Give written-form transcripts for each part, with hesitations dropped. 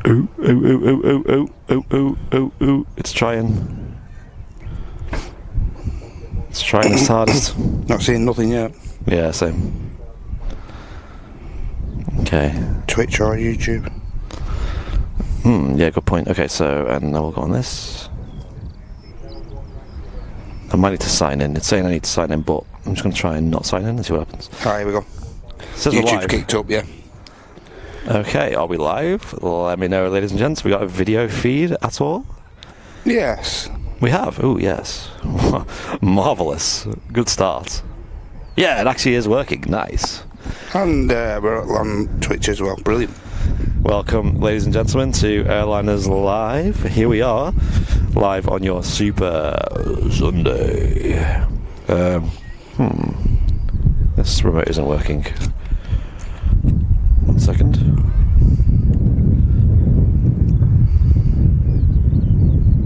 Ooh, ooh, ooh, ooh, ooh, ooh, ooh, ooh, ooh, ooh. It's trying. It's trying its hardest. Not seeing nothing yet. Yeah, same. Okay. Twitch or YouTube? Yeah, good point. Okay, so, and now we'll go on this. I might need to sign in. It's saying I need to sign in, but I'm just going to try and not sign in and see what happens. Alright, here we go. Says we're YouTube's live. kicked up, yeah. Okay, are we live? Let me know, ladies and gents. We got a video feed at all? Yes. We have. Oh, yes. Marvellous. Good start. Yeah, it actually is working. Nice. And we're on Twitch as well. Brilliant. Welcome, ladies and gentlemen, to Airliners Live. Here we are, live on your Super Sunday. This remote isn't working. 1 second.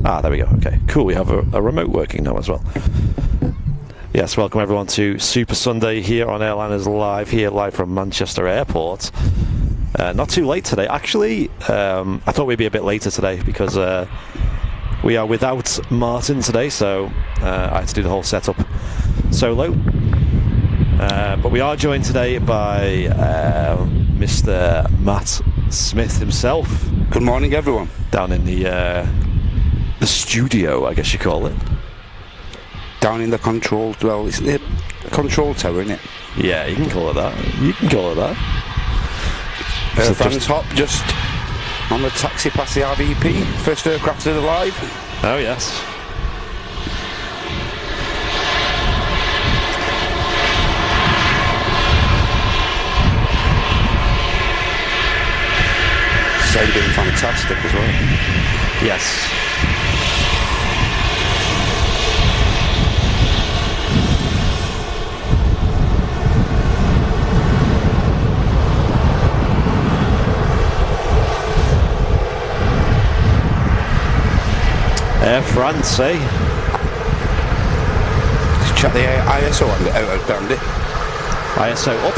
Ah, there we go. Okay, cool. We have a remote working now as well. Yes, welcome everyone to Super Sunday here on Airliners Live, here live from Manchester Airport. Not too late today. Actually, I thought we'd be a bit later today because we are without Martin today, so I had to do the whole setup solo. But we are joined today by Mr. Matt Smith himself. Good morning, everyone. Down in the studio, I guess you call it. Down in the control, well, it's the control tower, isn't it? Yeah, you can call it that. You can call it that. Fans hop just on the taxi past the RVP, first aircraft alive. Oh yes. Sounding fantastic as well. Yes. Air France, eh? Just check the ISO on it, out down it. ISO up?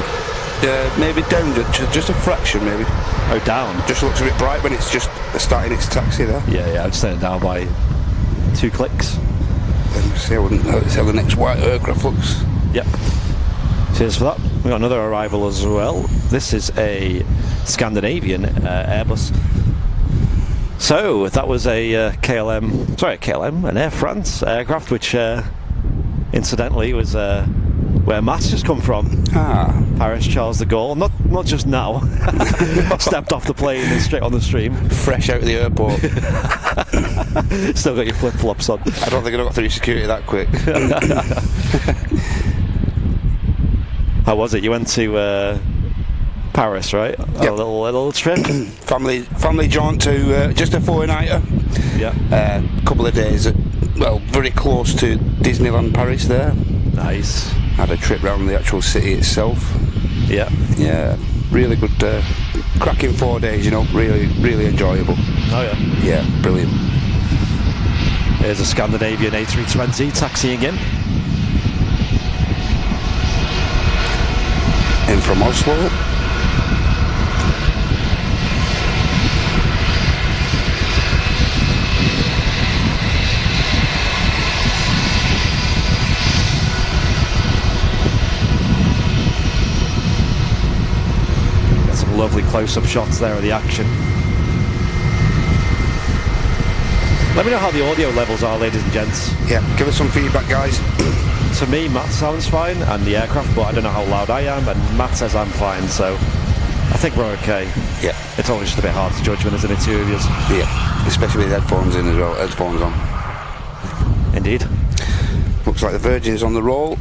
Maybe down, just a fraction maybe. Oh, down? Just looks a bit bright when it's just starting its taxi there. Yeah, I'd turn it down by 2 clicks. Then see how the next white aircraft looks. Yep. Cheers for that. We got another arrival as well. This is a Scandinavian Airbus. So that was a KLM, an Air France aircraft, which incidentally was where Matt's just come from. Paris Charles de Gaulle. Not just now. Stepped off the plane and straight on the stream. Fresh out of the airport. Still got your flip flops on. I don't think I got through security that quick. How was it? You went to Paris, right? Yep. A little trip. family jaunt to just a fortnighter. Yeah. Couple of days very close to Disneyland Paris there. Nice. Had a trip around the actual city itself. Yeah. Yeah. Really good, cracking 4 days. Really enjoyable. Oh yeah. Yeah. Brilliant. There's a Scandinavian A320 taxiing in. In from Oslo. Lovely close-up shots there of the action. Let me know how the audio levels are, ladies and gents. Yeah, give us some feedback, guys. To me, Matt sounds fine, and the aircraft, but I don't know how loud I am, and Matt says I'm fine, so I think we're okay. Yeah. It's always just a bit hard to judge when there's only two of us. Yeah, especially with headphones in as well, headphones on. Indeed. Looks like the Virgin's on the roll.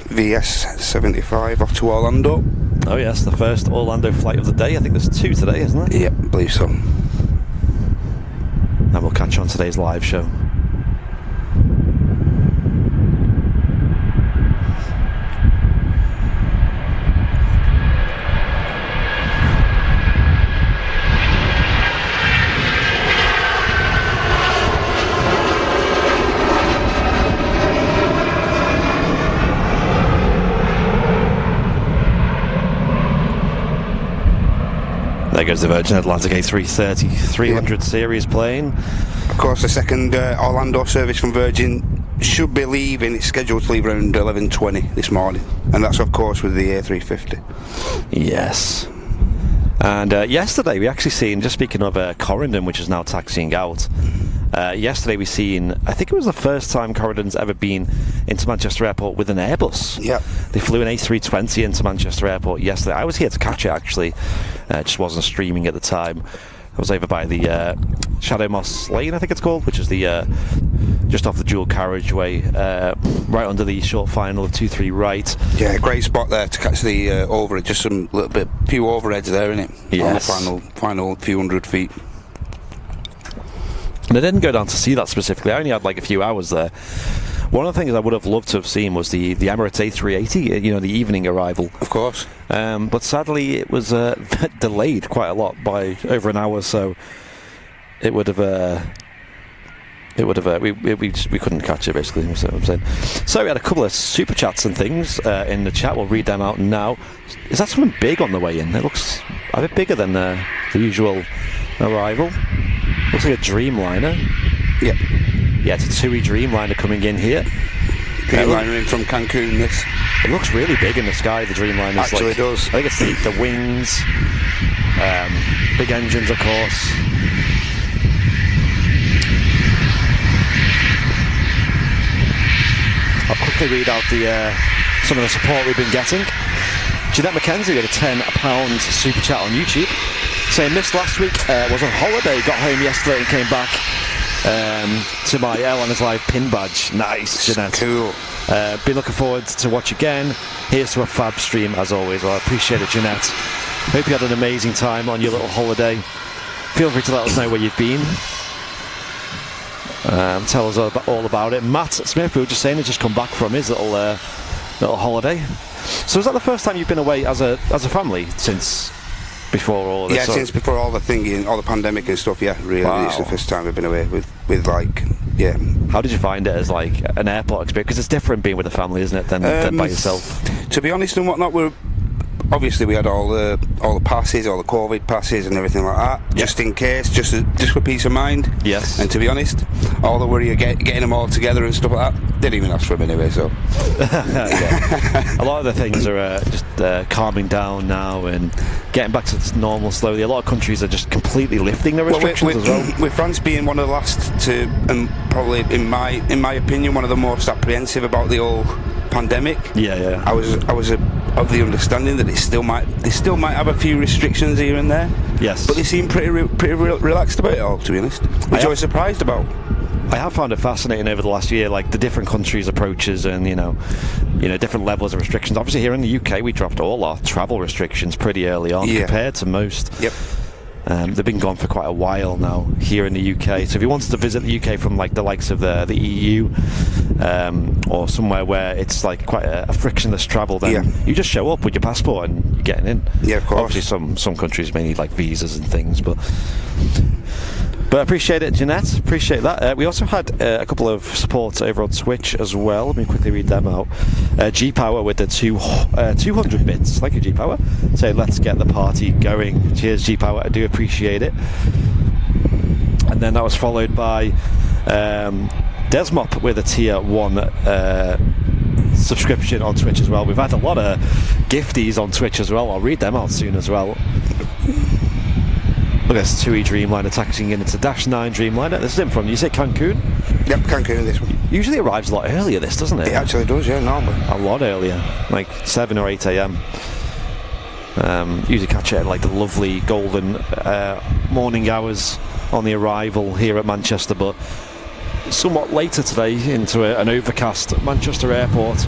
VS75 off to Orlando. Oh yes, the first Orlando flight of the day. I think there's 2 today, isn't there? Yeah, I believe so. And we'll catch you on today's live show. There goes the Virgin Atlantic A330 300 series plane. Of course, the second Orlando service from Virgin should be leaving. It's scheduled to leave around 11:20 this morning, and that's of course with the A350. Yes. And yesterday we actually seen, just speaking of Corendon, which is now taxiing out, yesterday we seen, I think it was the first time Corendon's ever been into Manchester Airport with an Airbus. Yeah. They flew an A320 into Manchester Airport yesterday. I was here to catch it actually, just wasn't streaming at the time. I was over by the Shadow Moss Lane, I think it's called, which is the just off the dual carriageway, right under the short final of 2-3 right. Yeah, great spot there to catch the overhead. Just some few overheads there, isn't it? Yes. On the final few hundred feet. And I didn't go down to see that specifically. I only had like a few hours there. One of the things I would have loved to have seen was the Emirates A380, you know, the evening arrival. Of course. But sadly it was delayed quite a lot by over an hour, so it would have we couldn't catch it basically. That's what I'm saying. So we had a couple of super chats and things in the chat. We'll read them out now. Is that something big on the way in? It looks a bit bigger than the usual arrival. Looks like a Dreamliner. Yep. Yeah, it's a TUI Dreamliner coming in here. Dreamliner in from Cancun, this. It looks really big in the sky, the Dreamliner. Actually, it does. I think it's the wings, big engines, of course. I'll quickly read out some of the support we've been getting. Jeanette McKenzie with a £10 super chat on YouTube, saying missed last week, was on holiday, got home yesterday and came back to my Airline Live pin badge. Nice, Jeanette. Cool. Been looking forward to watch again. Here's to a fab stream as always. Well, I appreciate it, Jeanette. Hope you had an amazing time on your little holiday. Feel free to let us know where you've been. Tell us all about it. Matt Smith, we were just saying, has just come back from his little holiday. So is that the first time you've been away as a family since before all this? Yeah, since before all the thingy, all the pandemic and stuff. Yeah, really, wow. It's the first time I've been away with like, yeah. How did you find it as like an airport experience? Because it's different being with a family, isn't it, than by yourself? To be honest and whatnot, obviously we had all the passes, all the COVID passes and everything like that, just in case, just for peace of mind. Yes. And to be honest, all the worry of getting them all together and stuff like that, didn't even ask for them anyway, so. A lot of the things are just calming down now and getting back to normal slowly. A lot of countries are just completely lifting their restrictions as well. With France being one of the last to, and probably in my opinion, one of the most apprehensive about the whole pandemic. Yeah. I was of the understanding that they still might have a few restrictions here and there. Yes. But they seem pretty relaxed about it all, to be honest. Which I was surprised about. I have found it fascinating over the last year, like the different countries' approaches and you know different levels of restrictions. Obviously, here in the UK, we dropped all our travel restrictions pretty early on compared to most. Yep. They've been gone for quite a while now here in the UK. So if you wanted to visit the UK from like the likes of the EU or somewhere where it's like quite a frictionless travel, then you just show up with your passport and you're getting in. Yeah, of course. Obviously, some countries may need like visas and things, but I appreciate it, Jeanette. Appreciate that. We also had a couple of supports over on Twitch as well. Let me quickly read them out. G-Power with the 200 bits. Thank you, G-Power. So let's get the party going. Cheers, G-Power. I do appreciate it. And then that was followed by Desmop with a tier 1 subscription on Twitch as well. We've had a lot of gifties on Twitch as well. I'll read them out soon as well. Look at this TUI Dreamliner taxiing in. It's a -9 Dreamliner. This is in from, you say Cancun? Yep, Cancun, this one. Usually arrives a lot earlier, this, doesn't it? It actually does, yeah, normally. A lot earlier, like 7 or 8 a.m. Usually catch it at like the lovely golden morning hours on the arrival here at Manchester, but somewhat later today into an overcast Manchester airport.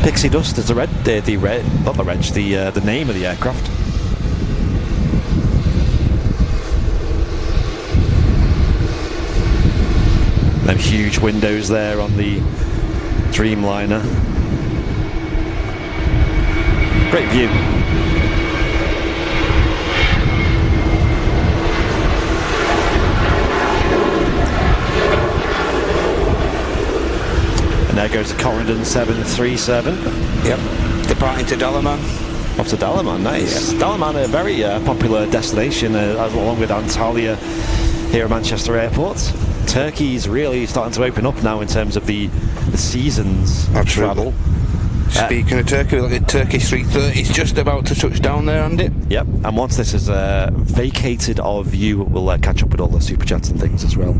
Pixie Dust is the name of the aircraft. Them huge windows there on the Dreamliner. Great view. And there goes the Corendon 737. Yep. Departing to Dalaman. Off to Dalaman, nice. Yeah. Dalaman, a very popular destination, along with Antalya here at Manchester Airport. Turkey's really starting to open up now in terms of the seasons of travel. Speaking of Turkey, look at Turkish 330. It's just about to touch down there, Andy. Yep, and once this is vacated our view, we'll catch up with all the super chats and things as well.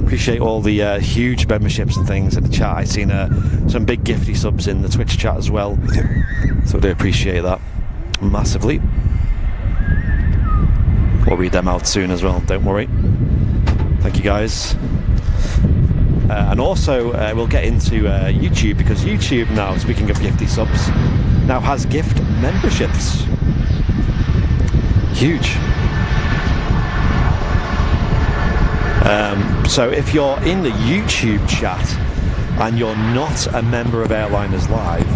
Appreciate all the huge memberships and things in the chat. I've seen some big gifty subs in the Twitch chat as well. Yep. So I do appreciate that massively. We'll read them out soon as well, don't worry. Thank you guys. And also we'll get into YouTube, because YouTube now, speaking of gifty subs, now has gift memberships. Huge. So if you're in the YouTube chat and you're not a member of Airliners Live,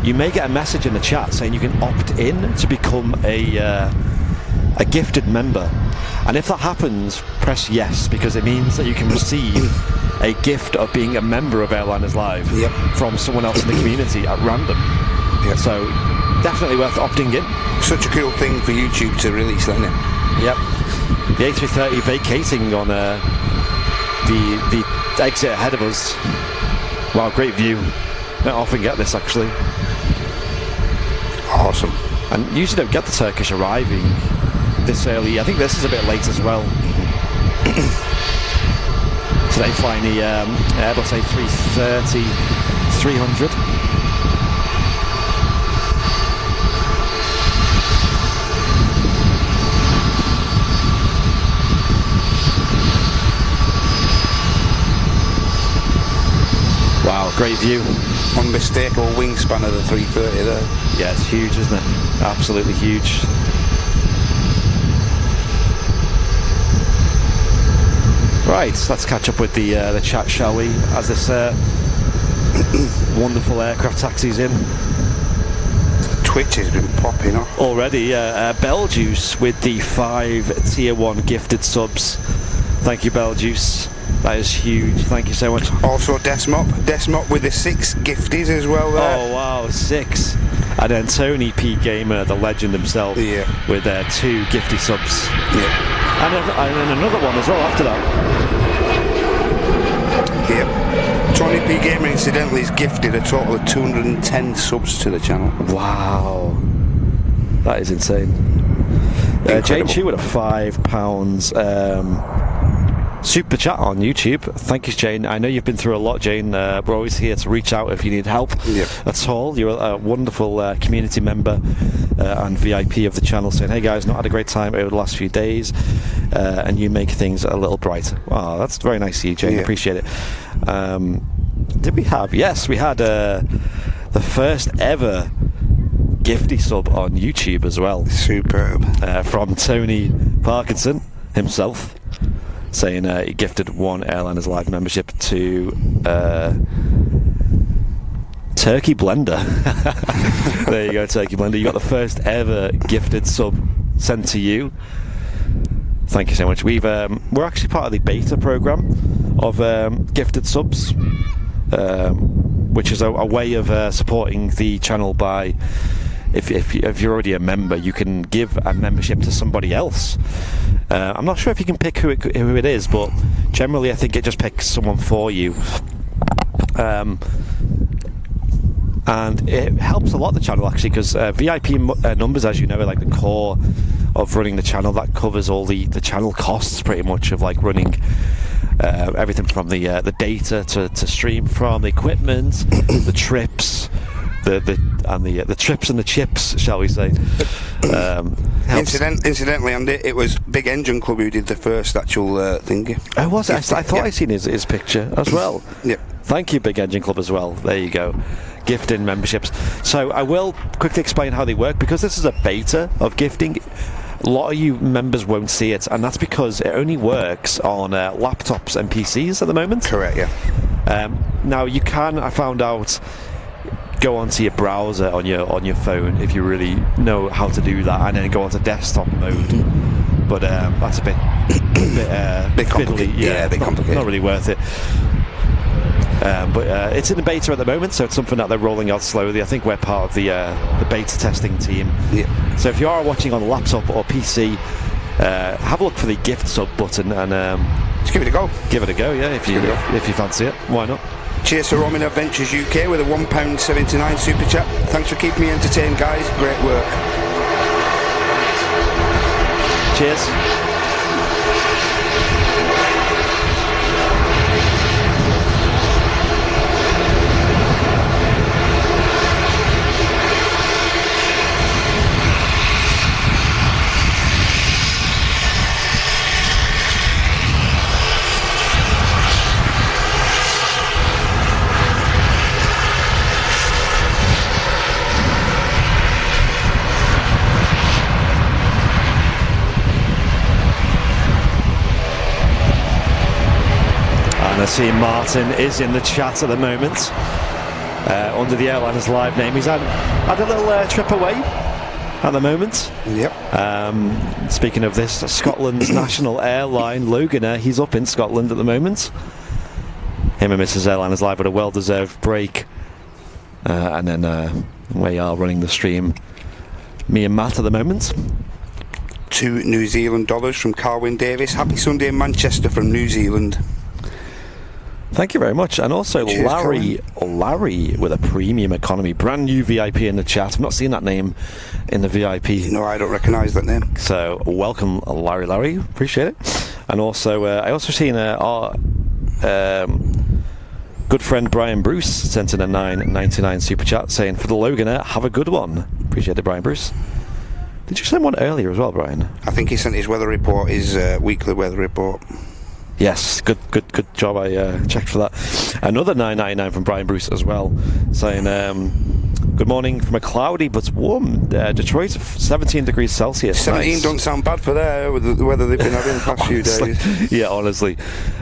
you may get a message in the chat saying you can opt in to become a gifted member. And if that happens, press yes, because it means that you can receive a gift of being a member of Airliners Live from someone else in the community at random. Yep. So definitely worth opting in. Such a cool thing for YouTube to release, isn't it? Yep. The A330 vacating on the exit ahead of us. Wow, great view. Don't often get this, actually. Awesome. And usually don't get the Turkish arriving this early. I think this is a bit late as well. Today flying the Airbus A330 300. Wow, great view. Unmistakable wingspan of the 330 there. Yeah, it's huge, isn't it? Absolutely huge. Right, let's catch up with the chat, shall we? As this wonderful aircraft taxis in. Twitch has been popping off already. Beljuice with the 5 tier 1 gifted subs. Thank you, Beljuice. That is huge. Thank you so much. Also Desmop with the 6 gifties as well there. Oh wow, 6. And then Tony P Gamer, the legend himself, with their 2 gifty subs. Yeah. And then another one as well after that. Yep. Tony P Gamer incidentally is gifted a total of 210 subs to the channel. Wow. That is insane. Jane Chu with a £5 super chat on YouTube. Thank you, Jane. I know you've been through a lot, Jane. We're always here to reach out if you need help at all. You're a wonderful community member and VIP of the channel, saying, hey guys, not had a great time over the last few days, and you make things a little brighter. Wow, that's very nice of you, Jane. Appreciate it. Did we have? Yes, we had the first ever gifty sub on YouTube as well. Superb. From Tony Parkinson himself, saying he gifted 1 Airliners Live membership to Turkey Blender. There you go, Turkey Blender. You got the first ever gifted sub sent to you. Thank you so much. We're actually part of the beta program of gifted subs, which is a way of supporting the channel by, if you're already a member, you can give a membership to somebody else. I'm not sure if you can pick who it is, but generally I think it just picks someone for you. And it helps a lot, the channel, actually, because VIP numbers, as you know, are like the core of running the channel. That covers all the channel costs, pretty much, of like running everything from the data to stream from, the equipment, the trips, the trips and the chips, shall we say. Incidentally, Andy, it was Big Engine Club who did the first actual thingy. Oh, was it? I thought I'd seen his picture as well. Yep. Thank you, Big Engine Club, as well. There you go. Gifting memberships. So I will quickly explain how they work, because this is a beta of gifting. A lot of you members won't see it, and that's because it only works on laptops and PCs at the moment. Correct, yeah. Now you can, I found out, go onto your browser on your phone if you really know how to do that, and then go onto desktop mode. But that's a bit complicated. fiddly. Yeah, a bit complicated. Not really worth it. But it's in the beta at the moment, so it's something that they're rolling out slowly. I think we're part of the beta testing team. Yeah. So if you are watching on a laptop or PC, have a look for the gift sub button and Just give it a go. give it a go. Yeah, if you fancy it, why not? Cheers to Roaming Adventures UK with a £1.79 super chat. Thanks for keeping me entertained, guys. Great work. Cheers. And I see Martin is in the chat at the moment under the Airliners live name. He's had a little trip away at the moment. Yep. Speaking of this, Scotland's national airline, Loganair, he's up in Scotland at the moment. Him and Mrs. Airliners live with a well-deserved break. And then we are running the stream, me and Matt at the moment. $2 New Zealand from Carwyn Davis. Happy Sunday in Manchester from New Zealand. Thank you very much. And also Cheers, Larry with a premium economy, brand new VIP in the chat. I've not seen that name in the VIP. No, I don't recognise that name. So welcome, Larry. Appreciate it. And also, I also seen our good friend Brian Bruce sent in a $9.99 super chat saying, for the Loganair, have a good one. Appreciate it, Brian Bruce. Did you send one earlier as well, Brian? I think he sent his weather report, his weekly weather report. Yes, good job. I checked for that. Another $9.99 from Brian Bruce as well, saying, good morning from a cloudy but warm Detroit, 17 degrees Celsius. 17 nice. Doesn't sound bad for there with the weather they've been having the past few days. Yeah, honestly.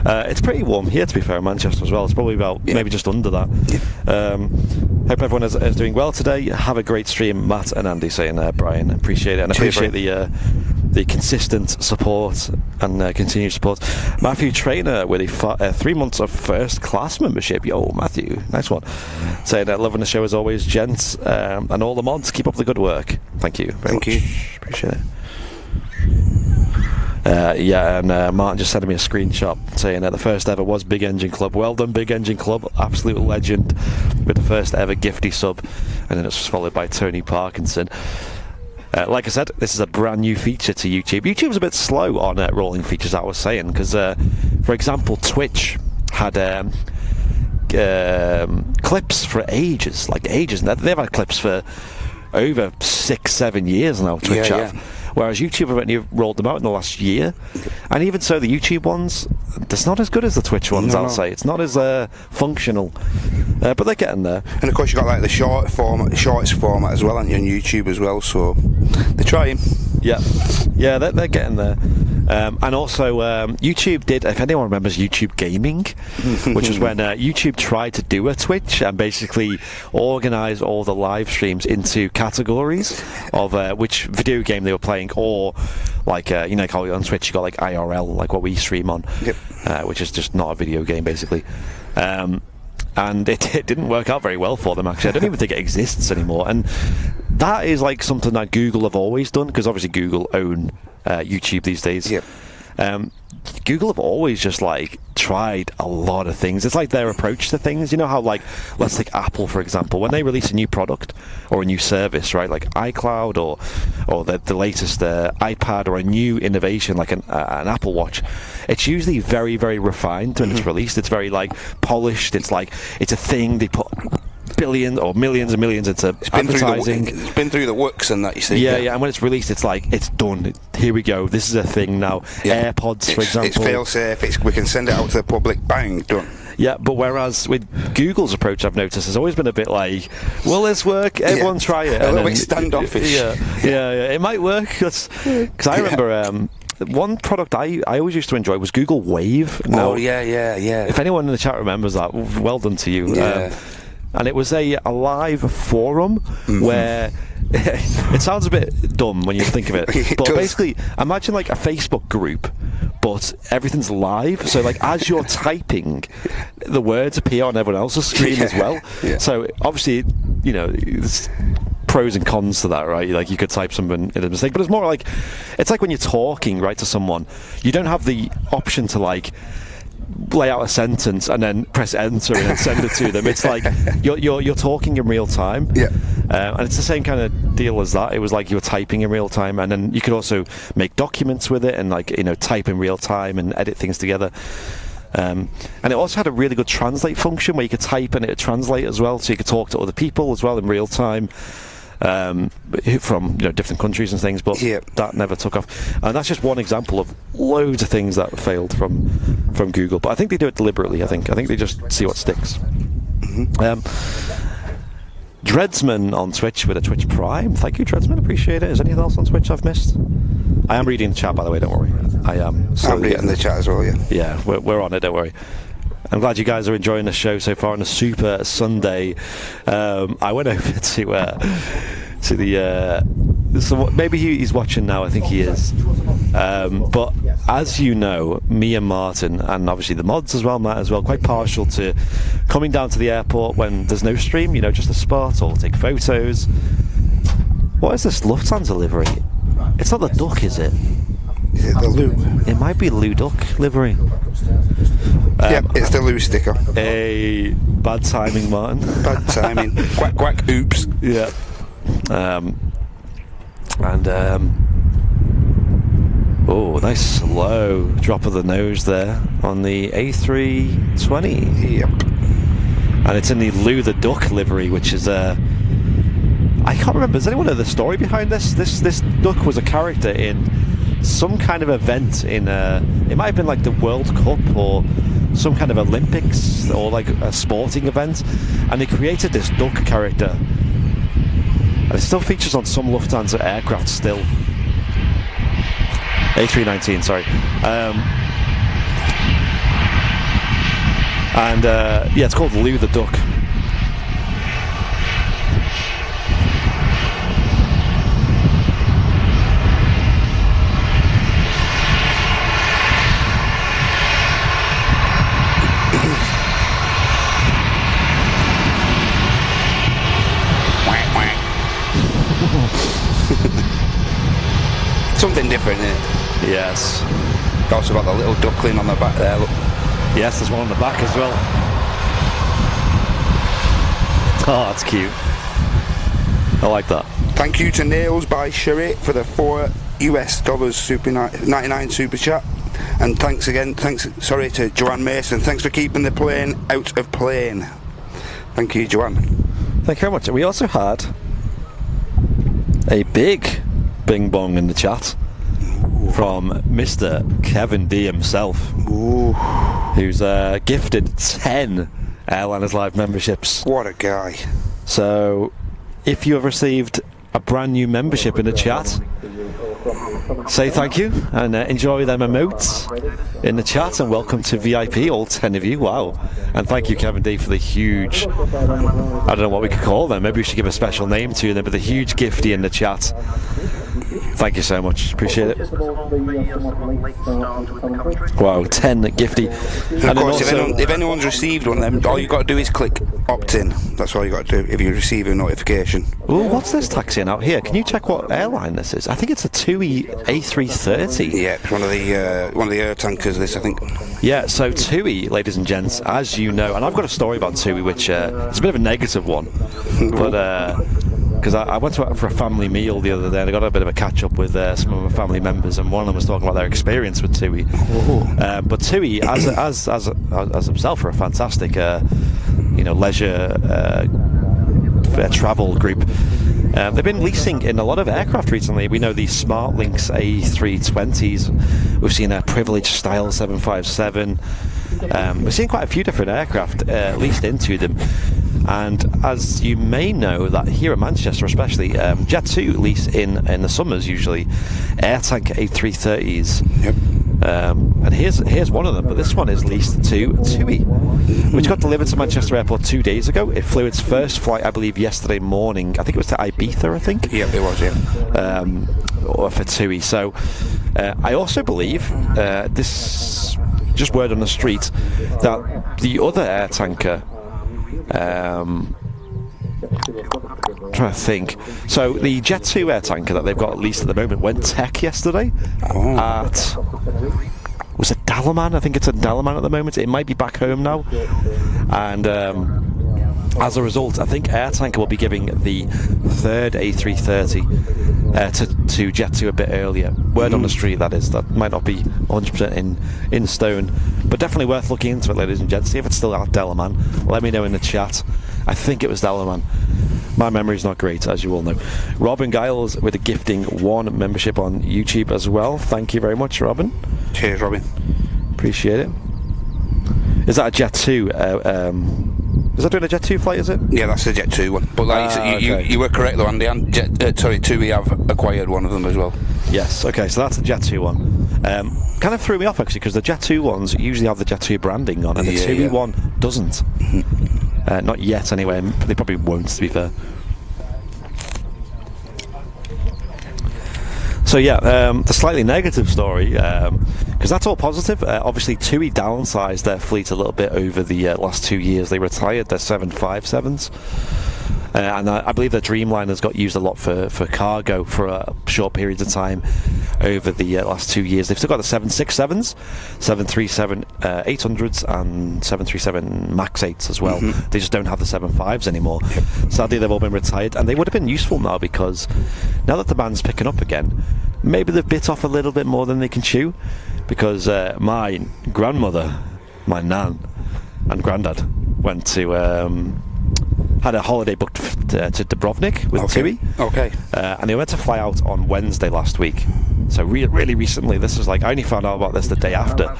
It's pretty warm here, to be fair, in Manchester as well. It's probably about maybe just under that. Yeah. Hope everyone is doing well today. Have a great stream, Matt and Andy, saying Brian. Appreciate it. And appreciate the consistent support and continued support. Matthew Trainer with a 3 months of first class membership. Yo, Matthew, nice one. Saying loving the show as always, gents, and all the mods. Keep up the good work. Thank you very much. Appreciate it. And Martin just sent me a screenshot saying that the first ever was Big Engine Club. Well done, Big Engine Club. Absolute legend with the first ever gifty sub. And then it was followed by Tony Parkinson. Like I said, this is a brand new feature to YouTube. YouTube's a bit slow on rolling features, I was saying, because, for example, Twitch had clips for ages. They've had clips for over 6-7 years now, Twitch have. Whereas YouTube have only rolled them out in the last year. And even so, the YouTube ones, it's not as good as the Twitch ones, I'll say. It's not as functional. But they're getting there. And of course, you've got like the shorts format as well, and on YouTube as well, so they're trying. Yeah, they're getting there. And also, YouTube did, if anyone remembers YouTube Gaming, which was when YouTube tried to do a Twitch and basically organise all the live streams into categories of which video game they were playing, or like, how on Twitch you got like IRL, like what we stream on, which is just not a video game, basically. And it didn't work out very well for them, actually. I don't even think it exists anymore. And that is like something that Google have always done, because obviously Google own YouTube these days. Google have always just like tried a lot of things. It's like their approach to things. You know how, like, let's take Apple for example. When they release a new product or a new service, right, like iCloud or the latest iPad or a new innovation like an Apple Watch, it's usually very, very refined when it's released. It's very like polished. It's like it's a thing they put billions or millions and millions into advertising. It's been through the works and that, you see. Yeah, and when it's released, it's like, it's done. Here we go. This is a thing now. AirPods, for example. It's fail-safe. We can send it out to the public. Bang, done. Yeah, but whereas with Google's approach, I've noticed, has always been a bit like, will this work? Everyone try it. A little bit standoffish. Yeah, it might work. Because I remember... one product I always used to enjoy was Google Wave. Now, yeah. If anyone in the chat remembers that, well done to you. Yeah. And it was a live forum where it sounds a bit dumb when you think of it, but basically imagine like a Facebook group, but everything's live. So like as you're typing, the words appear on everyone else's screen as well. Yeah. So obviously, you know, there's pros and cons to that, right? Like you could type something in a mistake, but it's more like, it's like when you're talking, right, to someone, you don't have the option to like lay out a sentence and then press enter and then send it to them. It's like you're talking in real time. Yeah. And it's the same kind of deal as that. It was like you were typing in real time, and then you could also make documents with it and like, you know, type in real time and edit things together. And it also had a really good translate function where you could type and it would translate as well, so you could talk to other people as well in real time. From, you know, different countries and things, but that never took off. And that's just one example of loads of things that failed from Google. But I think they do it deliberately. I think they just see what sticks. Dreadsman on Twitch with a Twitch Prime. Thank you, Dreadsman. Appreciate it. Is anything else on Twitch I've missed? I am reading the chat, by the way. Don't worry. I am. I'm reading the chat as well. Yeah. Yeah, we're on it. Don't worry. I'm glad you guys are enjoying the show so far on a Super Sunday. I went over to the so maybe he's watching now. I think he is. But as you know, me and Martin, and obviously the mods as well, Matt as well, quite partial to coming down to the airport when there's no stream. You know, just a spot or take photos. What is this Lufthansa livery? It's not the duck, is it? Is it the Lou? It might be Lou Duck livery. It's the Lou sticker. A bad timing, Martin. Bad timing. Quack, quack, oops. Yeah. Oh, nice slow drop of the nose there on the A320. Yep. And it's in the Lou the Duck livery, which is I can't remember. Does anyone know the story behind this? This duck was a character in some kind of event in it might have been like the World Cup or some kind of Olympics or like a sporting event, and they created this duck character, and it still features on some Lufthansa aircraft still. A319, sorry. Yeah, it's called Lou the Duck. Something different, isn't it? Yes. Also got the little duckling on the back there, look. Yes, there's one on the back as well. Oh, that's cute. I like that. Thank you to Nails by Sherry for the $4 super 99 super chat. And thanks again, sorry to Joanne Mason. Thanks for keeping the plane out of plane. Thank you, Joanne. Thank you very much. We also had a big bing bong in the chat from Mr. Kevin D himself. Ooh. Who's gifted 10 Airliners Live memberships. What a guy. So if you have received a brand new membership in the chat, say thank you and enjoy them emotes in the chat, and welcome to VIP, all 10 of you. Wow. And thank you, Kevin D, for the huge, I don't know what we could call them, maybe we should give a special name to them, but the huge gifty in the chat. Thank you so much, appreciate it. Wow, 10 gifty. And of course, if anyone's received one of them, all you've got to do is click opt-in. That's all you've got to do if you receive a notification. Oh, what's this taxiing out here? Can you check what airline this is? I think it's a TUI A330. Yeah, it's one of the air tankers, this, I think. Yeah, so TUI, ladies and gents, as you know, and I've got a story about TUI, which it's a bit of a negative one, but because I went for a family meal the other day and I got a bit of a catch up with some of my family members, and one of them was talking about their experience with TUI. But TUI, as himself, are a fantastic, leisure travel group. They've been leasing in a lot of aircraft recently. We know the SmartLynx A320s. We've seen a Privilege Style 757. We've seen quite a few different aircraft leased into them. And as you may know, that here in Manchester especially, Jet2 lease in the summers usually Airtank A330s. Yep. And here's one of them, but this one is leased to TUI, which got delivered to Manchester Airport 2 days ago. It flew its first flight, I believe, yesterday morning. I think it was to Ibiza, I think. Yep, it was, yeah. or for TUI. So I also believe this, just word on the street, that the other air tanker, trying to think. So the Jet2 air tanker that they've got at least at the moment went tech yesterday at, was it Dalaman? I think it's at Dalaman at the moment. It might be back home now. And as a result, I think Air Tanker will be giving the third A330 to Jet2 a bit earlier. Word on the street, that is. That might not be 100% in stone, but definitely worth looking into it, ladies and gents. See if it's still at Dalaman. Let me know in the chat. I think it was Dalaman. My memory's not great, as you all know. Robin Giles with a gifting 1 membership on YouTube as well. Thank you very much, Robin. Cheers, Robin. Appreciate it. Is that a Jet2? Is that doing a Jet2 flight, is it? Yeah, that's the Jet2 one. But like you were correct though, Andy. And TUI have acquired one of them as well. Yes, okay, so that's the Jet2 one. Kind of threw me off actually, because the Jet2 ones usually have the Jet2 branding on, and the TUI one doesn't. Not yet anyway, they probably won't, to be fair. So yeah, the slightly negative story, because that's all positive. Obviously, TUI downsized their fleet a little bit over the last 2 years. They retired their 757s, and I believe their Dreamliners got used a lot for cargo for short periods of time over the last 2 years. They've still got the 767s, 737 800s, and 737 MAX 8s as well. They just don't have the 75s anymore. Sadly, they've all been retired, and they would have been useful now, because now that the band's picking up again, maybe they've bit off a little bit more than they can chew, because my grandmother, my nan, and granddad went to had a holiday booked to Dubrovnik with TUI. Okay. And they went to fly out on Wednesday last week. So really recently. This is like, I only found out about this the day after.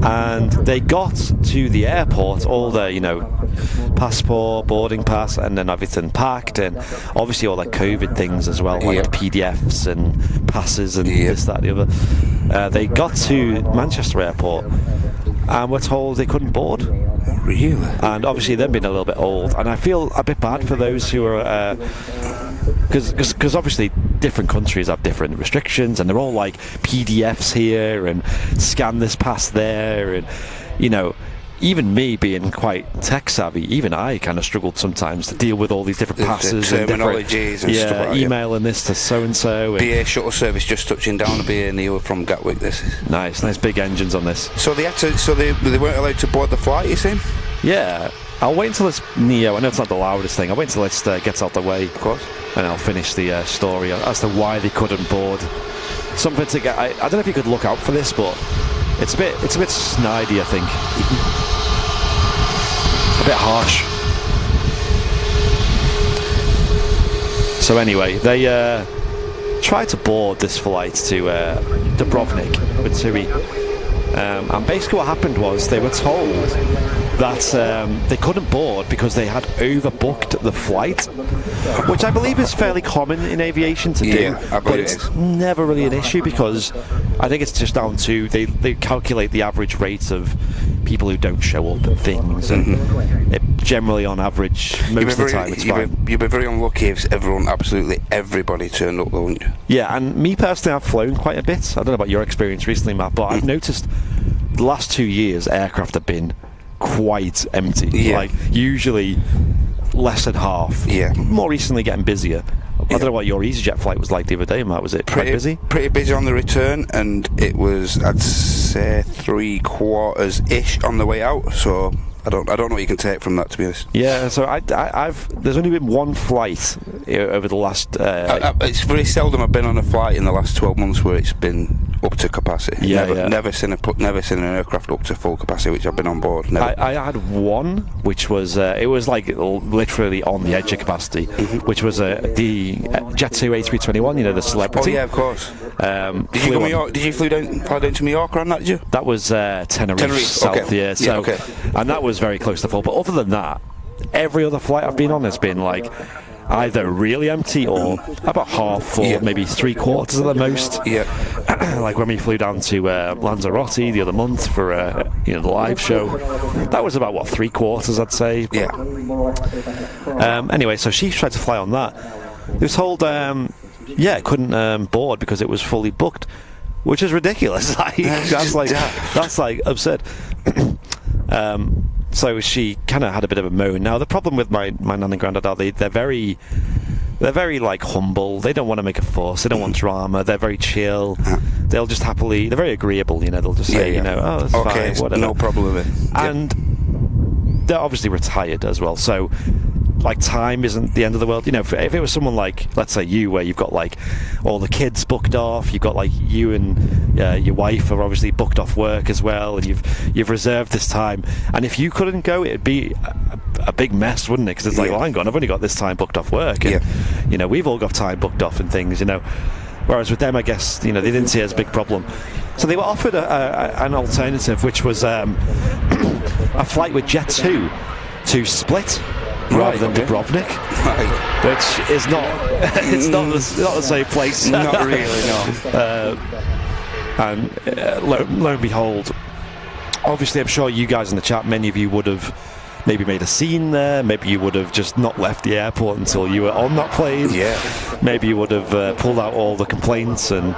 And they got to the airport, all the, passport, boarding pass, and then everything packed, and obviously all the COVID things as well, like PDFs and passes and this, that, the other. They got to Manchester Airport and were told they couldn't board. Really? And obviously they've been a little bit old, and I feel a bit bad for those who are, because obviously different countries have different restrictions, and they're all like PDFs here and scan this pass there, and even me being quite tech savvy, even I kind of struggled sometimes to deal with all these different passes and terminologies and stuff like that. Emailing this to so and so. BA shuttle service just touching down to BA Neo from Gatwick. This is nice big engines on this. So they had to, they weren't allowed to board the flight, you see? Yeah, I'll wait until this Neo. I know it's not the loudest thing. I'll wait until this gets out the way. Of course. And I'll finish the story as to why they couldn't board. Something to get. I don't know if you could look out for this, but it's a bit snidey, I think. A bit harsh. So anyway, they tried to board this flight to Dubrovnik with TUI, and basically what happened was they were told that they couldn't board because they had overbooked the flight, which I believe is fairly common in aviation to do, but it's never really an issue, because I think it's just down to they calculate the average rate of people who don't show up and things, and it generally on average most of the time it's fine. You'd be very unlucky if absolutely everybody turned up though, wouldn't you? Yeah, and me personally, I've flown quite a bit. I don't know about your experience recently, Matt, but I've noticed the last 2 years aircraft have been quite empty. Like usually less than half. More recently getting busier. I don't know what your EasyJet flight was like the other day, Matt. Was it quite busy? Pretty busy on the return, and it was, I'd say, 3/4-ish on the way out. So I don't know what you can take from that, to be honest. Yeah, so there's only been one flight over the last. It's very seldom I've been on a flight in the last 12 months where it's been up to capacity. Never seen an aircraft up to full capacity which I've been on board. Never. I had one which was it was like literally on the edge of capacity, which was the Jet2 A330, the celebrity. Oh yeah, of course. Did you fly down to Mallorca on that? Did you? That was Tenerife South. Okay. So and that was very close to full. But other than that, every other flight I've been on has been like either really empty or about half full, maybe 3/4 at the most. Like when we flew down to Lanzarote the other month for the live show, that was about 3/4, I'd say. Anyway, so she tried to fly on that, They were told, couldn't board because it was fully booked, which is ridiculous. That's like absurd. So she kind of had a bit of a moan. Now the problem with my nan and granddad are they're very like humble. They don't want to make a fuss. They don't want drama. They're very chill. They'll just happily. They're very agreeable. They'll just say, oh, that's fine, whatever. No problem with it. And they're obviously retired as well. So, like, time isn't the end of the world. If it was someone like, let's say you, where you've got like all the kids booked off, you've got like you and your wife are obviously booked off work as well, and you've reserved this time, and if you couldn't go, it'd be a big mess, wouldn't it? Because it's like, well, hang on, I've only got this time booked off work, and we've all got time booked off and things, Whereas with them, I guess, they didn't see it as a big problem. So they were offered an alternative, which was a flight with Jet2 to Split rather than Dubrovnik, which is not it's not the same place. Not really, no. And lo and behold, obviously, I'm sure you guys in the chat, many of you would have maybe made a scene there. Maybe you would have just not left the airport until you were on that plane. Yeah. Maybe you would have pulled out all the complaints and.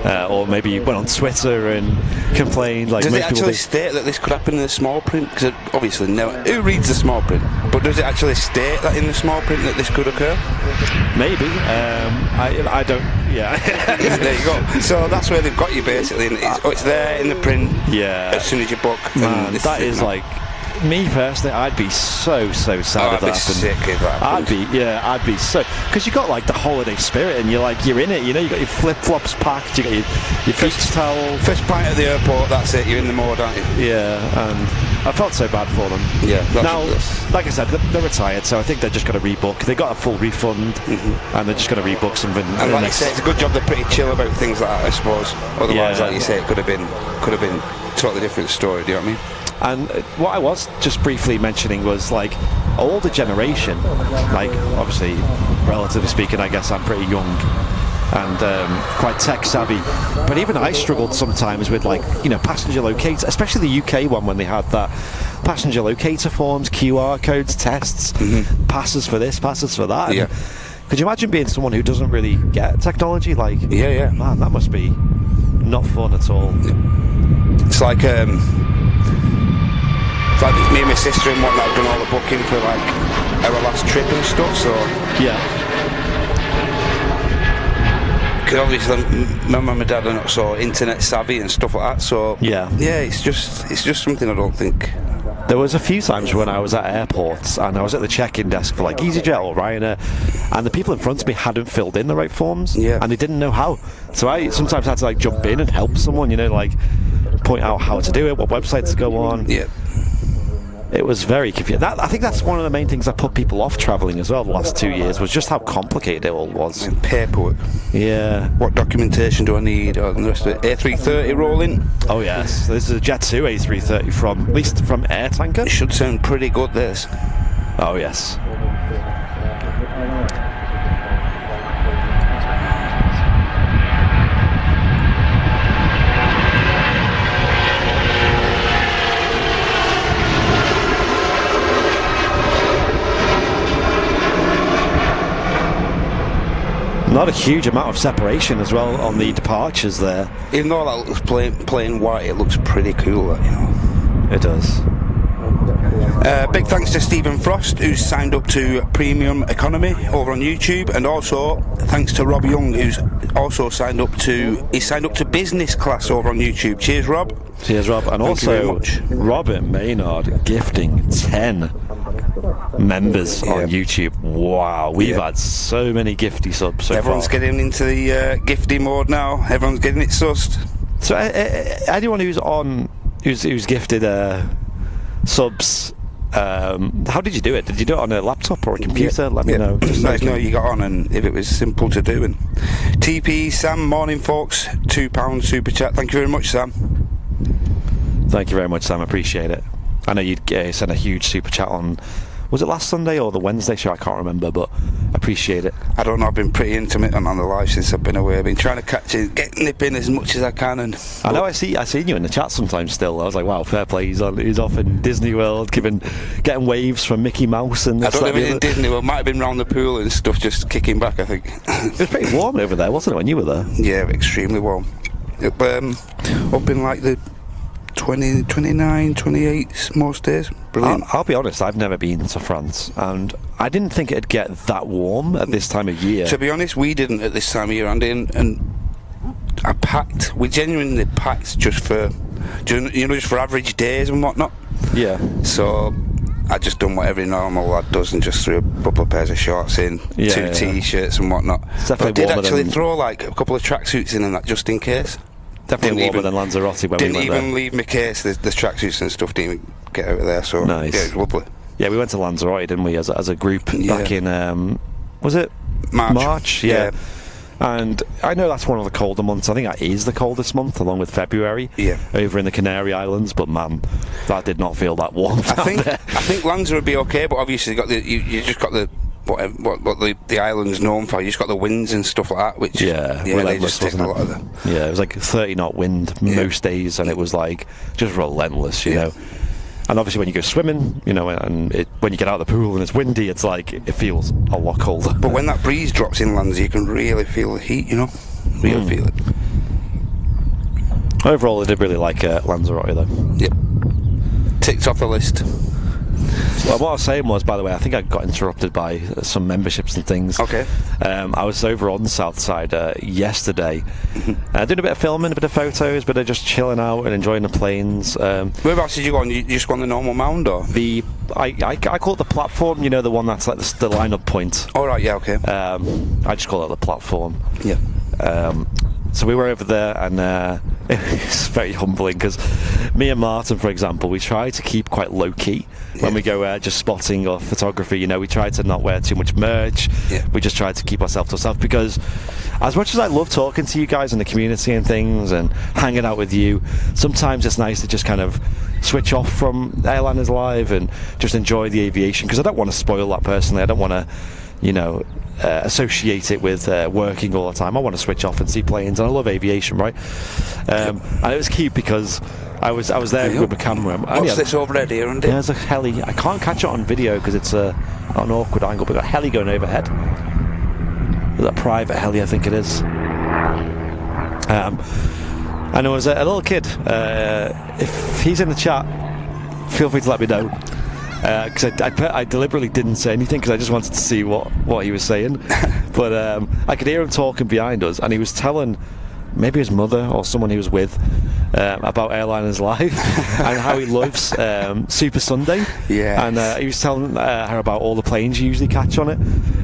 Or maybe you went on Twitter and complained. Like, does it actually state that this could happen in the small print? Because obviously, who reads the small print? But does it actually state that in the small print that this could occur? Maybe. I don't. Yeah. There you go. So that's where they've got you basically. It's there in the print. Yeah. As soon as you book. Man, that is like. Me personally, I'd be so sad if that happened. Sick if that happened. I'd be so, because you got like the holiday spirit and you're in it, you got your flip flops packed, you got your beach towel, first pint at the airport, that's it, you're in the mode, aren't you? Yeah, and I felt so bad for them. Yeah. Now, like I said, they're retired, so I think they're just going to rebook. They got a full refund, and they're just going to rebook something. And like you say, it's a good job they're pretty chill about things like that, I suppose. Otherwise, like you say, it could have been a totally different story. Do you know what I mean? And what I was just briefly mentioning was like older generation, like obviously relatively speaking, I guess I'm pretty young and quite tech savvy, but even I struggled sometimes with like passenger locator, especially the UK one when they had that passenger locator forms, QR codes, tests, passes for this, passes for that. Yeah. Could you imagine being someone who doesn't really get technology? Like, yeah, man, that must be not fun at all. It's like me and my sister and whatnot have done all the booking for like our last trip and stuff, so yeah. Because obviously my mum and dad are not so internet savvy and stuff like that, so yeah, it's just something I don't think. There was a few times when I was at airports and I was at the check-in desk for like EasyJet or Ryanair, and the people in front of me hadn't filled in the right forms, and they didn't know how. So I sometimes had to like jump in and help someone, like point out how to do it, what websites to go on. Yeah. It was very confusing. I think that's one of the main things that put people off travelling as well the last 2 years, was just how complicated it all was. And paperwork. Yeah. What documentation do I need? Or the rest of it. A330 rolling? Oh yes. This is a Jet2 A330 at least from Air Tanker. It should sound pretty good, this. Oh yes. Not a huge amount of separation as well on the departures there. Even though that looks plain white, it looks pretty cool, It does. Big thanks to Stephen Frost, who's signed up to Premium Economy over on YouTube, and also thanks to Rob Young, who's also signed up to Business Class over on YouTube. Cheers, Rob. Cheers, Rob. And Thank also Robert Maynard gifting 10 members on YouTube. Wow, we've had so many gifty subs so Everyone's far. getting into the gifty mode now. Everyone's getting it sussed. So anyone who's gifted subs, how did you do it? Did you do it on a laptop or a computer? Let me know. Just let us know you got on and if it was simple to do. And TP Sam, morning folks, £2 super chat. Thank you very much, Sam. Thank you very much, Sam. I appreciate it. I know you'd send a huge super chat on Was it last Sunday or the Wednesday show? I can't remember, but appreciate it. I don't know, I've been pretty intermittent on the live since I've been away. I've been trying to catch it, nip in as much as I can. And I know I seen you in the chat sometimes still. I was like, wow, fair play. He's off in Disney World, getting waves from Mickey Mouse and I don't live in Disney World. Might have been round the pool and stuff, just kicking back, I think. It was pretty warm over there, wasn't it, when you were there? Yeah, extremely warm. Up in like the 20, 29, 28 most days. Brilliant. I'll be honest, I've never been to France, and I didn't think it'd get that warm at this time of year. To be honest, we didn't at this time of year, Andy, and we genuinely packed just for average days and whatnot. Yeah. So I just done what every normal lad does and just threw a couple of pairs of shorts in, two t-shirts and whatnot. But I did actually throw like a couple of tracksuits in and that just in case. Definitely warmer than Lanzarote when we went there. Didn't even leave my case. The tracksuits and stuff didn't even get out of there. So nice. Yeah, it was lovely. Yeah, we went to Lanzarote, didn't we, as a group back in was it March? Yeah. And I know that's one of the colder months. I think that is the coldest month, along with February. Yeah. Over in the Canary Islands, but man, that did not feel that warm. I think Lanzarote would be okay, but obviously you just got the what the island's known for. You just got the winds and stuff like that, which they just take a lot of them. Yeah, it was like 30 knot wind most days, and it was like just relentless, you know. And obviously when you go swimming, you know, and when you get out of the pool and it's windy, it's like it feels a lot colder. But when that breeze drops in Lands, you can really feel the heat, you know, really feel it. Overall, I did really like Lanzarote though. Yep. Ticked off the list. Well, what I was saying was, by the way, I think I got interrupted by some memberships and things. Okay. I was over on the south side yesterday, doing a bit of filming, a bit of photos, but just chilling out and enjoying the planes. Whereabouts did you go on? You just go on the normal mound, or? I call it the platform, you know, the one that's like the line-up point. Oh, right, yeah, okay. I just call it the platform. Yeah. So we were over there, and it's very humbling because me and Martin, for example, we try to keep quite low-key when we go just spotting or photography. You know, we try to not wear too much merch. Yeah. We just try to keep ourselves to ourselves, because as much as I love talking to you guys in the community and things and hanging out with you, sometimes it's nice to just kind of switch off from Airliners Live and just enjoy the aviation, because I don't want to spoil that personally. I don't want to, you know, associate it with working all the time. I want to switch off and see planes, and I love aviation, right? And it was cute because I was there with my camera. What's this overhead here, Andy? There's a heli. I can't catch it on video because it's an awkward angle, but we've got a heli going overhead. There's a private heli, I think it is. And there was a little kid. If he's in the chat, feel free to let me know. Because I deliberately didn't say anything because I just wanted to see what he was saying. But I could hear him talking behind us, and he was telling maybe his mother or someone he was with about Airliners Live and how he loves Super Sunday. Yeah. And he was telling her about all the planes you usually catch on it.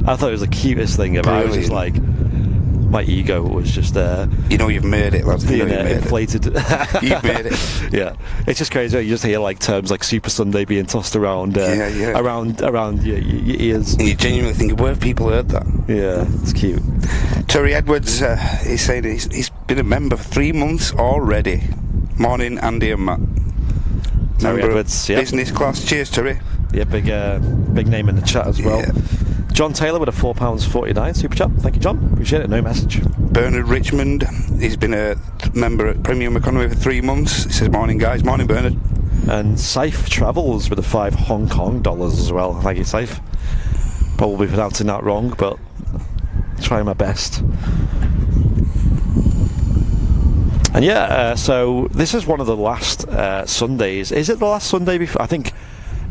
I thought it was the cutest thing ever. I was just like, my ego was just you know, you've made it, lads. Being inflated. You've made it. Yeah, it's just crazy. You just hear like terms like Super Sunday being tossed around around your ears, and you genuinely think, where have people heard that? Yeah, it's cute. Terry Edwards, he's saying he's been a member for 3 months already. Morning, Andy and Matt. Terry Edwards, yeah. Business class. Cheers, Terry. Yeah, big name in the chat as well. Yeah. John Taylor with a £4.49 super chat. Thank you, John. Appreciate it. No message. Bernard Richmond, he's been a member at Premium Economy for 3 months. He says, morning, guys. Morning, Bernard. And Saif Travels with a $5 Hong Kong as well. Thank you, Saif. Probably pronouncing that wrong, but trying my best. And yeah, so this is one of the last Sundays. Is it the last Sunday before? I think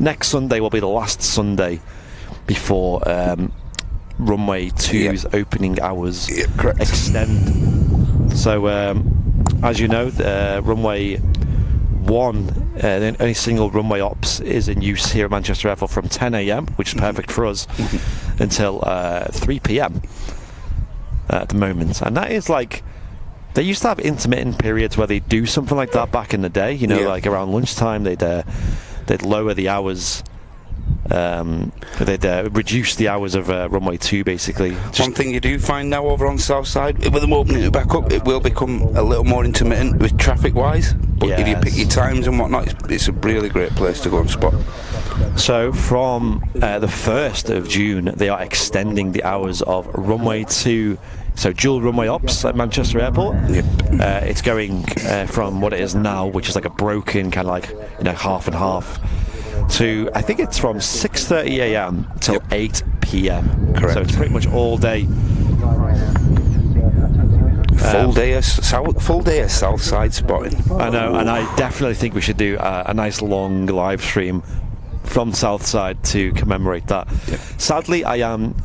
next Sunday will be the last Sunday before Runway 2's opening hours extend. So, as you know, Runway 1, the only single runway ops is in use here at Manchester Airport from 10 AM, which is perfect for us, until 3 PM at the moment. And that is like, they used to have intermittent periods where they'd do something like that back in the day, you know, like around lunchtime they'd lower the hours. They'd reduce the hours of Runway 2 basically. One thing you do find now over on South Side, with them opening it back up, it will become a little more intermittent with traffic wise, but if you pick your times and whatnot, it's a really great place to go and spot. So from the 1st of June, they are extending the hours of runway 2, so dual runway ops at Manchester Airport. Yep. It's going from what it is now, which is like a broken kind of like, you know, half and half, to I think it's from 6:30 a.m. till 8 p.m. Correct. So it's pretty much all day. Full day of south side spotting. I know, and I definitely think we should do a nice long live stream from Southside to commemorate that. Yep. Sadly, I am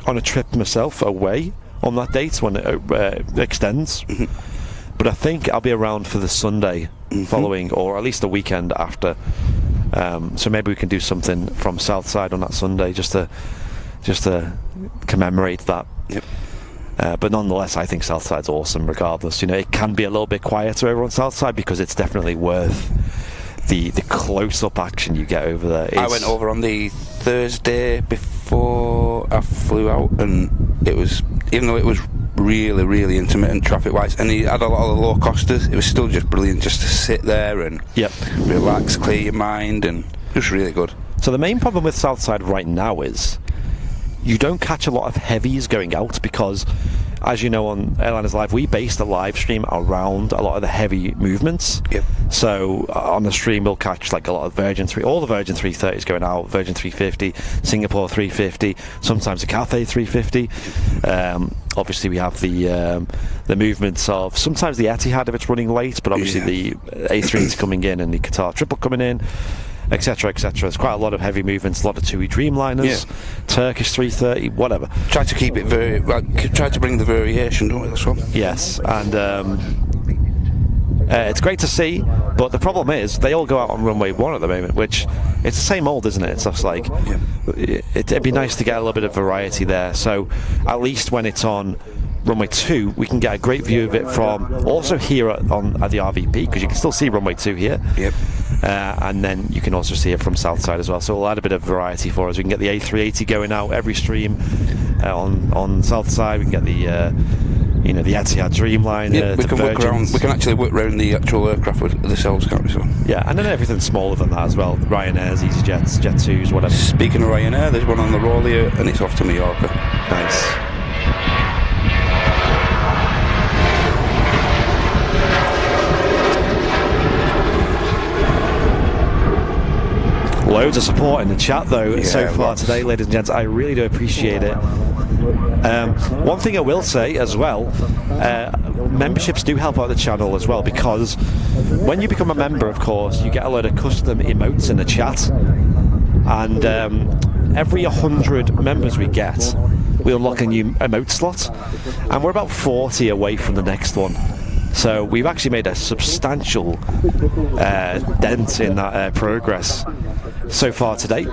on a trip myself away on that date when it extends. But I think I'll be around for the Sunday following, or at least the weekend after. So maybe we can do something from Southside on that Sunday, just to commemorate that. Yep. But nonetheless, I think Southside's awesome regardless. You know, it can be a little bit quieter over on Southside because it's definitely worth the close-up action you get over there. I went over on the Thursday before I flew out, and it was, even though it was really, really intermittent traffic-wise, and he had a lot of the low-costers, it was still just brilliant just to sit there and relax, clear your mind, and just really good. So the main problem with Southside right now is you don't catch a lot of heavies going out because, as you know, on Airliners Live, we base the live stream around a lot of the heavy movements. Yep. So on the stream, we'll catch like a lot of all the Virgin 330s going out, Virgin 350, Singapore 350, sometimes a Cathay 350. Obviously, we have the movements of sometimes the Etihad if it's running late, but obviously the A380 coming in and the Qatar triple coming in, etc., etc. There's quite a lot of heavy movements, a lot of TUI Dreamliners, Turkish 330, whatever. Try to keep it try to bring the variation, don't we, this one? Yes, and it's great to see, but the problem is they all go out on runway 1 at the moment, which it's the same old, isn't it? It's just like it'd be nice to get a little bit of variety there. So at least when it's on runway 2, we can get a great view of it from also here at the RVP, because you can still see runway 2 here. Yep. And then you can also see it from Southside as well. So we'll add a bit of variety for us. We can get the A380 going out every stream on Southside. We can get the the Etihad Dreamliner. Yeah, we can work around. We can actually work around the actual aircraft with themselves, can't we? So. Yeah, and then everything smaller than that as well. Ryanairs, EasyJets, Jet2s, whatever. Speaking of Ryanair, there's one on the roll here, and it's off to Mallorca. Nice. Loads of support in the chat though so far today, ladies and gents. I really do appreciate it. One thing I will say as well, memberships do help out the channel as well, because when you become a member, of course, you get a load of custom emotes in the chat, and every 100 members we get, we unlock a new emote slot, and we're about 40 away from the next one. So we've actually made a substantial dent in that progress so far today.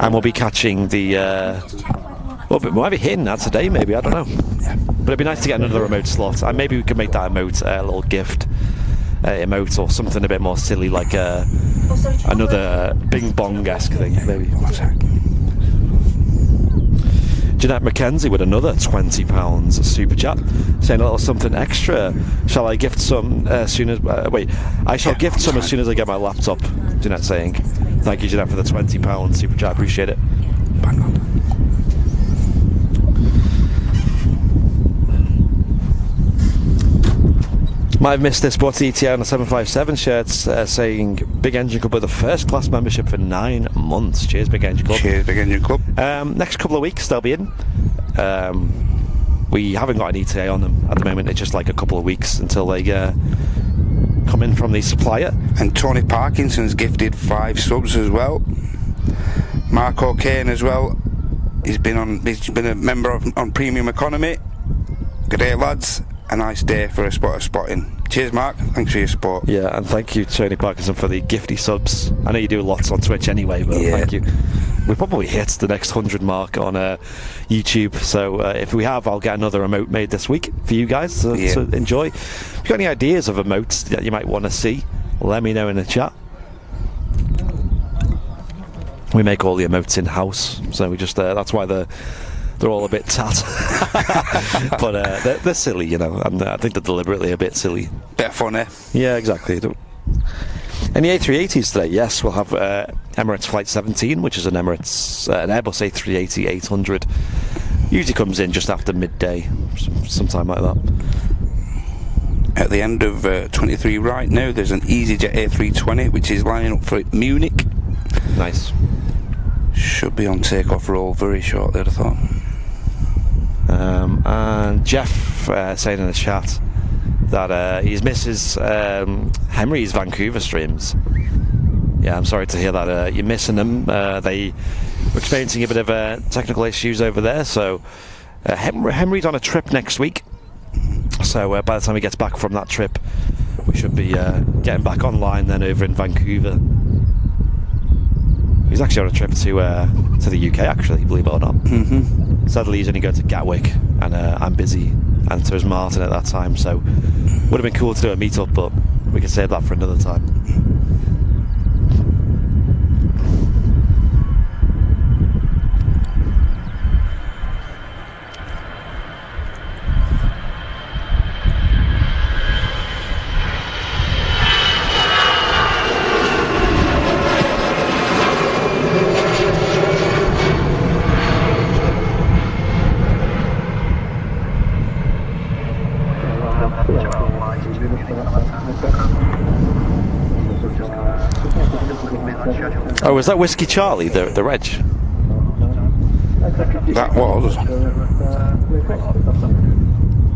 And we'll be catching the well, we might be hitting that today, maybe, I don't know. But it'd be nice to get another remote slot, and maybe we could make that emote a little gift emote, or something a bit more silly, like another Bing Bong-esque thing, maybe. Jeanette McKenzie with another £20 super chat, saying a little something extra. Shall I gift some as soon as... I shall gift some as soon as I get my laptop, Jeanette saying. Thank you, Jeanette, for the £20 super chat. Appreciate it. Bang on. Might have missed this, but ETA on the 757 shirts saying Big Engine Club with a first class membership for 9 months. Cheers, Big Engine Club. Cheers, Big Engine Club. Next couple of weeks they'll be in. We haven't got an ETA on them at the moment. It's just like a couple of weeks until they come in from the supplier. And Tony Parkinson's gifted 5 subs as well. Mark O'Kane as well. He's been a member on Premium Economy. Good day, lads. A nice day for a spot of spotting. Cheers, Mark. Thanks for your support. Yeah, and thank you, Tony Parkinson, for the gifty subs. I know you do lots on Twitch anyway, but thank you. We probably hit the next 100 mark on YouTube, so if we have, I'll get another emote made this week for you guys to enjoy. If you've got any ideas of emotes that you might want to see, let me know in the chat. We make all the emotes in-house, so we just that's why they're all a bit tat. But they're silly, you know, and I think they're deliberately a bit silly. Bit of fun, eh? Yeah, exactly. Any A380s today? Yes, we'll have Emirates Flight 17, which is an Emirates, an Airbus A380-800. Usually comes in just after midday, sometime like that. At the end of 23 right now, there's an EasyJet A320, which is lining up for Munich. Nice. Should be on takeoff roll very shortly, I'd have thought. And Jeff saying in the chat that he misses Henry's Vancouver streams. Yeah, I'm sorry to hear that you're missing them. They were experiencing a bit of technical issues over there, so Henry's on a trip next week. So by the time he gets back from that trip, we should be getting back online then over in Vancouver. He's actually on a trip to the UK, actually, believe it or not. Mm-hmm. Sadly, he's only going to Gatwick, and I'm busy, and so is Martin at that time, so would have been cool to do a meet-up, but we can save that for another time. Oh, was that Whiskey Charlie, the reg? That was.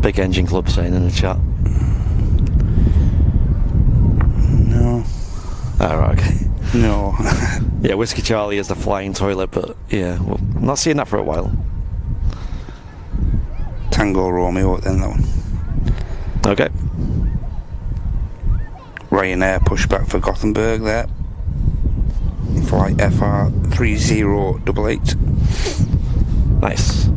Big Engine Club saying in the chat. No. Oh, right, okay. No. Yeah, Whiskey Charlie is the flying toilet, but yeah, well, I'm not seeing that for a while. Tango Romeo then, that one. Okay. Ryanair pushback for Gothenburg there. Flight FR3088. Nice.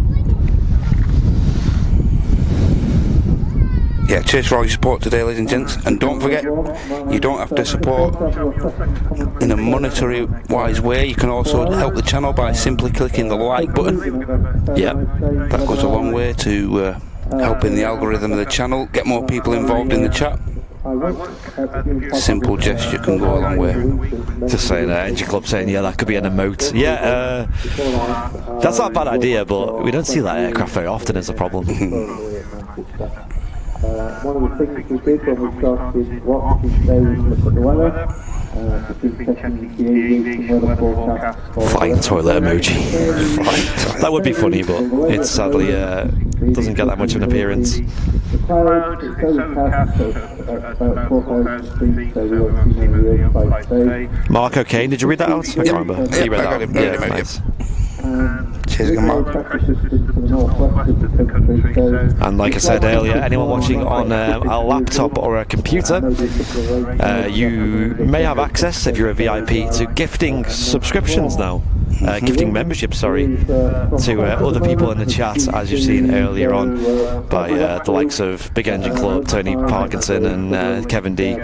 Yeah, cheers for all your support today, ladies and gents. And don't forget, you don't have to support in a monetary wise way. You can also help the channel by simply clicking the like button. Yeah. That goes a long way to helping the algorithm of the channel, get more people involved in the chat. Simple gesture can go a long way. Just saying, Engine Club saying, yeah, that could be an emote. Yeah, that's not a bad idea, but we don't see that aircraft very often is a problem. One of the things we did when we started watching today was look at the weather. Flying toilet emoji. That would be funny, but it sadly doesn't get that much of an appearance. The cloud is so cast at about 4,000 feet, so we won't see many airspace today. Mark O'Kane, did you read that out? I can't remember. Yeah, You read I got that it, out? Yeah, yeah, nice. Cheers again, Mark. And like I said earlier, anyone watching on a laptop or a computer, you may have access, if you're a VIP, to gifting subscriptions now. Gifting memberships, sorry, to other people in the chat, as you've seen earlier on by the likes of Big Engine Club, Tony Parkinson and Kevin D.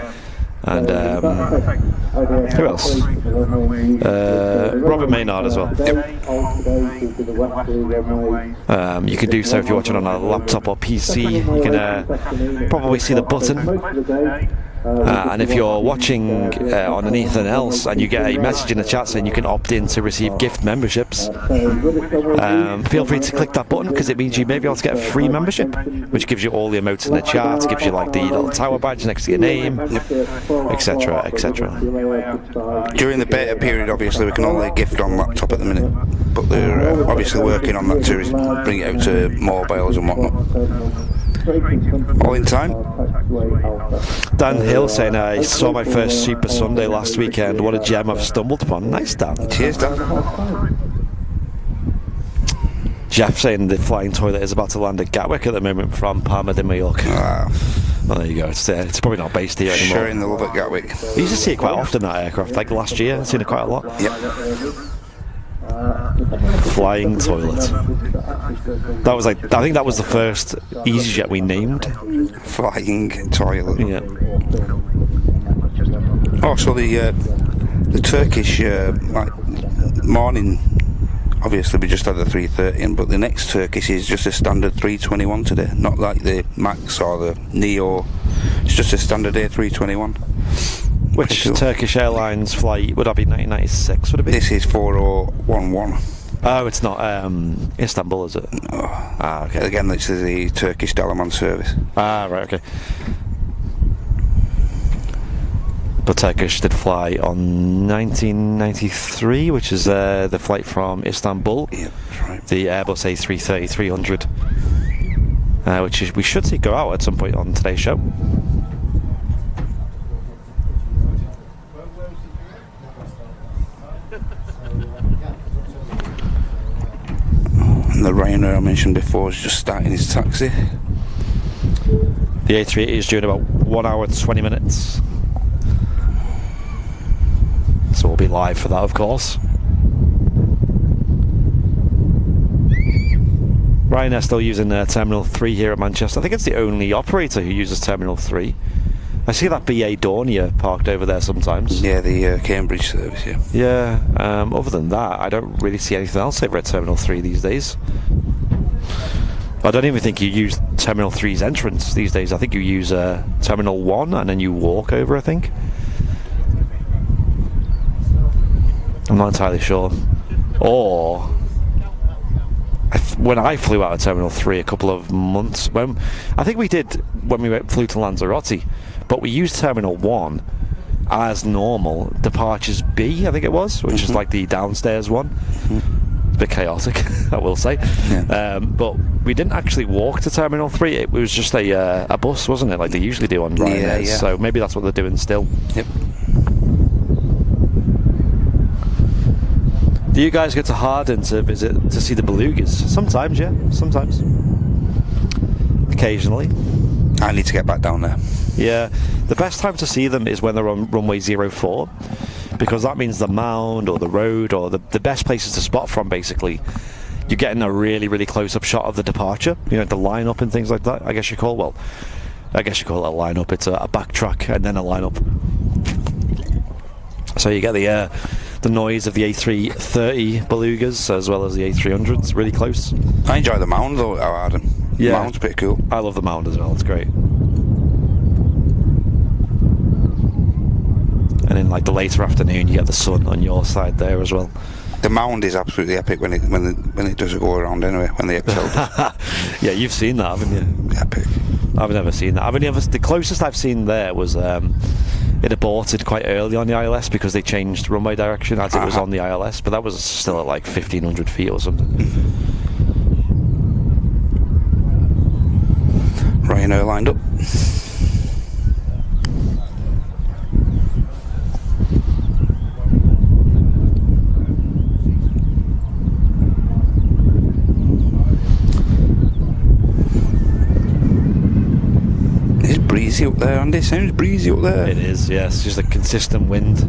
And who else? Robert Maynard as well. You can do so if you're watching on a laptop or PC. You can probably see the button. And if you're watching on anything else and you get a message in the chat saying you can opt in to receive gift memberships, feel free to click that button, because it means you may be able to get a free membership, which gives you all the emotes in the chat, gives you like the little tower badge next to your name, etc, etc. During the beta period, obviously, we can only gift on laptop at the minute, but they're obviously working on that to bring it out to mobiles and whatnot. All in time. Dan Hill saying, I saw my first Super Sunday last weekend. What a gem I've stumbled upon. Nice, Dan. Cheers, Dan. Jeff saying the flying toilet is about to land at Gatwick at the moment from Palma de Mallorca. Wow. Well, there you go. It's probably not based here anymore. Sharing the love at Gatwick. We used to see it quite often, that aircraft. Like last year, I've seen it quite a lot. Yep. Flying toilet. That was like, I think that was the first EasyJet we named. Flying toilet. Yeah. Oh, so the Turkish morning. Obviously, we just had the 330, but the next Turkish is just a standard 321 today, not like the Max or the Neo. It's just a standard A321. Which Turkish Airlines flight would that be? 1996 would it be? This is 4011. Oh, it's not Istanbul, is it? No. Ah, okay. Again, this is the Turkish Dalaman service. Ah, right, okay. But Turkish did fly on 1993, which is the flight from Istanbul. Yeah, that's right. The Airbus A330-300, which we should see go out at some point on today's show. And the Ryanair I mentioned before is just starting his taxi. The A380 is due in about 1 hour and 20 minutes. So we'll be live for that, of course. Ryanair still using Terminal 3 here at Manchester. I think it's the only operator who uses Terminal 3. I see that BA Dornier parked over there sometimes. Yeah, the Cambridge service, yeah. Yeah, other than that, I don't really see anything else over at Terminal 3 these days. I don't even think you use Terminal 3's entrance these days. I think you use Terminal 1 and then you walk over, I think. I'm not entirely sure. Or when I flew out of Terminal 3 a couple of months, I think we did when we flew to Lanzarote, but we used Terminal 1 as normal. Departures B, I think it was, which is like the downstairs one. A bit chaotic, I will say. Yeah. But we didn't actually walk to Terminal 3. It was just a bus, wasn't it? Like they usually do on Ryanairs. Yeah. So maybe that's what they're doing still. Yep. Do you guys get to Harden to visit to see the belugas? Sometimes, yeah. Sometimes. Occasionally. I need to get back down there. Yeah. The best time to see them is when they're on runway 04, because that means the mound or the road or the best places to spot from, basically. You're getting a really, really close-up shot of the departure. You know, the line-up and things like that. I guess you call it a line-up. It's a backtrack and then a line-up. So you get the noise of the A330 belugas as well as the A300s, really close. I enjoy the mound though, Arden. Yeah. The mound's pretty cool. I love the mound as well, it's great. And in like the later afternoon you get the sun on your side there as well. The mound is absolutely epic when it doesn't go around anyway, when they excel. Yeah, you've seen that, haven't you? Epic. I've never seen that. The closest I've seen there was it aborted quite early on the ILS because they changed runway direction as it was on the ILS, but that was still at like 1,500 feet or something. Ryanair lined up. It's breezy up there, Andy. Sounds breezy up there. It is, yes. Just a consistent wind.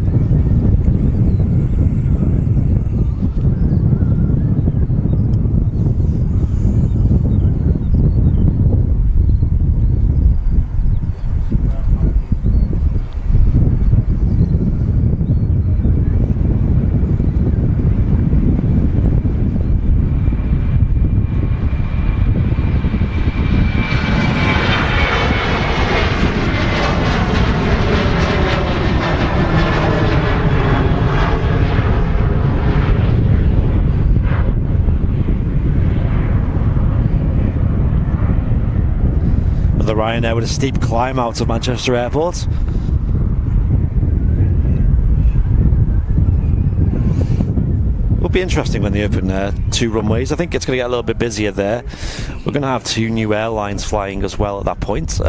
The Ryanair with a steep climb out of Manchester Airport. Will be interesting when they open 2 runways. I think it's going to get a little bit busier there. We're going to have 2 new airlines flying as well at that point.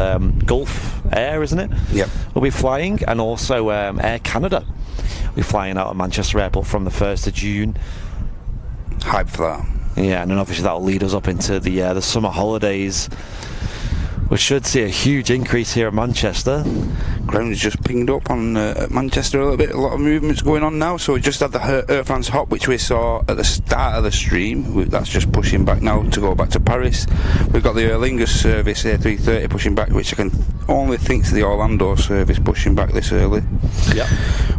Gulf Air, isn't it? Yep. Will be flying, and also Air Canada will be flying out of Manchester Airport from the 1st of June. Hype for that. Yeah, and then obviously that will lead us up into the summer holidays. We should see a huge increase here at Manchester. Ground's just pinged up on Manchester a little bit. A lot of movements going on now. So we just had the Air France Hop, which we saw at the start of the stream. That's just pushing back now to go back to Paris. We've got the Aer Lingus service A330 pushing back, which I can only think to the Orlando service pushing back this early. Yeah.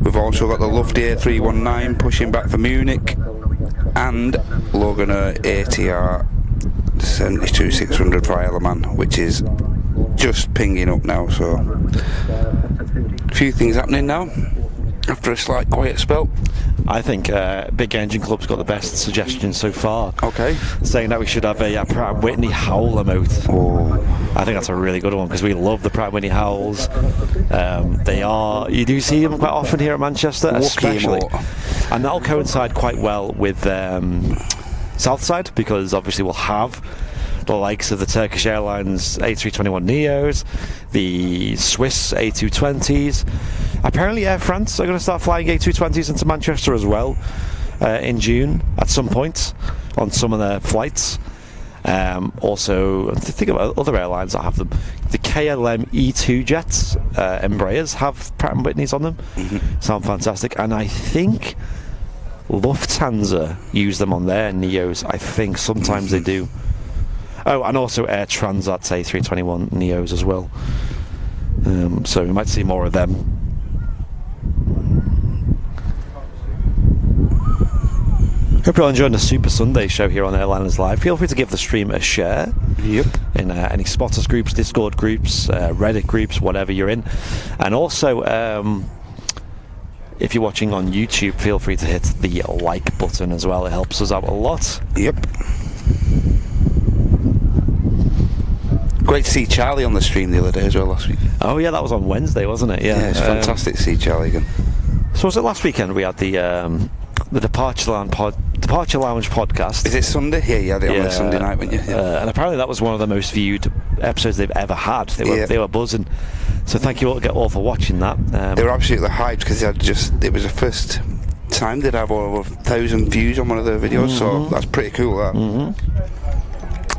We've also got the Lufty A319 pushing back for Munich, and Loganair ATR 72-600 for Isle of Man, which is just pinging up now, so few things happening now after a slight quiet spell. I think Big Engine Club's got the best suggestion so far. Okay. Saying that we should have a Pratt & Whitney howl emote. Oh. I think that's a really good one because we love the Pratt & Whitney howls. You do see them quite often here at Manchester, especially. And that'll coincide quite well with Southside, because obviously we'll have the likes of the Turkish Airlines A321neos, the Swiss A220s. Apparently Air France are going to start flying A220s into Manchester as well in June at some point on some of their flights. Also, to think about other airlines that have them, the KLM E2 jets, Embraers, have Pratt & Whitneys on them. Mm-hmm. Sound fantastic. And I think Lufthansa use them on their neos. I think sometimes they do. Oh, and also Air Transat's A321 neos as well. So we might see more of them. Hope you're all enjoying the Super Sunday show here on Airliners Live. Feel free to give the stream a share. Yep. In any spotters groups, Discord groups, Reddit groups, whatever you're in. And also, if you're watching on YouTube, feel free to hit the like button as well. It helps us out a lot. Yep. Great to see Charlie on the stream the other day as well last week. Oh yeah, that was on Wednesday, wasn't it? Yeah, it's fantastic to see Charlie again. So was it last weekend we had the Departure Lounge podcast? Is it Sunday? Yeah, you had it on the Sunday night, weren't you? Yeah. And apparently that was one of the most viewed episodes they've ever had. They were buzzing. So thank you all for watching that. They were absolutely hyped because it was the first time they'd have over 1,000 views on one of their videos. So that's pretty cool. That.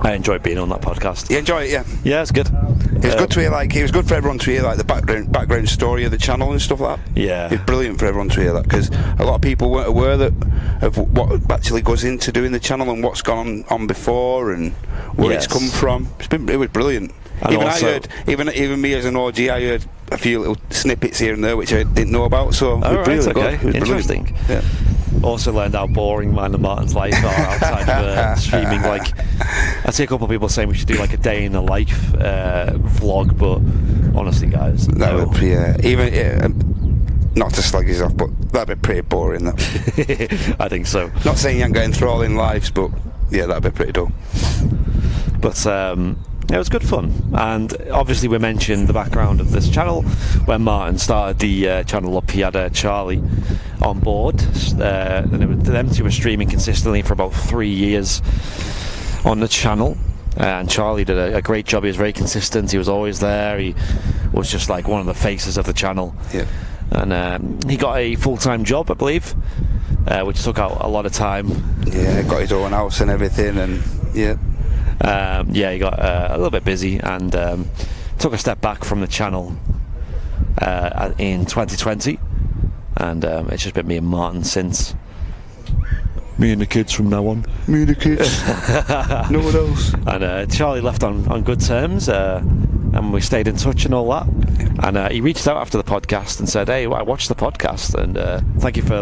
I enjoyed being on that podcast. You enjoy it, yeah? Yeah, it's good. It was good to hear, it was good for everyone to hear, the background story of the channel and stuff like that. Yeah. It's brilliant for everyone to hear that, because a lot of people weren't aware of what actually goes into doing the channel and what's gone on before and where it's come from. It was brilliant. And even I heard, even me as an OG, I heard a few little snippets here and there which I didn't know about, so it was really good. It was interesting. Brilliant. Yeah. Also learned how boring mine and Martin's life are outside of streaming. I see a couple of people saying we should do a day in the life vlog, but honestly, guys, that would be not to slag us off, but that'd be pretty boring. That. I think so. Not saying you ain't getting enthralling lives, but yeah, that'd be pretty dull. But it was good fun, and obviously we mentioned the background of this channel. When Martin started the channel up, he had Charlie on board, and them two were streaming consistently for about 3 years on the channel, and Charlie did a great job. He was very consistent, he was always there, he was just one of the faces of the channel. Yeah. And he got a full-time job, I believe, which took out a lot of time. Yeah, got his own house and everything, and yeah. He got a little bit busy and took a step back from the channel in 2020, and it's just been me and Martin since. Me and the kids from now on. Me and the kids. No one else. And Charlie left on good terms, and we stayed in touch and all that. And he reached out after the podcast and said, "Hey, I watched the podcast, and thank you for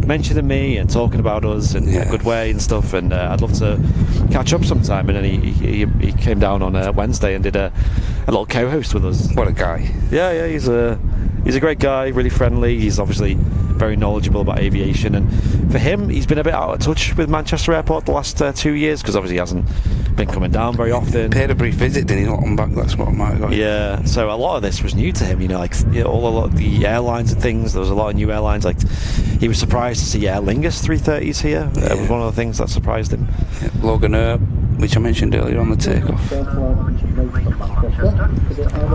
mentioning me and talking about us in a good way and stuff. And I'd love to catch up sometime." And then he came down on Wednesday and did a little co-host with us. What a guy! Yeah, he's a great guy, really friendly. He's obviously very knowledgeable about aviation, and for him, he's been a bit out of touch with Manchester Airport the last 2 years because obviously he hasn't been coming down very often. Paid a brief visit, didn't he? Not come back. That's what I might have got. Yeah, so a lot of this was new to him. A lot of the airlines and things. There was a lot of new airlines. He was surprised to see Aer Lingus 330s here. It was one of the things that surprised him. Yeah, Logan Earp, which I mentioned earlier on the takeoff.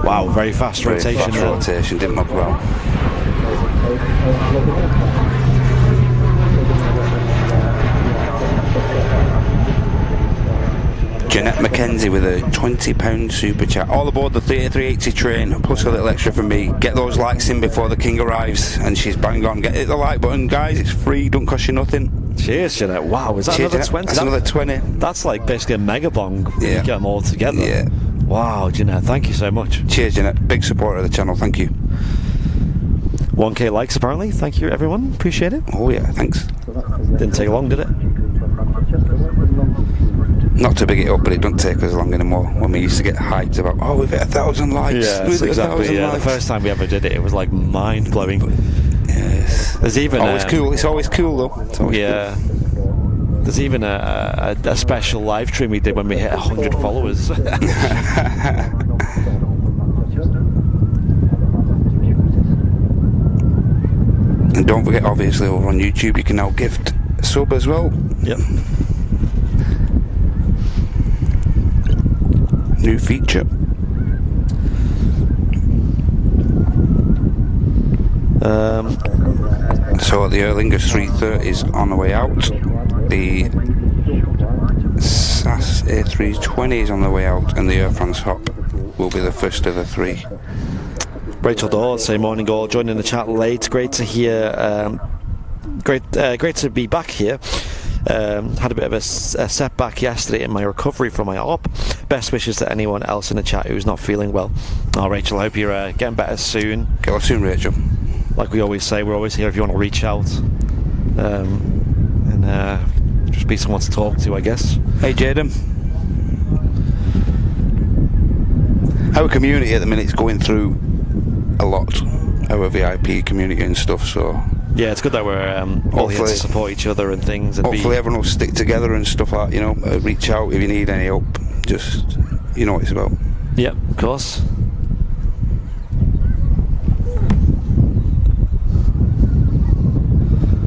Wow, very fast rotation. Very fast rotation, didn't muck around. Jeanette McKenzie with a £20 super chat. All aboard the A380 train, plus a little extra from me. Get those likes in before the king arrives. And she's bang on. Hit the like button, guys. It's free, don't cost you nothing. Cheers, Jeanette. Wow, is that another 20? That's another 20. That's basically a mega bong. Yeah. You get them all together. Yeah. Wow, Jeanette, thank you so much. Cheers, Jeanette. Big supporter of the channel, thank you. 1k likes apparently. Thank you, everyone. Appreciate it. Oh yeah, thanks. Didn't take long, did it? Not to big it up, but it doesn't take us long anymore. When we used to get hyped about, oh, we've hit 1,000 likes. Yeah, exactly. Yeah, the first time we ever did it, it was like mind blowing. Yes. There's even always cool. It's always cool though. It's always cool. There's even a special live stream we did when we hit 100 followers. And don't forget, obviously, over on YouTube, you can now gift a sub as well. Yep. New feature. So the Aer Lingus 330 is on the way out. The SAS A320 is on the way out, and the Air France Hop will be the first of the three. Rachel Dawes, say morning all, joining the chat late. Great to hear. Great to be back here. Had a bit of a setback yesterday in my recovery from my op. Best wishes to anyone else in the chat who's not feeling well. Oh, Rachel, I hope you're getting better soon. Get well soon, Rachel. Like we always say, we're always here if you want to reach out and just be someone to talk to, I guess. Hey, Jaden. Our community at the minute is going through a lot. Our VIP community and stuff, so... Yeah, it's good that we're all here to support each other and things. And hopefully everyone will stick together and stuff like that, you know, reach out if you need any help. Just, you know what it's about. Yep, of course.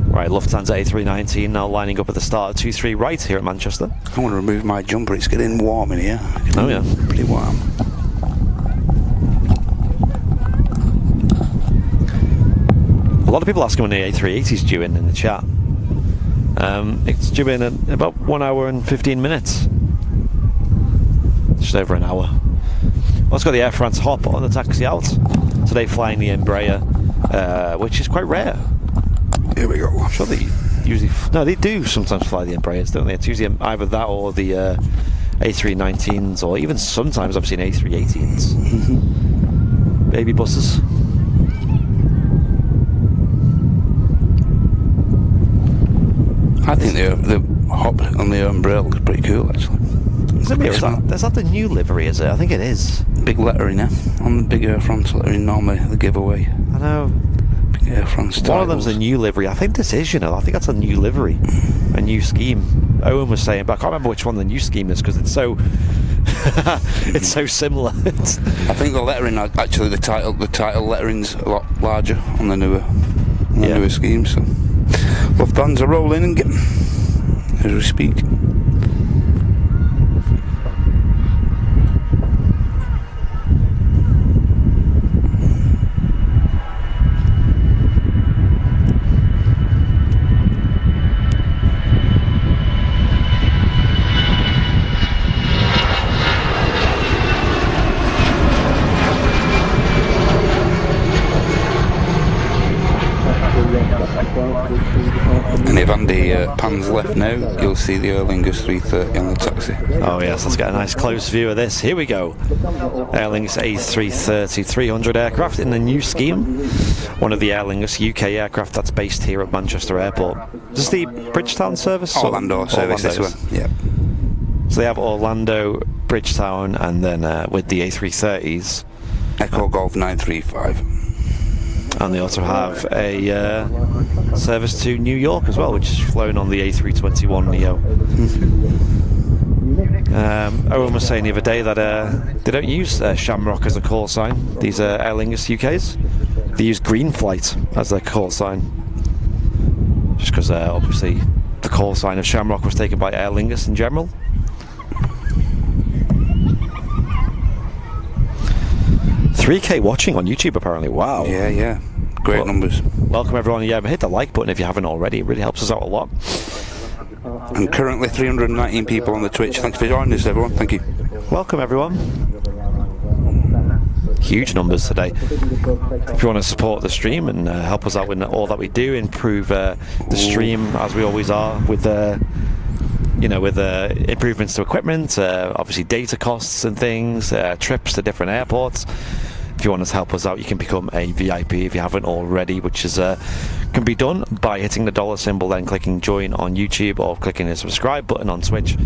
Right, Lufthansa A319 now lining up at the start of 2-3 right here at Manchester. I want to remove my jumper, it's getting warm in here. Oh yeah. Pretty warm. A lot of people asking when the A380 is due in the chat. It's due in about 1 hour and 15 minutes. Just over an hour. Well, it's got the Air France Hop on the taxi out. Today flying the Embraer, which is quite rare. Here we go. I'm sure they usually... No, they do sometimes fly the Embraers, don't they? It's usually either that or the A319s, or even sometimes I've seen A380s. Baby buses. I think the hop on the umbrella looks pretty cool, actually. Is that the new livery, is it? I think it is. Big lettering, yeah. On the big Air France lettering, normally the giveaway. I know. Big Air France titles. One of them's a new livery. I think this is, you know. I think that's a new livery. A new scheme. Owen was saying, but I can't remember which one the new scheme is because it's so... it's so similar. I think the lettering, actually, the title lettering's a lot larger on the newer scheme, so... Lufthansa rolling and get as we speak. And if Andy pans left now, you'll see the Aer Lingus 330 on the taxi. Oh yes, let's get a nice close view of this. Here we go. Aer Lingus A330 300 aircraft in the new scheme. One of the Aer Lingus UK aircraft that's based here at Manchester Airport. Is this the Bridgetown service? Orlando service, this one. Yeah. So they have Orlando, Bridgetown, and then with the A330s. Echo Golf 935. And they also have a service to New York as well, which is flown on the A321neo. Owen was saying the other day that they don't use Shamrock as a call sign. These are Aer Lingus UKs. They use Green Flight as their call sign. Just because obviously the call sign of Shamrock was taken by Aer Lingus in general. $3K watching on YouTube apparently. Wow. Yeah. Great numbers. Welcome everyone. Yeah, hit the like button if you haven't already. It really helps us out a lot. And currently 319 people on the Twitch. Thanks for joining us, everyone. Thank you. Welcome everyone. Huge numbers today. If you want to support the stream and help us out with all that we do, improve the stream as we always are with improvements to equipment, obviously data costs and things, trips to different airports. if you want to help us out, you can become a VIP if you haven't already, which is can be done by hitting the dollar symbol, then clicking join on YouTube, or clicking the subscribe button on Twitch.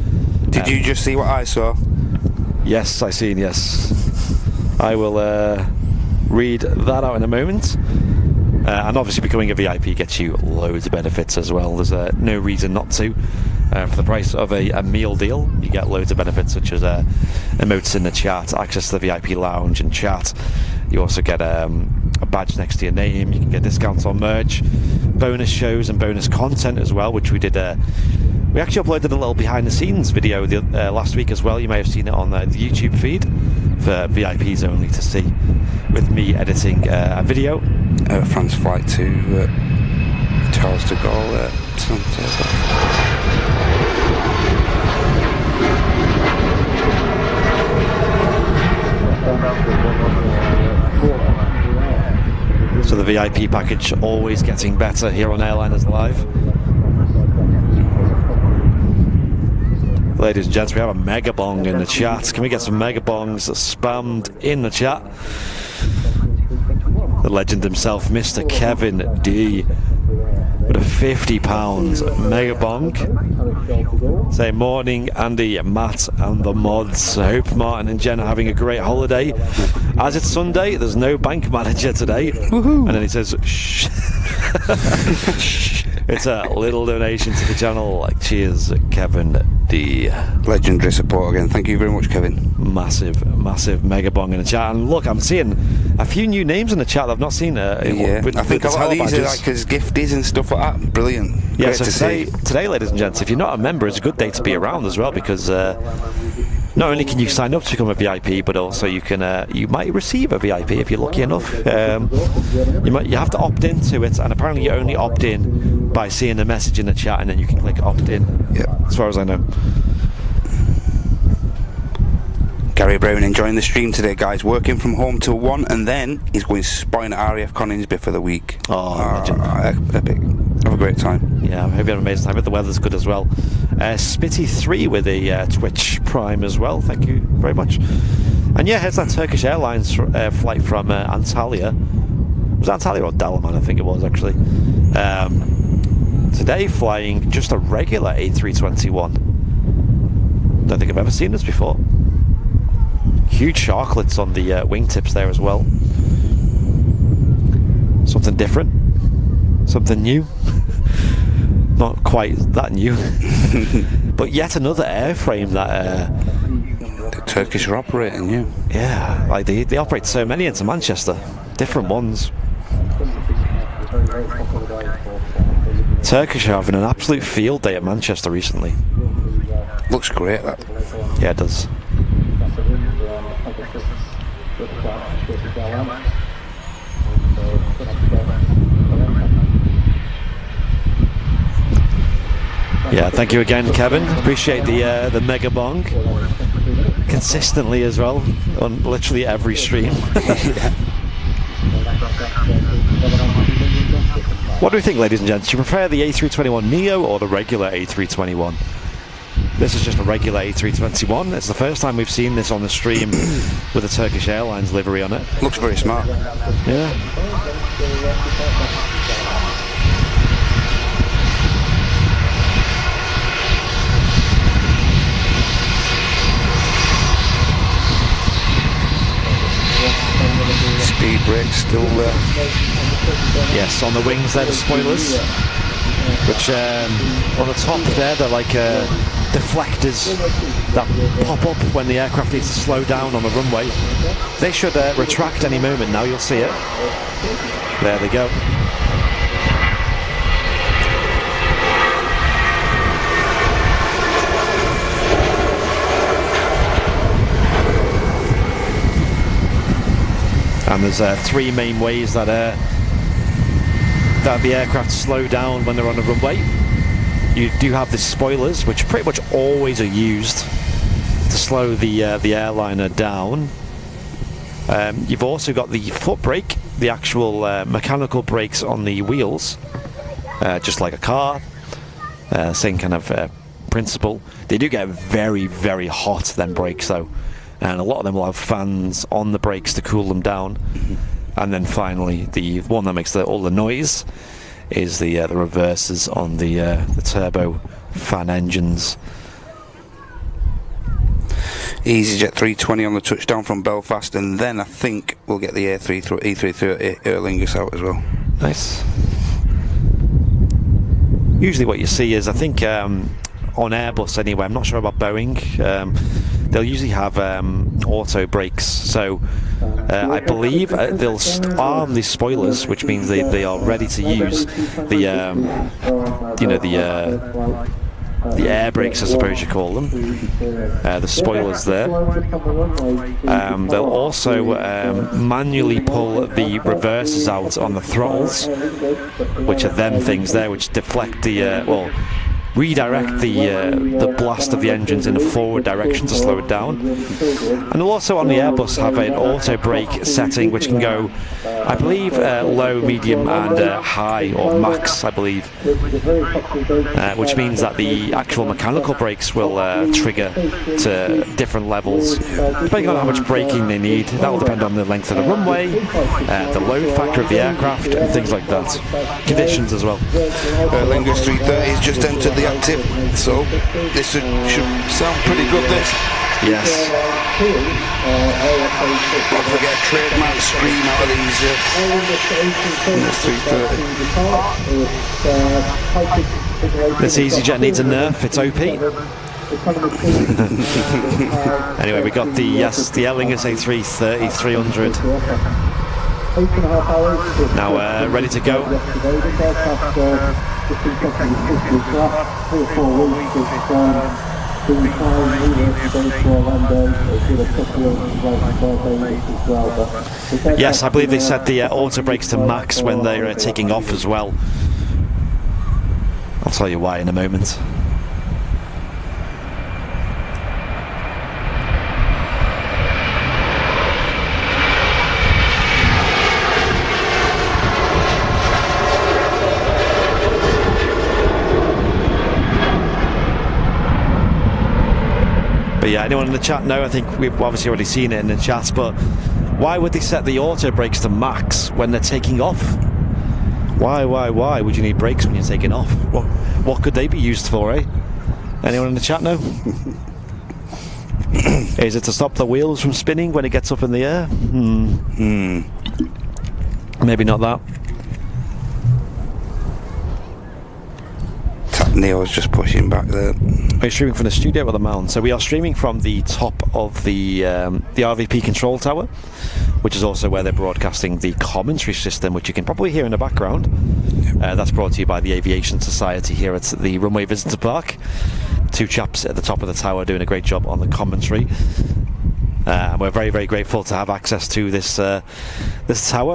Did you just see what I saw? Yes, I seen. Yes, I will read that out in a moment. And obviously becoming a VIP gets you loads of benefits as well. There's no reason not to. For the price of a meal deal, you get loads of benefits such as emotes in the chat, access to the VIP lounge and chat. You also get a badge next to your name. You can get discounts on merch, bonus shows and bonus content as well, which we did. We actually uploaded a little behind the scenes video last week as well. You may have seen it on the YouTube feed for VIPs only to see, with me editing a video. France flight to Charles de Gaulle So the VIP package always getting better here on Airliners Live. Ladies and gents, we have a mega bong in the chat. Can we get some mega bongs spammed in the chat? The legend himself, Mr. Kevin D, with a £50 mega bong. Say morning, Andy, Matt, and the mods. I hope Martin and Jen are having a great holiday. As it's Sunday, there's no bank manager today. Woohoo. And then he says, shh. It's a little donation to the channel. Cheers, Kevin D. Legendary support again. Thank you very much, Kevin. Massive mega bong in the chat. And look, I'm seeing a few new names in the chat that I've not seen. I think a lot of these are like as gifties and stuff like that. Brilliant. Yeah, Great so to today, ladies and gents, if you're not a member, it's a good day to be around as well, because not only can you sign up to become a VIP, but also you might receive a VIP if you're lucky enough. You have to opt into it, and apparently you only opt in by seeing the message in the chat, and then you can click opt in. Yeah, as far as I know. Gary Brown enjoying the stream today, guys. Working from home till 1, and then he's going spotting at RAF Coningsby for the week. Epic. Have a great time. Yeah, I hope you have an amazing time. But the weather's good as well. Spitty3 with a Twitch Prime as well. Thank you very much. And yeah, here's that Turkish Airlines flight from Antalya. Was it Antalya or Dalaman? I think it was actually. Today flying just a regular A321. Don't think I've ever seen this before. Huge sharklets on the wingtips there as well. Something different. Something new. Not quite that new. But yet another airframe that the Turkish are operating, yeah. Yeah, like they operate so many into Manchester. Different ones. Turkish are having an absolute field day at Manchester recently. Looks great, that. Yeah, it does. Yeah, thank you again, Kevin. Appreciate the mega bong consistently as well on literally every stream. What do we think, ladies and gents? Do you prefer the A321neo or the regular A321? This is just a regular A321. It's the first time we've seen this on the stream with a Turkish Airlines livery on it. Looks very smart. Yeah. Speed brakes still there. Yes, on the wings there, the spoilers, which on the top there, they're like deflectors that pop up when the aircraft needs to slow down on the runway. They should retract any moment now, you'll see it. There they go. And there's 3 main ways that the aircraft slow down when they're on the runway. You do have the spoilers, which pretty much always are used to slow the airliner down. You've also got the foot brake, the actual mechanical brakes on the wheels, just like a car. Same kind of principle. They do get very, very hot, them brakes, though. and a lot of them will have fans on the brakes to cool them down. And then finally, the one that makes all the noise is the reversers on the turbo fan engines. EasyJet 320 on the touchdown from Belfast, and then I think we'll get the A330 Aer Lingus out as well. Nice. Usually what you see is, I think on Airbus anyway, I'm not sure about Boeing, they'll usually have auto brakes, so I believe they'll arm the spoilers, which means they are ready to use the the air brakes, I suppose you call them, the spoilers there. They'll also manually pull the reversers out on the throttles, which are them things there which deflect the redirect the blast of the engines in a forward direction to slow it down. And they'll also on the Airbus have an auto brake setting which can go, I believe, low, medium and high, or max, I believe, which means that the actual mechanical brakes will trigger to different levels depending on how much braking they need. That will depend on the length of the runway, the load factor of the aircraft and things like that, conditions as well. Lingus 330 has just entered the active, so this should sound pretty good, this. Yes. Don't forget a trademark scream out of these Lingus 330. This EasyJet needs a nerf, it's OP. Anyway, we got the Aer Lingus A330 300 now ready to go. Yes, I believe they set the auto brakes to max when they're taking off as well. I'll tell you why in a moment. But yeah, anyone in the chat know? I think we've obviously already seen it in the chat, but why would they set the auto brakes to max when they're taking off? Why would you need brakes when you're taking off? What could they be used for, eh? Anyone in the chat know? Is it to stop the wheels from spinning when it gets up in the air? Maybe not that. Neil's just pushing back there. We're streaming from the studio at the Mount. So we are streaming from the top of the RVP control tower, which is also where they're broadcasting the commentary system, which you can probably hear in the background. That's brought to you by the Aviation Society here at the Runway Visitor Park. Two chaps at the top of the tower doing a great job on the commentary. We're very, very grateful to have access to this tower.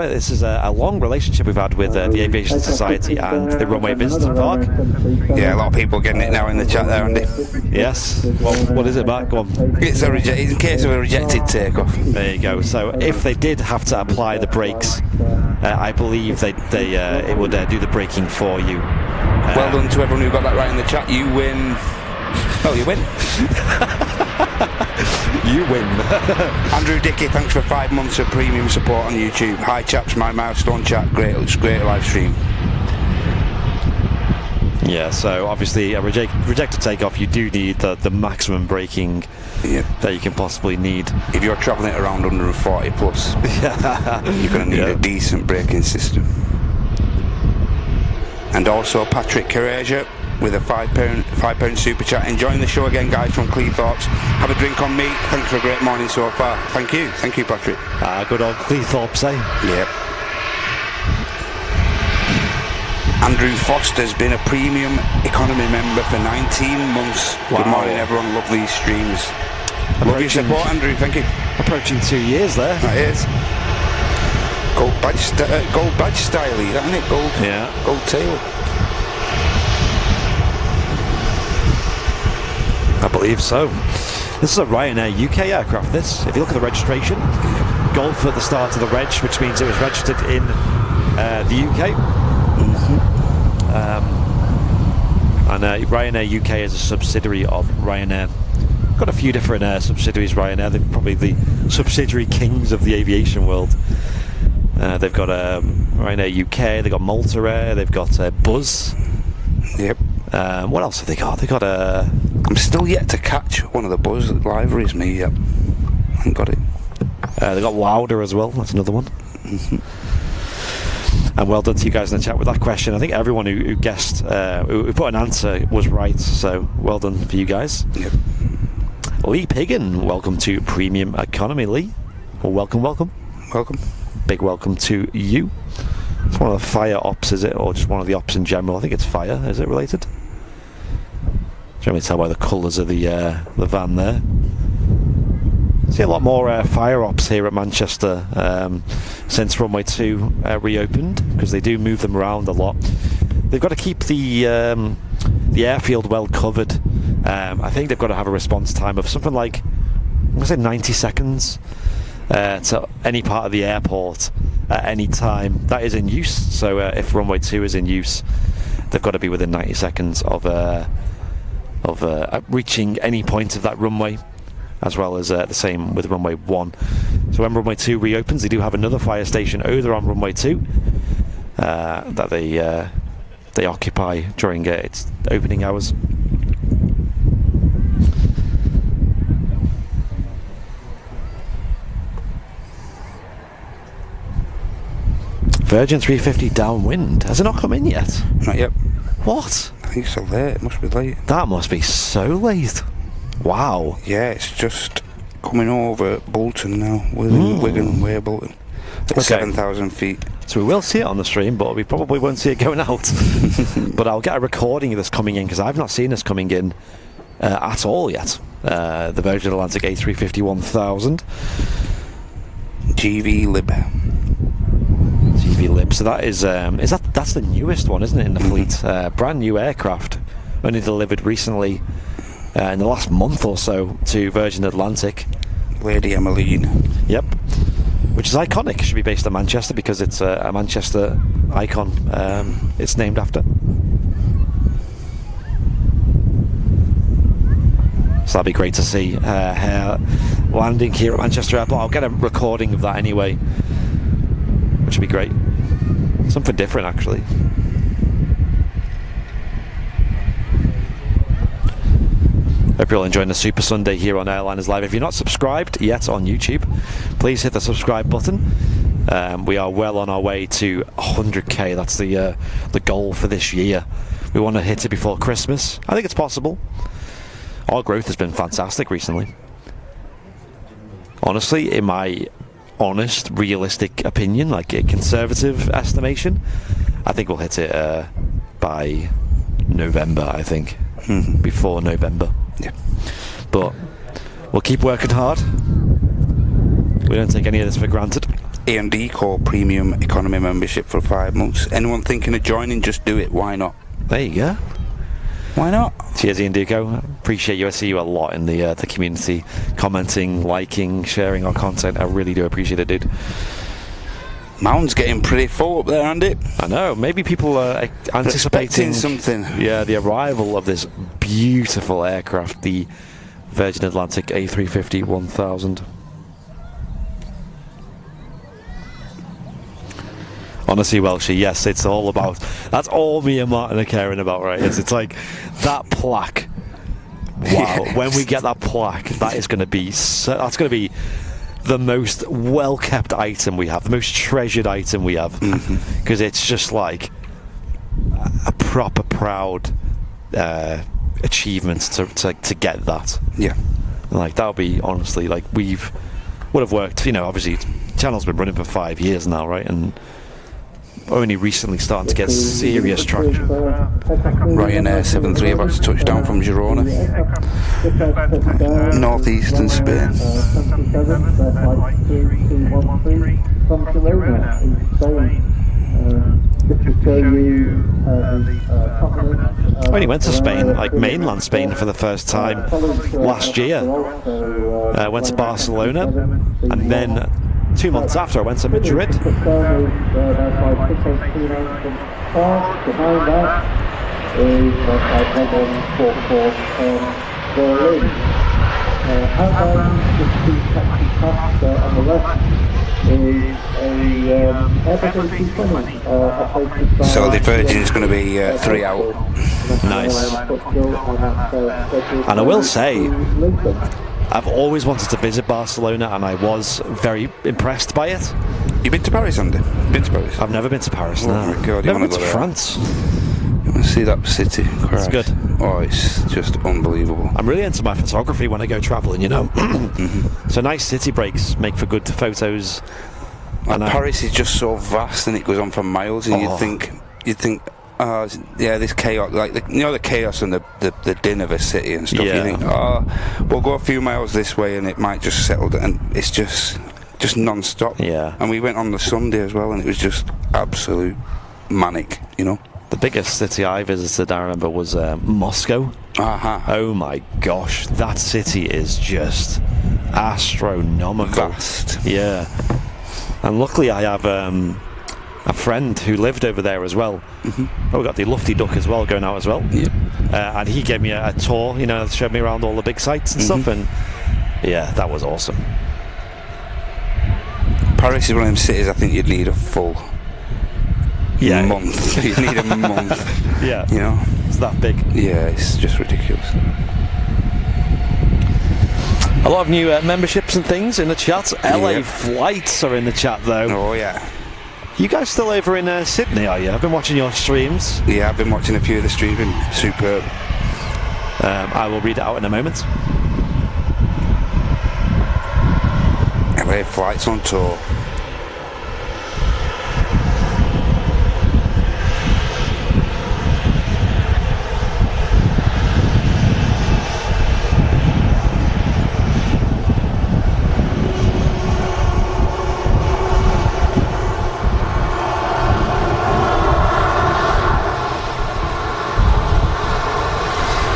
This is a long relationship we've had with the Aviation Society and the Runway Visitor Park. Yeah, a lot of people getting it now in the chat there, Andy. Yes. What is it, Matt? Go on. It's in case of a rejected takeoff. There you go. So if they did have to apply the brakes, I believe it would do the braking for you. Well done to everyone who got that right in the chat. You win. Oh, you win. You win. Andrew Dickey, thanks for 5 months of premium support on YouTube. Hi chaps, my milestone chat. Great live stream. Yeah, so obviously a rejected takeoff, you do need the maximum braking that you can possibly need. If you're travelling around 140 plus, you're going to need a decent braking system. And also Patrick Courageous with a £5 super chat. Enjoying the show again, guys, from Cleethorpes. Have a drink on me. Thanks for a great morning so far. Thank you, Patrick. Good old Cleethorpes, eh? Yep. Andrew Foster's been a premium economy member for 19 months. Wow. Good morning, everyone. Love these streams. Love your support, Andrew. Thank you. Approaching 2 years there. That is. Gold badge style, isn't it? Gold tail. I believe so. This is a Ryanair UK aircraft, this. If you look at the registration, Golf at the start of the reg, which means it was registered in the UK. And Ryanair UK is a subsidiary of Ryanair. got a few different subsidiaries, Ryanair. They're probably the subsidiary kings of the aviation world. They've got Ryanair UK, they've got Malta Air, they've got Buzz. Yep. What else have they got? They got I'm still yet to catch one of the Buzz liveries, me yet. I haven't got it. They got Lauder as well, that's another one. And well done to you guys in the chat with that question. I think everyone who guessed, who put an answer was right, so well done for you guys. Yep. Lee Piggin, welcome to Premium Economy, Lee. Well, welcome. Welcome. Big welcome to you. It's one of the fire ops, is it? Or just one of the ops in general? I think it's fire. Is it related? You can tell by the colours of the van there. See a lot more fire ops here at Manchester since Runway 2 reopened, because they do move them around a lot. They've got to keep the airfield well covered. I think they've got to have a response time of something like, I'm going to say 90 seconds to any part of the airport at any time that is in use. So if Runway 2 is in use, they've got to be within 90 seconds of reaching any point of that runway, as well as the same with Runway 1. So when Runway 2 reopens, they do have another fire station over on Runway 2 that they occupy during its opening hours. Virgin 350 downwind. Has it not come in yet? Not yet. What? I think it's so late. It must be late. That must be so late. Wow. Yeah, it's just coming over Bolton now. Wigan, way Bolton. At 7,000 feet. So we will see it on the stream, but we probably won't see it going out. But I'll get a recording of this coming in, because I've not seen this coming in at all yet. The Virgin Atlantic A350 1000. GV Lib. So that that's the newest one, isn't it, in the fleet? Brand new aircraft, only delivered recently in the last month or so to Virgin Atlantic. Lady Emmeline. Yep. Which is iconic. Should be based in Manchester, because it's a Manchester icon. It's named after. So that'd be great to see her landing here at Manchester Airport. I'll get a recording of that anyway, which would be great. Something different, actually. Hope you're all enjoying the Super Sunday here on Airliners Live. If you're not subscribed yet on YouTube, please hit the subscribe button. We are well on our way to 100k. That's the goal for this year. We want to hit it before Christmas. I think it's possible. Our growth has been fantastic recently. Honestly, in my honest, realistic opinion, like a conservative estimation, I think we'll hit it by November, I think. Before November. Yeah. But we'll keep working hard. We don't take any of this for granted. A&D call premium economy membership for 5 months. Anyone thinking of joining, just do it. Why not? There you go. Why not? Cheers, Ian Duco. Appreciate you. I see you a lot in the community, commenting, liking, sharing our content. I really do appreciate it, dude. Mountain's getting pretty full up there, Andy. I know. Maybe people are anticipating something. Yeah, the arrival of this beautiful aircraft, the Virgin Atlantic A350 1000. Honestly, Welshie, yes, it's all about... That's all me and Martin are caring about, right? It's like that plaque. Wow, when we get that plaque, that is going to be... that's going to be the most well-kept item we have, the most treasured item we have. Because it's just like a proper proud achievement to get that. Yeah. Like, that'll be, honestly, like, would have worked, you know, obviously, the channel's been running for 5 years now, right? And only recently starting to get serious traction. Ryanair 73 about to touch down from Girona, northeastern Spain. I only went to Spain, like mainland Spain, for the first time last year. Went to Barcelona, and then 2 months after I went to Madrid. Outbound, with the taxi cost on the left, is a Airbus A320 operated by... So the Virgin is going to be 3 out. Nice. And I will say, I've always wanted to visit Barcelona, and I was very impressed by it. You been to Paris, Andy? Been to Paris? I've never been to Paris, no. Oh my God, Never been to France. You want to see that city? Christ. It's good. Oh, it's just unbelievable. I'm really into my photography when I go travelling, you know. So nice city breaks make for good photos. And Paris is just so vast, and it goes on for miles, and you'd think, oh, yeah, this chaos, like the chaos and the din of a city and stuff. Yeah. You think, oh, we'll go a few miles this way, and it might just settle down. And it's just non-stop. Yeah. And we went on the Sunday as well, and it was just absolute manic, you know. The biggest city I visited, I remember, was Moscow. Oh my gosh, that city is just astronomical. Vast. Yeah. And luckily I have a friend who lived over there as well. Oh, we got the Lufty Duck as well going out as well. Yep. And he gave me a tour, you know, showed me around all the big sites and stuff, and yeah, that was awesome. Paris is one of them cities I think you'd need a full month. You'd need a month. Yeah. You know? It's that big. Yeah, it's just ridiculous. A lot of new memberships and things in the chat. LA Flights are in the chat though. Oh yeah. You guys still over in Sydney, are you? I've been watching your streams. Yeah, I've been watching a few of the streams. Been superb. I will read it out in a moment. LA Flights on tour.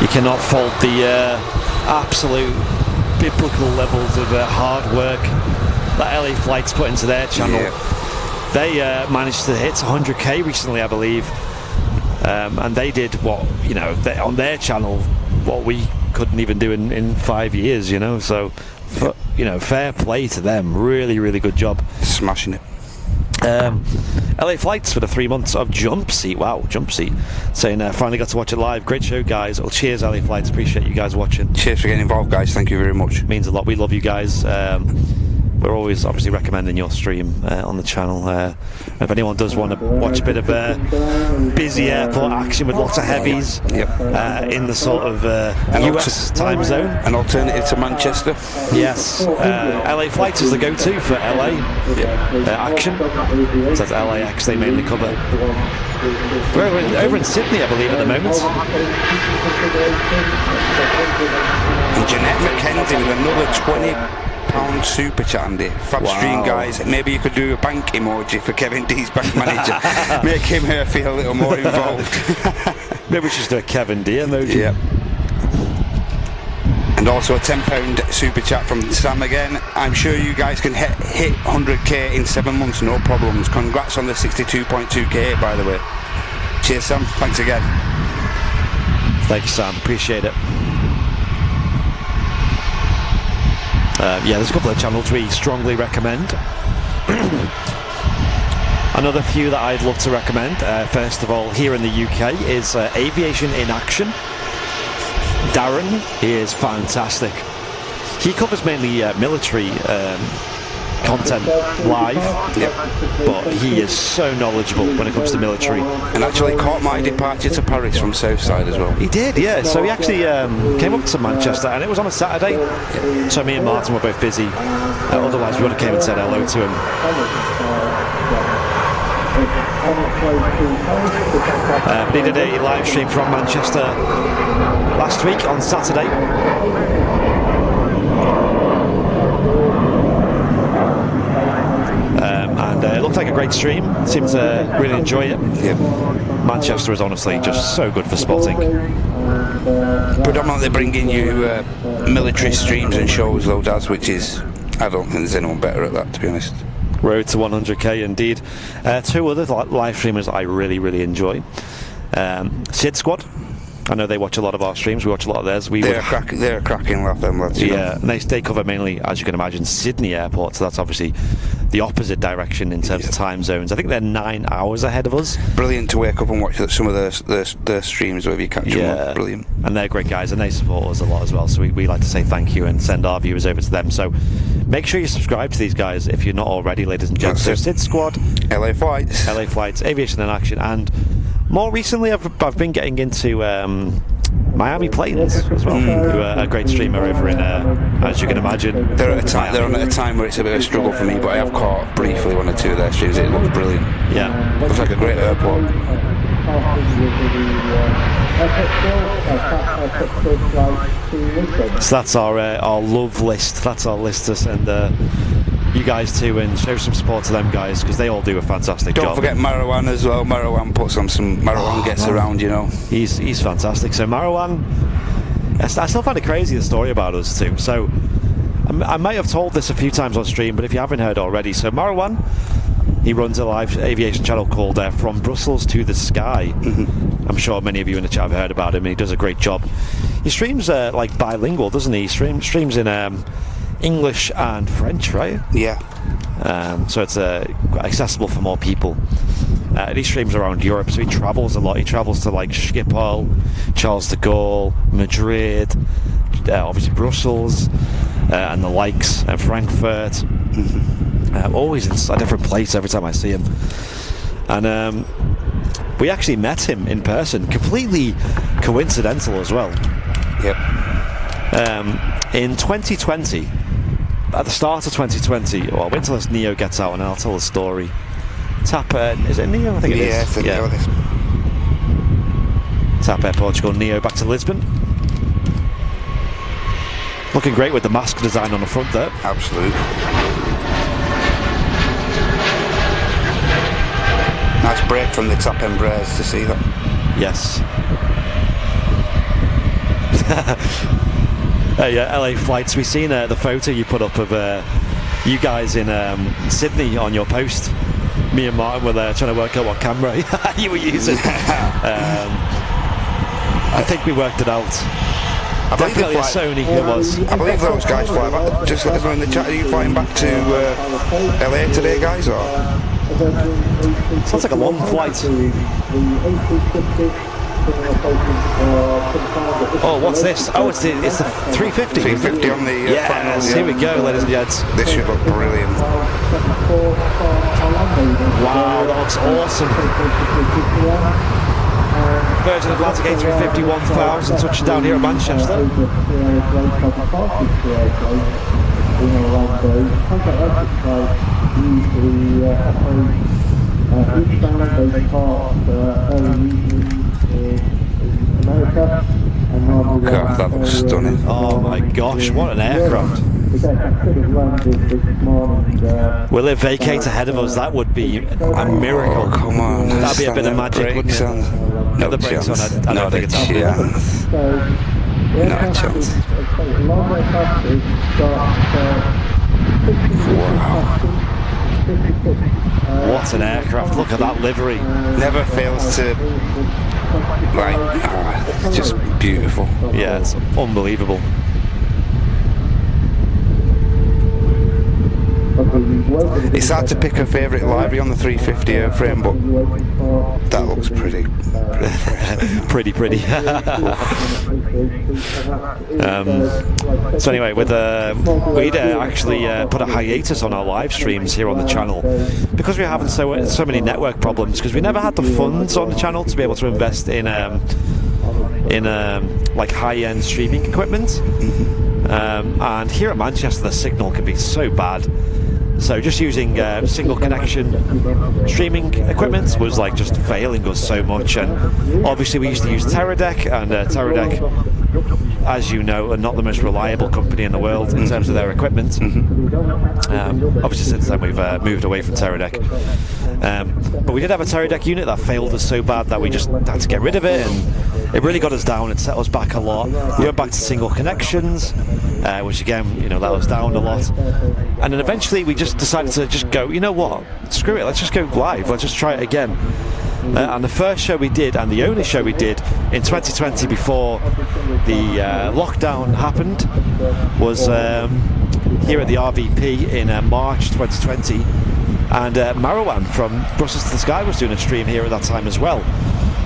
You cannot fault the absolute biblical levels of hard work that LA Flights put into their channel. Yeah. They managed to hit 100k recently, I believe, and they did what, you know, on their channel what we couldn't even do in 5 years, you know. So, you know, fair play to them. Really, really good job. Smashing it. LA Flights for the 3 months of Jump Seat. Wow, Jump Seat. Saying finally got to watch it live. Great show, guys. Well, cheers, LA Flights. Appreciate you guys watching. Cheers for getting involved, guys. Thank you very much. Means a lot. We love you guys. We're always obviously recommending your stream on the channel. If anyone does want to watch a bit of busy airport action with lots of heavies in the sort of US time zone. An alternative to Manchester. Yes. LA Flights is the go-to for LA action. It says LAX they mainly cover. We're over in Sydney, I believe, at the moment. And Jeanette McKenzie with another £20 super chat, Andy. Fab stream, guys. Maybe you could do a bank emoji for Kevin D's bank manager. Make him feel a little more involved. Maybe we should do a Kevin D emoji. Yeah. And also a £10 super chat from Sam again. I'm sure you guys can hit 100k in 7 months, no problems. Congrats on the 62.2k, by the way. Cheers, Sam. Thanks again. Thank you, Sam. Appreciate it. Yeah, there's a couple of channels we strongly recommend. Another few that I'd love to recommend, first of all, here in the UK, is Aviation in Action. Darren, he is fantastic. He covers mainly military content live, but he is so knowledgeable when it comes to military. And actually caught my departure to Paris from Southside as well. He did, yeah. So he actually came up to Manchester, and it was on a Saturday. So me and Martin were both busy. Otherwise we would have came and said hello to him. He did a live stream from Manchester last week on Saturday. And it looked like a great stream. Seemed to really enjoy it. Yep. Manchester is honestly just so good for spotting. Predominantly bringing you military streams and shows, though, Daz, which is, I don't think there's anyone better at that, to be honest. Road to 100k, indeed. Two other live streamers I really, really enjoy. Sid Squad. I know they watch a lot of our streams. We watch a lot of theirs. They're a cracking laugh, them lads. Yeah, and they cover mainly, as you can imagine, Sydney Airport. So that's obviously the opposite direction in terms of time zones. I think they're 9 hours ahead of us. Brilliant to wake up and watch some of their streams wherever you catch them. Brilliant. And they're great guys, and they support us a lot as well. So we like to say thank you and send our viewers over to them. So make sure you subscribe to these guys if you're not already, ladies and gents. So Sid Squad, LA Flights, Aviation in Action, and more recently I've been getting into Miami Planes as well, who are a great streamer over in, as you can imagine. They're on at a time where it's a bit of a struggle for me, but I have caught briefly 1 or 2 of their streams. It looks brilliant. Yeah. Looks like a great airport. So that's our love list. That's our list to send you guys to, and show some support to them guys, because they all do a fantastic job. Don't forget Marwan as well. Marwan puts on some. Marwan gets around, you know. He's fantastic. So Marwan, I still find it crazy, the story about us too. So I might have told this a few times on stream, but if you haven't heard already, so Marwan, he runs a live aviation channel called From Brussels to the Sky. I'm sure many of you in the chat have heard about him, and he does a great job. He streams like bilingual, doesn't he? He streams in English and French, right? Yeah. So it's accessible for more people. He streams around Europe, so he travels a lot. He travels to like Schiphol, Charles de Gaulle, Madrid, obviously Brussels, and the likes, and Frankfurt. Always in a different place every time I see him. And we actually met him in person, completely coincidental as well. Yep. In 2020, at the start of 2020, wait until this Neo gets out and I'll tell the story. Tap, is it Neo? I think it is. Yeah. Tap Air Portugal Neo back to Lisbon. Looking great with the mask design on the front there. Absolutely. Nice break from the top Embraers to see that. Yes. LA Flights, we've seen the photo you put up of you guys in Sydney on your post. Me and Martin were there trying to work out what camera you were using. I think we worked it out. Definitely a Sony it was. I believe those guys fly back. Just let us know in the chat. Are you flying back to LA today, guys? Or? Sounds like a long flight. Oh, what's this? Oh, it's the 350. 350 on the yes, here we go, ladies and gents. This should look brilliant. Wow, that looks awesome. Virgin Atlantic A350 1000 touching down here at Manchester. God, that looks stunning. Oh my gosh, what an aircraft. Will it vacate ahead of us? That would be a miracle. Oh, come on. That'd be a bit of magic, wouldn't it? No the brakes chance. on. I don't think it's chance. Not a chance. Wow. What an aircraft. Look at that livery. Never fails to, just beautiful. Yeah, it's unbelievable. It's hard to pick a favourite livery on the 350 airframe, but that looks pretty pretty. So anyway, we'd actually put a hiatus on our live streams here on the channel because we were having so many network problems, because we never had the funds on the channel to be able to invest in like high-end streaming equipment. And here at Manchester, the signal can be so bad. So just using single connection streaming equipment was like just failing us so much. And obviously we used to use Teradek, and Teradek, as you know, are not the most reliable company in the world in terms of their equipment. Obviously since then we've moved away from Teradek. But we did have a Teradek unit that failed us so bad that we just had to get rid of it, and it really got us down. It set us back a lot. We went back to single connections, which again, let us down a lot. And then eventually we just decided to just go, you know what, screw it, let's just go live, let's just try it again. And the first show we did, and the only show we did in 2020 before the lockdown happened, was here at the RVP in March 2020. And Marwan from Brussels to the Sky was doing a stream here at that time as well.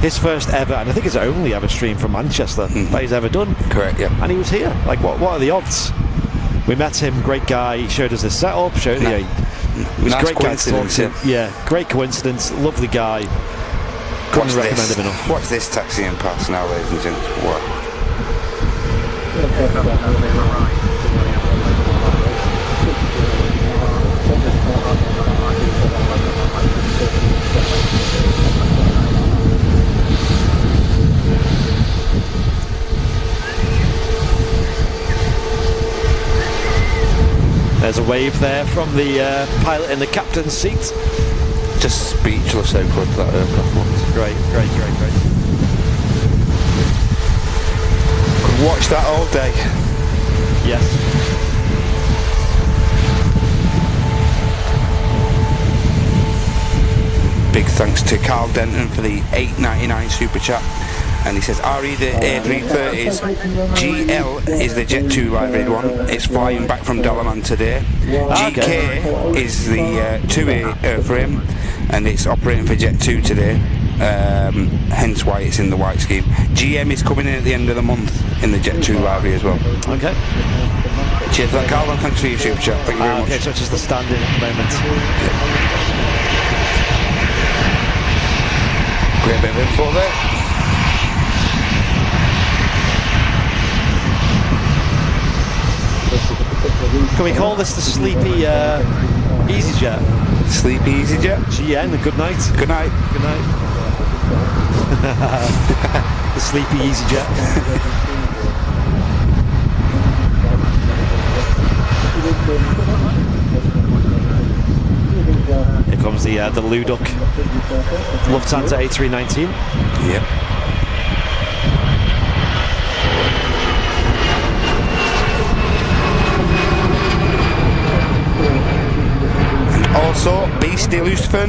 His first ever, and I think his only ever stream from Manchester that he's ever done. Correct, yeah. And he was here. Like, what are the odds? We met him, great guy. He showed us his setup. It was nice great guy to talk to. Yeah, great coincidence. Lovely guy. Couldn't recommend him enough. Watch this taxiing pass now, ladies and gents. Wow. There's a wave there from the pilot in the captain's seat. Just speechless how good that aircraft looks. Great. Could watch that all day. Yes. Big thanks to Carl Denton for the $8.99 super chat. And he says, RE the A330s, GL is the Jet2 livery one. It's flying back from Dalaman today. GK is the 2A airframe, and it's operating for Jet2 today. Hence why it's in the white scheme. GM is coming in at the end of the month in the Jet2 livery as well. Okay. Cheers for that, Carl, and thanks for your super chat. Thank you very much. Okay, so it's just the stand-in at the moment. Great bit of info there. Can we call this the sleepy EasyJet? Sleepy EasyJet? GN, a good night. Good night. Good night. The sleepy EasyJet. Here comes the Luduk Lufthansa A319. Yep. Also, Beastie Lucifer,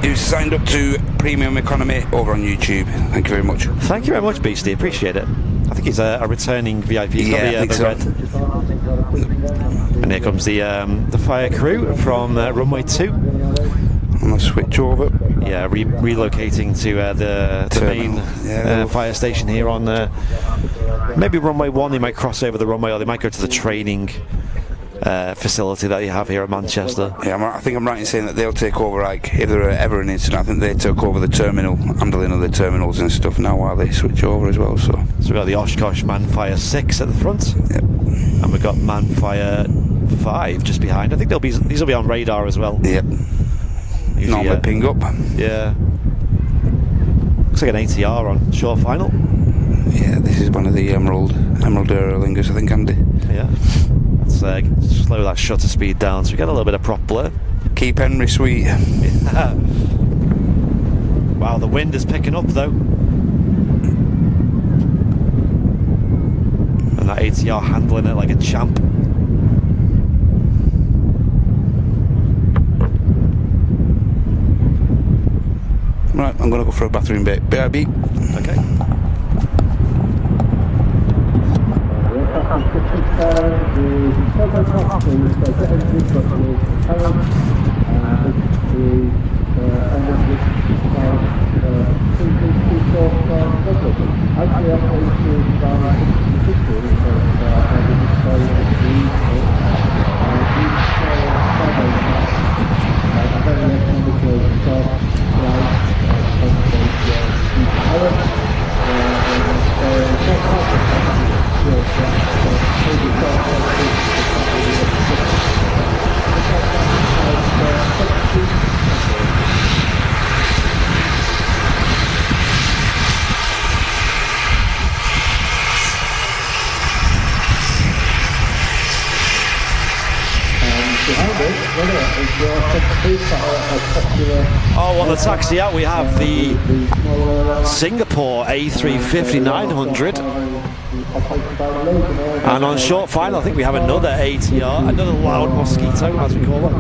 who's signed up to Premium Economy over on YouTube. Thank you very much. Thank you very much, Beastie. Appreciate it. I think he's a returning VIP. He's yeah, got the red. And here comes the fire crew from Runway 2. I'm going to switch over. Yeah, relocating to the main fire station here on maybe Runway 1. They might cross over the runway, or they might go to the training facility that you have here at Manchester. Yeah, I think I'm right in saying that they'll take over, like, if there are ever an incident, I think they took over the terminal, handling of the terminals and stuff now while they switch over as well. So we've got the Oshkosh Manfire 6 at the front. Yep. And we've got Manfire 5 just behind. I think these will be on radar as well. Yep. Normally ping up. Yeah. Looks like an ATR on short final. Yeah, this is one of the Emerald Aerolingers, I think, Andy. Yeah. Let's slow that shutter speed down so we get a little bit of prop blur. Keep Henry sweet. Yeah. Wow, the wind is picking up though. And that ATR handling it like a champ. Right, I'm going to go for a bathroom break. BRB. Okay. Oh, on the taxi out we have the Singapore A350 900, and on short final I think we have another ATR, another loud mosquito as we call it.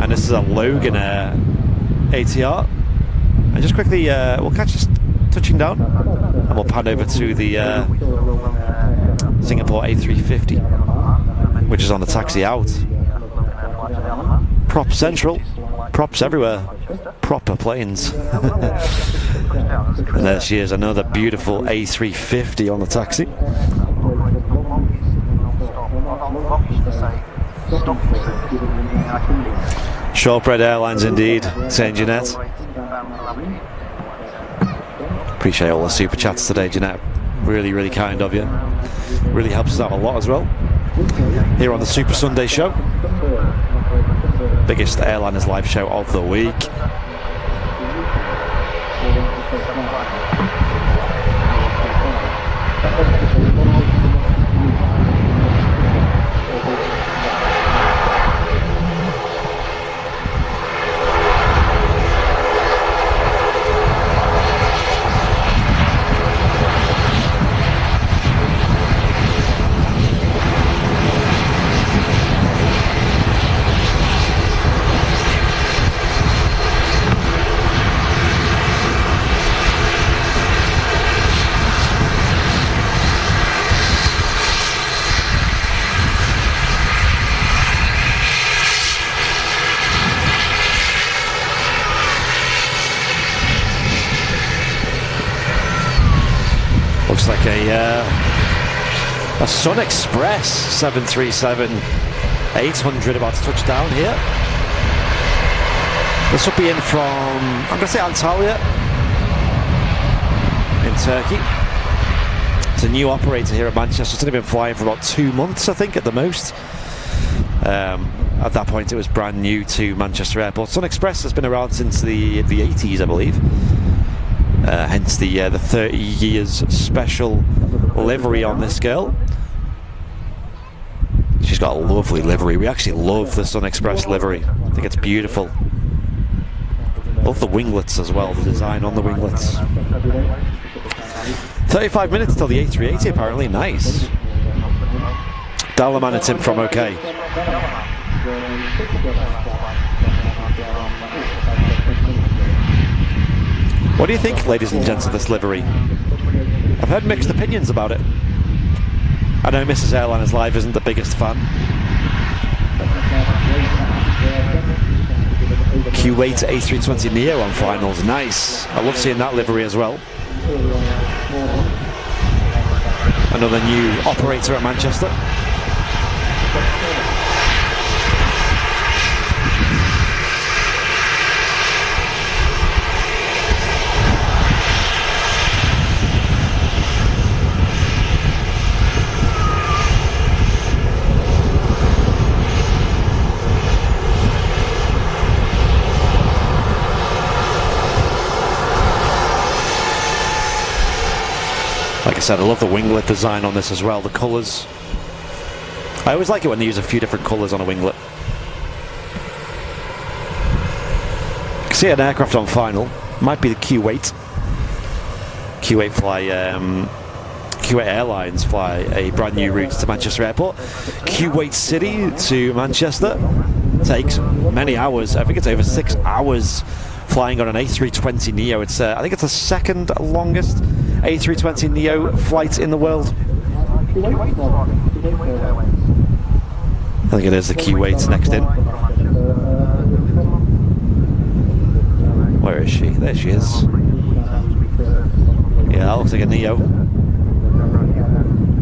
And this is a Logan Air ATR. And just quickly, we'll catch us touching down, and we'll pan over to the Singapore A350, which is on the taxi out. Prop central, props everywhere, proper planes. And there she is, another beautiful A350 on the taxi. Shortbread Airlines indeed, saying Jeanette. Appreciate all the super chats today, Jeanette. Really, really kind of you. Really helps us out a lot as well. Here on the Super Sunday show. Biggest Airliners live show of the week. Looks like a Sun Express 737-800 about to touch down here. This will be in from, I'm going to say, Antalya in Turkey. It's a new operator here at Manchester. It's only been flying for about 2 months, I think, at the most. At that point, it was brand new to Manchester Airport. Sun Express has been around since the 80s, I believe. Hence the 30 years special livery on this girl. She's got a lovely livery. We actually love the Sun Express livery. I think it's beautiful. Love the winglets as well, the design on the winglets. 35 minutes till the A380 apparently. Nice. Dalaman and Tim from OK. What do you think, ladies and gents, of this livery? I've heard mixed opinions about it. I know Mrs. Airliners Live isn't the biggest fan. Kuwait A320 Neo on finals, nice. I love seeing that livery as well. Another new operator at Manchester. Like I said, I love the winglet design on this as well, the colours. I always like it when they use a few different colours on a winglet. You can see an aircraft on final. Might be the Kuwait. Kuwait Airlines fly a brand new route to Manchester Airport. Kuwait City to Manchester takes many hours. I think it's over 6 hours flying on an A320 Neo. It's I think it's the second longest A320 Neo flight in the world. I think it is the Kuwait next in. Where is she? There she is. Yeah, that looks like a Neo.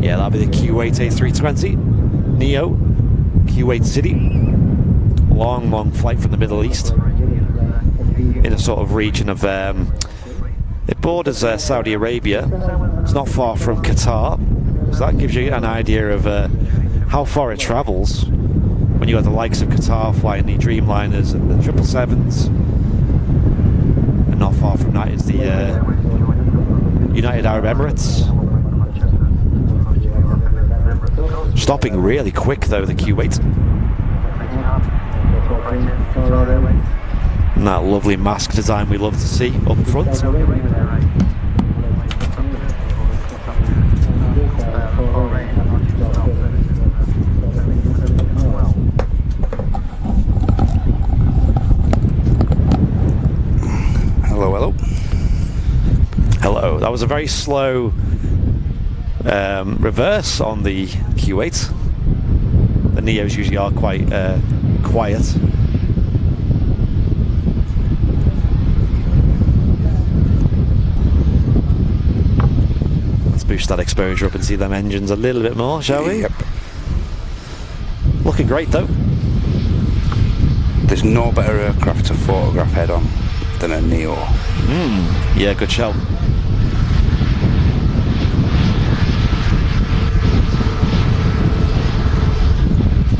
Yeah, that'll be the Kuwait A320 Neo, Kuwait City. Long, long flight from the Middle East in a sort of region of it borders Saudi Arabia. It's not far from Qatar, so that gives you an idea of how far it travels when you have the likes of Qatar flying the Dreamliners and the 777s. And not far from that is the United Arab Emirates. Stopping really quick though, the Kuwait. And that lovely mask design we love to see up front. a very slow reverse on the Q8. The Neos usually are quite quiet. Let's boost that exposure up and see them engines a little bit more, shall we? Yep. Looking great though. There's no better aircraft to photograph head on than a Neo. Yeah, good shout.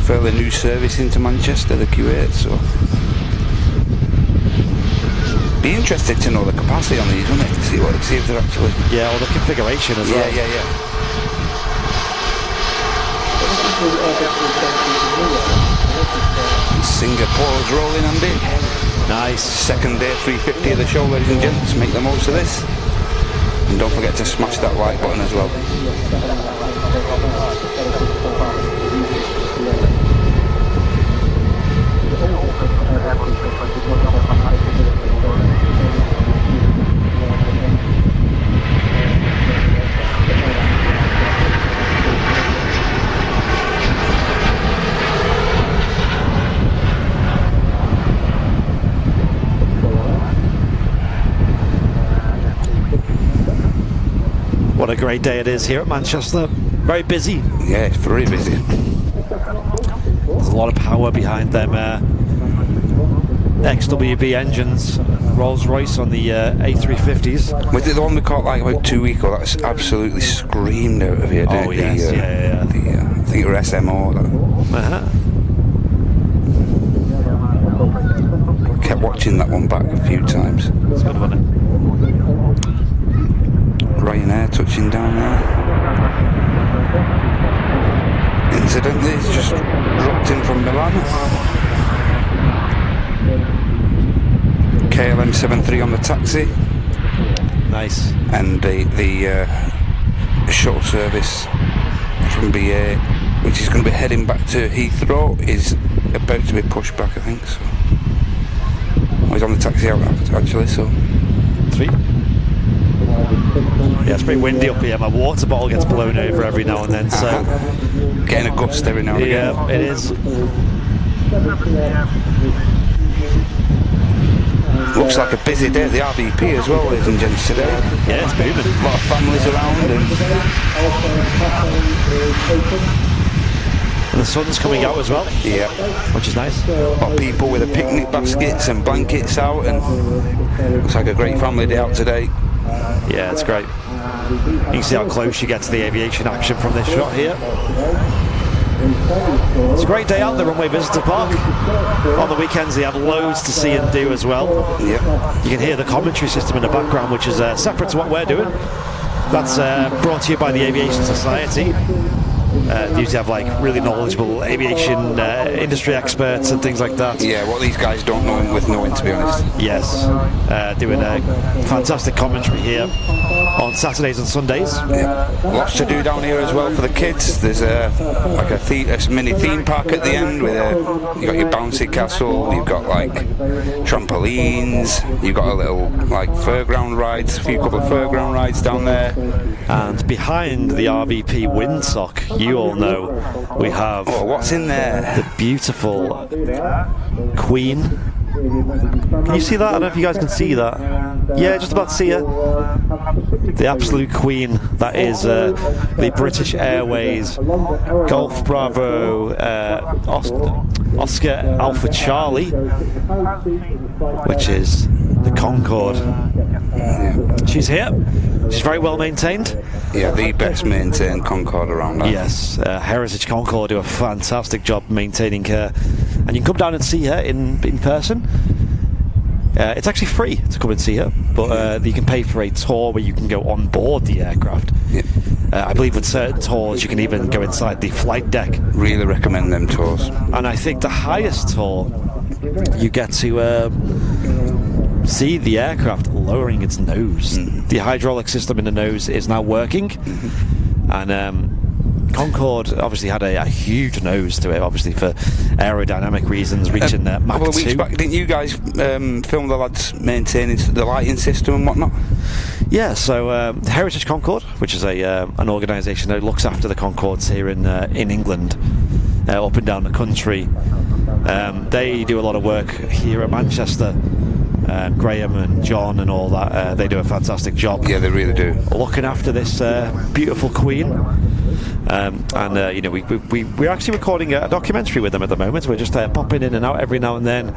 Fairly new service into Manchester, the Q8, so be interested to know the capacity on these, wouldn't it? See if they're actually. Yeah, or the configuration as well. Yeah. Singapore's rolling, Andy. Nice. Second A350 of the show, ladies and gents. Make the most of this. And don't forget to smash that like button as well. What a great day it is here at Manchester. Very busy. Yeah, it's very busy. There's a lot of power behind them XWB engines. Rolls-Royce on the A350s. Was it the one we caught like about 2 weeks ago? That's absolutely screamed out of here. Oh yes, yeah. I think it was SMO. I kept watching that one back a few times. It's a good one. Ryanair touching down there. Incidentally, it's just dropped in from Milan. KLM 73 on the taxi. Nice. And the shuttle service from BA, which is going to be heading back to Heathrow, is about to be pushed back, I think. So I was on the taxi out actually. So Sweet. Yeah, it's pretty windy up here. My water bottle gets blown over every now and then, so getting a gust every now and again. Yeah, it is. Looks like a busy day at the RVP as well, ladies and gents, today. Yeah, it's booming. A lot of families around And the sun's coming out as well. Yeah. Which is nice. A lot of people with their picnic baskets and blankets out, and looks like a great family day out today. Yeah, it's great. You can see how close you get to the aviation action from this shot here. It's a great day out at the Runway Visitor Park. On the weekends they have loads to see and do as well. Yep. You can hear the commentary system in the background, which is separate to what we're doing. That's brought to you by the Aviation Society. They usually have like really knowledgeable aviation industry experts and things like that. Yeah, what these guys don't know with knowing, to be honest. Yes, doing a fantastic commentary here on Saturdays and Sundays. Yeah. Lots to do down here as well for the kids. There's a mini theme park at the end with you got your bouncy castle, you've got like trampolines, you've got a little like fairground rides, a couple of fairground rides down there. And behind the RVP windsock, you all know we have what's in there? The beautiful Queen. Can you see that? I don't know if you guys can see that. Yeah, just about to see her. The absolute Queen. That is the British Airways Golf Bravo Oscar Alpha Charlie, which is the Concorde. She's here. She's very well maintained. Yeah, the best maintained Concorde around. Yes, Heritage Concorde do a fantastic job maintaining her, and you can come down and see her in person. It's actually free to come and see her, but you can pay for a tour where you can go on board the aircraft. Yeah. I believe with certain tours you can even go inside the flight deck. Really recommend them tours. And I think the highest tour you get to see the aircraft lowering its nose. The hydraulic system in the nose is now working, and Concorde obviously had a huge nose to it, obviously for aerodynamic reasons, reaching Mach 2. A couple of weeks back, didn't you guys film the lads maintaining the lighting system and whatnot? Yeah, so Heritage Concorde, which is an organisation that looks after the Concordes here in England, up and down the country. They do a lot of work here at Manchester. Graham and John and all that, they do a fantastic job. Yeah, they really do. Looking after this beautiful Queen. You know, we're actually recording a documentary with them at the moment. We're just popping in and out every now and then,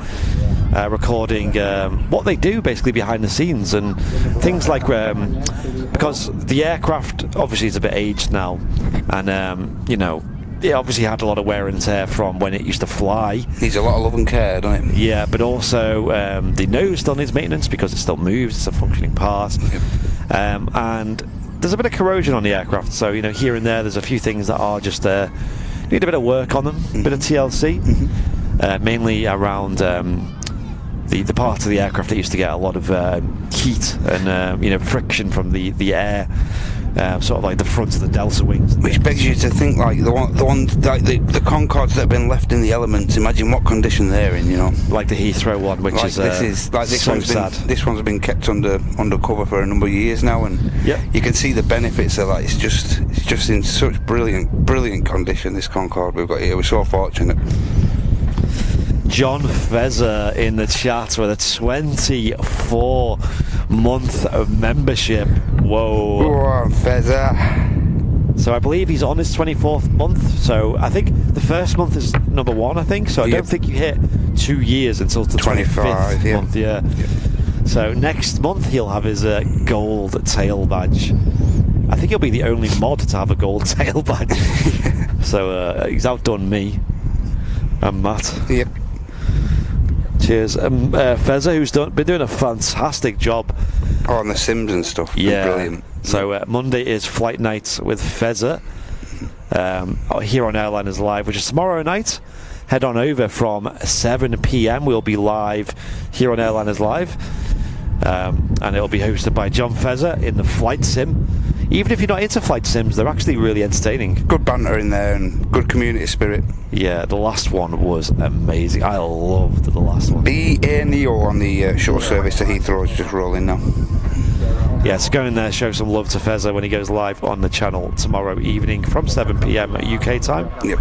recording what they do basically behind the scenes, and things like because the aircraft obviously is a bit aged now, and you know, it obviously had a lot of wear and tear from when it used to fly. Needs a lot of love and care, doesn't it? Yeah, but also the nose still needs maintenance because it still moves. It's a functioning part. Yep. And there's a bit of corrosion on the aircraft, so you know, here and there's a few things that are just need a bit of work on them, a bit of TLC, mainly around the part of the aircraft that used to get a lot of heat and you know, friction from the air. Sort of like the front of the delta wings, which begs you to think, like the ones like the Concordes that have been left in the elements. Imagine what condition they're in, you know. Like the Heathrow one, which like is this so one's sad. This one's been kept under cover for a number of years now, and you can see the benefits of that. It's just in such brilliant condition. This Concorde we've got here. We're so fortunate. John Fezzer in the chat with a 24-month of membership. Whoa. Go on, Fezzer. So I believe he's on his 24th month. So I think the first month is number 1, I think. So I don't think you hit 2 years until the 25th month. Yeah. So next month he'll have his gold tail badge. I think he'll be the only mod to have a gold tail badge. So he's outdone me and Matt. Yep. Cheers. Fezzer, who's been doing a fantastic job on the sims and stuff. Yeah, brilliant. So Monday is flight night with Fezzer here on Airliners Live, which is tomorrow night. Head on over from 7 PM. We'll be live here on Airliners Live, and it'll be hosted by John Fezzer in the flight sim. Even if you're not into flight sims, they're actually really entertaining. Good banter in there and good community spirit. Yeah, the last one was amazing. I loved the last one. BA Neo on the shuttle service to Heathrow is just rolling now. Yeah, so go in there, show some love to Fezzer when he goes live on the channel tomorrow evening from 7 PM at UK time. Yep.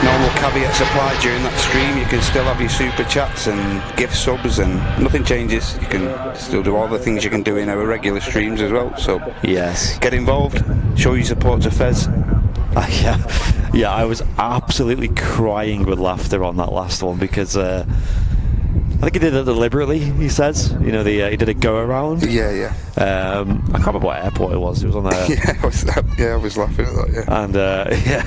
Normal caveats apply during that stream. You can still have your super chats and gift subs, and nothing changes. You can still do all the things you can do in our regular streams as well. So yes, get involved, show your support to Fez. Yeah, I was absolutely crying with laughter on that last one because I think he did it deliberately. He says, you know, he did a go around. Yeah. I can't remember what airport it was. It was on there. I was laughing at that. Yeah.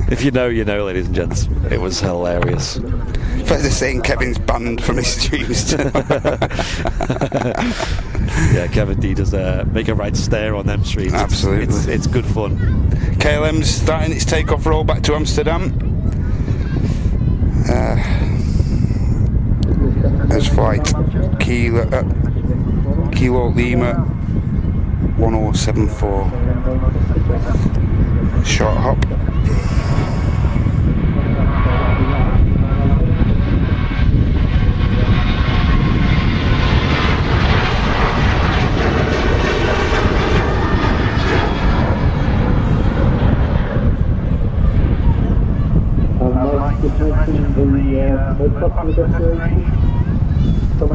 And if you know, you know, ladies and gents. It was hilarious. Fezzer saying Kevin's banned from his streams. Yeah, Kevin D does make a right stare on them streams. Absolutely. It's good fun. KLM's starting its takeoff roll back to Amsterdam. As flight Kilo Lima 1074. Short hop.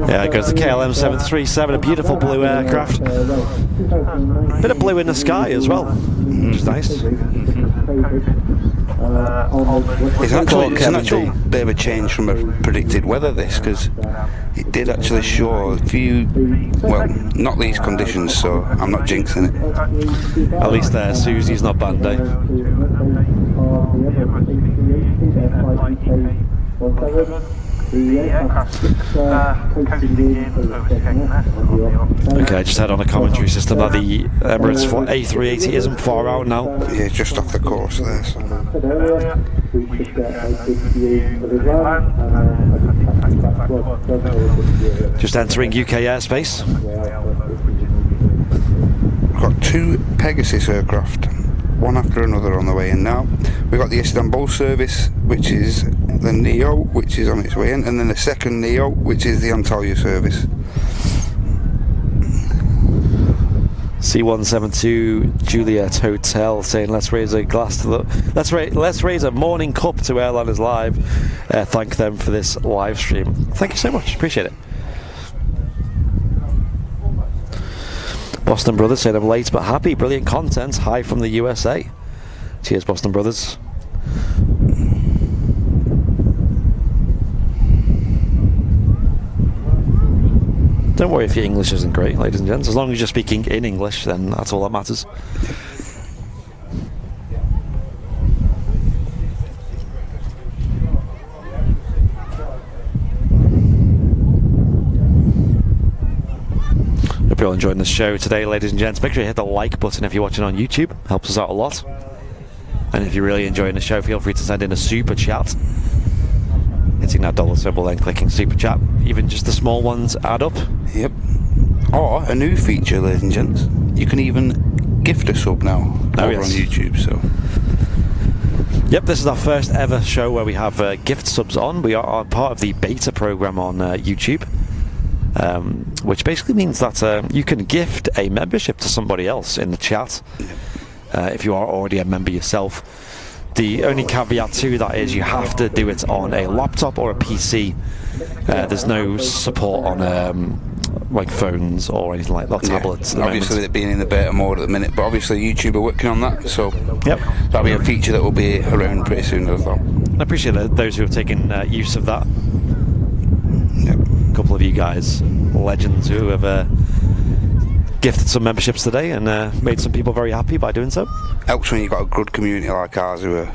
Yeah, it goes to KLM 737, a beautiful blue aircraft. Bit of blue in the sky as well, which is nice. It's an actual bit of a change from a predicted weather, this, because it did actually show a few, well, not these conditions, so I'm not jinxing it. At least Susie's not banned, eh? Okay, I just had on a commentary system that the Emirates A380 isn't far out now. Yeah, just off the course there. So. Just entering UK airspace. We've got 2 Pegasus aircraft, one after another on the way in now. We've got the Istanbul service, which is the Neo, which is on its way in, and then the second Neo, which is the Antalya service. C172 Juliet Hotel saying, let's raise a glass to the let's raise a morning cup to Airliners Live. Thank them for this live stream. Thank you so much, appreciate it. Boston Brothers saying, I'm late but happy, brilliant content, hi from the USA. Cheers, Boston Brothers. Don't worry if your English isn't great, ladies and gents. As long as you're speaking in English, then that's all that matters. Hope you're all enjoying the show today, ladies and gents. Make sure you hit the like button if you're watching on YouTube. Helps us out a lot. And if you're really enjoying the show, feel free to send in a super chat. Hitting that dollar symbol, then clicking super chat. Even just the small ones add up. Yep. Or a new feature, ladies and gents. You can even gift a sub now over on YouTube. So. Yep, this is our first ever show where we have gift subs on. We are part of the beta program on YouTube, which basically means that you can gift a membership to somebody else in the chat if you are already a member yourself. The only caveat to that is you have to do it on a laptop or a PC. There's no support on like phones or anything like that, tablets. Obviously, with it being in the beta mode at the minute, but obviously YouTube are working on that, so yep, that'll be a feature that will be around pretty soon as well. I appreciate those who have taken use of that. Yep. A couple of you guys, legends, who have gifted some memberships today and made some people very happy by doing so. Helps when you've got a good community like ours who are,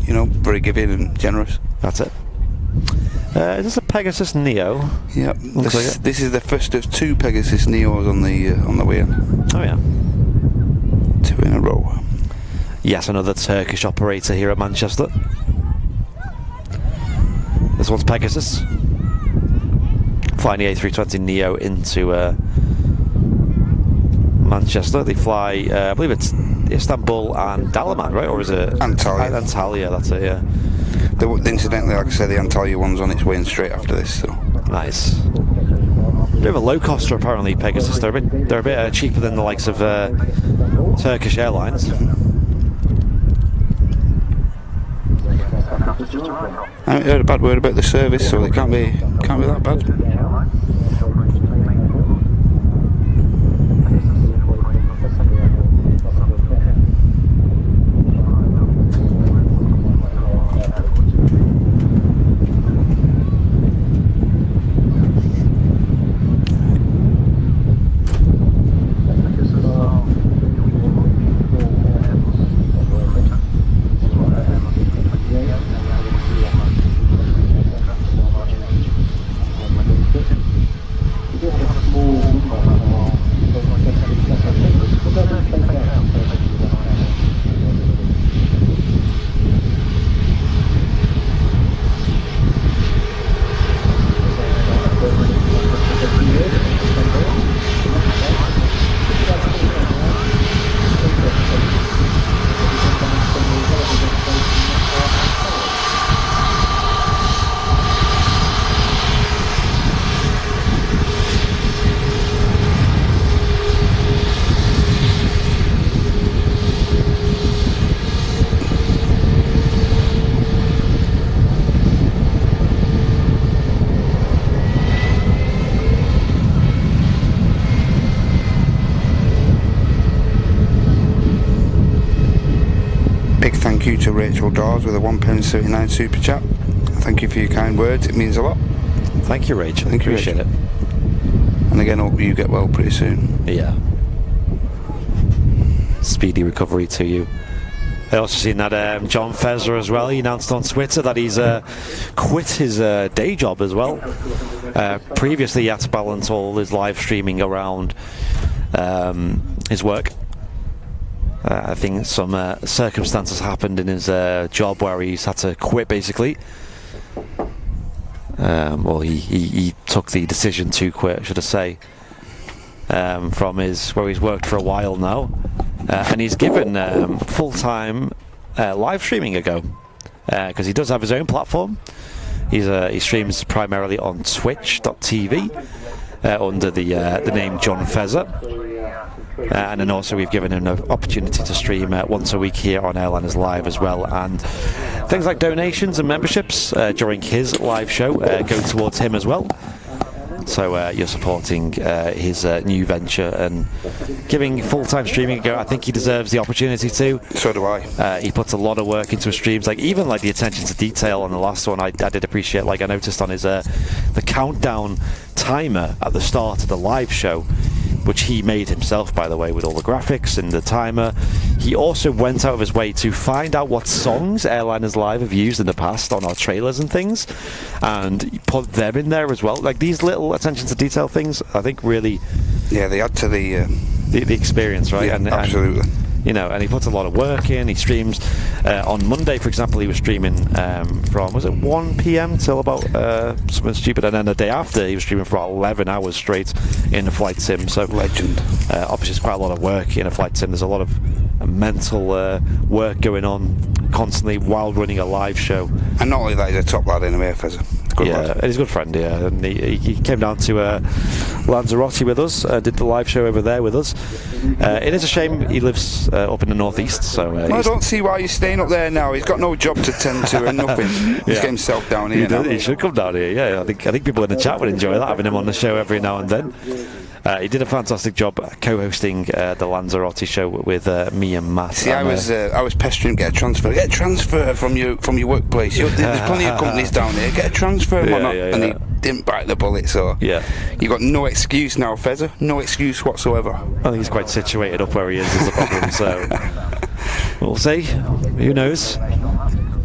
you know, very giving and generous. That's it. Is this a Pegasus Neo? Yep. This is the first of 2 Pegasus Neos on the way in. Oh yeah. 2 in a row. Yes, another Turkish operator here at Manchester. This one's Pegasus. Flying the A320 Neo into Manchester. They fly, I believe it's Istanbul and Dalaman, right? Or is it Antalya? Antalya, that's it, yeah. Incidentally, like I said, the Antalya one's on its way in straight after this. So nice. Bit of a low coster apparently, Pegasus. They're a bit cheaper than the likes of Turkish Airlines. I haven't heard a bad word about the service, so it can't be that bad. Thank you to Rachel Dawes with a £1.79 super chat. Thank you for your kind words, it means a lot. Thank you, Rachel. Thank you, appreciate it. And again, hope you get well pretty soon. Yeah. Speedy recovery to you. I also seen that John Fezzer as well. He announced on Twitter that he's quit his day job as well. Previously, he had to balance all his live streaming around his work. I think some circumstances happened in his job where he's had to quit basically, Well, he took the decision to quit, should I say, from where he's worked for a while now, and he's given full-time live streaming a go, because he does have his own platform. He streams primarily on Twitch.tv under the name John Fezzer. And then also we've given him an opportunity to stream once a week here on Airliners Live as well, and things like donations and memberships during his live show go towards him as well. So you're supporting his new venture and giving full-time streaming a go. I think he deserves the opportunity to. So do I. He puts a lot of work into his streams, like even like the attention to detail on the last one. I did appreciate, like I noticed on his the countdown timer at the start of the live show, which he made himself, by the way, with all the graphics and the timer. He also went out of his way to find out what songs Airliners Live have used in the past on our trailers and things, and he put them in there as well. Like these little attention to detail things, I think really, yeah, they add to the experience, right? Yeah, and absolutely. And he puts a lot of work in. He streams on Monday, for example. He was streaming from, was it 1 p.m. till about something stupid, and then the day after he was streaming for about 11 hours straight in a flight sim. So legend. Obviously, it's quite a lot of work in a flight sim. There's a lot of mental work going on constantly while running a live show. And not only that, he's a top lad anyway, Fezzer. And he's a good friend, yeah. And he came down to Lanzarote with us, did the live show over there with us. It is a shame he lives up in the northeast, so I don't see why he's staying up there now. He's got no job to tend to and nothing. He's got himself down here now. He should come down here, yeah. I think people in the chat would enjoy that, having him on the show every now and then. He did a fantastic job co-hosting the Lanzarote show with me and Matt. See, I was pestering him, get a transfer from your workplace. There's plenty of companies down here. Get a transfer, and he didn't bite the bullet. So you got no excuse now, Fezzer. No excuse whatsoever. I think he's quite situated up where he is the problem. So we'll see. Who knows?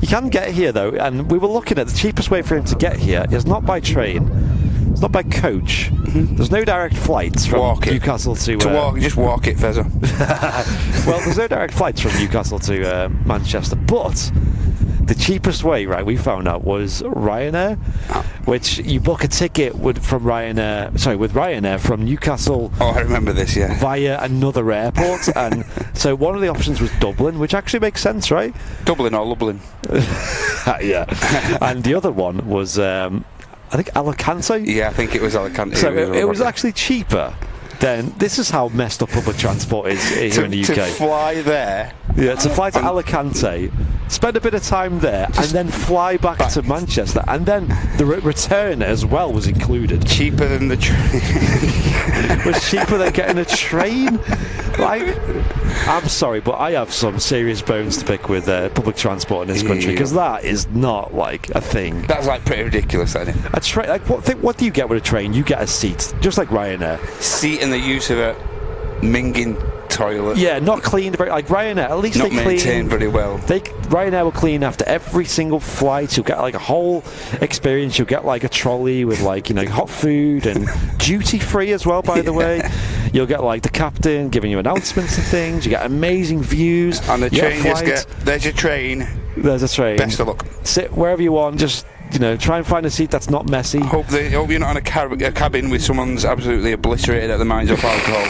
You can get here though, and we were looking at the cheapest way for him to get here is not by train. It's not by coach. There's no direct flights from Newcastle to... just walk it, Fezzer. Well, there's no direct flights from Newcastle to Manchester, but the cheapest way, right, we found out was Ryanair, which you book a ticket with Ryanair from Newcastle. Oh, I remember this, yeah. Via another airport, and so one of the options was Dublin, which actually makes sense, right? Dublin or Lublin. Yeah. And the other one was... I think Alicante? Yeah, I think it was Alicante. So it was actually cheaper than... This is how messed up public transport is here in the UK. To fly there? Yeah, to fly to Alicante, spend a bit of time there, and then fly back to Manchester, and then the return as well was included. Cheaper than the train. It was cheaper than getting a train. Like, I'm sorry, but I have some serious bones to pick with public transport in this country, because that is not like a thing. That's like pretty ridiculous, isn't it? A train, like what do you get with a train? You get a seat, just like Ryanair. Seat and the use of a minging toilet. Yeah, not cleaned very, like Ryanair. At least not they clean. Maintained very well. Ryanair will clean after every single flight. You'll get like a whole experience. You'll get like a trolley with like hot food and duty free as well. By the way, you'll get like the captain giving you announcements and things. You get amazing views. And the train there's your train. There's a train. Best of luck. Sit wherever you want. Just try and find a seat that's not messy. Hope you're not in a cabin with someone's absolutely obliterated at the mines of alcohol.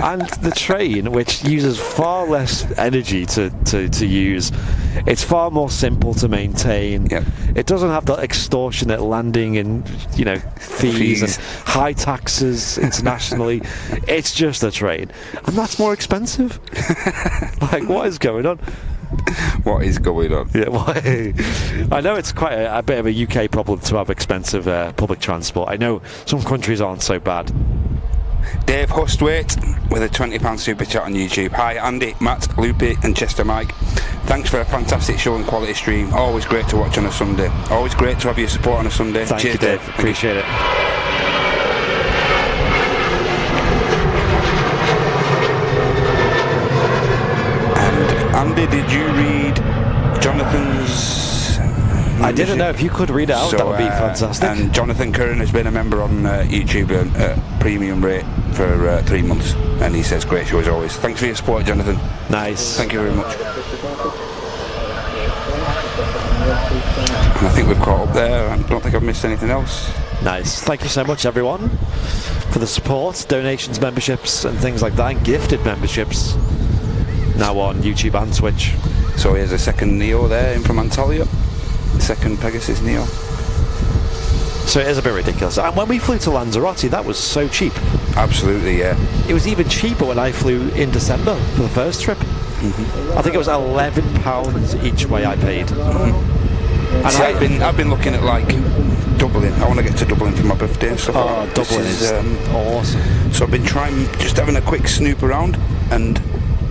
And the train, which uses far less energy to use, it's far more simple to maintain. Yep. It doesn't have that extortionate landing and fees and high taxes internationally. It's just a train, and that's more expensive. Like, what is going on? What is going on? Yeah, why? I know it's quite a bit of a UK problem to have expensive public transport. I know some countries aren't so bad. Dave Hustwaite with a £20 super chat on YouTube. Hi Andy, Matt, Loopy and Chester Mike. Thanks for a fantastic show and quality stream. Always great to watch on a Sunday. Always great to have your support on a Sunday. Thank you, Dave. Appreciate it. And Andy, did you read Jonathan's... I didn't know. If you could read it out, that would be fantastic. And Jonathan Curran has been a member on YouTube at premium rate for 3 months, and he says great show as always. Thanks for your support, Jonathan. Nice. Thank you very much. And I think we've caught up there. I don't think I've missed anything else. Nice. Thank you so much, everyone, for the support, donations, memberships, and things like that, and gifted memberships. Now on YouTube and Twitch. So here's a second Neo there in from Antalya. Second Pegasus Neo. So it is a bit ridiculous. And when we flew to Lanzarote, that was so cheap. Absolutely, yeah. It was even cheaper when I flew in December for the first trip. I think it was £11 each way I paid. And See, I've been looking at like Dublin. I want to get to Dublin for my birthday and stuff. Oh, Dublin is awesome. So I've been trying, just having a quick snoop around, and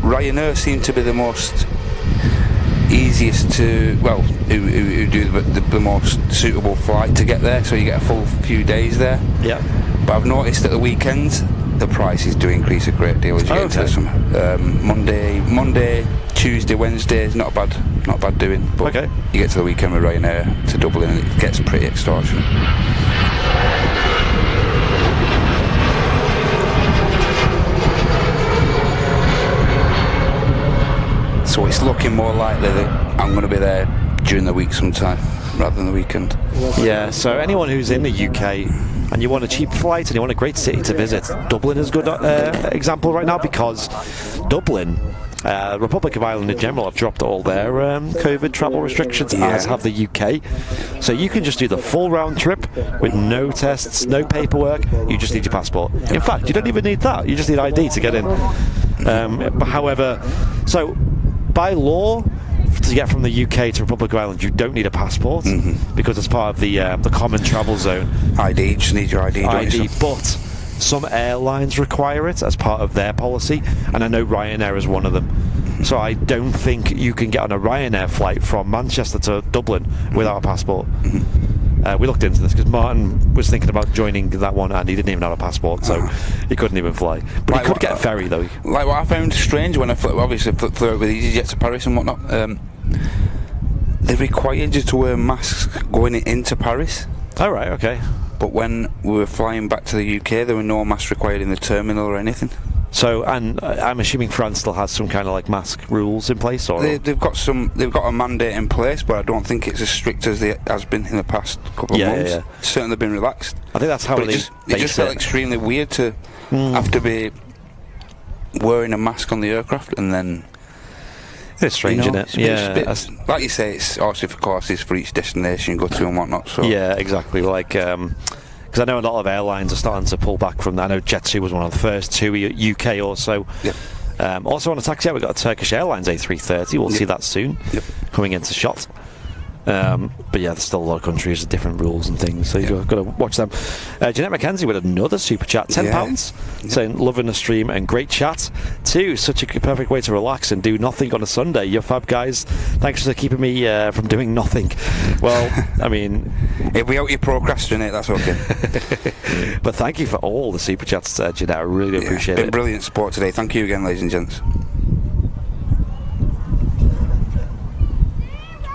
Ryanairs seem to be the most easiest to, well, who do the most suitable flight to get there. So you get a full few days there. Yeah. But I've noticed at the weekends the prices do increase a great deal as you get into the summer. Monday, Tuesday, Wednesday is not bad doing. But you get to the weekend with Ryanair to Dublin and it gets pretty extortionate. So it's looking more likely that I'm going to be there during the week sometime rather than the weekend. Yeah, so anyone who's in the UK and you want a cheap flight and you want a great city to visit, Dublin is a good example right now, because Dublin, Republic of Ireland in general, have dropped all their COVID travel restrictions, as have the UK. So you can just do the full round trip with no tests, no paperwork. You just need your passport. In fact, you don't even need that. You just need ID to get in. However, so by law, to get from the UK to Republic of Ireland, you don't need a passport because it's part of the common travel zone. ID, you just need your ID. But some airlines require it as part of their policy, and I know Ryanair is one of them. So I don't think you can get on a Ryanair flight from Manchester to Dublin without a passport. We looked into this because Martin was thinking about joining that one, and he didn't even have a passport, so he couldn't even fly. But he could get a ferry, though. Like what I found strange when I flew out with EasyJets to Paris and whatnot, they required you to wear masks going into Paris. Oh, right, okay. But when we were flying back to the UK, there were no masks required in the terminal or anything. So, and I'm assuming France still has some kind of like mask rules in place, or they've got a mandate in place, but I don't think it's as strict as it has been in the past couple of months. Yeah. It's certainly been relaxed. I think that's how it just felt extremely weird to have to be wearing a mask on the aircraft, and then it's strange, isn't it? Yeah, like you say, it's also for courses for each destination you go to and whatnot. So yeah, exactly. Like, because I know a lot of airlines are starting to pull back from that. I know Jet2 was one of the first, TUI UK also. Yep. Also on a taxi, we've got a Turkish Airlines A330. We'll see that soon, coming into shot. But yeah, there's still a lot of countries with different rules and things, so you've got to watch them. Jeanette McKenzie with another super chat, £10, saying loving the stream and great chat. 2, such a perfect way to relax and do nothing on a Sunday. You're fab, guys. Thanks for keeping me from doing nothing. Well, I mean, if we help you procrastinate, that's okay. But thank you for all the super chats, Jeanette. I really appreciate it. Brilliant support today. Thank you again, ladies and gents.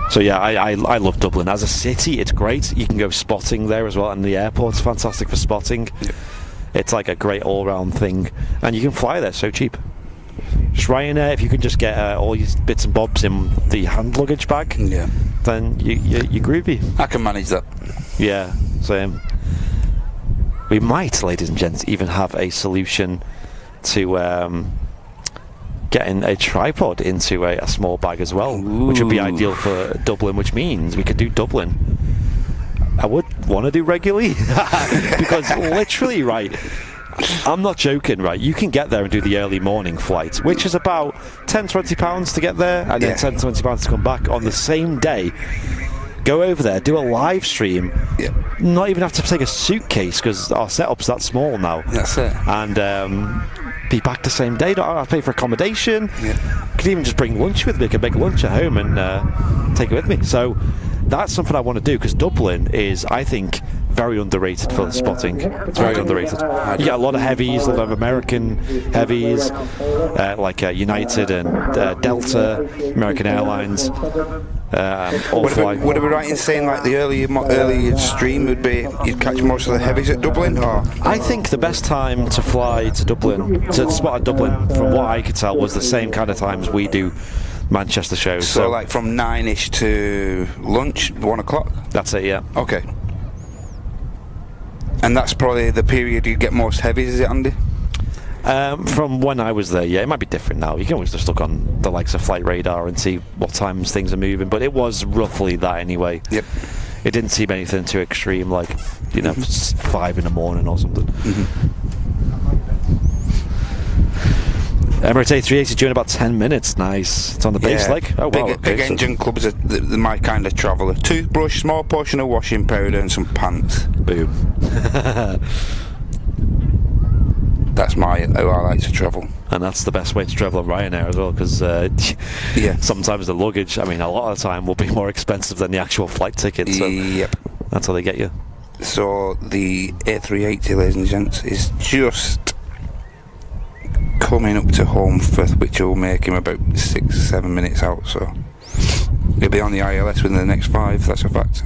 So yeah, I love Dublin as a city. It's great. You can go spotting there as well, and the airport's fantastic for spotting. It's like a great all-round thing, and you can fly there so cheap. Just Ryanair, if you can just get all your bits and bobs in the hand luggage bag, then you're groovy. I can manage that. Yeah, same. We might, ladies and gents, even have a solution to getting a tripod into a small bag as well, which would be ideal for Dublin, which means we could do Dublin. I would want to do regularly because literally, right, I'm not joking, right, you can get there and do the early morning flight, which is about £10-20 to get there, and then £10-20 to come back on the same day. Go over there, do a live stream, not even have to take a suitcase because our setup's that small now. That's it. And be back the same day. Don't have to pay for accommodation. Could even just bring lunch with me. Could make lunch at home and take it with me. So that's something I want to do, because Dublin is, I think, very underrated for spotting. It's very underrated. You get a lot of heavies, a lot of American heavies, like United and Delta, American Airlines. All fly. Would it be right in saying like the early stream would be you'd catch most of the heavies at Dublin? Or I think the best time to fly to Dublin, to spot at Dublin, from what I could tell, was the same kind of times we do Manchester shows. So like from 9ish to lunch, 1 o'clock? That's it, yeah. Okay. And that's probably the period you get most heavies, is it, Andy? From when I was there, yeah, it might be different now. You can always just look on the likes of Flight Radar and see what times things are moving, but it was roughly that anyway. Yep. It didn't seem anything too extreme, like, 5 in the morning or something. Emirates A380 due in about 10 minutes. Nice. It's on the base leg. Oh, wow. Big engine clubs are my kind of traveller. Toothbrush, small portion of washing powder and some pants. Boom. That's how I like to travel. And that's the best way to travel on Ryanair as well, because sometimes the luggage, I mean, a lot of the time will be more expensive than the actual flight ticket. So yep. That's how they get you. So the A380, ladies and gents, is just coming up to home, which will make him about 6-7 minutes out. So he'll be on the ILS within the next 5. That's a fact.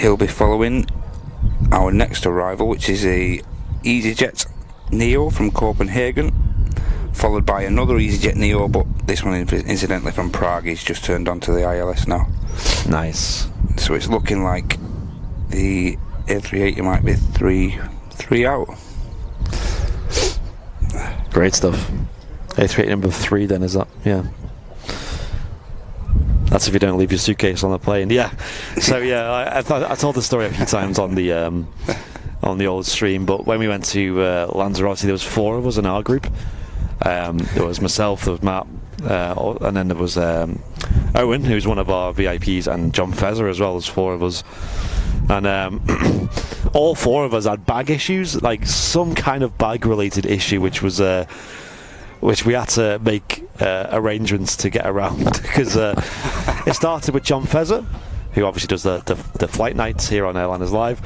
He'll be following our next arrival, which is a EasyJet Neo from Copenhagen, followed by another EasyJet Neo, but this one incidentally from Prague. He's just turned onto the ILS now. Nice. So it's looking like the A380 might be three out. Great stuff. A380 number 3 then, is that? Yeah. That's if you don't leave your suitcase on the plane. Yeah. So yeah, I told the story a few times on the old stream. But when we went to Lanzarote, there was 4 of us in our group. There was myself, there was Matt, and then there was Owen, who's one of our VIPs, and John Fezzer as well. There's 4 of us, and all 4 of us had bag issues, like some kind of bag-related issue, which we had to make arrangements to get around, because it started with John Fezzer, who obviously does the flight nights here on Airliners Live.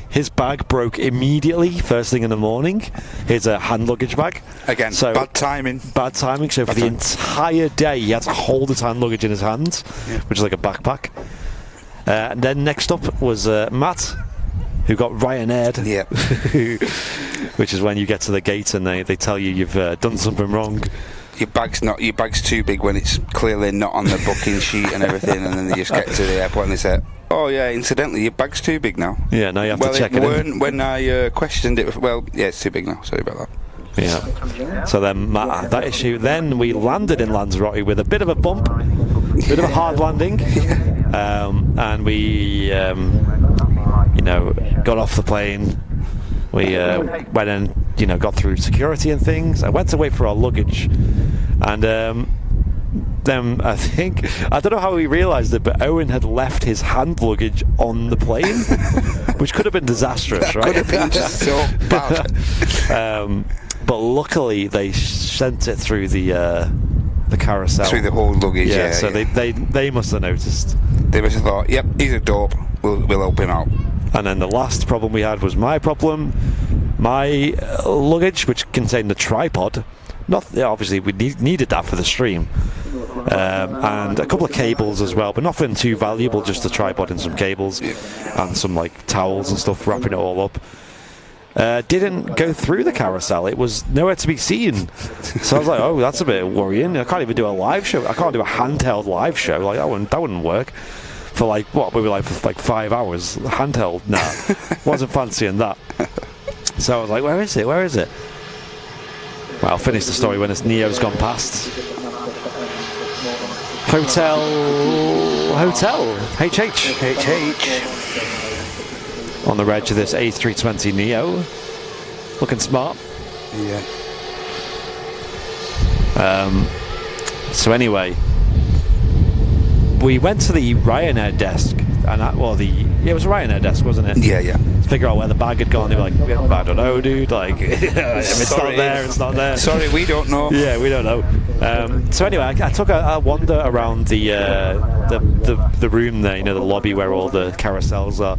His bag broke immediately, first thing in the morning. His hand luggage bag. Again, so bad timing. Bad timing. So for the entire day, he had to hold his hand luggage in his hands, which is like a backpack. And then next up was Matt, who got Ryanaired. Yeah. Which is when you get to the gate and they tell you you've done something wrong. Your bag's too big when it's clearly not on the booking sheet and everything, and then they just get to the airport and they say, "Oh yeah, incidentally, your bag's too big now." Yeah, now you have to check it in. When I questioned it, it's too big now. Sorry about that. Yeah. So then Matt had that issue. Then we landed in Lanzarote with a bit of a bump, bit of a hard landing, and we, got off the plane. We went and got through security and things. I went to wait for our luggage, and then I don't know how we realised it, but Owen had left his hand luggage on the plane, which could have been disastrous, right? Could have been just so bad. But luckily they sent it through the carousel, through the whole luggage. Yeah. So they must have noticed. They must have thought, "Yep, he's a dope. We'll help him out." And then the last problem we had was my problem. My luggage, which contained the tripod, obviously we needed that for the stream, and a couple of cables as well, but nothing too valuable, just the tripod and some cables, and some like towels and stuff, wrapping it all up. Didn't go through the carousel. It was nowhere to be seen. So I was like, oh, that's a bit worrying. I can't even do a live show. I can't do a handheld live show. Like that wouldn't work. For like, what, we were like for like 5 hours. Handheld, nah. Wasn't fancying that. So I was like, where is it? Well, I'll finish the story when this Neo's gone past. Hotel, HH. On the reg of this A320 Neo. Looking smart. Yeah. So anyway, we went to the Ryanair desk, and it was a Ryanair desk, wasn't it? Yeah. To figure out where the bag had gone. They were like, I don't know, dude. Like, if it's not there, it's not there. Sorry, we don't know. Yeah, we don't know. So anyway, I took a wander around the room there, the lobby where all the carousels are.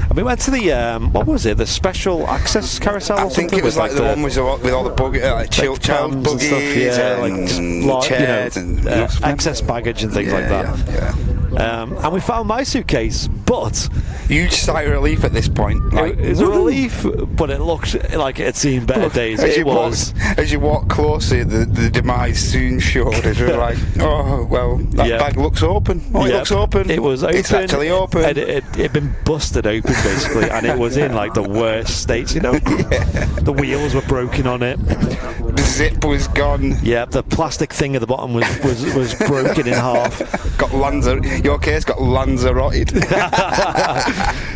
And we went to the what was it? The special access carousel. I think it was like the one with all the child buggies, and stuff, chairs and excess baggage and things like that. Yeah. And we found my suitcase, but Huge sigh of relief at this point. Like, it was a relief, but it looked like it had seen better days. As you walk closer, the demise soon showed. It was like, oh well, that bag looks open. Oh, it looks open. It was open. It's actually open. And it'd been busted open basically, and it was in like the worst states. You know, the wheels were broken on it. The zip was gone. Yeah, the plastic thing at the bottom was broken in half. Your case got Lanzaroted.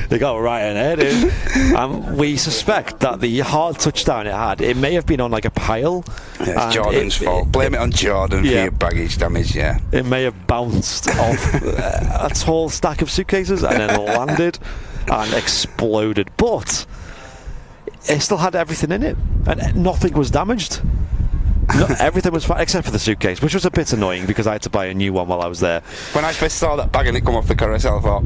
They got Ryanair, dude. We suspect that the hard touchdown it may have been on like a pile. Yeah, it's Jordan's fault. Blame it on Jordan for your baggage damage, yeah. It may have bounced off a tall stack of suitcases and then landed and exploded. But it still had everything in it, and nothing was damaged. Everything was fine except for the suitcase, which was a bit annoying because I had to buy a new one while I was there. When I first saw that bag and it come off the carousel, I thought,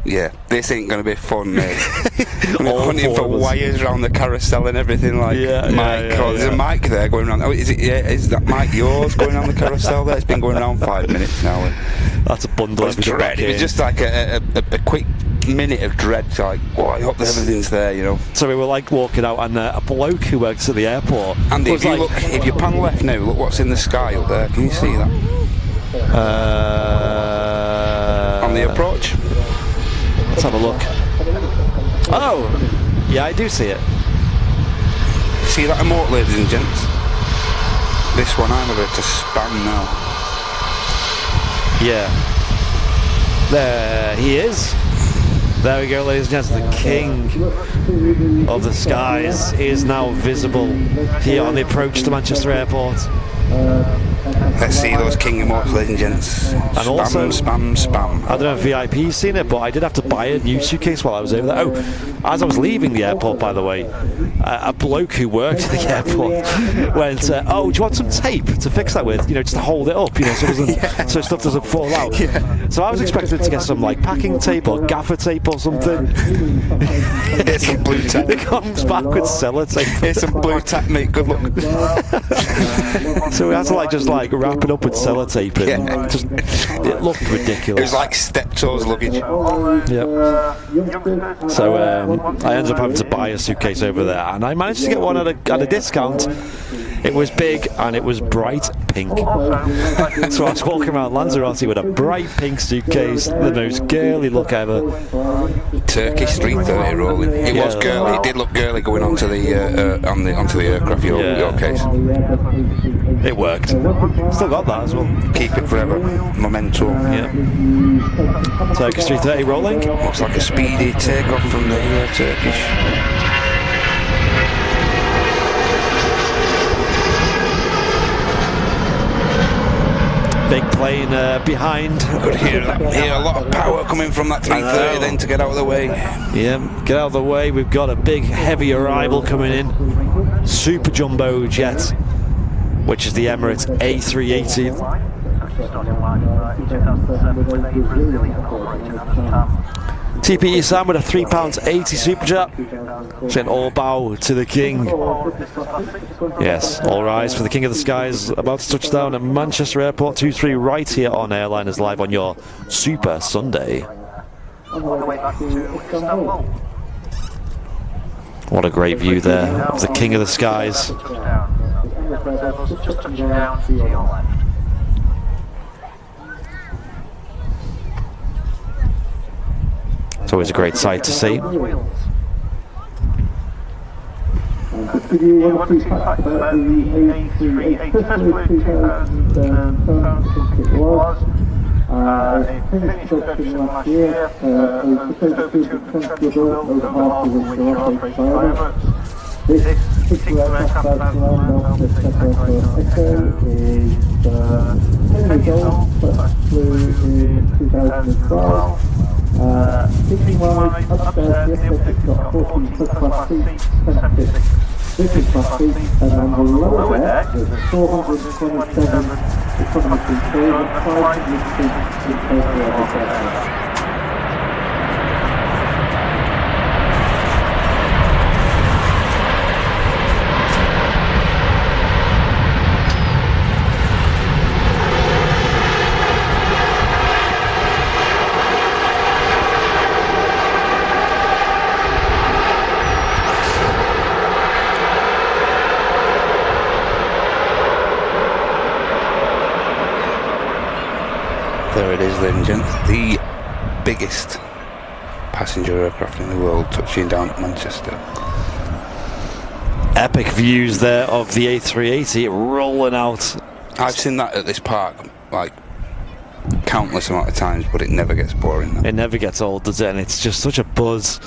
yeah, this ain't going to be fun, mate. I'm hunting for wires around the carousel and everything, like, there's a mic there going around. Oh, is that mic yours going around the carousel there? It's been going around 5 minutes now. That's a bundle. It was just like a quick minute of dread, like, oh, I hope everything's there, you know. So we were like walking out, and a bloke who works at the airport. And if you pan left now, look what's in the sky up there. Can you see that? On the approach. Let's have a look. Oh, yeah, I do see it. See that emote, ladies and gents? This one I'm about to spam now. Yeah. There he is. There we go, ladies and gents. The king of the skies is now visible here on the approach to Manchester Airport. Let's see those king emotes, ladies and gents. And also, spam. I don't know if VIP's seen it, but I did have to buy a new suitcase while I was over there. Oh, as I was leaving the airport, by the way, a bloke who worked at the airport went, oh, do you want some tape to fix that with? You know, just to hold it up, you know, so stuff doesn't fall out. Yeah. So I was expecting to get some, like, packing tape or gaffer tape or something. Here's some blue tape. It comes back with sellotape. Here's some blue tape, mate. Good luck. So we had to, like wrap it up with sellotape. Yeah. Just, it looked ridiculous. It was like Steptoe's luggage. Yep. So I ended up having to buy a suitcase over there, and I managed to get one at a discount. It was big and it was bright pink. So I was walking around Lanzarote with a bright pink suitcase, the most girly look ever. Turkish 330 rolling. It was girly. It did look girly going onto the onto the aircraft. Your case. It worked. Still got that as well. Keep it forever. Memento. Yeah. Turkish 330 rolling. Looks like a speedy takeoff from the Turkish. Big plane behind. Could hear a lot of power coming from that 330 then to get out of the way. Yeah, get out of the way. We've got a big heavy arrival coming in. Super jumbo jet, which is the Emirates A380. TPE Sam with a £3.80 super jet, saying all bow to the king. Yes, all rise for the king of the skies, about to touch down at Manchester Airport 23 right here on Airliners Live on your Super Sunday. What a great view there of the king of the skies. It's always a great sight to see. Give you one quick fact about the A380, especially 2007, I think it was. It finished production last year. It was just over 220 built, over half of which were Pirates. This particular aircraft out of the Sector Echo is 10 years old, first flew in 2012. Seating-wise, upstairs, the F-36 got 14 first-class seats, 76 business class seats, and on the lower deck there's 427 economy seats, so over 500 seats in total every sector. it is, ladies and gents. The biggest passenger aircraft in the world touching down at Manchester. Epic views there of the A380 rolling out. I've seen that at this park like countless amount of times, but it never gets boring. It never gets old, does it? And it's just such a buzz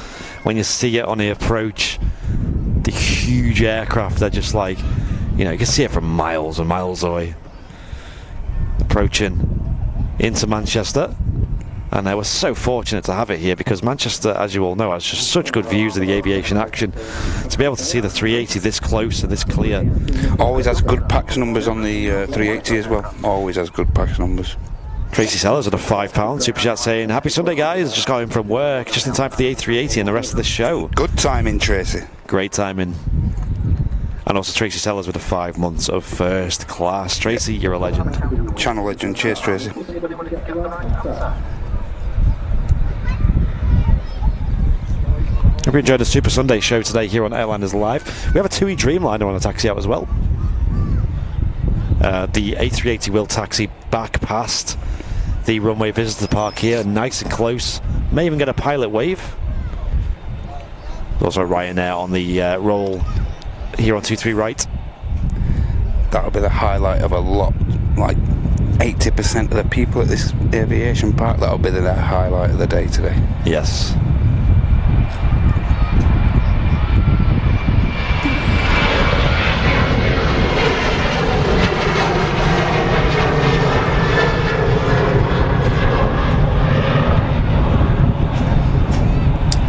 when you see it on the approach. The huge aircraft, they're just like, you know, you can see it from miles and miles away. Approaching into Manchester. And we're so fortunate to have it here because Manchester, as you all know, has just such good views of the aviation action. To be able to see the 380 this close and this clear. Always has good pax numbers on the 380 as well. Always has good pax numbers. Tracy Sellers with a £5 super chat saying, "Happy Sunday, guys. Just got home from work, just in time for the A380 and the rest of the show." Good timing, Tracy. Great timing. And also Tracy Sellers with the 5 months of first class. Tracy, you're a legend. Channel legend. Cheers, Tracy. Hope you enjoyed the Super Sunday show today here on Airliners Live. We have a TUI Dreamliner on a taxi out as well. The A380 will taxi back past the Runway Visitor Park here, nice and close. May even get a pilot wave. There's also Ryanair on the roll here on 23 right. That'll be the highlight of a lot, like 80% of the people at this aviation park. That'll be the highlight of the day today. Yes.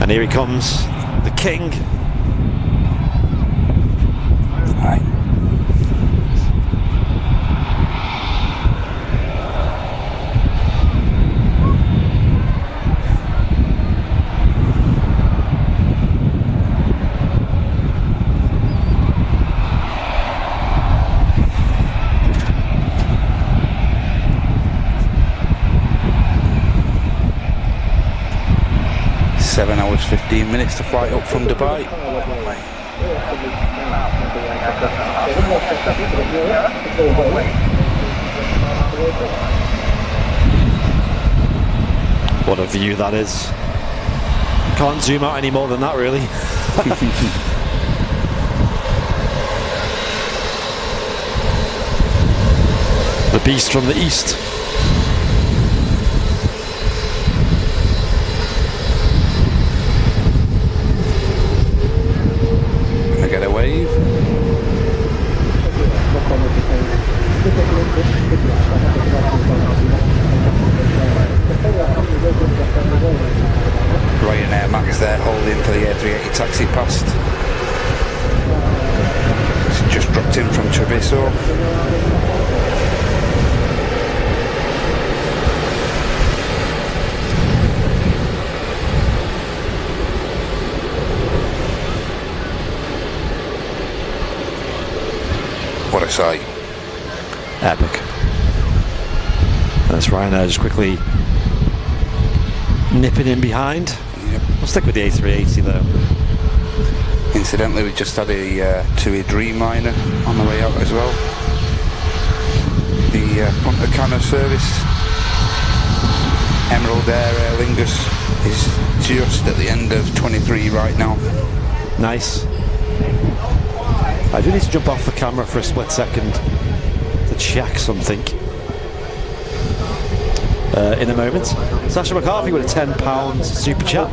And here he comes, the king. Hi. Seven hours, 15 minutes to fly up from Dubai. What a view that is. Can't zoom out any more than that, really. The beast from the east. Get a wave. Ryanair Max there holding for the A380 taxi past. It's just dropped in from Treviso. What a sight. Epic. That's Ryan just quickly nipping in behind. Yep. We'll stick with the A380 though. Incidentally, we just had a TUI Dreamliner on the way out as well. The Punta Cana service, Emerald Air Lingus, is just at the end of 23 right now. Nice. I do need to jump off the camera for a split second to check something in a moment. Sasha McCarthy with a £10 super chat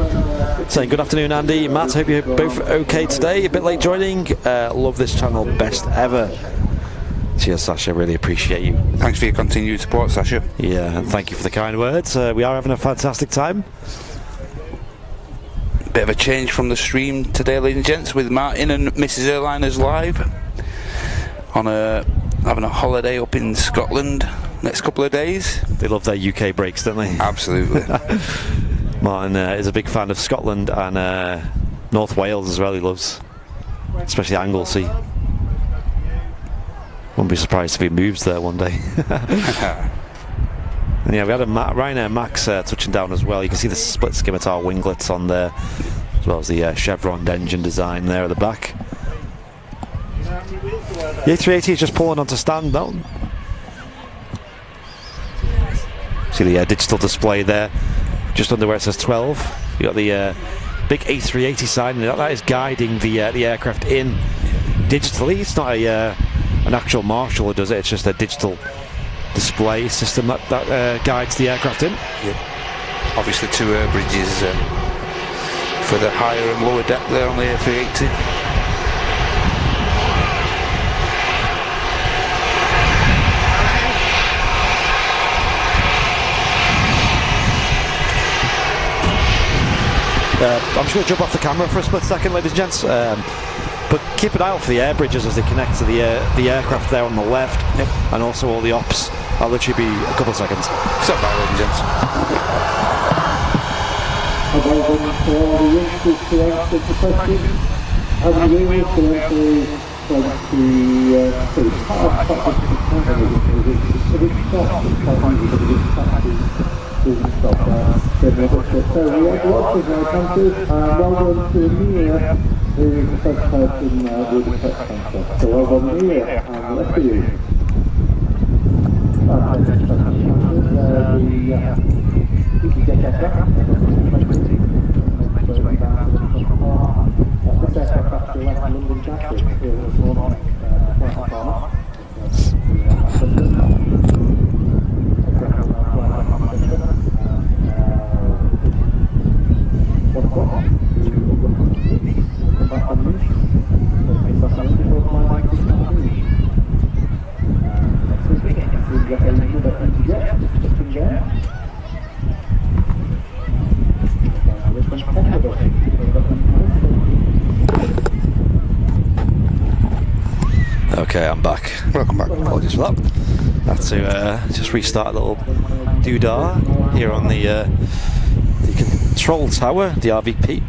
saying, "Good afternoon, Andy, Matt, hope you're both okay today. A bit late joining. Love this channel, best ever." Cheers, Sasha, really appreciate you. Thanks for your continued support, Sasha. Yeah, and thank you for the kind words. We are having a fantastic time. Bit of a change from the stream today, ladies and gents, with Martin and Mrs. Airliners live on having a holiday up in Scotland next couple of days. They love their UK breaks, don't they? Absolutely. Martin is a big fan of Scotland and North Wales as well. He loves, especially Anglesey. Wouldn't be surprised if he moves there one day. And yeah, we had a Ryanair Max touching down as well. You can see the split scimitar winglets on there, as well as the chevron engine design there at the back. The A380 is just pulling onto stand now. See the digital display there, just under where it says 12. You got the big A380 sign, and that is guiding the aircraft in digitally. It's not an actual marshal who does it. It's just a digital display system that guides the aircraft in. Yep. Obviously, 2 air bridges for the higher and lower deck there on the A380. I'm just going to jump off the camera for a split second, ladies and gents. But keep an eye out for the air bridges as they connect to the aircraft there on the left, and also all the ops. I'll literally be a couple of seconds. Stop by, ladies and gents. So we have lots of countries, welcome to Mia, who is the first person with the tech center. So welcome Mia, and let's see you. Okay, I'm back. Welcome back. Apologies for that. Had to just restart a little doodah here on the control tower, the RVP.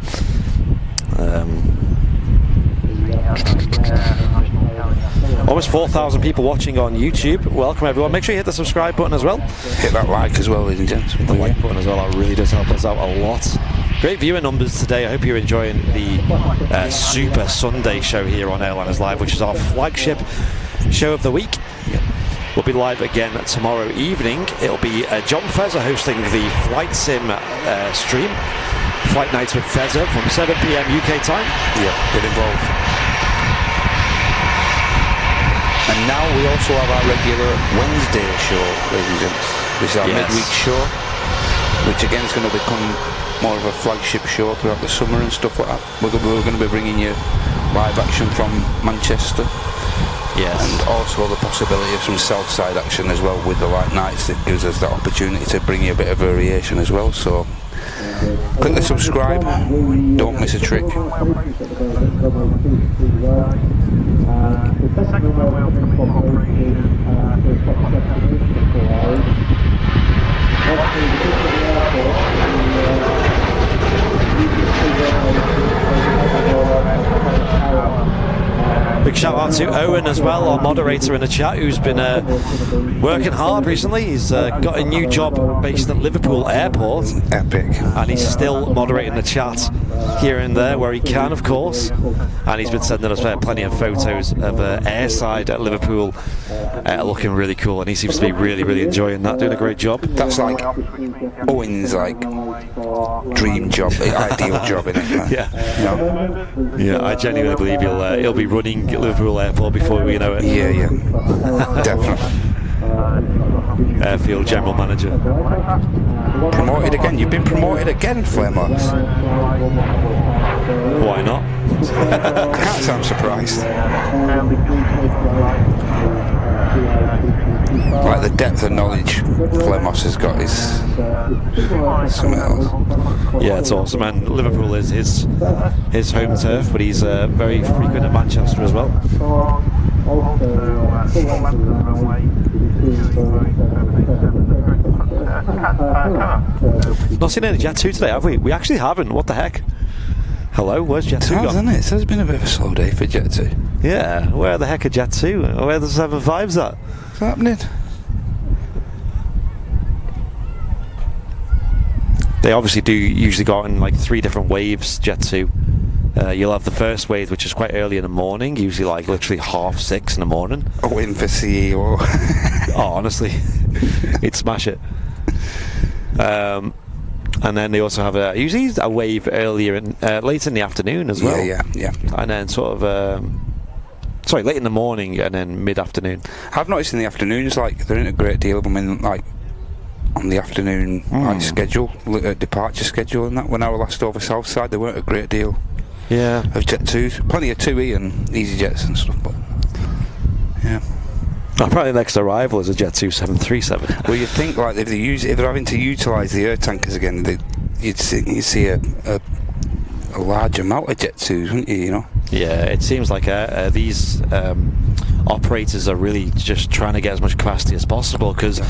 Almost 4,000 people watching on YouTube. Welcome everyone. Make sure you hit the subscribe button as well. Hit that like as well, ladies and gents. The like button as well. That really does help us out a lot. Great viewer numbers today. I hope you're enjoying the Super Sunday show here on Airliners Live, which is our flagship show of the week. We'll be live again tomorrow evening. It'll be John Fezzer hosting the Flight Sim stream. Flight Nights with Fezzer from 7 PM UK time. Yep, get involved. And now we also have our regular Wednesday show, ladies and gents. This is our midweek show, which again is going to become more of a flagship show throughout the summer and stuff like that. We're going to be bringing you live action from Manchester. Yes. And also the possibility of some Southside action as well with the light nights. That gives us that opportunity to bring you a bit of variation as well. So click the subscribe, don't miss a trick. Big shout out to Owen as well, our moderator in the chat, who's been working hard recently. He's got a new job based at Liverpool Airport. Epic. And he's still moderating the chat here and there where he can, of course. And he's been sending us plenty of photos of airside at Liverpool, looking really cool. And he seems to be really, really enjoying that, doing a great job. That's like Owen's dream job, ideal job, innit? Yeah. Yeah, I genuinely believe he'll be running Liverpool Airport before we know it. Yeah, definitely. Airfield General Manager. Promoted again. You've been promoted again, Flamelocks. Why not? I can't say I'm surprised. Like the depth of knowledge Flemos has got is something else. Yeah, it's awesome. And Liverpool is his home turf, but he's very frequent at Manchester as well. Not seen any Jet2 today, have we? We actually haven't. What the heck? Hello, where's Jet2 gone? Hasn't it? So it's been a bit of a slow day for Jet2. Yeah, where the heck are Jet2? Where are the 75s at? What's happening? They obviously do usually go out in like 3 different waves, Jet2. You'll have the first wave, which is quite early in the morning, usually like literally 6:30 in the morning. A win for CEO. Oh, honestly, he'd smash it. And then they also have usually a wave earlier in late in the afternoon as well. Yeah. And then sort of late in the morning and then mid-afternoon. I've noticed in the afternoons, like, there isn't a great deal of them in, like, on the afternoon like schedule, departure schedule and that. When I was last over south side, there weren't a great deal of Jet2s. Plenty of TUI and EasyJets and stuff, but yeah. Apparently the next arrival is a Jet2 737. Well, you'd think, like, if they're having to utilise the air tankers again, you'd see a large amount of Jet2s, wouldn't you know? Yeah, it seems like these operators are really just trying to get as much capacity as possible. Because,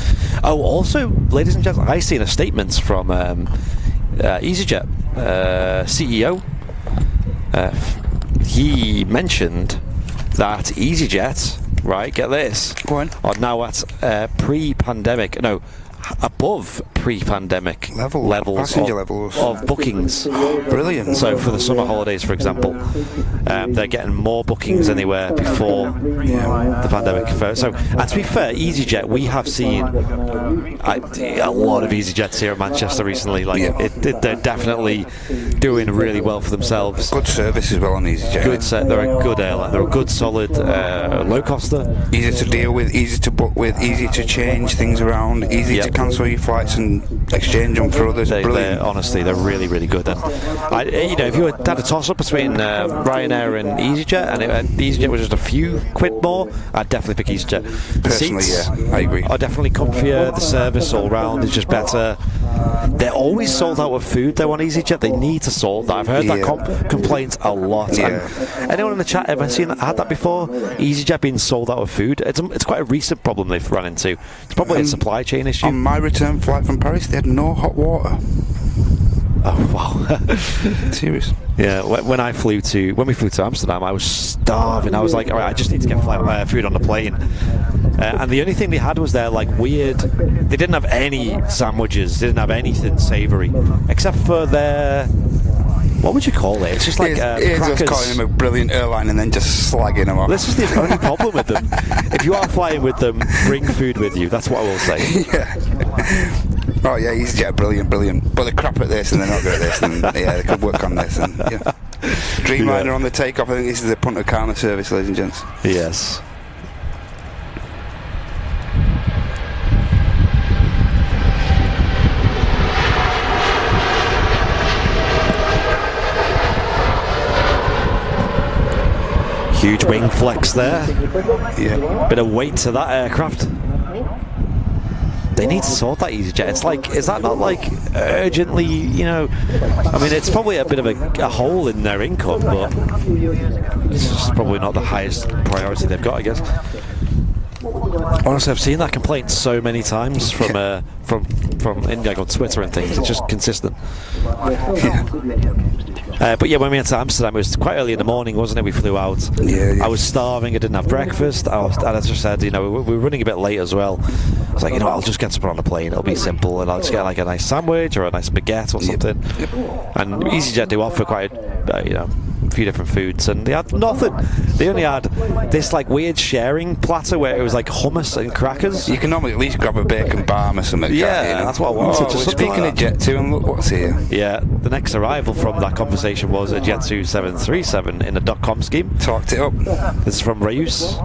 also, ladies and gentlemen, I seen a statement from EasyJet CEO. He mentioned that EasyJet, right, get this, Go on. are now at above pre-pandemic levels passenger levels of bookings. Brilliant. So for the summer holidays, for example, they're getting more bookings than they were before the pandemic. So, and to be fair, EasyJet, we have seen a lot of EasyJets here in Manchester recently. Like, they're definitely doing really well for themselves. Good service as well on EasyJet. They're a good airline. They're a good, solid, low coster. Easy to deal with, easy to book with, easy to change things around, easy to cancel your flights and exchange them for others. Brilliant. Honestly, they're really, really good. And if you had a toss-up between Ryanair and EasyJet, and EasyJet was just a few quid more, I'd definitely pick EasyJet. The Personally, seats I agree. are definitely comfier. The service all round is just better. They're always sold out of food though on EasyJet. They need to sort that. I've heard that complaint a lot. Yeah. And anyone in the chat ever had that before? EasyJet being sold out of food? It's quite a recent problem they've run into. It's probably a supply chain issue. On my return flight from Paris, they had no hot water. Oh wow! Serious? Yeah. When we flew to Amsterdam, I was starving. I was like, all right, I just need to get food on the plane. And the only thing they had was their weird. They didn't have any sandwiches. They didn't have anything savoury, except for their. What would you call it? It's just like Here's us crackers. calling them a brilliant airline and then just slagging them off. This is the only problem with them. If you are flying with them, bring food with you. That's what I will say. Yeah. Oh yeah, EasyJet, brilliant. But they're crap at this and they're not good at this, and they could work on this. And Dreamliner on the takeoff. I think this is the Punta Cana service, ladies and gents. Yes. Huge wing flex there. Yeah. Bit of weight to that aircraft. They need to sort that EasyJet. It's like, is that not like urgently, I mean, it's probably a bit of a hole in their income, but it's just probably not the highest priority they've got, I guess. Honestly, I've seen that complaint so many times from India on Twitter and things. It's just consistent. But yeah, when we went to Amsterdam, it was quite early in the morning, wasn't it? We flew out. Yeah. I was starving. I didn't have breakfast. And I just said, we were running a bit late as well. I was like, I'll just get something on the plane. It'll be simple, and I'll just get like a nice sandwich or a nice baguette or something. Yep. And EasyJet do offer quite, a few different foods, and they had nothing. They only had this weird sharing platter where it was like hummus and crackers. You can normally at least grab a bacon balm or something. Yeah, that's what I wanted. Just speaking of Jet2, and look what's here. Yeah, the next arrival from that conversation was a Jet2 737 in a .com scheme. Talked it up. This is from Reus.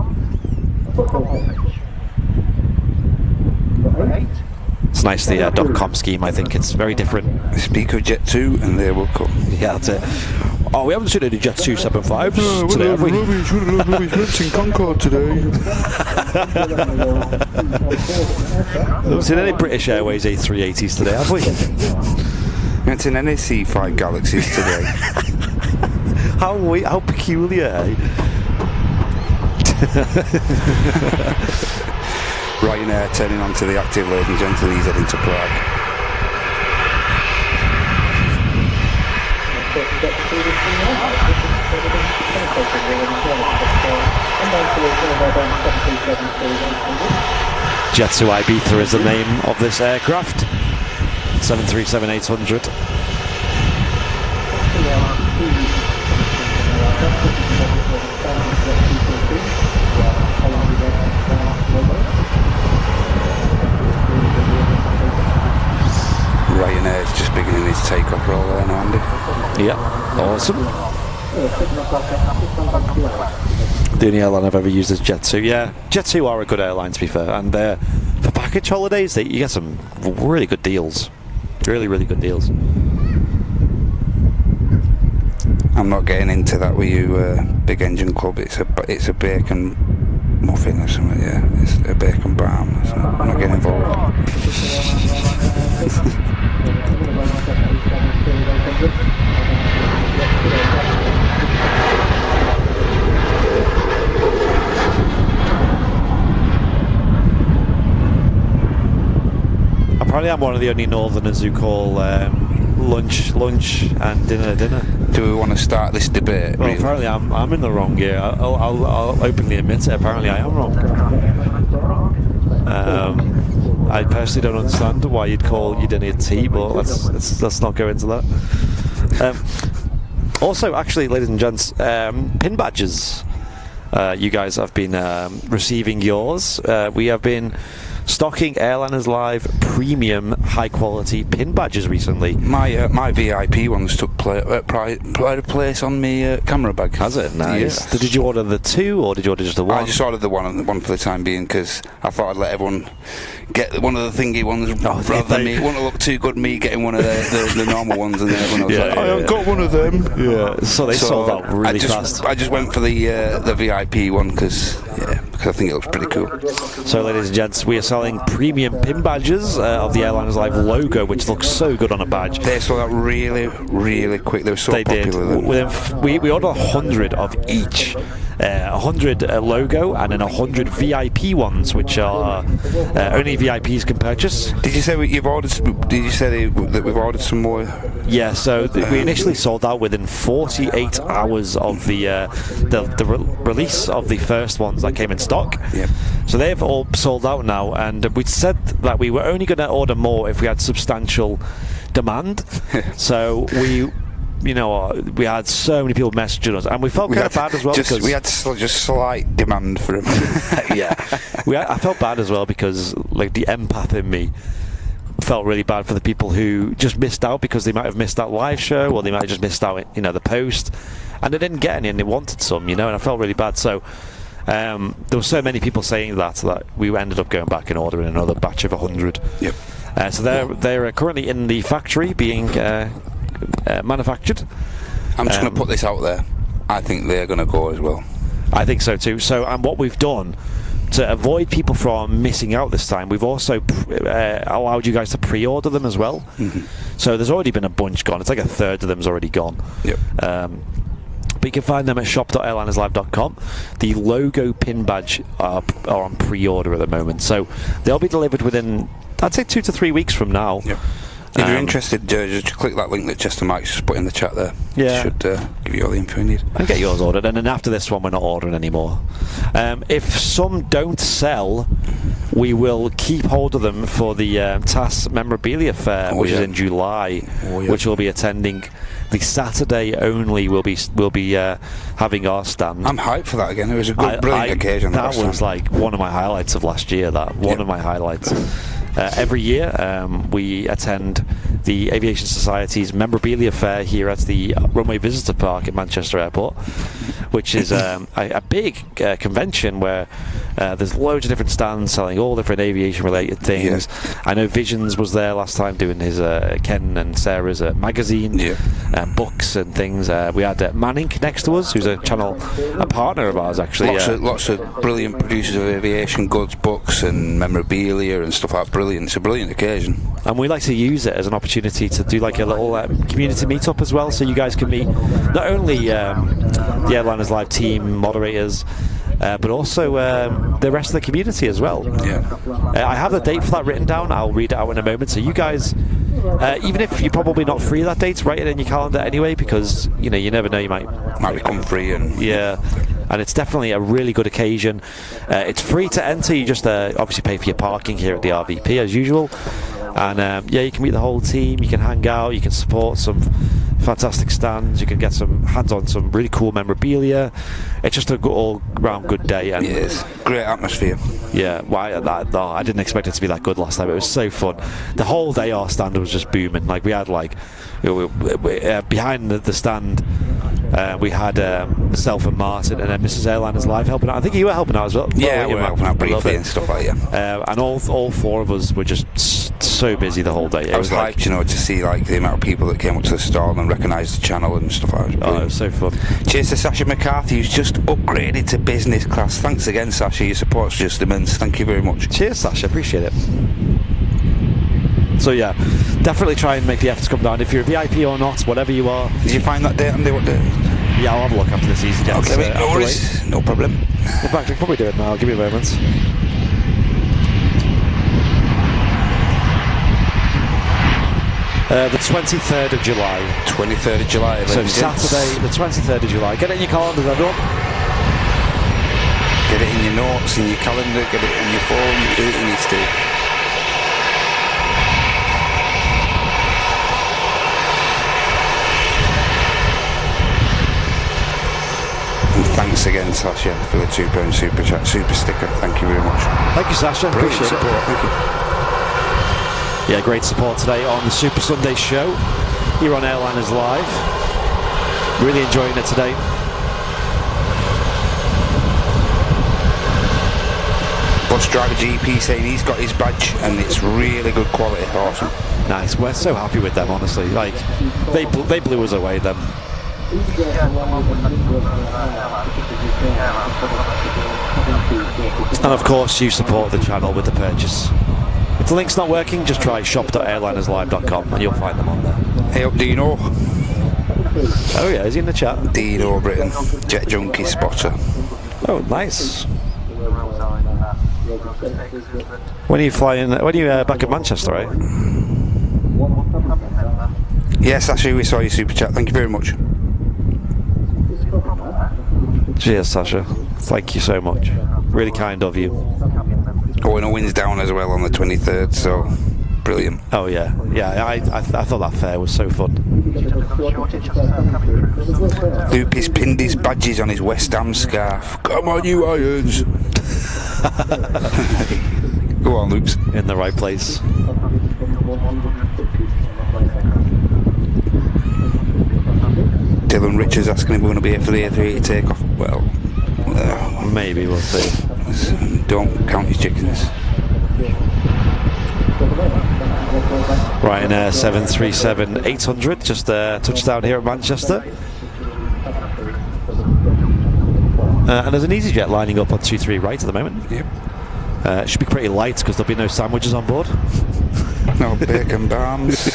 It's nice, the .com scheme. I think it's very different. Speak of Jet2 and they will come. Yeah, that's it. Oh, we haven't seen any Jet2 75s today, have we? Rubbish, renting Concorde today. We haven't seen any British Airways A380s today, have we? We haven't seen any C5 Galaxies today. How peculiar, eh? Ryanair turning onto the active, ladies and gentlemen, he's heading to Prague. Jet2 Ibiza is the name of this aircraft. 737-800. Ryanairs just beginning his takeoff roll there now, Andy. Yeah, awesome. The only airline I've ever used is Jet2. Yeah, Jet2 are a good airline, to be fair, and for package holidays, you get some really good deals. Really, really good deals. I'm not getting into that with you, Big Engine Club. It's a bacon muffin or something. Yeah, it's a bacon balm. So I'm not getting involved. Apparently I'm one of the only northerners who call lunch and dinner. Do we want to start this debate? Well, really? apparently I'm in the wrong here. I'll openly admit it. Apparently I am wrong. I personally don't understand why you'd call your dinner tea, but let's not go into that. Also, actually, ladies and gents, pin badges. You guys have been receiving yours. We have been stocking Airliners Live premium high quality pin badges recently. My VIP ones took pride of place on my camera bag. Has it? Nice. Yes. Did you order the two or did you order just the one? I just ordered the one for the time being because I thought I'd let everyone get one of the thingy ones rather than me. Want to look too good me getting one of the normal ones, and then everyone was like, I've got one of them. Yeah. So they sold out really fast. I just went for the VIP one because I think it looks pretty cool. So, ladies and gents, we are selling premium pin badges of the Airliners Live logo, which looks so good on a badge. They sold out really, really quick. They were so popular. We ordered 100 of each. 100 logo and then 100 VIP ones, which are only VIPs can purchase. Did you say you've ordered? Did you say that we've ordered some more? Yeah. So we initially sold out within 48 hours of the release of the first ones that came in stock. Yep. So they've all sold out now, and we said that we were only going to order more if we had substantial demand. So we had so many people messaging us, and we felt kind of bad as well because we had just slight demand for them. Yeah, I felt bad as well because like the empath in me felt really bad for the people who just missed out because they might have missed that live show or they might have just missed out, the post, and they didn't get any and they wanted some, and I felt really bad. So there were so many people saying that we ended up going back and ordering another batch of 100. Yep. So they're currently in the factory being manufactured. I'm just going to put this out there. I think they're going to go as well. I think so too. So, and what we've done to avoid people from missing out this time, we've also allowed you guys to pre-order them as well. Mm-hmm. So there's already been a bunch gone. It's like a third of them's already gone. Yep. But you can find them at shop.airlinerslive.com. The logo pin badge are on pre-order at the moment, so they'll be delivered within, I'd say, 2 to 3 weeks from now. Yep. If you're interested, just click that link that Chester Mike's just put in the chat there. Yeah. It should give you all the info you need. And get yours ordered. And then after this one, we're not ordering anymore. If some don't sell, we will keep hold of them for the TAS Memorabilia Fair, which is in July, which we'll be attending. The Saturday only we'll be having our stand. I'm hyped for that again. It was a good, brilliant occasion. That was like one of my highlights of last year. One of my highlights. Every year we attend the Aviation Society's Memorabilia Fair here at the Runway Visitor Park at Manchester Airport, which is a big convention where there's loads of different stands selling all different aviation related things. Yeah. I know Visions was there last time doing his Ken and Sarah's magazine, books and things. We had Manning next to us, who's a partner of ours actually. Lots of brilliant producers of aviation goods, books and memorabilia and stuff like that. Brilliant. It's a brilliant occasion. And we like to use it as an opportunity to do like a little community meetup as well, so you guys can meet not only the Airliners Live team moderators, but also the rest of the community as well. Yeah. I have the date for that written down. I'll read it out in a moment. So you guys, even if you're probably not free that date, write it in your calendar anyway, because you never know, you might become free. And and it's definitely a really good occasion. It's free to enter. You just obviously pay for your parking here at the RVP as usual. And you can meet the whole team, you can hang out, you can support some fantastic stands. You can get some hands on some really cool memorabilia. It's just a all-round good day. And yes, great atmosphere. Yeah, I didn't expect it to be that good last time. It was so fun. The whole day our stand was just booming. Like we had behind the stand. We had myself and Martin and then Mrs. Airliners Live helping out. I think you were helping out as well. Yeah, we were helping out briefly and stuff like that. And all four of us were just so busy the whole day. I was hyped, to see like the amount of people that came up to the stall and recognised the channel and stuff like that. It was so fun. Cheers to Sasha McCarthy, who's just upgraded to business class. Thanks again, Sasha. Your support's just immense. Thank you very much. Cheers, Sasha. Appreciate it. So yeah, definitely try and make the effort to come down. If you're a VIP or not, whatever you are. Did you find that date on what date? Yeah, I'll have a look after this EasyJets. Okay, no worries. No problem. In fact, I can probably do it now. Give me a moment. The 23rd of July. 23rd of July. So Saturday, the 23rd of July. Get it in your calendars, everyone. Get it in your notes, in your calendar, get it in your phone, do it in your stick. And thanks again, Sasha, for the £2 super chat, super sticker. Thank you very much. Thank you, Sasha. Brilliant Appreciate support. it. Thank you. Yeah, great support today on the Super Sunday show here on Airliners Live. Really enjoying it today. Bus driver GP saying he's got his badge and it's really good quality. Awesome. Nice. We're so happy with them, honestly. Like they blew us away. Them. And of course, you support the channel with the purchase. If the link's not working, just try shop.airlinerslive.com and you'll find them on there. Hey up, Dino. Oh yeah, is he in the chat? Dino Britain, Jet Junkie spotter. Oh, nice. When are you flying? When are you back at Manchester, right? Yes, Sasha, we saw your super chat. Thank you very much. Cheers, Sasha. Thank you so much. Really kind of you. Oh, and a wind's down as well on the 23rd, so brilliant. Oh yeah, yeah. I thought that fair was so fun. Lupis pinned his badges on his West Ham scarf. Come on, you Irons. Go on, Loops. In the right place. Dylan Richards asking if we're going to be here for the A380 takeoff. Well, maybe we'll see. Don't count your chickens. Ryanair 737-800 just touchdown here at Manchester. And there's an EasyJet lining up on 23 right at the moment. Yep. It should be pretty light because there'll be no sandwiches on board. No bacon bombs.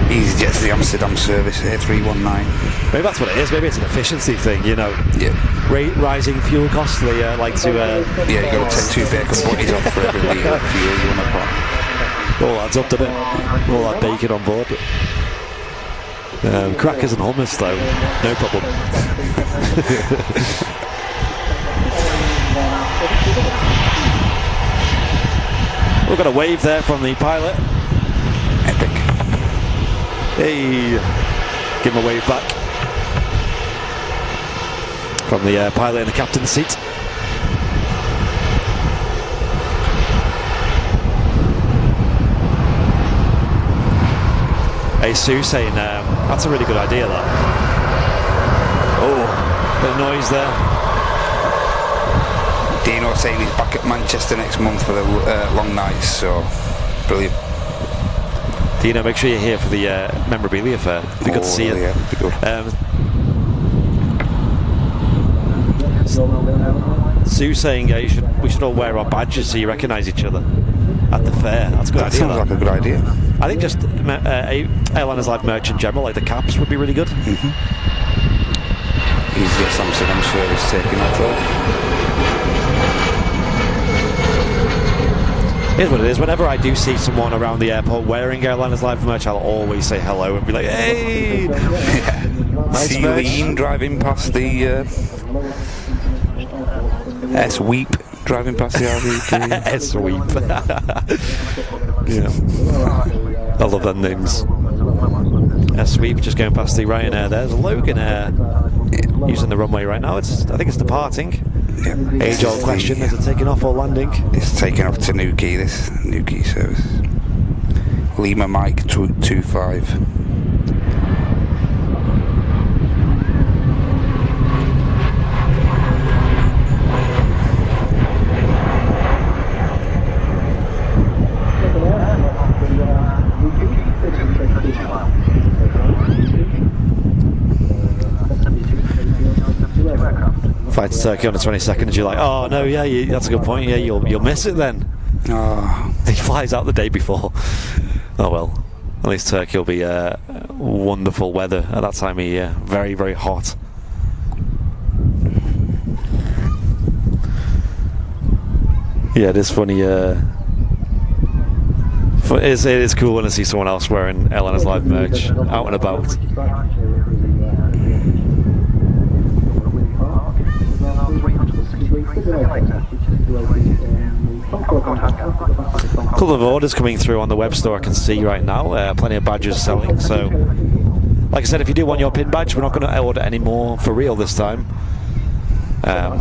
EasyJet's the Amsterdam service, A319. Maybe that's what it is. Maybe it's an efficiency thing, you know. Yeah. Rising fuel costs, they like to... yeah, you got to take 2 bacon butties off for every litre of fuel you want to put. All adds up, doesn't it? All that bacon on board. Crackers and hummus, though. No problem. We've got a wave there from the pilot. Epic. Hey, give him a wave back from the pilot in the captain's seat. Hey, Sue saying that's a really good idea, that. Oh, bit of noise there. Dino saying he's back at Manchester next month for the long nights, so brilliant. Dino, make sure you're here for the memorabilia fair. It'd be good to see you. Yeah, it'd be good. Sue saying we should all wear our badges so you recognise each other at the fair. That's a good idea. Sounds like a good idea. I think just Airliners Live merch in general, like the caps, would be really good. EasyJet's Amsterdam service taking off though. Here's what it is. Whenever I do see someone around the airport wearing Airliners Live merch, I'll always say hello and be like, hey! Yeah. Nice See merch. Lean driving past the S-Weep driving past the RV. S-Weep. Yeah. I love them names. Sweep just going past the Ryanair. There's Logan Air using the runway right now. I think it's departing. Yeah. Age-old question: is it taking off or landing? It's taking off to Newquay. This Newquay service. Lima Mike 25. Flight to Turkey on the 22nd, you're like, oh no, yeah, that's a good point. Yeah, you'll miss it then. Oh. He flies out the day before. Oh well, at least Turkey will be wonderful weather at that time of year. Very, very hot. Yeah, it is funny. It is cool when I see someone else wearing Airliners Live merch out and about. A couple of orders coming through on the web store I can see right now. Plenty of badges selling. So, like I said, if you do want your pin badge, we're not going to order any more for real this time.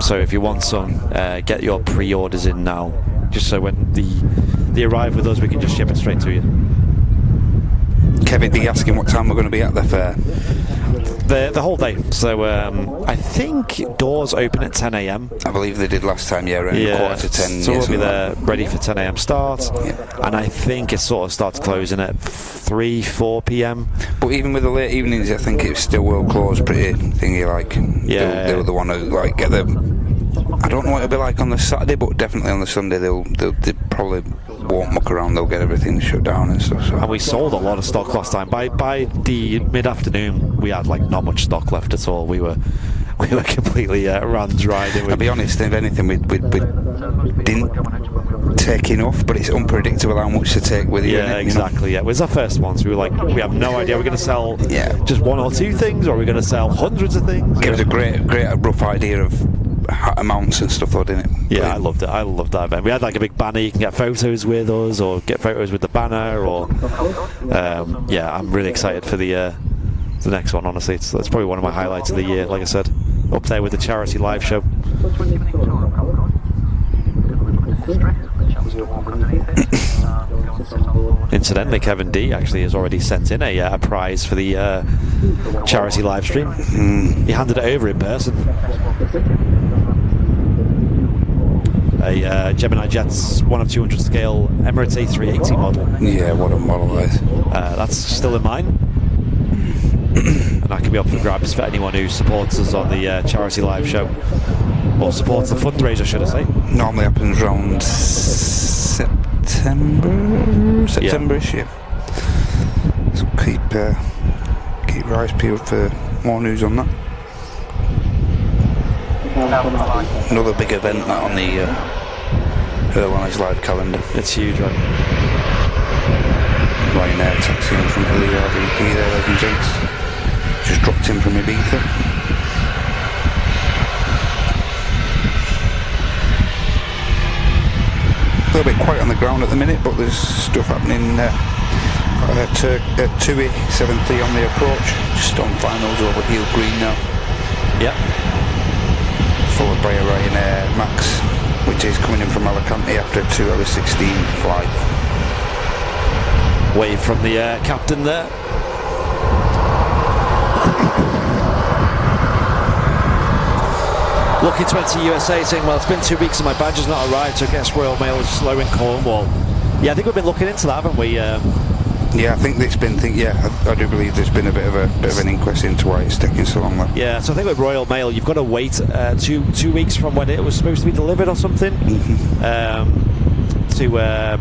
So if you want some, get your pre-orders in now, just so when they arrive with us, we can just ship it straight to you. Kevin D asking what time we're going to be at the fair. The whole day. So I think doors open at 10 a.m. I believe they did last time, yeah, around quarter to 10. So we'll be there ready for 10 a.m. start. Yeah. And I think it sort of starts closing at 3, 4 p.m. But even with the late evenings, I think it still will close pretty thingy like. Yeah. They were the one who like get the. I don't know what it'll be like on the Saturday, but definitely on the Sunday they probably won't muck around. They'll get everything shut down and stuff. So. And we sold a lot of stock last time. By the mid-afternoon, we had like not much stock left at all. We were completely run dry. I'll be honest. If anything, we didn't take enough, but it's unpredictable how much to take with you. Yeah, exactly. Yeah, it was our first one, so we were like, we have no idea. We're going to sell just 1 or 2 things, or we're going to sell hundreds of things. It was a great rough idea of amounts and stuff though, didn't it? Yeah, I loved it. I loved that event. We had like a big banner. You can get photos with us or get photos with the banner, or yeah, I'm really excited for the next one. Honestly, it's probably one of my highlights of the year. Like I said, up there with the charity live show. Incidentally, Kevin D actually has already sent in a prize for the charity live stream. He handed it over in person. A Gemini Jets 1 of 200 scale Emirates A380 model. Yeah, what a model that is. That's still in mine. And that can be up for grabs for anyone who supports us on the charity live show. Or supports the fundraiser, should I say. Normally happens around September-ish, yeah. So keep your eyes peeled for more news on that. Another big event that on the Airline's live calendar. It's huge, right? Ryanair taxiing from Etihad there, ladies and gents. Just dropped in from Ibiza. A little bit quiet on the ground at the minute, but there's stuff happening at TUI 730 on the approach. Just on finals over heel green now. Yep. Followed by a Ryanair Max, which is coming in from Alicante after a 2-hour-16 flight. Wave from the captain there. Lucky 20 USA saying, well, it's been 2 weeks and my badge has not arrived, so I guess Royal Mail is slow in Cornwall. Yeah, I think we've been looking into that, haven't we? Yeah, I think it's been. I do believe there's been a bit of an inquest into why it's taking so long. Yeah, so I think with Royal Mail, you've got to wait 2 weeks from when it was supposed to be delivered or something, to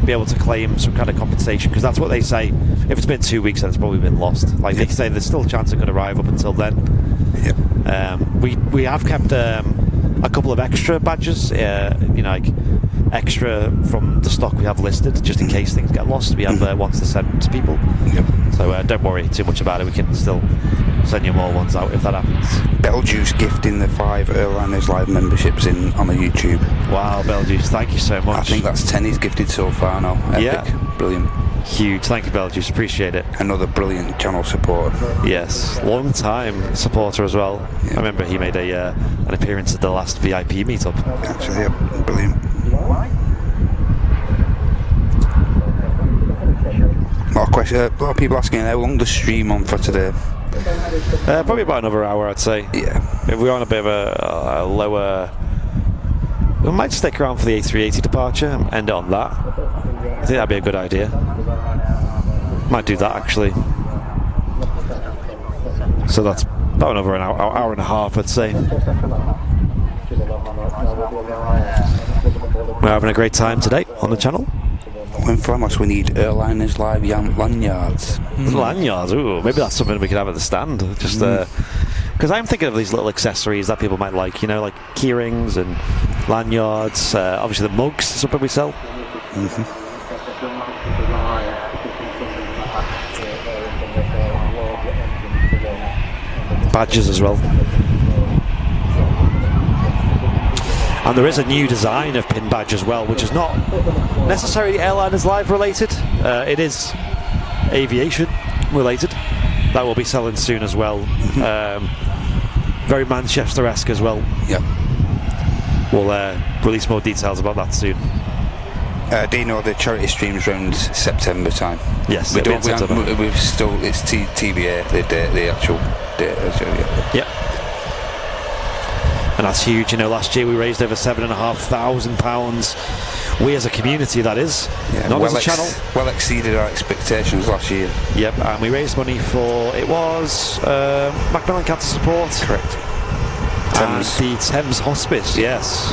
be able to claim some kind of compensation, because that's what they say. If it's been 2 weeks, then it's probably been lost. Like they say, there's still a chance it could arrive up until then. Yeah. We have kept a couple of extra badges. You know, like extra from the stock we have listed, just in case things get lost. We have ones to send to people. Yep. So don't worry too much about it. We can still send you more ones out if that happens. Beljuice gifting the 5 Airliners live memberships in on the YouTube. Wow, Beljuice, thank you so much. I think that's 10 he's gifted so far now. Epic. Yeah. Brilliant. Huge. Thank you, Beljuice. Appreciate it. Another brilliant channel supporter. Yes, long time supporter as well. Yeah. I remember he made an appearance at the last VIP meetup. Actually, yeah, brilliant. A lot of people asking how long the stream on for today. Probably about another hour, I'd say. Yeah. If we're on a bit of a lower, we might stick around for the A380 departure and end it on that. I think that'd be a good idea. Might do that actually. So that's about another hour and a half, I'd say. We're having a great time today on the channel. When from us, we need Airliners live lanyards. Lanyards, ooh, maybe that's something we could have at the stand. Just because I'm thinking of these little accessories that people might like, you know, like key rings and lanyards. Obviously, the mugs, something we sell. Badges as well. And there is a new design of pin badge as well, which is not necessarily Airliners Live related. It is Aviation related. That will be selling soon as well. Very Manchester-esque as well. Yep. We'll release more details about that soon. Do you know the charity streams round September time? Yes, we don't. We've still. It's TBA. The actual date. So, yeah. And that's huge. You know, last year we raised over £7,500. We as a community, that is, not as a channel. Well exceeded our expectations last year. Yep, and we raised money for, it was Macmillan Cancer Support. Correct. And the Thames Hospice, yes.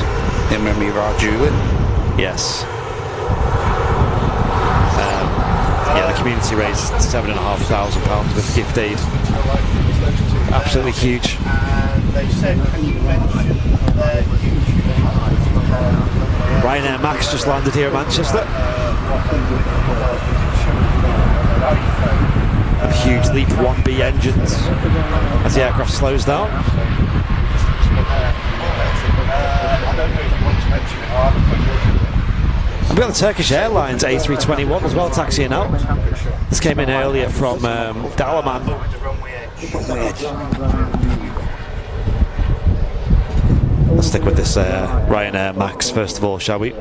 In memory of our Julie. Yes. Yeah, the community raised £7,500 with gift aid. Absolutely huge. Ryanair Max just landed here at Manchester. And huge Leap 1B engines as the aircraft slows down. And we got the Turkish Airlines A321 as well taxiing out. This came in earlier from Dalaman. Let's stick with this Ryanair Max first of all, shall we?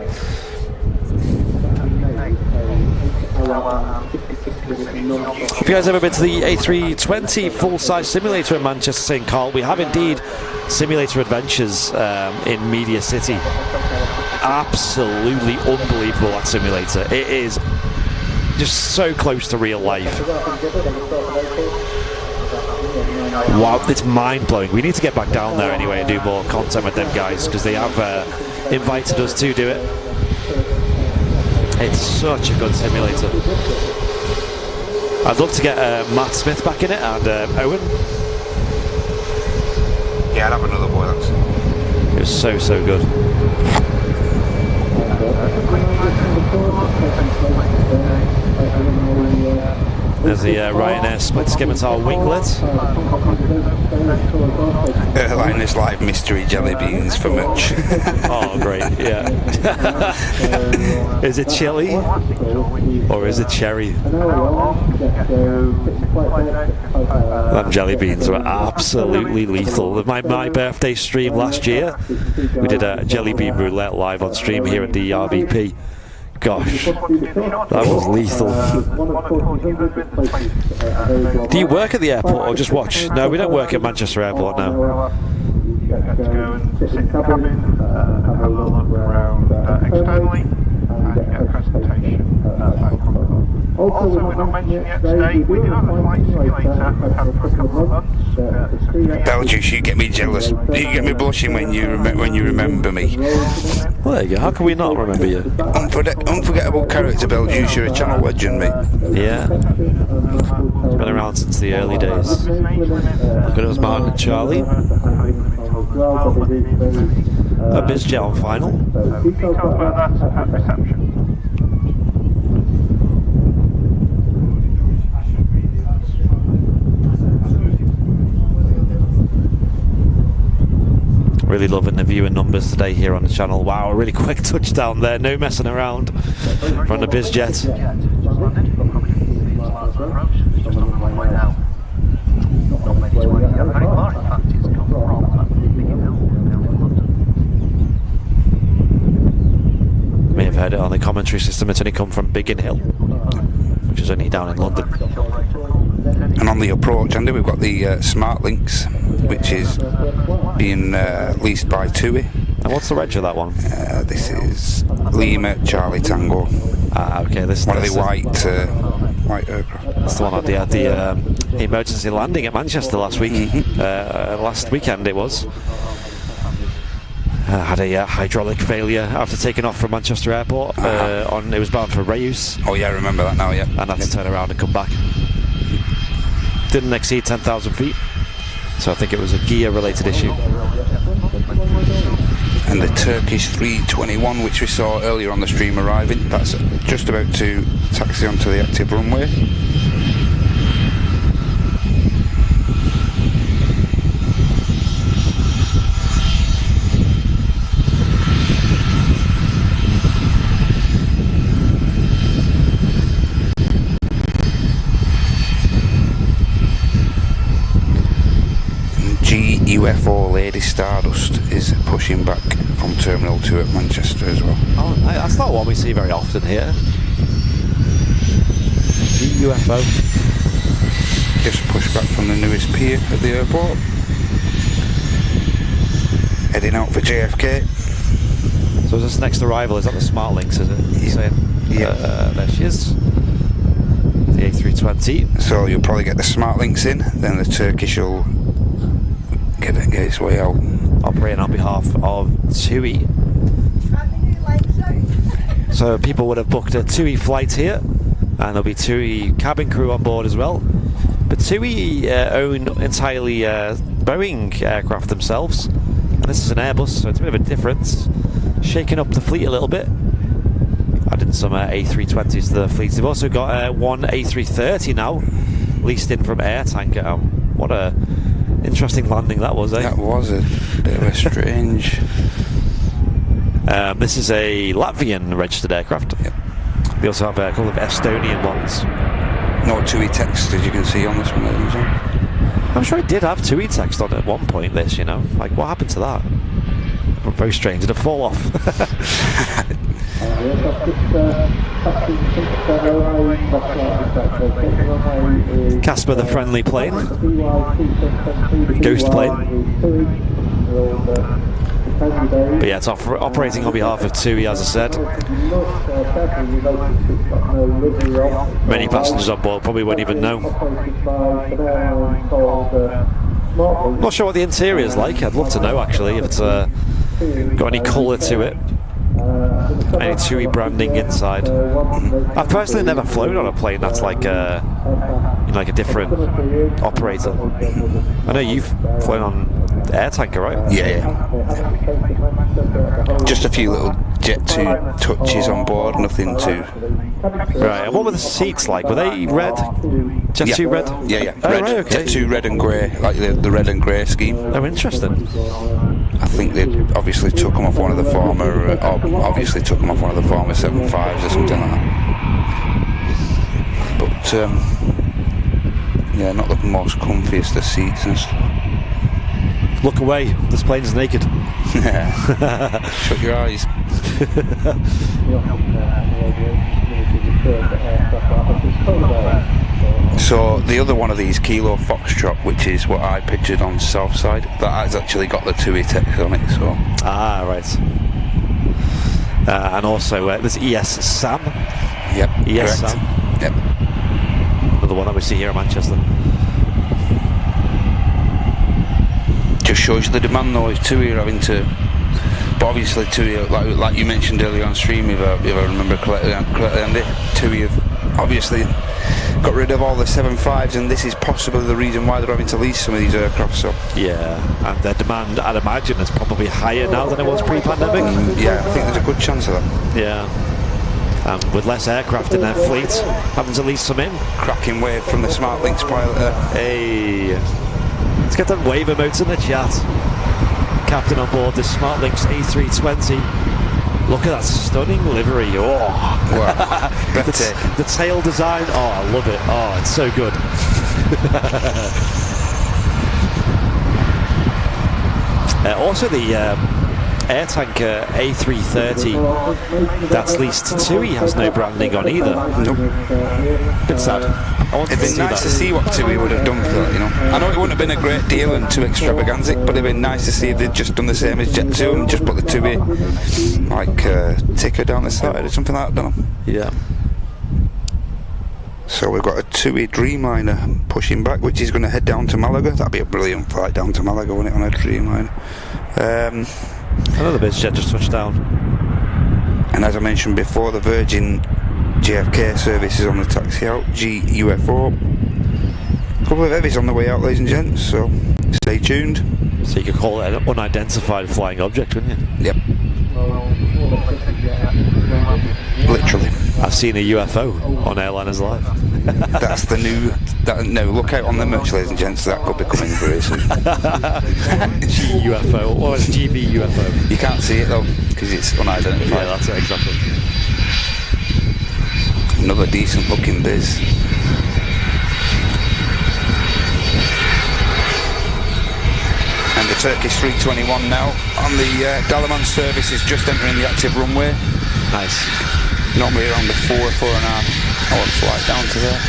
Have you guys ever been to the A320 full-size simulator in Manchester, St. Carl? We have indeed simulator adventures in Media City. Absolutely unbelievable, that simulator. It is just so close to real life. Wow, it's mind-blowing. We need to get back down there anyway and do more content with them guys, because they have invited us to do it. It's such a good simulator. I'd love to get Matt Smith back in it and Owen. Yeah, I'd have another boy. It was so good. There's the Ryanair split scimitar winglet. Airliners Live mystery jelly beans for much. Oh, great, yeah. Is it chili or is it cherry? Them jelly beans were absolutely lethal. My birthday stream last year, we did a jelly bean roulette live on stream here at the RVP. Gosh, that was lethal. Do you work at the airport or just watch? No, we don't work at Manchester Airport now. Get to go and sit in the cabin, have a look around externally, and get a presentation. Also, we're not mentioning yet today, we do have a flight simulator we've had for a couple of months. Beljuice, you get me jealous. You get me blushing when you remember me. Well, there you go. How can we not remember you? Unforgettable character, Beljuice. You're a channel legend, mate. Yeah. Been around since the early days. Look at us, Martin and Charlie. A BizJet on final. Details about that at reception. Really loving the viewing numbers today here on the channel. Wow, a really quick touchdown there, no messing around from the BizJet. May have heard it on the commentary system, it's only come from Biggin Hill, which is only down in London. And on the approach, Andy, we've got the Smart Links, which is being leased by TUI. And what's the reg of that one? This is Lima Charlie Tango. Ah, okay. This One of the white aircraft. That's the one that had the emergency landing at Manchester last week. Last weekend it was. Had a hydraulic failure after taking off from Manchester Airport. It was bound for Reus. Oh yeah, I remember that now. Yeah, and had to turn around and come back. Didn't exceed 10,000 feet, so I think it was a gear-related issue. And the Turkish 321, which we saw earlier on the stream arriving, that's just about to taxi onto the active runway. UFO Lady Stardust is pushing back from Terminal 2 at Manchester as well. Oh, that's not one we see very often here. UFO. Just pushed back from the newest pier at the airport. Heading out for JFK. So this next arrival, is that the Smart Links, is it? Yeah. There she is. The A320. So you'll probably get the Smart Links in, then the Turkish will get its way out. Operating on behalf of TUI. So people would have booked a TUI flight here, and there'll be TUI cabin crew on board as well. But TUI own entirely Boeing aircraft themselves, and this is an Airbus, so it's a bit of a difference. Shaking up the fleet a little bit. Added some A320s to the fleet. They've also got one A330 now, leased in from Air Tanker. What a interesting landing that was, eh? That was a bit of a strange. This is a Latvian registered aircraft. Yep. They also have a couple of Estonian ones. No TUI text, as you can see on this one. I'm sure it did have TUI text on it at one point, this, you know. Like, what happened to that? Very strange. Did it fall off? Casper the friendly plane. Ghost plane. But yeah, it's operating on behalf of TUI, as I said. Many passengers on board probably won't even know. Not sure what the interior is like. I'd love to know, actually, if it's got any colour to it. Any TUI branding inside. I've personally never flown on a plane that's like a different operator. I know you've flown on Air Tanker, right? Yeah. Just a few little Jet2 touches on board, nothing too. Right, and what were the seats like? Were they red? Jet2 red? Yeah. Oh, Red. right, okay. Jet2 red and grey, like the red and grey scheme. Oh, interesting. I think they obviously took them off one of the former, 75s or something like that. But yeah, not the most comfiest of seats and stuff. Look away, this plane's naked. Shut your eyes. So the other one of these, Kilo Foxtrot, which is what I pictured on South Side, that has actually got the TUI text on it. So right. And also there's ES Sam. Yep. ES correct. Sam. Yep. Another one that we see here in Manchester. Just shows you the demand though. If TUI are having to, but obviously TUI, like you mentioned earlier on stream, if I remember correctly, Andy, TUI have obviously got rid of all the 75s, and this is possibly the reason why they're having to lease some of these aircraft. So yeah, and their demand, I'd imagine, is probably higher now than it was pre-pandemic. Yeah, I think there's a good chance of that. Yeah. With less aircraft in their fleet, having to lease some in. Cracking wave from the Smart Links pilot there. Hey, let's get that wave emotes in the chat. Captain on board the Smart Links A320. Look at that stunning livery. Oh, wow. the tail design. Oh, I love it. Oh, it's so good. Also, the air tanker A330 that's leased to TUI has no branding on either. Nope. Bit sad. It'd been nice to see what TUI would have done for that, you know. I know it wouldn't have been a great deal and too extravagantic, but it'd been nice to see if they'd just done the same as Jet2 and just put the TUI ticker down the side or something like that, don't know. Yeah. So we've got a TUI Dreamliner pushing back, which is going to head down to Malaga. That'd be a brilliant flight down to Malaga, wouldn't it, on a Dreamliner? Another business just touched down. And as I mentioned before, the Virgin JFK service is on the taxi out, GUFO. A couple of heavies on the way out, ladies and gents, so stay tuned. So you could call it an unidentified flying object, wouldn't you? Yep. Literally. I've seen a UFO on Airliners Live. That's the new... no, look out on the merch, ladies and gents, that could be coming very soon. GUFO, or it's GB UFO. You can't see it though, because it's unidentified. Yeah, that's it, exactly. Another decent looking biz. And the Turkish 321 now on the Dalaman service is just entering the active runway. Nice. Normally around the 4.5 hour flight down to there.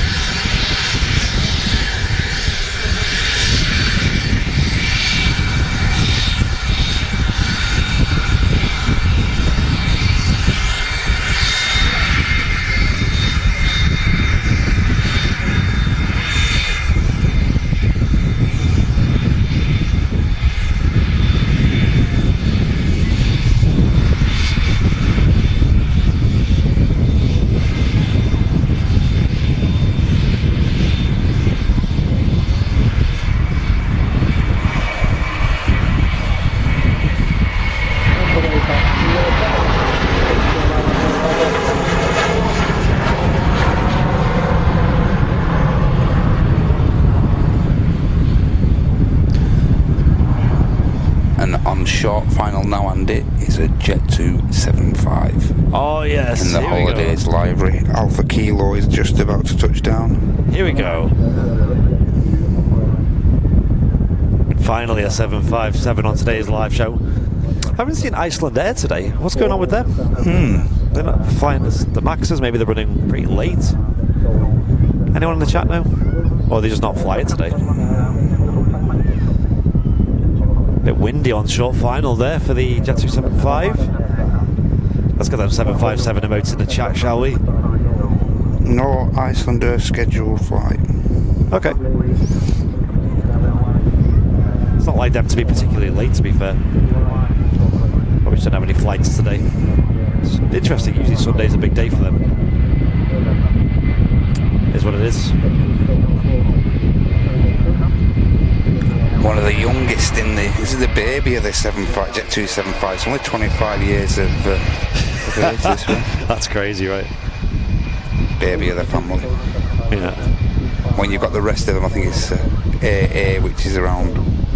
Short final now, and it is a Jet2 75. Oh yes. In the holidays livery. Alpha Kilo is just about to touch down. Here we go. Finally a 757 on today's live show. I haven't seen Iceland Air today. What's going on with them? They're not flying as the Maxes. Maybe they're running pretty late. Anyone in the chat now? Or are they just not flying today? Bit windy on short final there for the Jet2 75. Let's get them 757 emotes in the chat, shall we? No Icelander scheduled flight. Okay. It's not like them to be particularly late, to be fair. Probably just don't have any flights today. It's interesting, usually Sunday's a big day for them. Is what it is. One of the youngest in the... This is the baby of the Jet2 75. It's only 25 years of age, this one. That's crazy, right? Baby of the family. Yeah. When you've got the rest of them, I think it's AA, which is around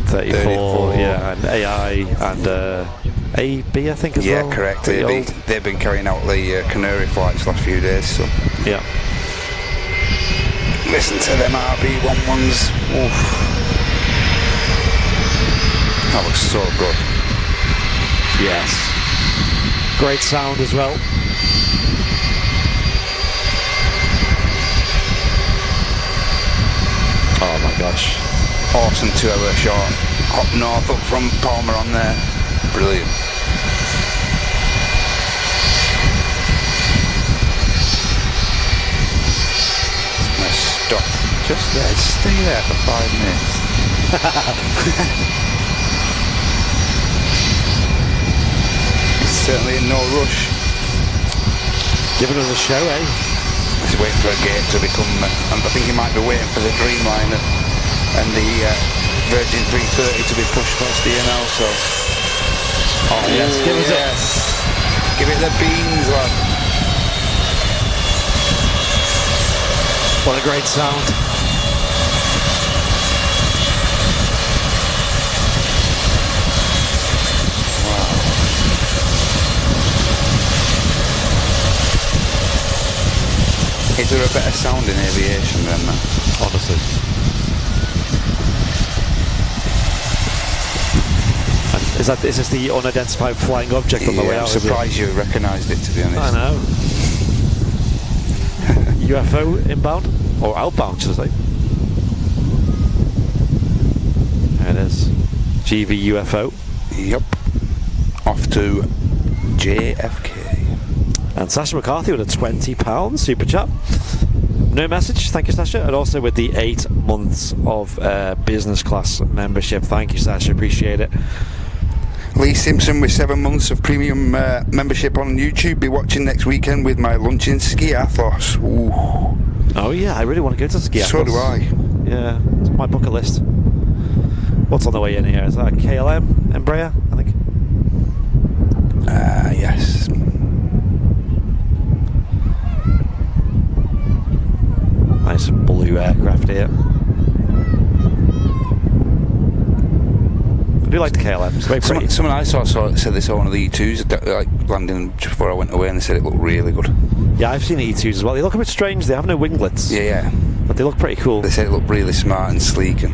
34, yeah, and AI and AB, I think, as well. Yeah, correct. They've been carrying out the Canary flights the last few days, so... Yeah. Listen to them RB11s. Oof. That looks so good. Yes. Great sound as well. Oh my gosh. Awesome 2-hour shot. Hop north up from Palmer on there. Brilliant. I'm going to stop just there. Stay there for 5 minutes. Certainly in no rush. Giving us a show, eh? It's waiting for a gate to become, and I think he might be waiting for the Dreamliner and the Virgin 330 to be pushed past here now, so... Oh yes, give it Give it the beans, lad. What a great sound. Is there a better sound in aviation than that? Honestly. And is this the unidentified flying object on the way out? I'm surprised you recognised it, to be honest. I know. UFO inbound? Or outbound, should I say. There it is. GV UFO. Yep. Off to JFK. And Sasha McCarthy with a £20 super chat. No message, thank you Sasha. And also with the 8 months of business class membership. Thank you Sasha, appreciate it. Lee Simpson with 7 months of premium membership on YouTube. Be watching next weekend with my lunch in Skiathos. Ooh. Oh yeah, I really want to go to Skiathos. So do I. Yeah, it's on my bucket list. What's on the way in here? Is that a KLM Embraer, I think? Yes. Nice blue aircraft here. I do like the KLM. It's very pretty. Someone I saw said they saw one of the E2s like landing just before I went away, and they said it looked really good. Yeah, I've seen the E2s as well. They look a bit strange. They have no winglets. Yeah. But they look pretty cool. They said it looked really smart and sleek. And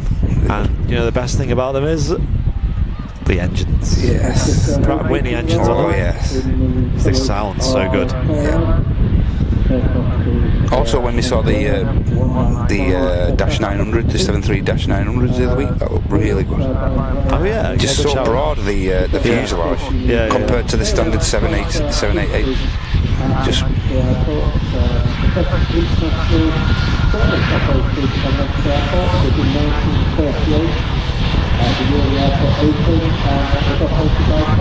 you know the best thing about them is the engines. Yes. Pratt & Whitney engines on them. Oh yes. They sound so good. Yeah. Also, when we saw the Dash 900, the 73-900s the other week, that looked really good. Oh yeah, just so broad the fuselage compared to the standard 788. Just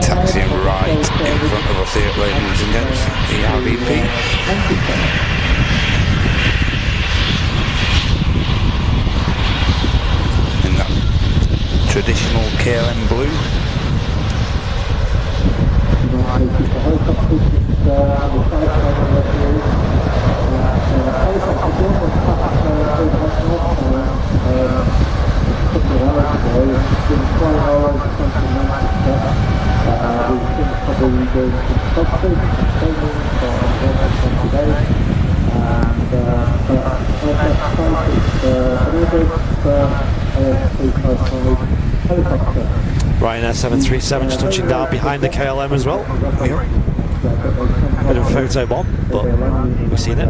taxiing right in front of us here, ladies and gents, the RVP. In that traditional KLM blue. Ryan 737 just touching down behind the KLM as well. Bit of a photo bomb, but we've seen it.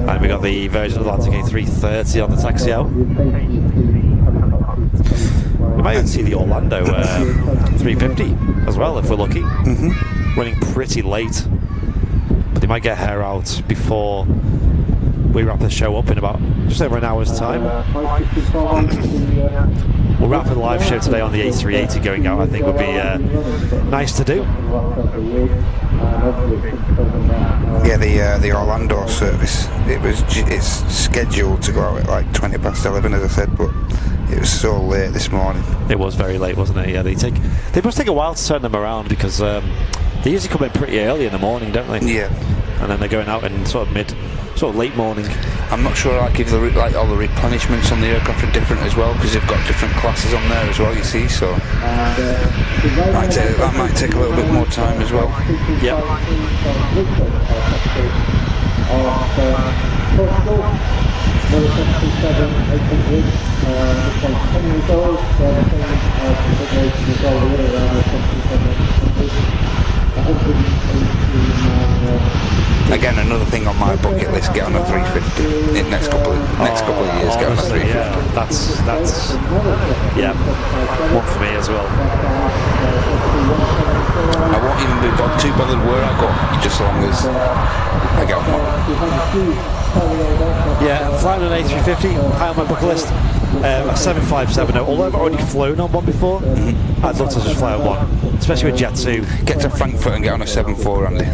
And we got the Virgin Atlantic A330 on the taxi out. We might even see the Orlando 350 as well if we're lucky. Running pretty late, but they might get her out before we wrap the show up in about just over an hour's time. We'll wrap a live show today on the A380 going out. I think would be nice to do. Yeah, the Orlando service. It's scheduled to go out at like 11:20, as I said, but it was so late this morning. It was very late, wasn't it? Yeah, they must take a while to turn them around because they usually come in pretty early in the morning, don't they? Yeah. And then they're going out in sort of late morning. I'm not sure like if all the replenishments on the aircraft are different as well, because they've got different classes on there as well, you see, so that might take a little bit more time as well. Yeah. Again, another thing on my bucket list: get on a 350 in next couple of years. Get on a 350. Yeah, that's one for me as well. I won't even be too bothered where I go, just as long as I get on one. Yeah, flying an A350, high on my bucket list. A 757, although I've already flown on one before, I'd love to just fly on one, especially with Jet2. Get to Frankfurt and get on a 74, Andy.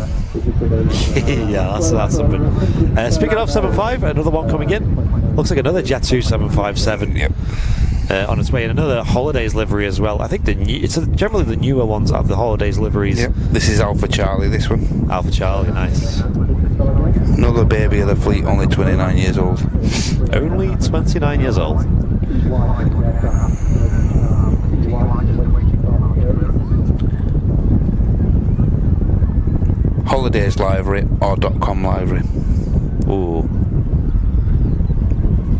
Yeah, that's something. Speaking of 75, another one coming in. Looks like another Jet2 757. Yep. On its way in, another holidays livery as well. I think it's generally the newer ones have the holidays liveries. Yep. This is Alpha Charlie, this one. Alpha Charlie, nice. Another baby of the fleet, only 29 years old. Only 29 years old. Holidays livery or .com livery. Ooh.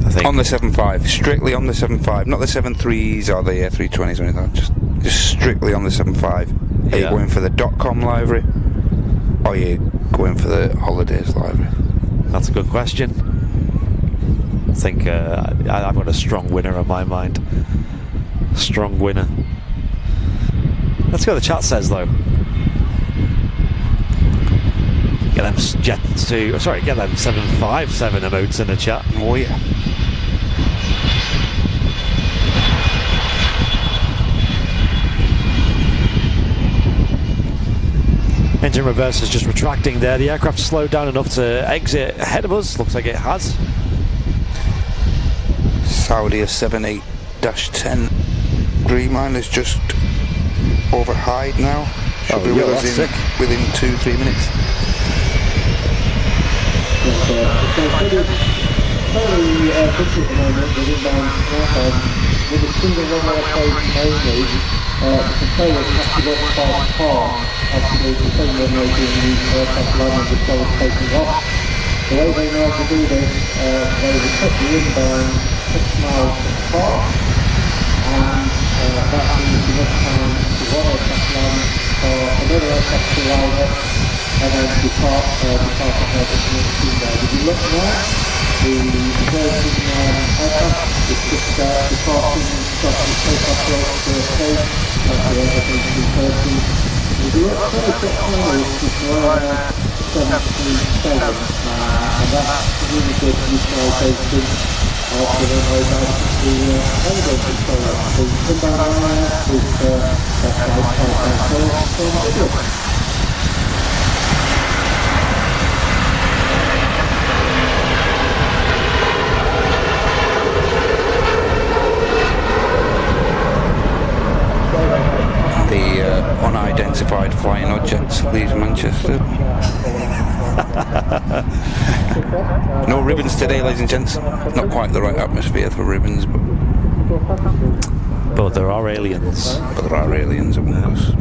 I think On the 75, strictly on the 75, not the 73s or the A320s or anything like that, just strictly on the 75. Are you going for the .com livery or are you going for the holidays livery? that's a good question. I think I've got a strong winner on my mind. Strong winner. Let's see what the chat says though. Get them get them 757 emotes in the chat. Oh yeah. Engine reverse is just retracting there. The aircraft slowed down enough to exit ahead of us. Looks like it has. Saudia 78-10 Dreamliners just over Hyde now. Should be with us within 2-3 minutes. With a single runway approach only, the controllers have to look past par after the same runway being used for aircraft landing the controllers taking off. The way they know how to do this, they will put the inbound 6 miles apart, and that means enough time to one aircraft land for another aircraft to line up and then depart ahead of the next team there. If you look now, the version aircraft is just departing from the takeoff route to the stage, like the A330. If you look further forward, it's around 77, and that's really good utilisation of the runway down to the elevator controller. The inbound line is that's The unidentified flying objects leaves Manchester. No ribbons today, ladies and gents. Not quite the right atmosphere for ribbons, But there are aliens. but there are aliens among us.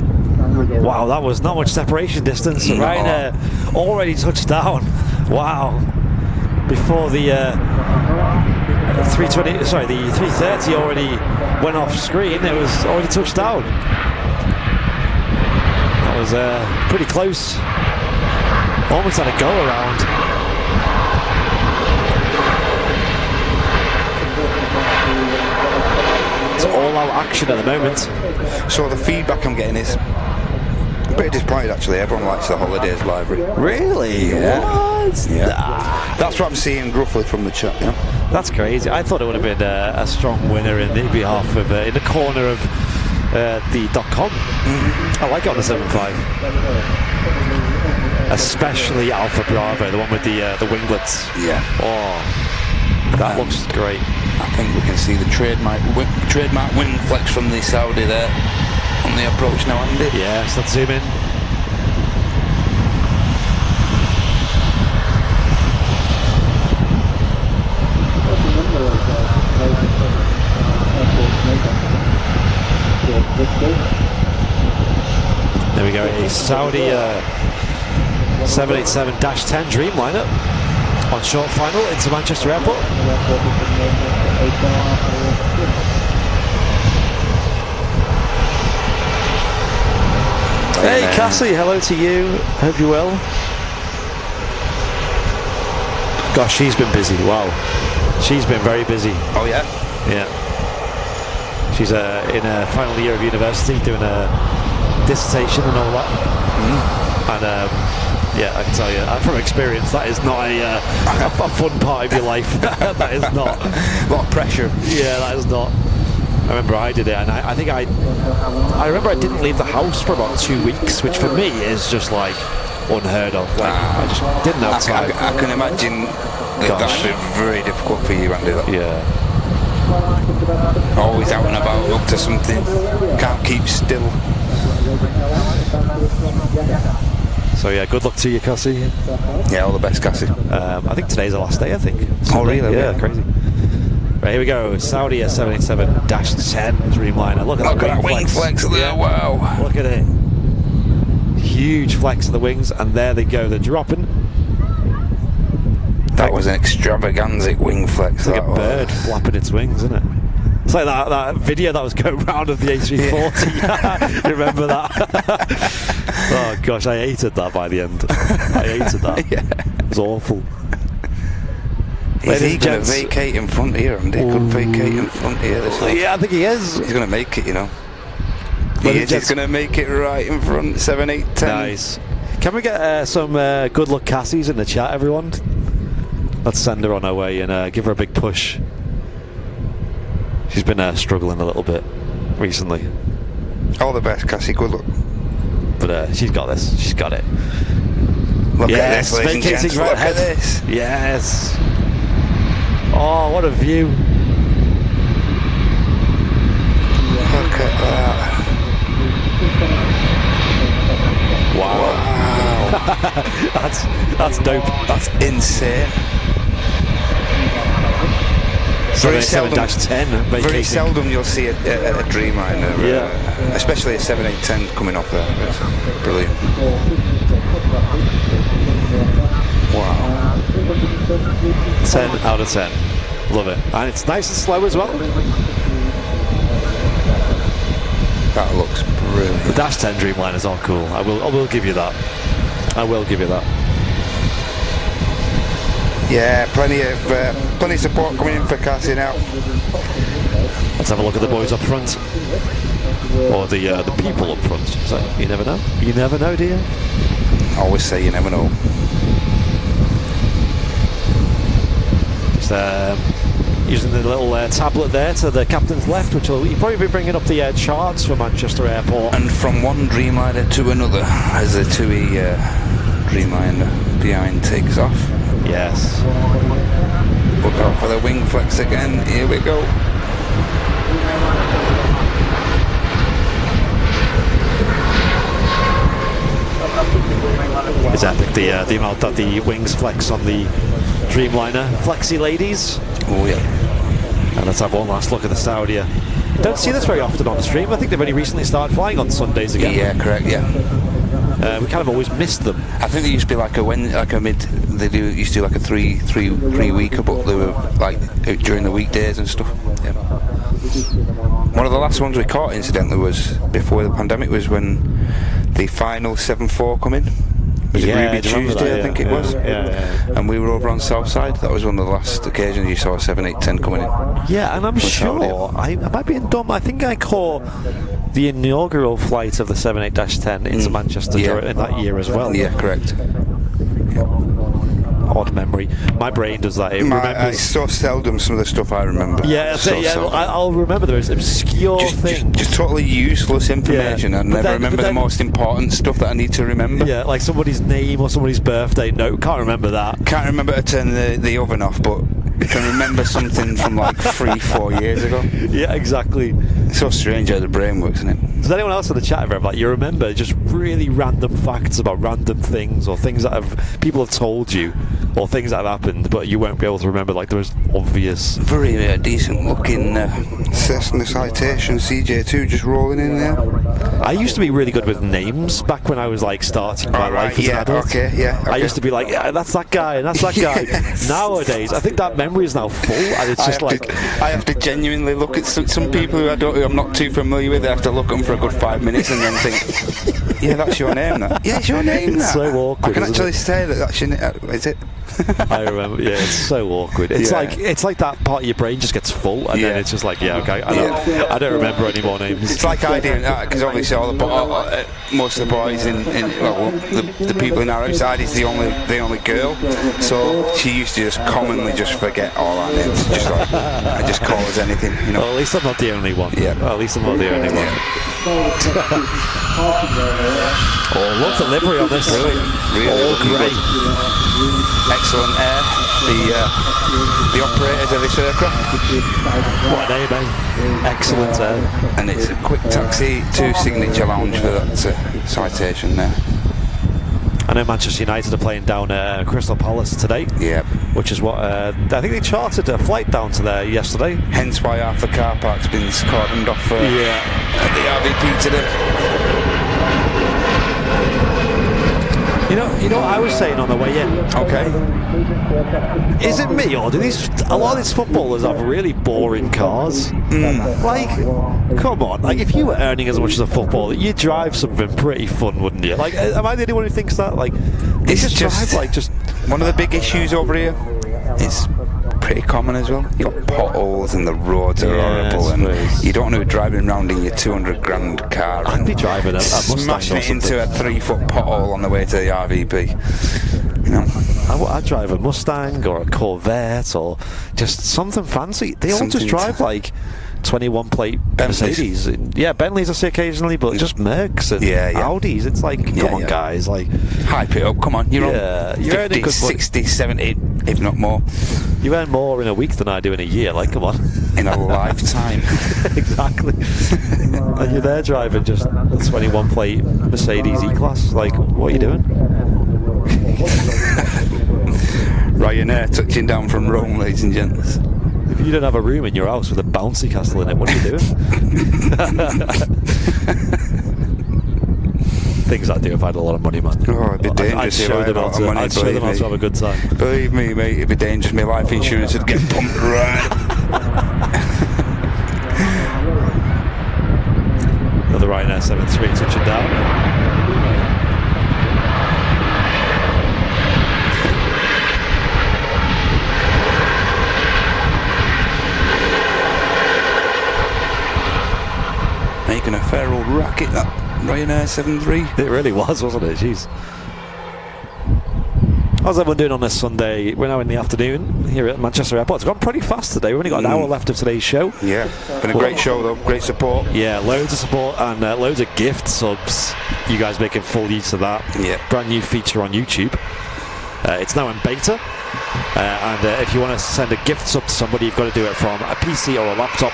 Wow, that was not much separation distance. No. Ryanair already touched down. Wow. Before the 320, sorry, the 330 already went off screen. It was already touched down. That was pretty close. Almost had a go around. It's all out action at the moment. So the feedback I'm getting is pretty disappointed actually. Everyone likes the holidays livery. Really? Yeah. What? Yeah. Nah. That's what I'm seeing gruffly from the chat. Yeah. That's crazy. I thought it would have been a strong winner in the behalf of in the corner of the .com. I like it on the 7.5, especially Alpha Bravo, the one with the winglets. Yeah. Oh, that looks great. I think we can see the trademark wing flex from the Saudi there on the approach now, Andy. Yeah, so let's zoom in. There we go, a Saudi 787-10 Dreamliner on short final into Manchester Airport. Hey Cassie, hello to you. Hope you're well. Gosh, she's been busy. Wow, she's been very busy. Oh yeah. Yeah. She's in a final year of university doing a dissertation and all that. And yeah, I can tell you from experience that is not a fun part of your life. That is not. A lot of pressure. Yeah, that is not. I remember I did it, and I think I remember I didn't leave the house for about 2 weeks, which for me is just like unheard of. Like, I just didn't have time. I can imagine that would be very difficult for you, Andy. That. Yeah. Always out and about, up to something. Can't keep still. So yeah, good luck to you, Cassie. Yeah, all the best, Cassie. I think today's the last day, I think. Oh, really? Yeah, crazy. Right, here we go. Saudia 787-10 Dreamliner. Look at that wing flex there, yeah. wow. Look at it. Huge flex of the wings, and there they go, they're dropping. That was an extravaganza wing flex. It's like a bird flapping its wings, isn't it? It's like that video that was going round of the A340. Yeah. Remember that? Oh gosh, I hated that by the end. I hated that. Yeah. It was awful. Is he going to vacate in front here? And he could vacate in front here. Yeah, I think he is. He's going to make it, you know. He's going to make it right in front. 7, 8, 10. Nice. Can we get some good luck Cassies in the chat, everyone? Let's send her on her way and give her a big push. She's been struggling a little bit recently. All the best, Cassie. Good luck. But she's got this. She's got it. Look at this, ladies and gents. Look at this. Yes. Oh, what a view. Look at that. Wow. That's dope. That's insane. Very seldom you'll see a Dreamliner, especially a 787 coming off there. It's brilliant. Wow. 10 out of 10. Love it. And it's nice and slow as well. That looks brilliant. The Dash 10 Dreamliners are cool. I will give you that. I will give you that. Yeah, plenty of support coming in for Cassie now. Let's have a look at the boys up front, or the people up front. So you never know. You never know, do you? I always say you never know. Just using the little tablet there to the captain's left, which will probably be bringing up the charts for Manchester Airport. And from one Dreamliner to another, as the TUI Dreamliner behind takes off. Yes. Look out for the wing flex again. Here we go. It's epic, the amount that the wings flex on the Dreamliner. Flexi ladies. Oh yeah. And let's have one last look at the Saudia. Don't see this very often on the stream. I think they've only recently started flying on Sundays again. Yeah, correct, yeah. We kind of always missed them. I think they used to be like a mid. They used to do like a three weeker, but they were like during the weekdays and stuff. Yeah. One of the last ones we caught, incidentally, was before the pandemic. Was when the final 7-4 come in. Was it Ruby Tuesday? I think it was. Yeah. And we were over on Southside. That was one of the last occasions you saw a 7, 8, 10 coming in. Yeah, and I'm sure I might be dumb. I think I caught the inaugural flight of the 78-10 into Manchester in that year as well. Yeah, correct. Odd memory. My brain does that. It's so seldom some of the stuff I remember. Yeah, I'll remember those obscure things. Just totally useless information. I never remember the most important stuff that I need to remember. Yeah, like somebody's name or somebody's birthday. No, can't remember that. Can't remember to turn the oven off, but I can remember something from like 3-4 years ago. Yeah, exactly. It's so strange how the brain works, isn't it? Does anyone else in the chat ever, like, you remember just really random facts about random things, or things that people have told you, or things that have happened, but you won't be able to remember, like those obvious? Very decent looking Cessna Citation CJ2 just rolling in there. I used to be really good with names back when I was like starting my life as an adult. Okay. I used to be like, yeah, that's that guy and that's that guy. Yes. Nowadays, I think that memory is now full, and it's just I have to genuinely look at some people who I'm not too familiar with. I have to look at them for a good 5 minutes and then think, yeah, that's your name. That. Yeah, it's your name. It's that. so awkward. I can actually say that's your name. Is it? I remember. Yeah, it's so awkward. It's like that part of your brain just gets full, and then it's just like, okay, I don't remember any more names. It's like I do, because obviously most of the boys the people in our outside is the only girl, so she used to just commonly just forget all our names, just like I just call us anything, you know. Well, at least I'm not the only one. Yeah. Well, at least I'm not the only one. Oh, love the livery on this. Really all grey. Excellent air. The operators of this aircraft. What a name, eh? Excellent air. And it's a quick taxi to Signature Lounge for that citation there. I know Manchester United are playing down at Crystal Palace today. Yeah. Which is what I think they chartered a flight down to there yesterday. Hence why half the car park's been cordoned off at the RVP today. You know what I was saying on the way in? Okay. Is it me, or do a lot of these footballers have really boring cars? Like, come on, like if you were earning as much as a footballer, you'd drive something pretty fun, wouldn't you? Like, am I the only one who thinks that? Like, it's just one of the big issues over here. It's pretty common as well. You got potholes and the roads are horrible, and you don't know driving around in your 200 grand car. I'd be driving a Mustang smashing it into a 3-foot pothole on the way to the RVP. You know, I'd drive a Mustang or a Corvette or just something fancy. They all just drive like 21 plate Mercedes. Yeah, Bentleys I see occasionally, but just Mercs and Audis. It's like, come on, guys, like hype it up. Come on, you're on 50, 60, 70, if not more. You earn more in a week than I do in a year. Like, come on, in a lifetime. Exactly. And you're there driving just a 21 plate Mercedes E-Class. Like, what are you doing? Ryanair touching down from Rome, ladies and gents. If you don't have a room in your house with a bouncy castle in it, what are you doing? Things I'd do if I had a lot of money, man. Oh, it'd be dangerous. I'd show them how to have a good time. Believe me, mate, it'd be dangerous. My life insurance would get pumped right. Another Ryanair 737 touching down. Making a fair old racket, that Ryanair 73. It really was, wasn't it? Jeez. How's everyone doing on this Sunday? We're now in the afternoon here at Manchester Airport. It's gone pretty fast today. We've only got an hour left of today's show. Yeah, been a great show though, great support. Yeah, loads of support and loads of gift subs. You guys making full use of that. Yeah. Brand new feature on YouTube. It's now in beta. And if you want to send a gift sub to somebody, you've got to do it from a PC or a laptop.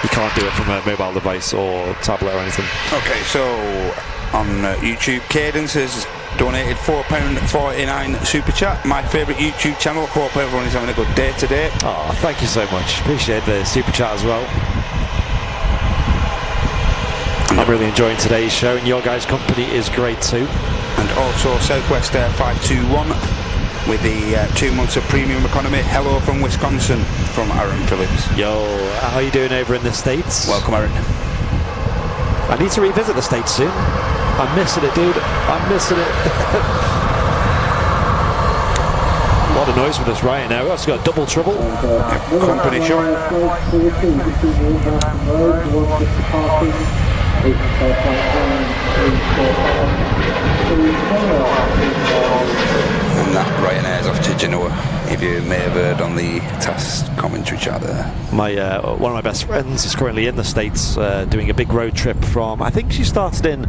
You can't do it from a mobile device or tablet or anything. Okay, so on YouTube, Cadence has donated £4.49 super chat. My favourite YouTube channel. Hope everyone is having a good day today. Oh, thank you so much. Appreciate the super chat as well. I'm really enjoying today's show, and your guys' company is great too. And also Southwest Air 521 with the 2 months of premium economy. Hello from Wisconsin, from Aaron Phillips. Yo, how you doing over in the States? Welcome, Aaron. I need to revisit the States soon. I'm missing it, dude. I'm missing it. A lot of noise with this right now. It's got double trouble. Company shot. And that Ryanair's off to Genoa, if you may have heard on the TAS commentary chat there. My one of my best friends is currently in the States doing a big road trip from, I think she started in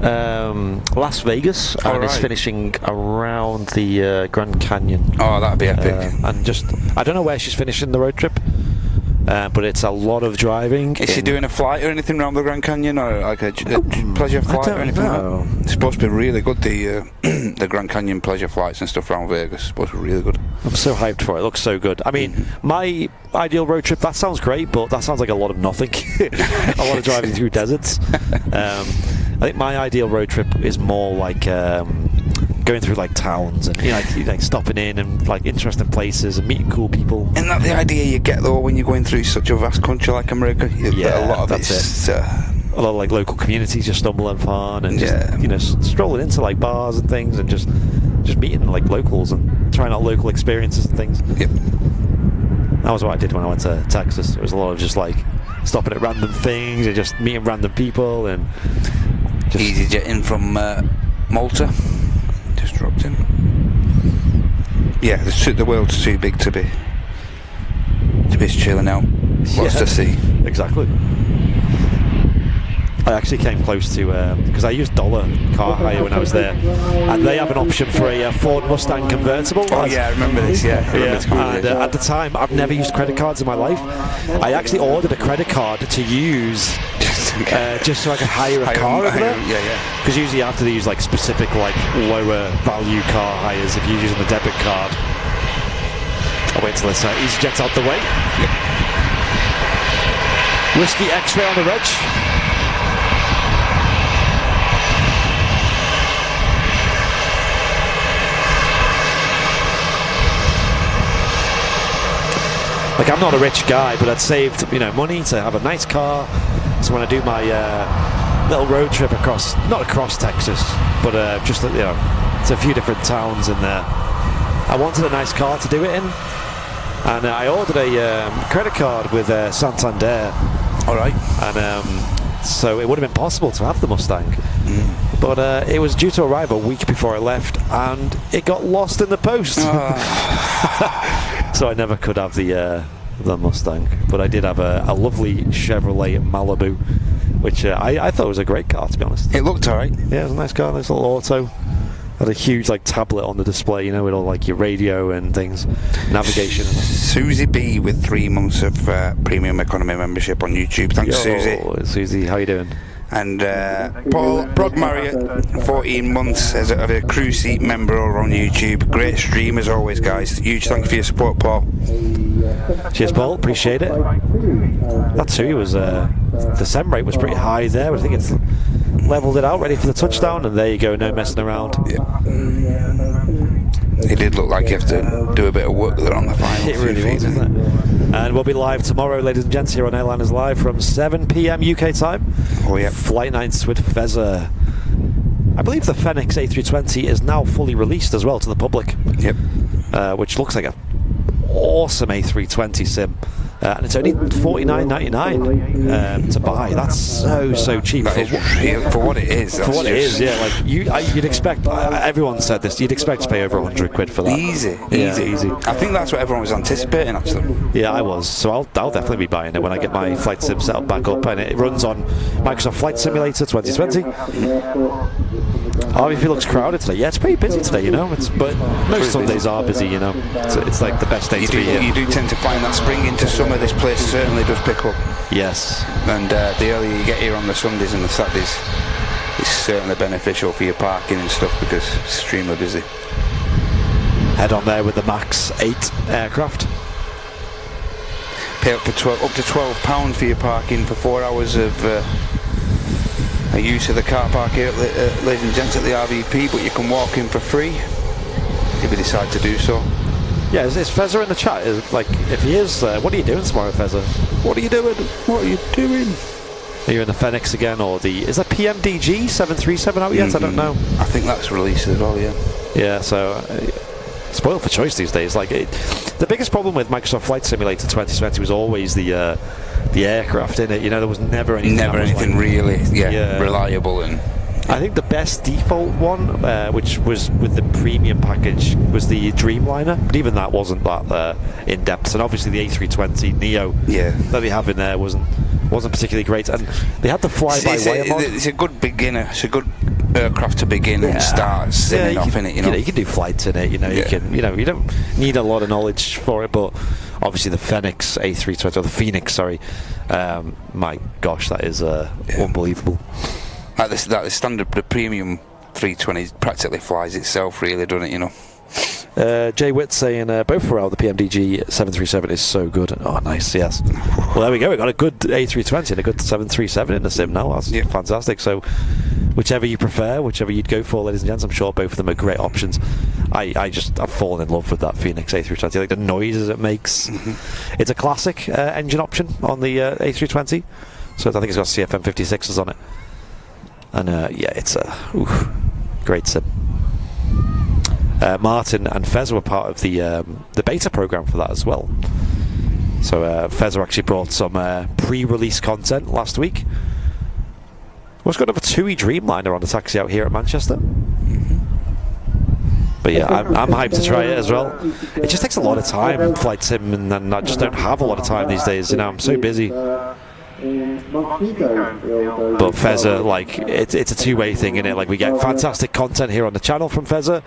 Las Vegas and is finishing around the Grand Canyon. Oh, that'd be epic. And just, I don't know where she's finishing the road trip. But it's a lot of driving. Is she doing a flight or anything around the Grand Canyon, or like a pleasure flight or anything like that? It's supposed to be really good, the Grand Canyon pleasure flights and stuff around Vegas. It's supposed to be really good. I'm so hyped for it. It looks so good. I mean, my ideal road trip, that sounds great, but that sounds like a lot of nothing. A lot of driving through deserts. I think my ideal road trip is more like going through like towns and like stopping in and like interesting places and meeting cool people. Isn't that the idea you get though when you're going through such a vast country like America? Yeah, a lot of that's it. A lot of like local communities just stumble upon and just strolling into like bars and things and just meeting like locals and trying out local experiences and things. Yep. That was what I did when I went to Texas. It was a lot of just like stopping at random things and just meeting random people and just EasyJet in from Malta. Just dropped in. Yeah, the world's too big to be chilling out. Lots to see. Exactly. I actually came close to because I used dollar car hire when I was there, and they have an option for a Ford Mustang convertible. Oh yeah, I remember this. Yeah, and at the time, I've never used credit cards in my life. I actually ordered a credit card to use just so I could hire a car over there. Yeah. Because usually after they use like specific like lower value car hires, if you're using the debit card. I'll wait till this EasyJet's out the way. Yep. Whiskey X-ray on the reg. Like, I'm not a rich guy, but I'd saved, money to have a nice car. So when I do my little road trip not across Texas, but just, it's a few different towns in there. I wanted a nice car to do it in. And I ordered a credit card with Santander. All right. And so it would have been possible to have the Mustang. But it was due to arrive a week before I left, and it got lost in the post. So I never could have the Mustang. But I did have a lovely Chevrolet Malibu, which I thought was a great car, to be honest. It looked alright. Yeah, it was a nice car, nice little auto. Had a huge tablet on the display, with all your radio and things, navigation. Susie B with 3 months of premium economy membership on YouTube. Thanks, Susie. Susie, how you doing? And Paul Brog Marriott, 14 months as a crew seat member over on YouTube. Great stream as always, guys. Huge thanks for your support, Paul. Cheers, Paul. Appreciate it. That too was the descent rate was pretty high there. I think it's leveled it out, ready for the touchdown, and there you go. No messing around. Yeah. It did look like you have to do a bit of work there on the final. It really was, isn't it? And we'll be live tomorrow, ladies and gents, here on Airliners Live from 7 p.m. UK time. Oh yeah. Flight nights with Fezzer. I believe the Fenix A320 is now fully released as well to the public. Yep. Which looks like an awesome A320 sim. And it's only $49.99 to buy. That's so cheap. That is real, for what it is. For what it is, yeah. You'd expect. Everyone said this. You'd expect to pay over £100 for that. Easy. I think that's what everyone was anticipating, actually. Yeah, I was. So I'll definitely be buying it when I get my flight sim set up back up, and it runs on Microsoft Flight Simulator 2020. RVP looks crowded today. Yeah, it's pretty busy today, but most Sundays are busy, It's like the best day to be here. You do tend to find that spring into summer, this place certainly does pick up. Yes. And the earlier you get here on the Sundays and the Saturdays, it's certainly beneficial for your parking and stuff because it's extremely busy. Head on there with the MAX 8 aircraft. Pay up to £12 for your parking for 4 hours of a use of the car park here, ladies and gents, at the RVP, but you can walk in for free if you decide to do so. Yeah, is Fezzer in the chat? If he is, what are you doing tomorrow, Fezzer? What are you doing? What are you doing? Are you in the Fenix again, or is that PMDG 737 out yet? I don't know. I think that's released as well, yeah. Yeah, so spoiled for choice these days. The biggest problem with Microsoft Flight Simulator 2020 was always the aircraft in it. There was never anything really reliable. And I think the best default one, which was with the premium package, was the Dreamliner, but even that wasn't that in depth. And obviously the A320 Neo that they have in there wasn't particularly great. And they had the fly-by-wire mod. It's a good beginner. It's a good aircraft to begin and start simming off in it. You can do flights in it. You don't need a lot of knowledge for it, but obviously the Fenix A320 or the Phoenix, sorry. My gosh, that is unbelievable. Like the standard, the premium 320 practically flies itself, really, doesn't it? Jay Witt saying both for the PMDG 737 is so good. Oh, nice, yes. Well, there we go. We got a good A320 and a good 737 in the sim now. That's fantastic. So, whichever you prefer, whichever you'd go for, ladies and gents, I'm sure both of them are great options. I've fallen in love with that Phoenix A320. I like the noises it makes. Mm-hmm. It's a classic engine option on the A320. So I think it's got CFM 56s on it. And it's a great sim. Martin and Fez were part of the beta program for that as well. So Fezzer actually brought some pre-release content last week. We've got another TUI Dreamliner on the taxi out here at Manchester. But yeah, I'm hyped to try it as well. It just takes a lot of time, flight sim, and then I just don't have a lot of time these days. You know, I'm so busy. But Fezzer, like, it's a two-way thing, innit? Like, we get fantastic content here on the channel from Fezzer,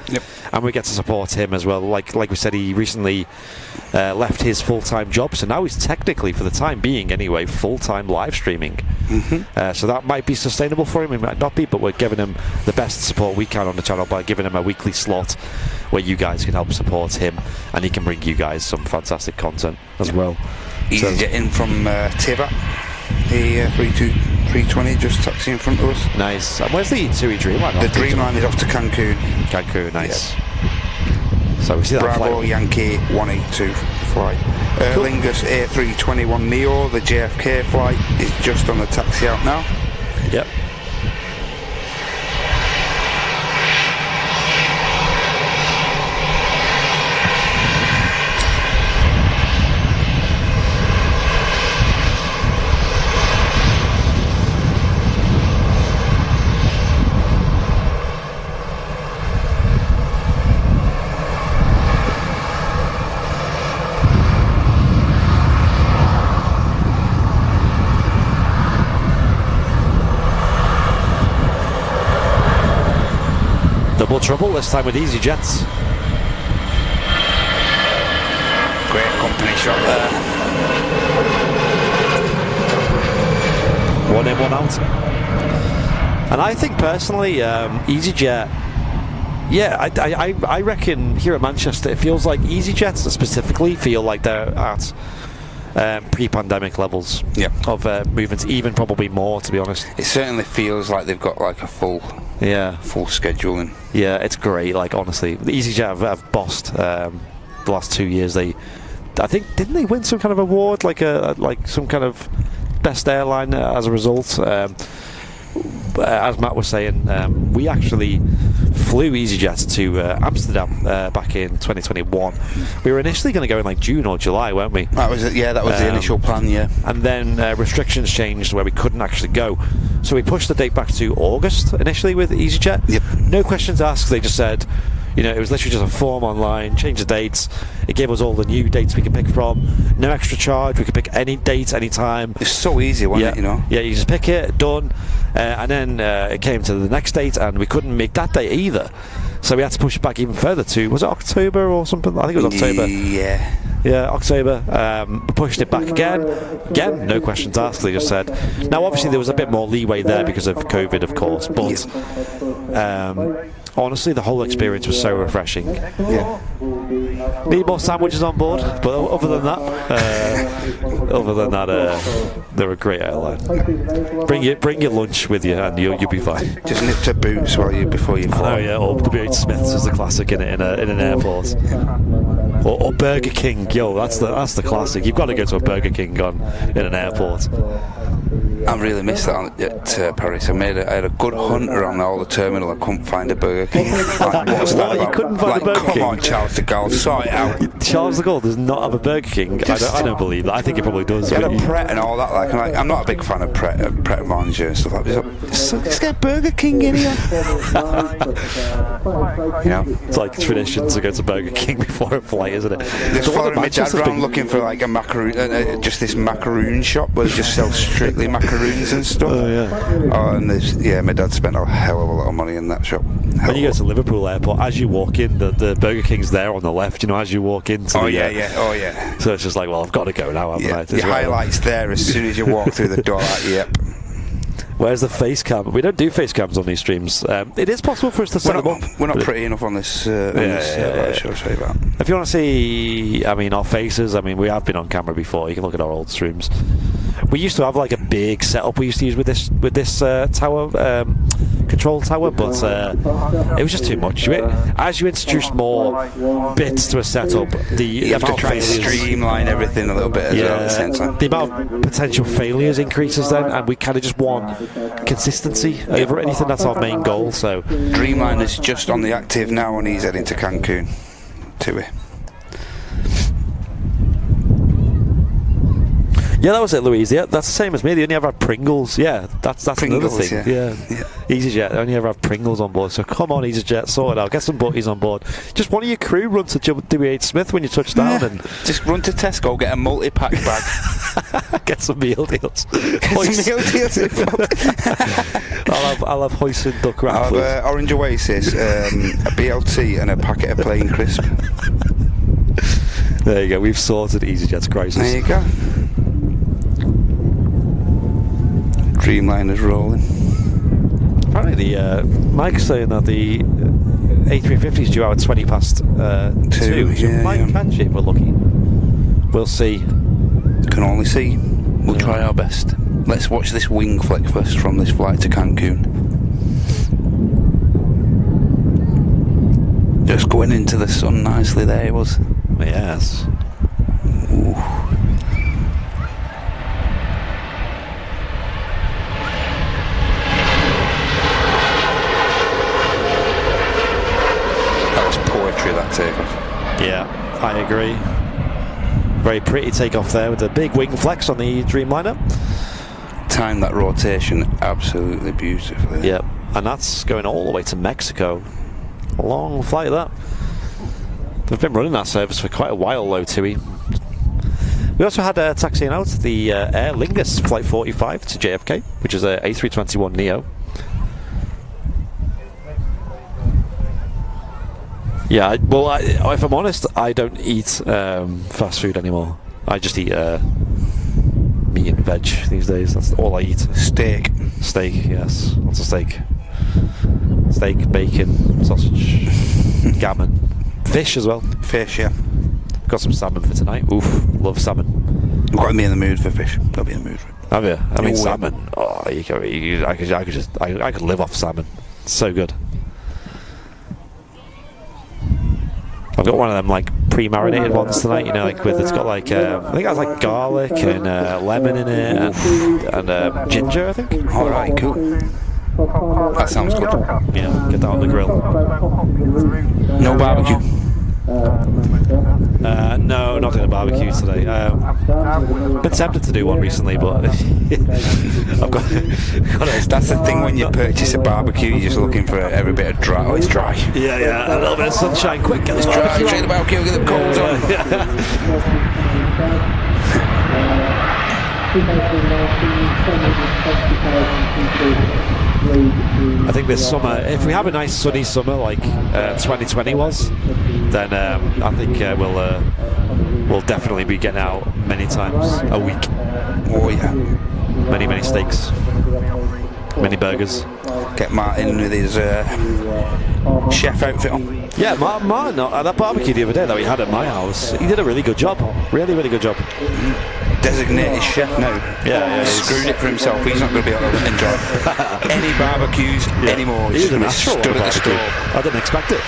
and we get to support him as well. Like we said, he recently left his full-time job, so now he's technically, for the time being anyway, full-time live streaming. So that might be sustainable for him, it might not be, but we're giving him the best support we can on the channel by giving him a weekly slot where you guys can help support him, and he can bring you guys some fantastic content as well. EasyJet in from Tibat. The 320 just taxi in front of us. Nice. And where's the TUI Dreamliner? The Dreamliner is off to Cancun. Cancun, nice. So we see that Bravo flight. Yankee 182 flight. Lingus A321 Neo, the JFK flight, is just on the taxi out now. Yep. Double trouble this time with EasyJets. Great company shot there. One in, one out. And I think personally, EasyJet, yeah, I reckon here at Manchester, it feels like EasyJets specifically feel like they're at pre-pandemic levels of movements, even probably more, to be honest. It certainly feels like they've got like a full scheduling. Yeah, it's great. Like, honestly, the EasyJet have bossed the last 2 years. I think, didn't they win some kind of award, like some kind of best airline as a result? As Matt was saying, we actually flew EasyJet to Amsterdam back in 2021. We were initially going to go in like June or July, weren't we? That was it. Yeah, that was the initial plan. Yeah, and then restrictions changed where we couldn't actually go, so we pushed the date back to August initially with EasyJet. Yep. No questions asked. They just said, you know, it was literally just a form online, change the dates. It gave us all the new dates we could pick from. No extra charge. We could pick any date, any time. It's so easy, wasn't it? You know. Yeah, you just pick it, done. And then it came to the next date, and we couldn't make that date either. So we had to push it back even further to, was it October or something? I think it was October. Yeah. Yeah, October. We pushed it back again. Again, no questions asked. They just said. Now, obviously, there was a bit more leeway there because of COVID, of course. But honestly, the whole experience was so refreshing. Yeah. Need more sandwiches on board, but other than that, they're a great airline. Bring your lunch with you, and you'll be fine. Just nip to Boots before you fly. Oh yeah, or WH Smith's is the classic in an airport. Or Burger King, yo, that's the classic. You've got to go to a Burger King in an airport. I really missed that at Paris. I had a good hunt around all the terminal. I couldn't find a Burger King. Like, what's that about? You couldn't find a Burger King? Come on, Charles de Gaulle, sort it out. Charles de Gaulle does not have a Burger King. I don't believe that. I think it probably does. Yeah, Pret and all that. I'm not a big fan of Pret a Manger and stuff like that. So let's get Burger King in here. You know, it's like tradition to go to Burger King before a flight, isn't it? Just following my dad around looking for like a macaroon, just this macaroon shop where they just sell strictly macaroons and stuff. Oh yeah. Oh, and my dad spent a hell of a lot of money in that shop. When you go to Liverpool Airport, as you walk in, the Burger King's there on the left. You know, as you walk into. Oh yeah. So it's just like, well, I've got to go now. Your highlights there as soon as you walk through the door. Like, yep. Where's the face cam? We don't do face cams on these streams. It is possible for us to set them up. We're not pretty enough on this. Show, I'll show you that. If you want to see, our faces, we have been on camera before. You can look at our old streams. We used to have like a big setup we used to use with this tower, control tower, but it was just too much. As you introduce more bits to a setup, you have to try and streamline everything a little bit as well at the same time. The amount of potential failures increases then, and we kind of just want consistency over anything. That's our main goal. So Dreamliner's just on the active now, and he's heading to Cancun. TUI. Yeah, that was it, Louise. Yeah, that's the same as me. They only ever have Pringles. Yeah, that's Pringles, another thing. Yeah. EasyJet, they only ever have Pringles on board. So come on, EasyJet, sort it out. Get some butties on board. Just one of your crew run to WH Smith when you touch down. And just run to Tesco, get a multi-pack bag. Get some meal deals. I'll have hoisin and duck wrap. I'll have Orange Oasis, a BLT and a packet of plain crisp. There you go. We've sorted EasyJet's crisis. There you go. Dreamliner's rolling. Apparently, Mike's saying that the A350 is due out at 20 past 2. So we might catch it if we're lucky. We'll see. Can only see. We'll try our best. Let's watch this wing flick first from this flight to Cancun. Just going into the sun nicely there it was. Yes. Ooh. That takeoff. Yeah, I agree. Very pretty takeoff there with the big wing flex on the Dreamliner. Timed that rotation absolutely beautifully. Yep, and that's going all the way to Mexico. A long flight that. They've been running that service for quite a while though, TUI. We also had taxiing out the Aer Lingus Flight 45 to JFK, which is a A321neo. Yeah, well, if I'm honest, I don't eat fast food anymore. I just eat meat and veg these days. That's all I eat. Steak, yes. Lots of steak. Steak, bacon, sausage, gammon. Fish as well. Fish, yeah. Got some salmon for tonight. Oof, love salmon. I've got to be in the mood for fish. Got to be in the mood for it. Have you? I mean, salmon. Oh, I could live off salmon. It's so good. I've got one of them like pre-marinated ones tonight, you know, like with it's got like I think it has like garlic and lemon in it and ginger, I think. All right, cool. That sounds good. Yeah, get that on the grill. No barbecue. No, not doing a barbecue today. Been tempted to do one recently, but I've got. That's the thing when you purchase a barbecue, you're just looking for every bit of dry. Oh, it's dry. Yeah, a little bit of sunshine. Quick, get this barbecue. Straight the barbecue, get the coals on. I think this summer, if we have a nice sunny summer like 2020 was, then I think we'll definitely be getting out many times a week. Oh yeah. Many steaks, many burgers. Get Martin with his chef outfit on. Yeah, Martin at that barbecue the other day that we had at my house, he did a really good job. Really good job. Designated chef now. Yeah. Screwed it for himself. He's not going to be able to enjoy any barbecues anymore. He's a natural stood at the stove. I didn't expect it.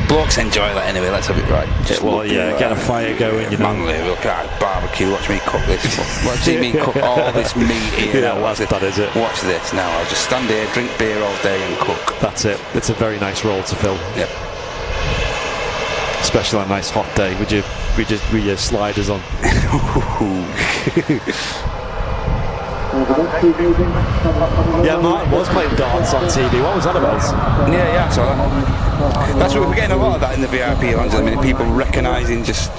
Blokes enjoy that anyway. Let's have it right. Get a fire going. You know. Manly, look at barbecue. Watch me cook this. Watch me cook all this meat here. Yeah, that's that is it. Watch this now. I'll just stand here, drink beer all day, and cook. That's it. It's a very nice role to fill. Yep. Especially on a nice hot day with your sliders on. Yeah, Martin was playing darts on TV. What was that about? Yeah, I saw that. That's what we're getting a lot of that in the VIP lounge. I mean, people recognising just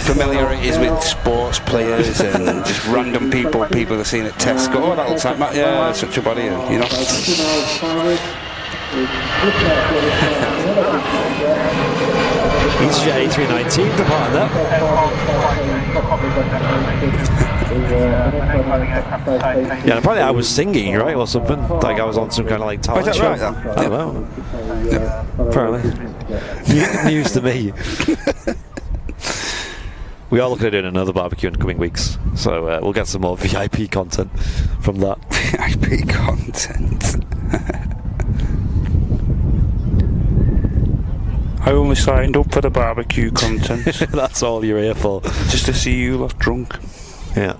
familiarities with sports players and just random people they're seeing at Tesco. Oh, that looks like Matt. Yeah, such a body, you know. EasyJet A380 departing there. Yeah, apparently I was singing, right, or something. Like I was on some kind of like talent show. Right, I don't know. Apparently. News to me. We are looking at doing another barbecue in the coming weeks, so we'll get some more VIP content from that. VIP content. I only signed up for the barbecue content. That's all you're here for. Just to see you lot drunk. Yeah.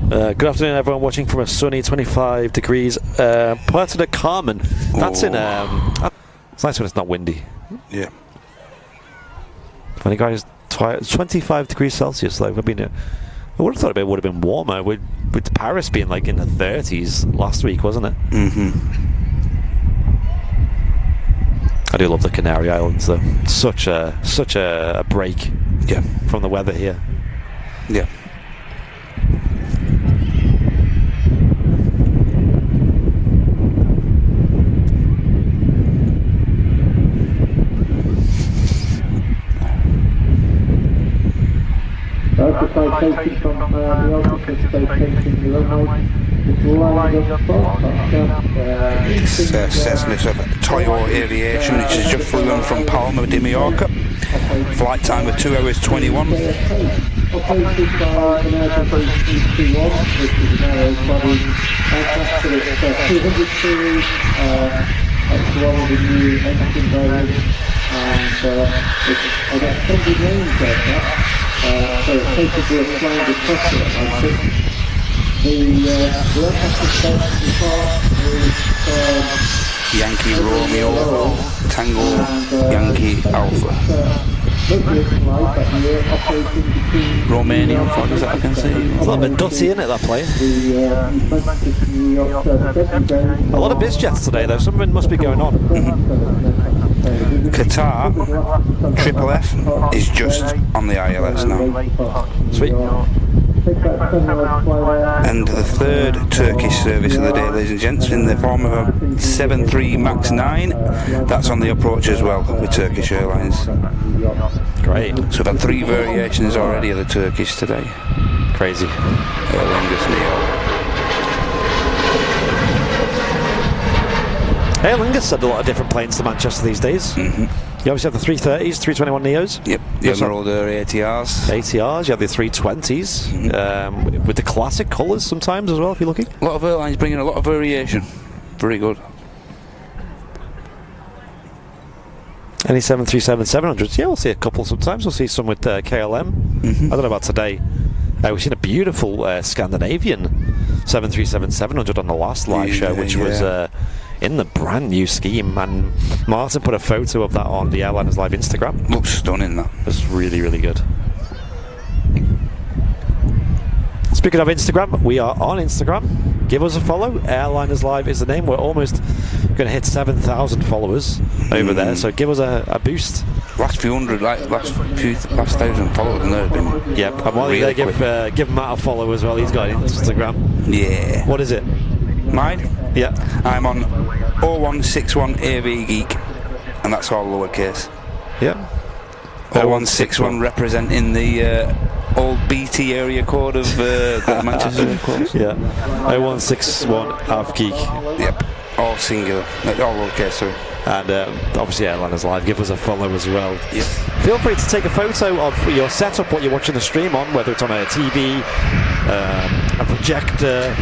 Good afternoon, everyone watching from a sunny 25 degrees Puerto de Carmen. That's in. It's nice when it's not windy. Yeah. Funny guys, 25 degrees Celsius. Though I mean, I would have thought it would have been warmer. With Paris being like in the 30s last week, wasn't it? Mm-hmm. I do love the Canary Islands, though. Such a break. Yeah. From the weather here. Yeah. That's the citation from the altitude citation, the runway is lined up Cessna's of TUI Aviation, which has just flown from Palma de Mallorca. Flight time of 2 hours 21. Operated by an Airbus A321, which is an narrow body aircraft, but it's 200 series, that's one of the new engine variants, and it's an extended range aircraft. So it's capable of flying with pressure, I think. The aircraft is Yankee Romeo, Tango, Yankee Alpha. Romanian fighters that I can see. It's a little bit dusty, isn't it, that plane? A lot of BizJets today, though. Something must be going on. Qatar, Triple F, is just on the ILS now. Sweet. And the third Turkish service of the day, ladies and gents, in the form of a 73 MAX 9. That's on the approach as well with Turkish Airlines. Great. So we've had 3 variations already of the Turkish today. Crazy. Aer Lingus Neo. Aer Lingus had a lot of different planes to Manchester these days. Mm-hmm. You obviously have the 330s, 321 Neos. Yep, the Emerald ATRs. ATRs, you have the 320s, with the classic colours sometimes as well, if you're looking. A lot of airlines bringing a lot of variation. Very good. Any 737-700s? Yeah, we'll see a couple sometimes. We'll see some with KLM. Mm-hmm. I don't know about today. We've seen a beautiful Scandinavian 737-700 on the last live show, which was in the brand new scheme. And Martin put a photo of that on the Airliners Live Instagram. Looks stunning, that. It's really, really good. Speaking of Instagram, we are on Instagram. Give us a follow. Airliners Live is the name. We're almost going to hit 7,000 followers over there, so give us a boost. Last few hundred, last 1,000 followers, and they've been. Yep, and while you're there, give Matt a follow as well. He's got an Instagram. Yeah. What is it? Mine? Yeah. I'm on 0161 AV Geek, and that's all lowercase. Yep. 0161 representing the old BT area code of the Manchester, of course. Yeah. 0161 AV Geek. Yep. All singular. All lowercase, sorry. And obviously Airliners Live, give us a follow as well. Yep. Feel free to take a photo of your setup, what you're watching the stream on, whether it's on a TV, a projector,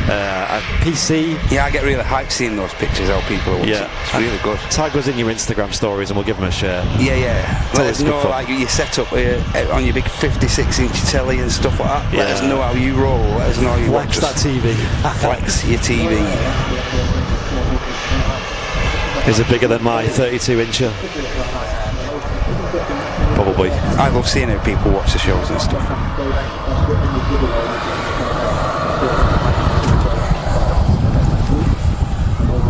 a PC. Yeah, I get really hyped seeing those pictures, how people are watching. Yeah. It's really good. Tag us in your Instagram stories and we'll give them a share. Yeah. Let us know like your setup on your big 56-inch telly and stuff like that. Let us know how you roll. Let us know how you watch that TV. Flex your TV. Is it bigger than my 32-incher? Probably. I love seeing how people watch the shows and stuff.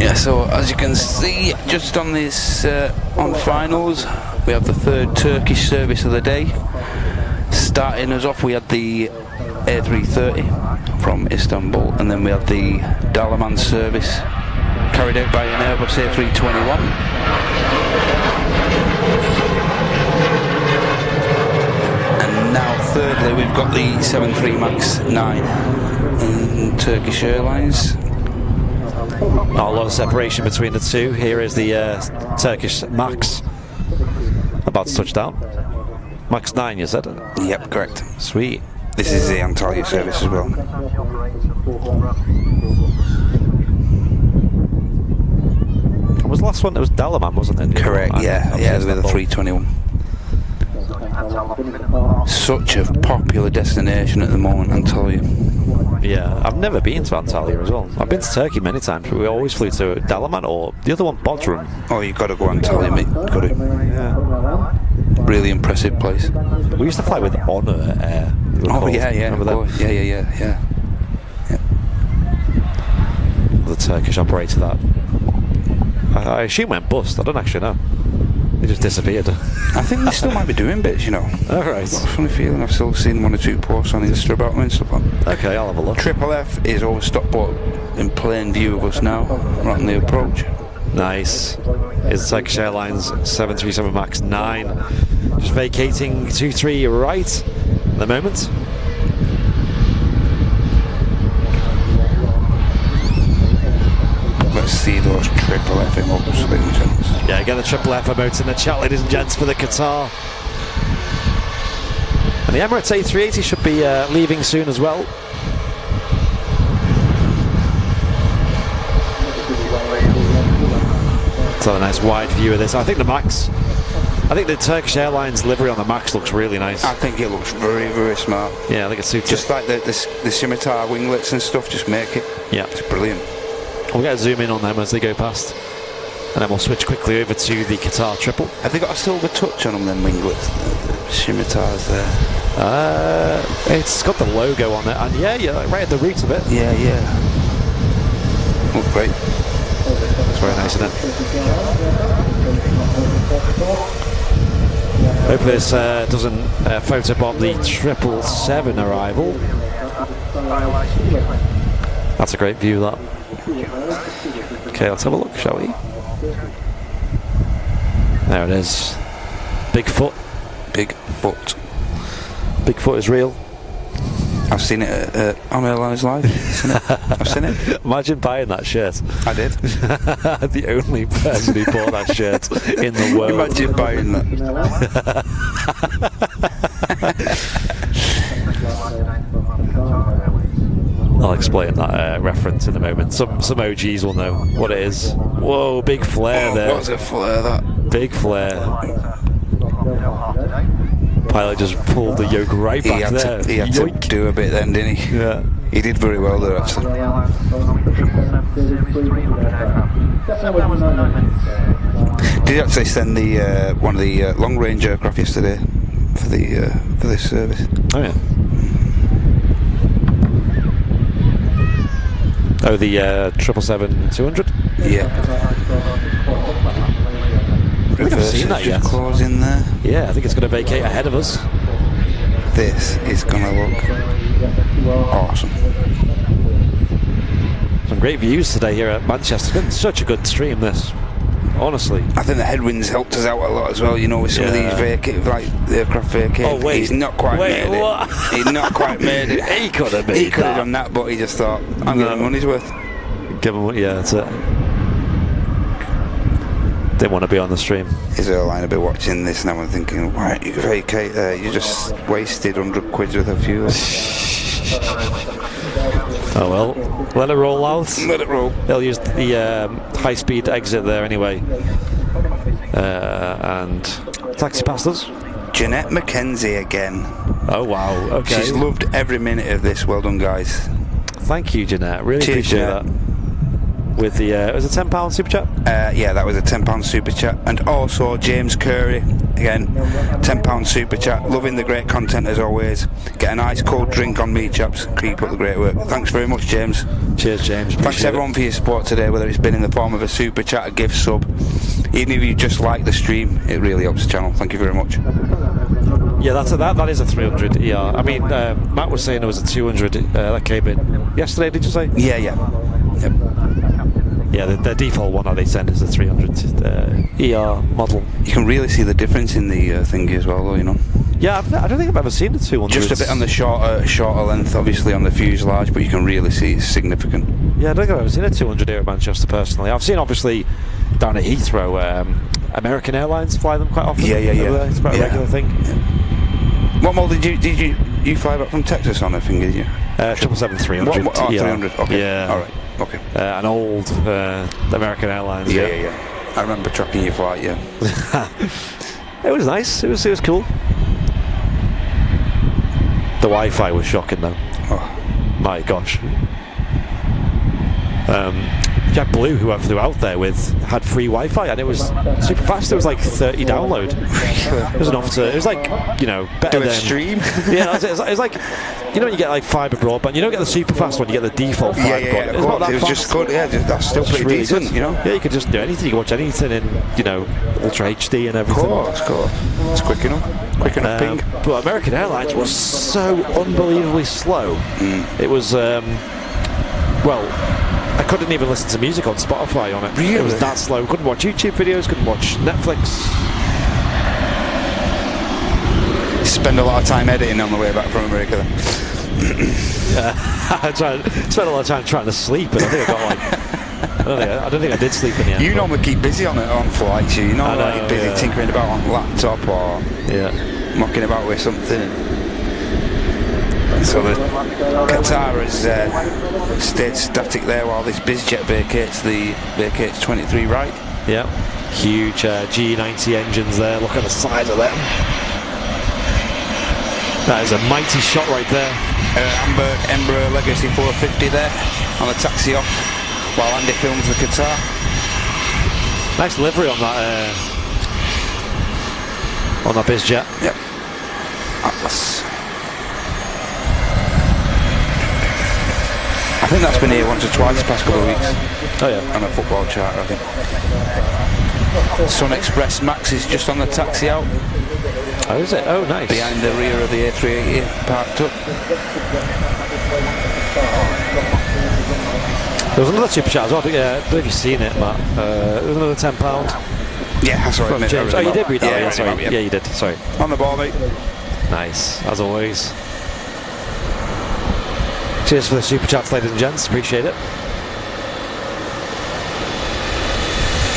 Yeah, so as you can see, just on this, on finals, we have the third Turkish service of the day. Starting us off, we had the A330 from Istanbul, and then we had the Dalaman service carried out by an Airbus A321. And now thirdly, we've got the 73 MAX 9 and Turkish Airlines. Not a lot of separation between the two. Here is the Turkish Max about to touch down. Max 9, you said? Yep, correct. Sweet. This is the Antalya service as well. What was the last one? It was Dalaman, wasn't it? Correct, yeah, with the 321. Such a popular destination at the moment, Antalya. Yeah, I've never been to Antalya as well. I've been to Turkey many times, but we always flew to Dalaman or the other one, Bodrum. Oh, you've got to go Antalya, mate. Got to. Yeah. Really impressive place. We used to fly with Honour Air. Oh, yeah. Yeah. The Turkish operator that I assume went bust. I don't actually know. They just disappeared. I think they still might be doing bits, you know. Alright. I've got a funny feeling I've still seen 1 or 2 posts on Insta about them and stuff like that. Okay, I'll have a look. Triple F is over Stockport in plain view of us now, right on the approach. Nice. Is Turkish Airlines 737 MAX 9 just vacating 23 right at the moment. Let's see those Triple F emotes, ladies and gents. Yeah, get the Triple F emotes in the chat, ladies and gents, for the Qatar. And the Emirates A380 should be leaving soon as well. Let's have a nice wide view of this. I think the Turkish Airlines livery on the Max looks really nice. I think it looks very, very smart. Yeah, I think it suits just like the scimitar winglets and stuff, just make it. Yeah. It's brilliant. We'll get a zoom in on them as they go past. And then we'll switch quickly over to the Qatar triple. Have they got a silver touch on them, them winglets? The scimitars there. It's got the logo on it, and yeah, right at the root of it. Yeah. Look great. It's very nice, isn't it? Hope this doesn't photobomb the 777 arrival. That's a great view, that. Okay, let's have a look, shall we? There it is. Bigfoot. Bigfoot is real. I've seen it on Airlines Live. I've seen it. Imagine buying that shirt. I did. The only person who bought that shirt in the world. Imagine buying that. I'll explain that reference in a moment. Some OGs will know what it is. Whoa, big flare there. What's a flare, that? Big flare. Pilot just pulled the yoke right back there. He had to do a bit then, didn't he? Yeah. He did very well there, actually. Did you actually send the one of the long-range aircraft yesterday for this service? Oh yeah. Oh, the 777-200? Yeah. I think I've seen that yet. Clause in there. Yeah, I think it's going to vacate ahead of us. This is going to look awesome. Some great views today here at Manchester. It's been such a good stream, this. Honestly. I think the headwinds helped us out a lot as well, you know, with some of these the aircraft vacating. Oh, wait. He's not quite made what? it. He's not quite made it. He could have made He could have done that, but he just thought, I'm getting money's worth. Give him, yeah, that's it. Didn't want to be on the stream. His airline will be watching this now and thinking, why don't you vacate there? You just wasted 100 quid with a fuel. Oh well, let it roll out. Let it roll. They'll use the high-speed exit there anyway. And taxi past us. Jeanette McKenzie again. Oh wow, okay. She's loved every minute of this. Well done, guys. Thank you, Jeanette. Really Cheers, appreciate Jeanette. that. With the, was it £10 super chat? Yeah, that was a £10 super chat. And also James Curry, again, £10 super chat. Loving the great content as always. Get a nice cold drink on me, chaps. Keep up the great work. Thanks very much, James. Cheers, James. Thanks everyone for your support today, whether it's been in the form of a super chat, a gift sub. Even if you just like the stream, it really helps the channel. Thank you very much. Yeah, that is a 300 ER. I mean, Matt was saying there was a 200 that came in yesterday, did you say? Yeah. Yep. Yeah, the default one that they send is the 300 ER model. You can really see the difference in the thingy as well, though, you know. Yeah, I don't think I've ever seen the 200. Just a bit on the shorter length, obviously on the fuselage, but you can really see it's significant. Yeah, I don't think I've ever seen a 200 here at Manchester personally. I've seen obviously down at Heathrow, American Airlines fly them quite often. Yeah. It's quite a regular thing. What model did you fly back from Texas on? I think did you? 777-300. What, 300. Okay. Yeah. All right. Okay. An old American Airlines. Yeah. I remember tracking your flight. Yeah. It was nice. It was cool. The Wi-Fi was shocking though. Oh. My gosh. JetBlue, who I flew out there with, had free Wi-Fi and it was super fast. It was like 30 download. It was enough to. It was like, you know, better Do a than stream. Yeah, it was like, you know, when you get like fibre broadband, you don't get the super fast one. You get the default fibre broadband. It's not that it was fast. just good. Yeah, that's still pretty really decent. good. You know. Yeah, you could just do anything. You can watch anything in, you know, Ultra HD and everything. Of course. It's quick enough. Ping. But American Airlines was so unbelievably slow. It was, well, I couldn't even listen to music on Spotify on it. Really? It was that slow. Couldn't watch YouTube videos, couldn't watch Netflix. Spend a lot of time editing on the way back from America then. I spent a lot of time trying to sleep, and I think I got like... I don't think I did sleep in the end. You normally keep busy on flights, you know, like you're busy yeah. tinkering about on laptop or mucking about with something. So the Qatar has stayed static there while this BizJet vacates 23 right. Yeah, huge G90 engines there. Look at the size of them. That is a mighty shot right there. Embraer Legacy 450 there on the taxi off while Andy films the Qatar. Nice livery on that BizJet. Yep. Atlas. I think that's been here once or twice the past couple of weeks. Oh yeah. On a football charter, I think. Sun Express Max is just on the taxi out. Oh, is it? Oh, nice. Behind the rear of the A380 parked up. There was another super chat as well. I don't know if you've seen it, Matt. There was another £10. Yeah, that's right. James. Oh, you did read that? Yeah, sorry. Yeah, you did. Sorry. On the ball, mate. Nice, as always. Cheers for the super chats, ladies and gents. Appreciate it.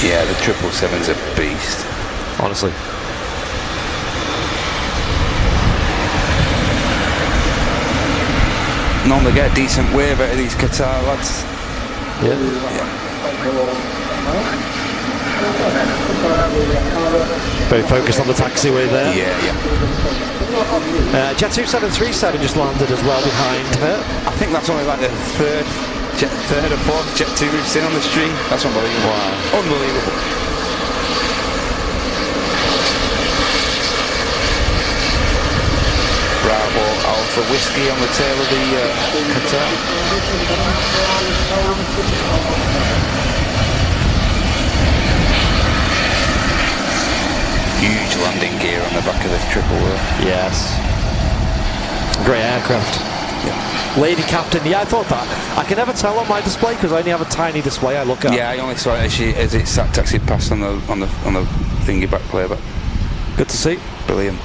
Yeah, the 777's a beast. Honestly. Normally get a decent wave out of these Qatar lads. Yeah. Very focused on the taxiway there. Yeah. Jet2 A380 just landed as well behind her. I think that's only like the third or fourth Jet2 we've seen on the stream. That's unbelievable. Wow. Unbelievable. Bravo Alpha Whiskey on the tail of the Qatar. Huge landing gear on the back of this triple wheel. Yes. Great aircraft. Yeah. Lady captain. Yeah, I thought that. I can never tell on my display because I only have a tiny display I look at. Yeah, I only saw it as it sat taxied past on the thingy back playback. Good to see. Brilliant.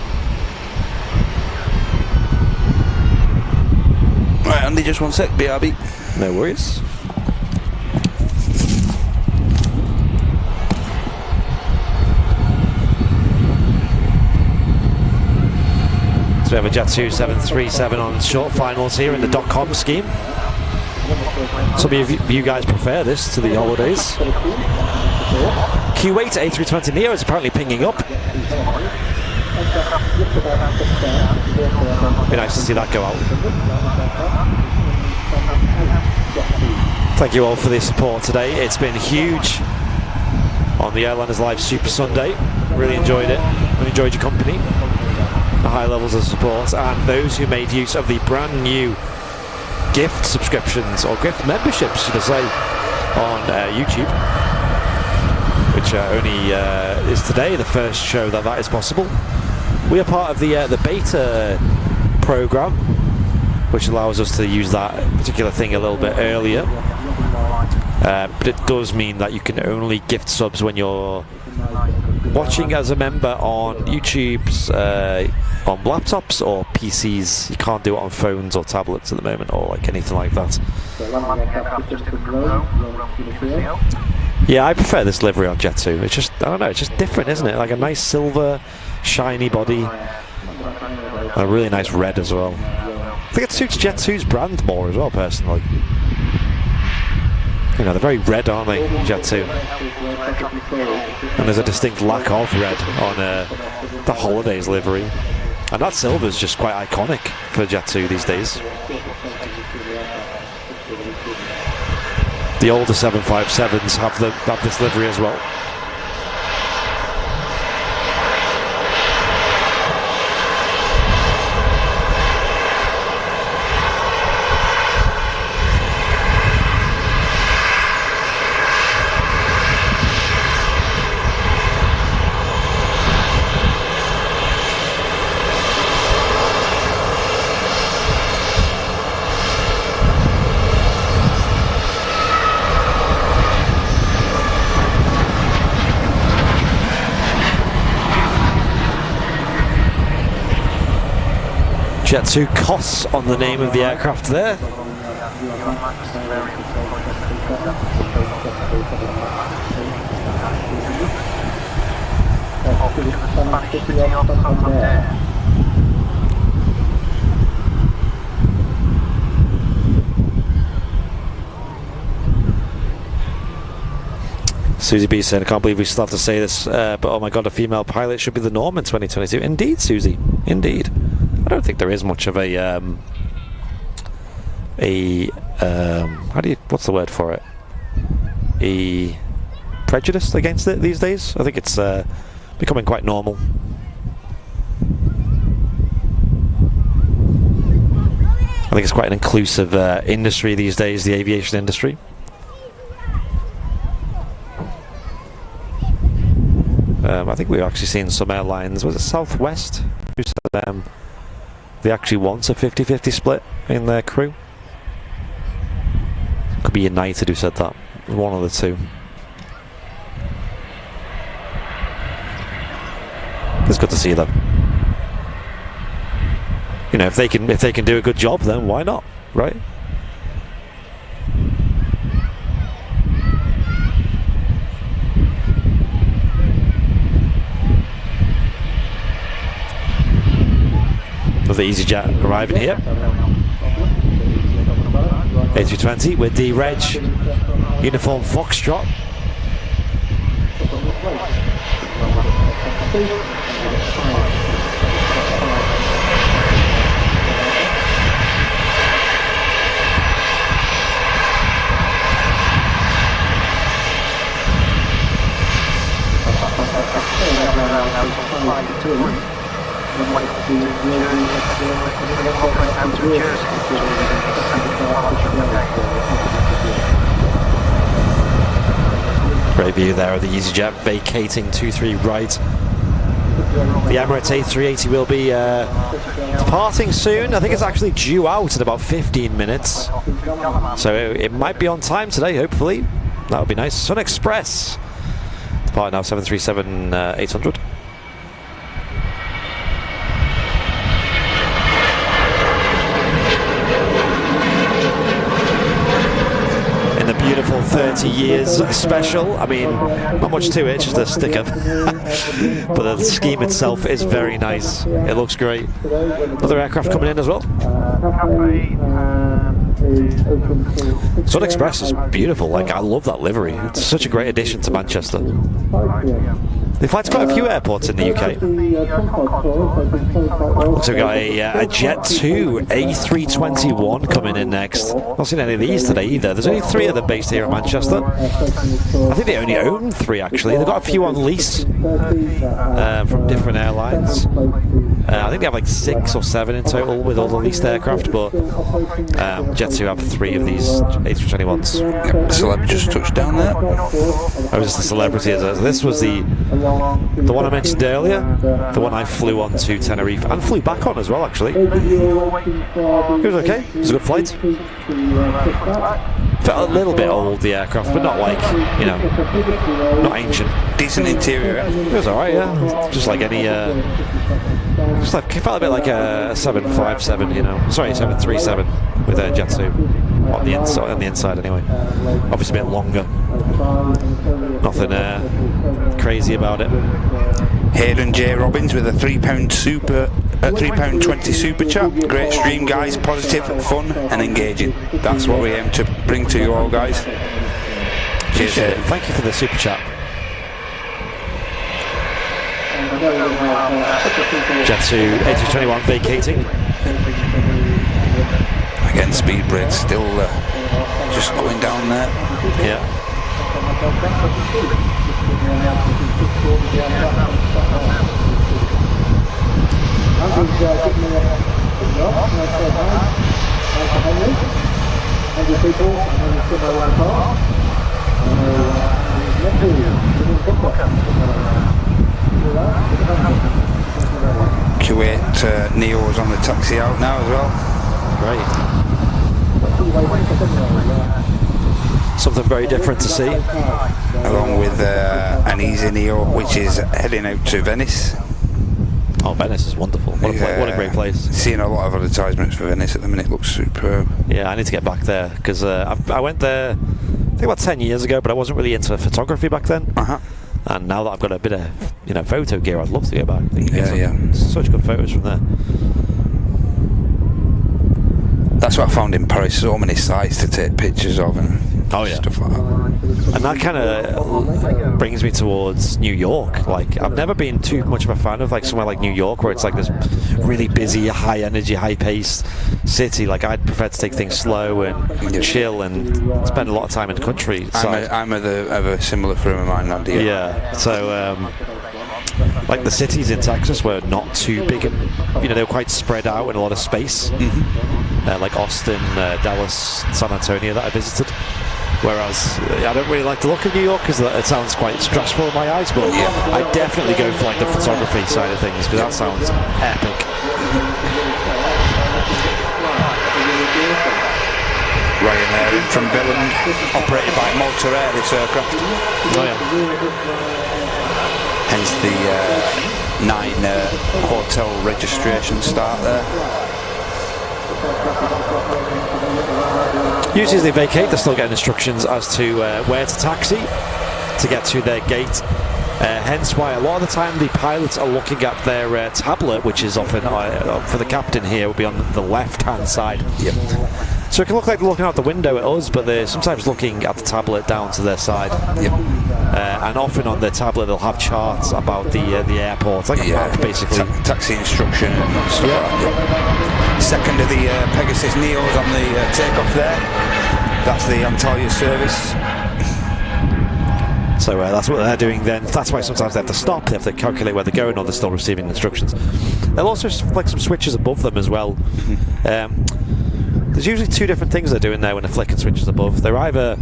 Right, Andy, just one sec. BRB. No worries. So we have a Jet2 737 on short finals here in the .com scheme. Some of you guys prefer this to the holidays. Kuwait A320 Neo is apparently pinging up. Be nice to see that go out. Thank you all for the support today. It's been huge on the Airliners Live Super Sunday. Really enjoyed it. Really enjoyed your company. The high levels of support, and those who made use of the brand new gift subscriptions or gift memberships, should I say, on YouTube, which only is today the first show that is possible. We are part of the beta program, which allows us to use that particular thing a little bit earlier, but it does mean that you can only gift subs when you're watching as a member on YouTube's on laptops or PCs. You can't do it on phones or tablets at the moment, or like anything like that. Yeah, I prefer this livery on Jet2. It's just, I don't know, it's just different, isn't it? Like a nice silver, shiny body, and a really nice red as well. I think it suits Jet2's brand more as well, personally. You know, they're very red, aren't they, Jet2? And there's a distinct lack of red on the Holidays livery. And that silver is just quite iconic for Jet2 these days. The older 757s have this livery as well. Jet2 costs on the name of the aircraft there. Susie B said, I can't believe we still have to say this, but oh my god, a female pilot should be the norm in 2022. Indeed, Susie, indeed. I don't think there is much of what's the word for it? A prejudice against it these days. I think it's becoming quite normal. I think it's quite an inclusive industry these days, the aviation industry. I think we've actually seen some airlines, was it Southwest, who said they actually want a 50-50 split in their crew. Could be United who said that. One of the two. It's good to see them. You know, if they can do a good job, then why not, right? The EasyJet arriving here. A320 with the reg uniform Foxtrot. Great view there of the EasyJet vacating 2-3 right. The Emirates A380 will be departing soon. I think it's actually due out in about 15 minutes. So it might be on time today, hopefully. That would be nice. Sun Express. Depart now 737-800. Beautiful 30 years special. I mean, not much to it, just a sticker. But the scheme itself is very nice. It looks great. Another aircraft coming in as well. Sun Express is beautiful. Like, I love that livery. It's such a great addition to Manchester. They fly to quite a few airports in the UK. Looks like we've got a Jet2 A321 coming in next. Not seen any of these today either. There's only 3 of them based here in Manchester. I think they only own 3 actually. They've got a few on lease from different airlines. I think they have like 6 or 7 in total with all the leased aircraft, but Jet2 have 3 of these A321s. Yep, the celebrity just touched down there. I was just a celebrity. This was the one I mentioned earlier, the one I flew on to Tenerife and flew back on as well, actually. It was okay. It was a good flight. Felt a little bit old, the aircraft, but not like, you know, not ancient. Decent interior. It was alright, yeah. Just like any Just like, it felt a bit like a 757, you know. Sorry, 737 with a Jet2 on the inside anyway. Obviously a bit longer. Nothing crazy about it. Hayden J. Robbins with a £3 super, £3.20 super chat. Great stream, guys. Positive, fun, and engaging. That's what we aim to bring to you all, guys. Cheers. Thank you for the super chat. Jet2 A321 vacating. Again, speed brakes still just going down there. Yeah. Kuwait Neo's on the taxi out now as well. Great. Something very different to see. Along with an Easy Neo, which is heading out to Venice. Oh, Venice is wonderful. What a great place. Seeing a lot of advertisements for Venice at the minute. Looks superb. Yeah, I need to get back there because I went there, I think about 10 years ago, but I wasn't really into photography back then. And now that I've got a bit of photo gear, I'd love to go back. Yeah. Such good photos from there. That's what I found in Paris. So many sites to take pictures of and stuff like that. And that kind of brings me towards New York. Like, I've never been too much of a fan of like somewhere like New York, where it's like this really busy, high energy, high paced city. Like, I'd prefer to take things slow and chill and spend a lot of time in the country. I'm of a similar frame of mind, Andy. Yeah. So like the cities in Texas were not too big, and they were quite spread out in a lot of space. Like Austin, Dallas, San Antonio that I visited. Whereas I don't really like the look of New York because it sounds quite stressful in my eyes, but I definitely go for like the photography side of things because that sounds epic. Ryanair from Billund, operated by Malta Air, this aircraft. Oh yeah. Hence the 9 hotel registration start there. Usually as they vacate, they're still getting instructions as to where to taxi to get to their gate. Hence why a lot of the time the pilots are looking at their tablet, which is often, for the captain here, will be on the left-hand side. Yep. So it can look like they're looking out the window at us, but they're sometimes looking at the tablet down to their side. Yep. And often on their tablet they'll have charts about the airport, like a map basically. Taxi instruction and stuff like that. Second of the Pegasus Neos on the takeoff there. That's the Antalya service. So that's what they're doing then. That's why sometimes they have to stop, they have to calculate where they're going, or they're still receiving instructions. They'll also flick some switches above them as well. There's usually two different things they're doing there when they're flicking switches above. They're either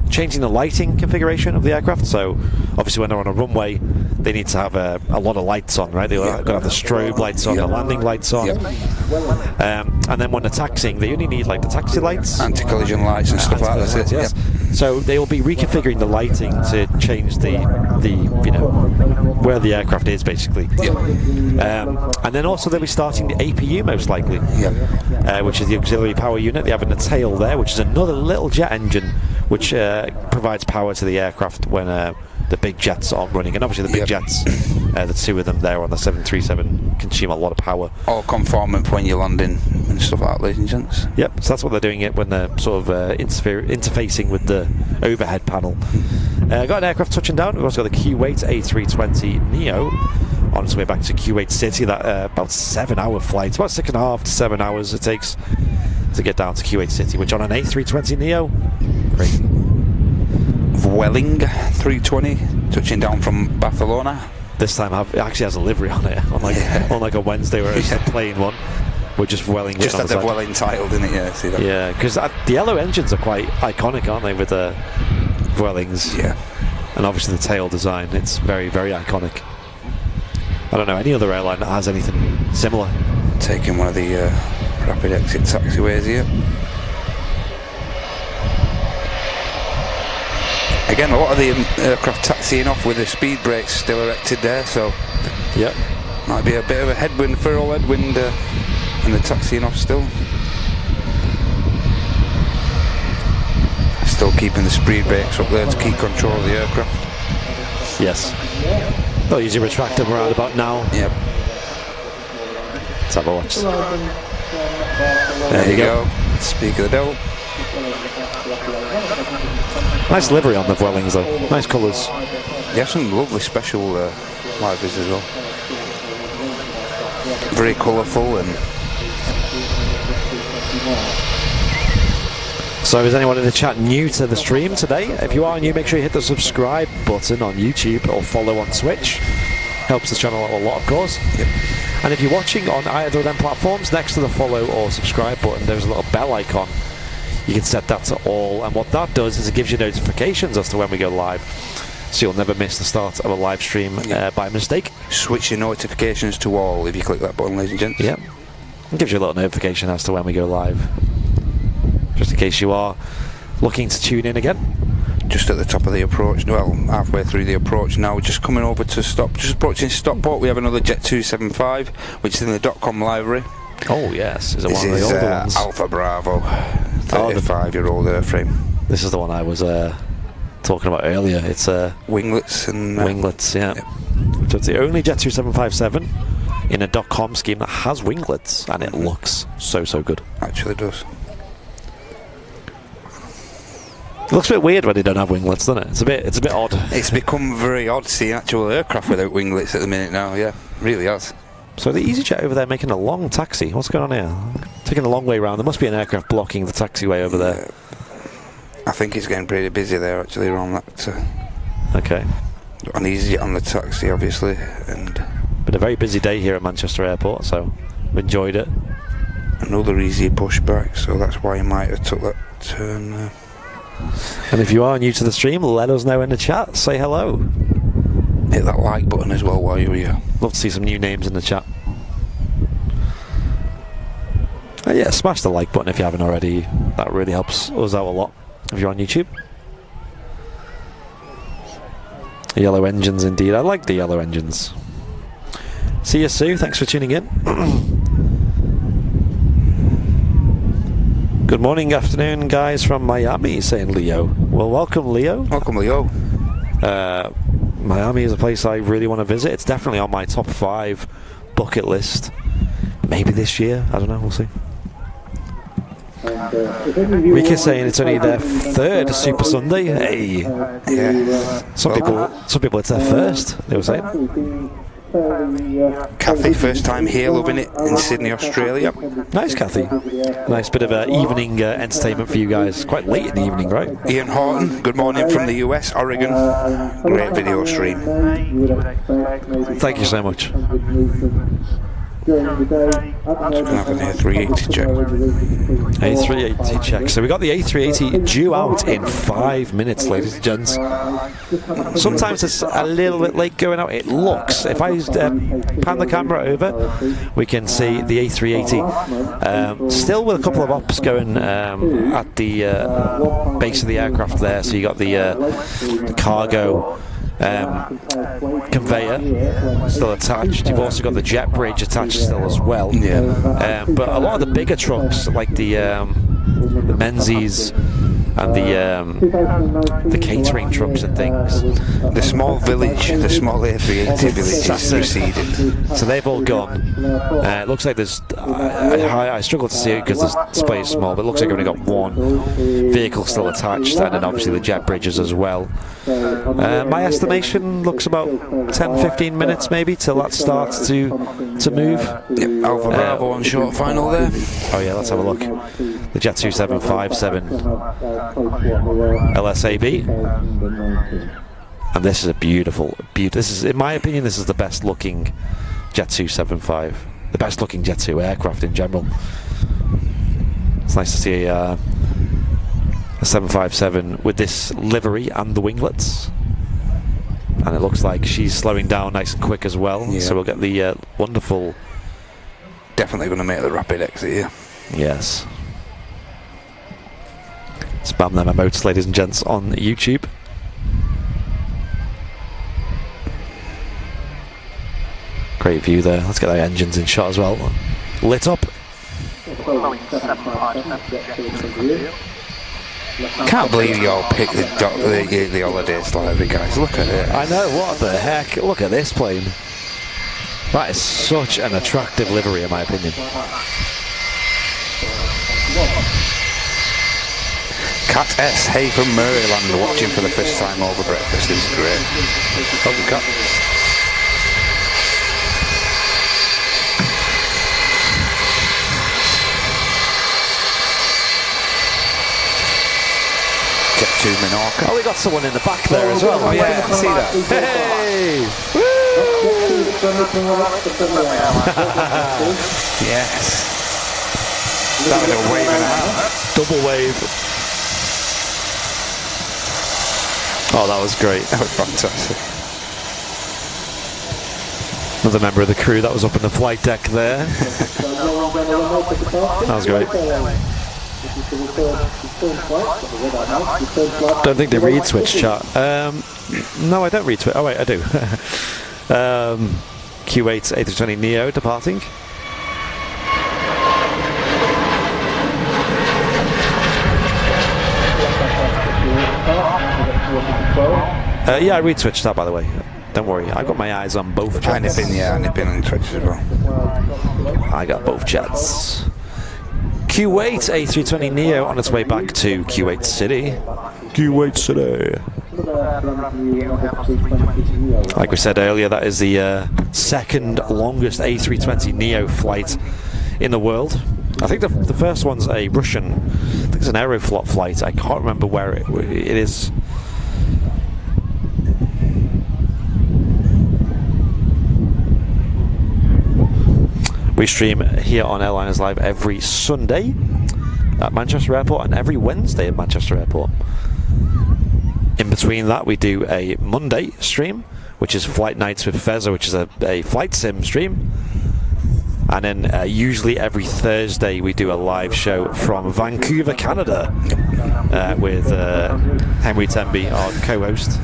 changing the lighting configuration of the aircraft, so obviously when they're on a runway they need to have a lot of lights on, right? They've got to have the strobe lights on, the landing lights on. And then when they're taxiing, they only need like the taxi lights, anti-collision lights and stuff like that. Yes. So they will be reconfiguring the lighting to change the where the aircraft is basically. And then also they'll be starting the APU most likely, which is the auxiliary power unit. They have in the tail there, which is another little jet engine which provides power to the aircraft when the big jets aren't running. And obviously the big jets, the two of them there on the 737, consume a lot of power. All conformant when you're landing and stuff like that, ladies and gents. Yep, so that's what they're doing it when they're sort of interfacing with the overhead panel. Got an aircraft touching down. We've also got the Kuwait A320 Neo on its way back to Kuwait City. That about 7-hour flight, about 6.5 to 7 hours it takes to get down to Kuwait City, which on an A320 Neo, crazy. Vueling 320 touching down from Barcelona. This time it actually has a livery on it, unlike a Wednesday where it's a plain one. We're just Vueling. Just had the Vueling title, didn't it? Yeah, see that? Yeah, because the yellow engines are quite iconic, aren't they, with the Vuelings? Yeah. And obviously the tail design, it's very, very iconic. I don't know any other airline that has anything similar. Taking one of the rapid exit taxiways here. Again, a lot of the aircraft taxiing off with the speed brakes still erected there, so Might be a bit of a headwind, furrow headwind, and the taxiing off still. Still keeping the speed brakes up there to keep control of the aircraft. Yes. They'll usually retract them around about now. Yep. Let's have a watch. There you go. Speak of the devil. Nice livery on the Vuelings though. Nice colours. Yeah, some lovely special liveries as well. Very colourful and. So is anyone in the chat new to the stream today? If you are new, make sure you hit the subscribe button on YouTube or follow on Twitch. Helps the channel out a lot, of course. Yep. And if you're watching on either of them platforms, next to the follow or subscribe button, there's a little bell icon. You can set that to all, and what that does is it gives you notifications as to when we go live, so you'll never miss the start of a live stream by mistake. Switch your notifications to all if you click that button, ladies and gents. Yep. It gives you a little notification as to when we go live, just in case you are looking to tune in again. Just at the top of the approach, well, halfway through the approach now, we're just coming over to stop, just approaching Stockport. We have another Jet2 A380, which is in the .com livery. Oh yes, is it This one of the is older ones? Alpha Bravo, 35-year-old airframe. This is the one I was talking about earlier. It's winglets and winglets, yeah. Yep. So it's the only Jet2 757 in a .com scheme that has winglets, and it looks so good. Actually does. It looks a bit weird when they don't have winglets, doesn't it? It's a bit odd. It's become very odd seeing actual aircraft without winglets at the minute now. Yeah, really has. So the EasyJet over there making a long taxi. What's going on here? Taking a long way around. There must be an aircraft blocking the taxiway over there. I think it's getting pretty busy there actually around that. Okay. On EasyJet on the taxi, obviously, and been a very busy day here at Manchester Airport, so we enjoyed it. Another easy pushback, so that's why you might have took that turn there. And if you are new to the stream, let us know in the chat. Say hello. Hit that like button as well while you're here. Love to see some new names in the chat. Yeah, smash the like button if you haven't already. That really helps us out a lot if you're on YouTube. Yellow engines indeed. I like the yellow engines. See you, Sue. Thanks for tuning in. Good morning, afternoon, guys from Miami, saying Leo. Well, welcome, Leo. Welcome, Leo. Miami is a place I really want to visit. It's definitely on my top 5 bucket list. Maybe this year. I don't know. We'll see. Rika's saying it's only their 3rd Super Sunday. Hey. Yeah. Some people it's their first, they were saying. Kathy, first time here, loving it in Sydney, Australia. Nice, Kathy. Nice bit of evening entertainment for you guys. Quite late in the evening, right? Ian Horton, good morning from the US, Oregon. Great video stream. Thank you so much. Just going to have an A380 check. A380 check. So we got the A380 due out in 5 minutes, ladies and gents. Sometimes it's a little bit late going out. It looks. If I pan the camera over, we can see the A380 still with a couple of ops going at the base of the aircraft there. So you got the cargo conveyor still attached. You've also got the jet bridge attached still as well. Yeah. But a lot of the bigger trucks, like the Menzies and the catering trucks and things, the small village, the small A380 village is receding. So they've all gone. It looks like there's I struggle to see it because the display is small, but it looks like we've only got one vehicle still attached, and then obviously the jet bridges as well. My estimation looks about 10-15 minutes maybe till that starts to move. Yep, Alpha Bravo on short final there. Oh yeah, let's have a look. The Jet2 757 LSAB, and this is a beautiful. This is, in my opinion, this is the best looking Jet2 75, the best looking Jet2 aircraft in general. It's nice to see a 757 with this livery and the winglets, and it looks like she's slowing down nice and quick as well. Yeah. So we'll get the wonderful. Definitely going to make the rapid exit here. Yes. Spam them emotes, ladies and gents, on YouTube. Great view there. Let's get the engines in shot as well. Lit up. Can't believe you all picked the holidays livery, guys. Look at it. I know, what the heck? Look at this plane. That is such an attractive livery, in my opinion. Cat S. Hay from Maryland watching for the first time over breakfast. This is great. Oh, Cat. Jet2 Minorca. Oh, we got someone in the back there as well. Oh yeah, see that? Hey! Yes. That was a wave and a half. Double wave. Oh, that was great. That was fantastic. Another member of the crew that was up in the flight deck there. That was great. Don't think they read switch chat. No, I don't read switch. Oh wait, I do. Q8 A320 Neo departing. Yeah, I read switch that, by the way. Don't worry, I got my eyes on both jets. I nip in on Twitch as well. I got both jets. Q8 A320 Neo on its way back to Q8 City. Q8 City. Like we said earlier, that is the second longest A320 Neo flight in the world. I think the first one's a Russian, I think it's an Aeroflot flight. I can't remember where it is. We stream here on Airliners Live every Sunday at Manchester Airport and every Wednesday at Manchester Airport. In between that, we do a Monday stream, which is Flight Nights with Fezza, which is a flight sim stream. And then usually every Thursday we do a live show from Vancouver, Canada, with Henry Temby, our co-host,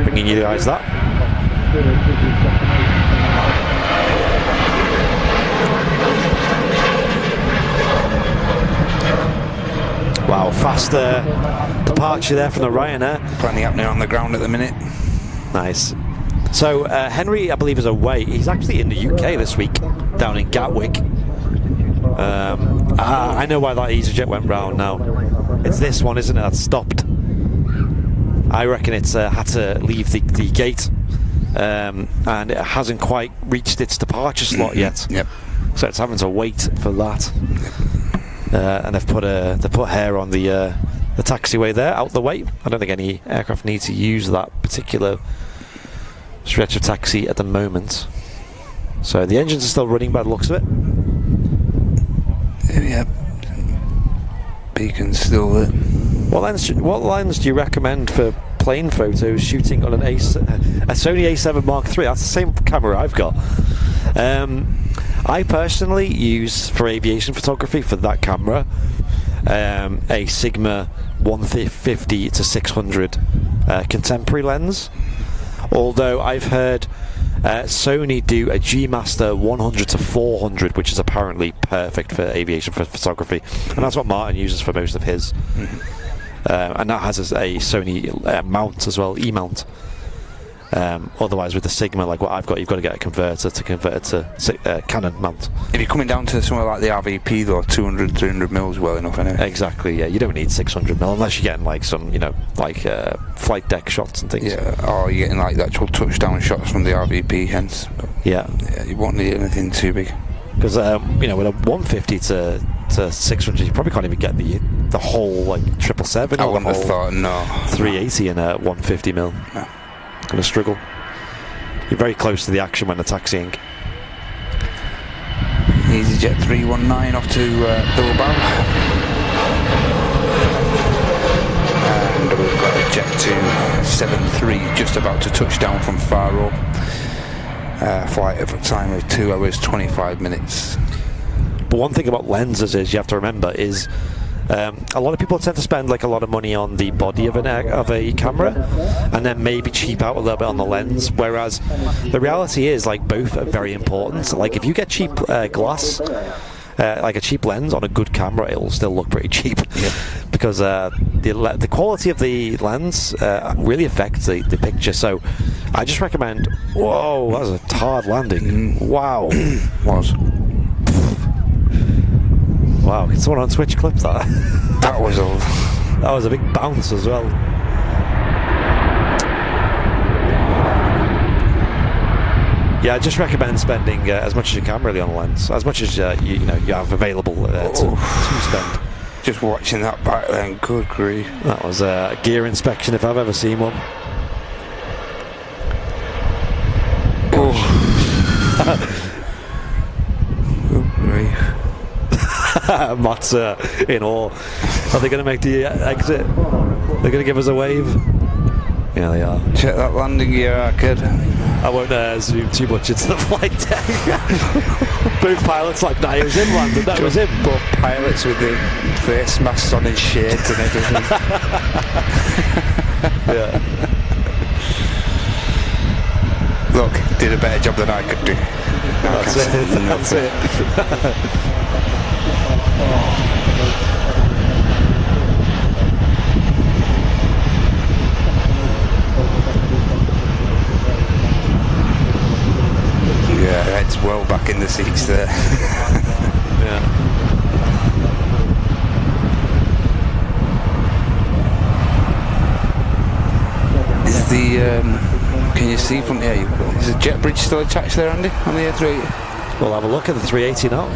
bringing you guys that. Wow, fast departure there from the Ryanair. Plenty happening on the ground at the minute. Nice. So Henry, I believe, is away. He's actually in the UK this week, down in Gatwick. I know why that EasyJet went round now. It's this one, isn't it, that stopped. I reckon it's had to leave the gate, and it hasn't quite reached its departure slot yet. Yep. So it's having to wait for that. And they've put hair on the taxiway there, out the way. I don't think any aircraft need to use that particular stretch of taxi at the moment. So the engines are still running by the looks of it. Yeah. Beacon's still there. What lens do you recommend for plane photos shooting on a Sony A7 Mark III? That's the same camera I've got. I personally use, for aviation photography, for that camera, a Sigma 150 to 600 contemporary lens. Although I've heard Sony do a G Master 100 to 400, which is apparently perfect for aviation photography, and that's what Martin uses for most of his. And that has a Sony mount as well, E-mount. Otherwise, with the Sigma, like what I've got, you've got to get a converter to convert it to Canon mount. If you're coming down to somewhere like the RVP, though, 200, 300 mils well enough, isn't it? Exactly, yeah. You don't need 600 mil unless you're getting like some, flight deck shots and things. Yeah, or you're getting like the actual touchdown shots from the RVP, hence. Yeah. You won't need anything too big. Because with a 150 to 600, you probably can't even get the whole 777. I wouldn't have thought, no. 380 in a 150 mil. No. Going to struggle. You're very close to the action when they're taxiing. EasyJet 319 off to Bilbao. And we've got a Jet2 A330 just about to touch down from Faro. Flight of a time of 2 hours 25 minutes. But one thing about lenses is you have to remember is A lot of people tend to spend like a lot of money on the body of a camera, and then maybe cheap out a little bit on the lens. Whereas the reality is, like, both are very important. Like, if you get cheap glass, like a cheap lens on a good camera, it'll still look pretty cheap. Yeah. Because the quality of the lens really affects the picture. So I just recommend. Whoa, that was a hard landing. Wow. Was. Wow, can someone on Twitch clip that? That was all. That was a big bounce as well. Yeah, I just recommend spending as much as you can really on the lens, as much as you have available to spend. Just watching that back then, good grief. That was a gear inspection if I've ever seen one. Good grief. Matt's in awe. Are they going to make the exit? They're going to give us a wave? Yeah, they are. Check that landing gear, kid. I won't zoom too much into the flight deck. Both pilots like, nah, it was him landed, that was him. Both pilots with the face masks on and shades and everything. Yeah. Look, did a better job than I could do. That's it. That's it. Yeah, head's well back in the seats there. Yeah. Is the can you see from here? Is the jet bridge still attached there, Andy, on the A380? We'll have a look at the 380 now.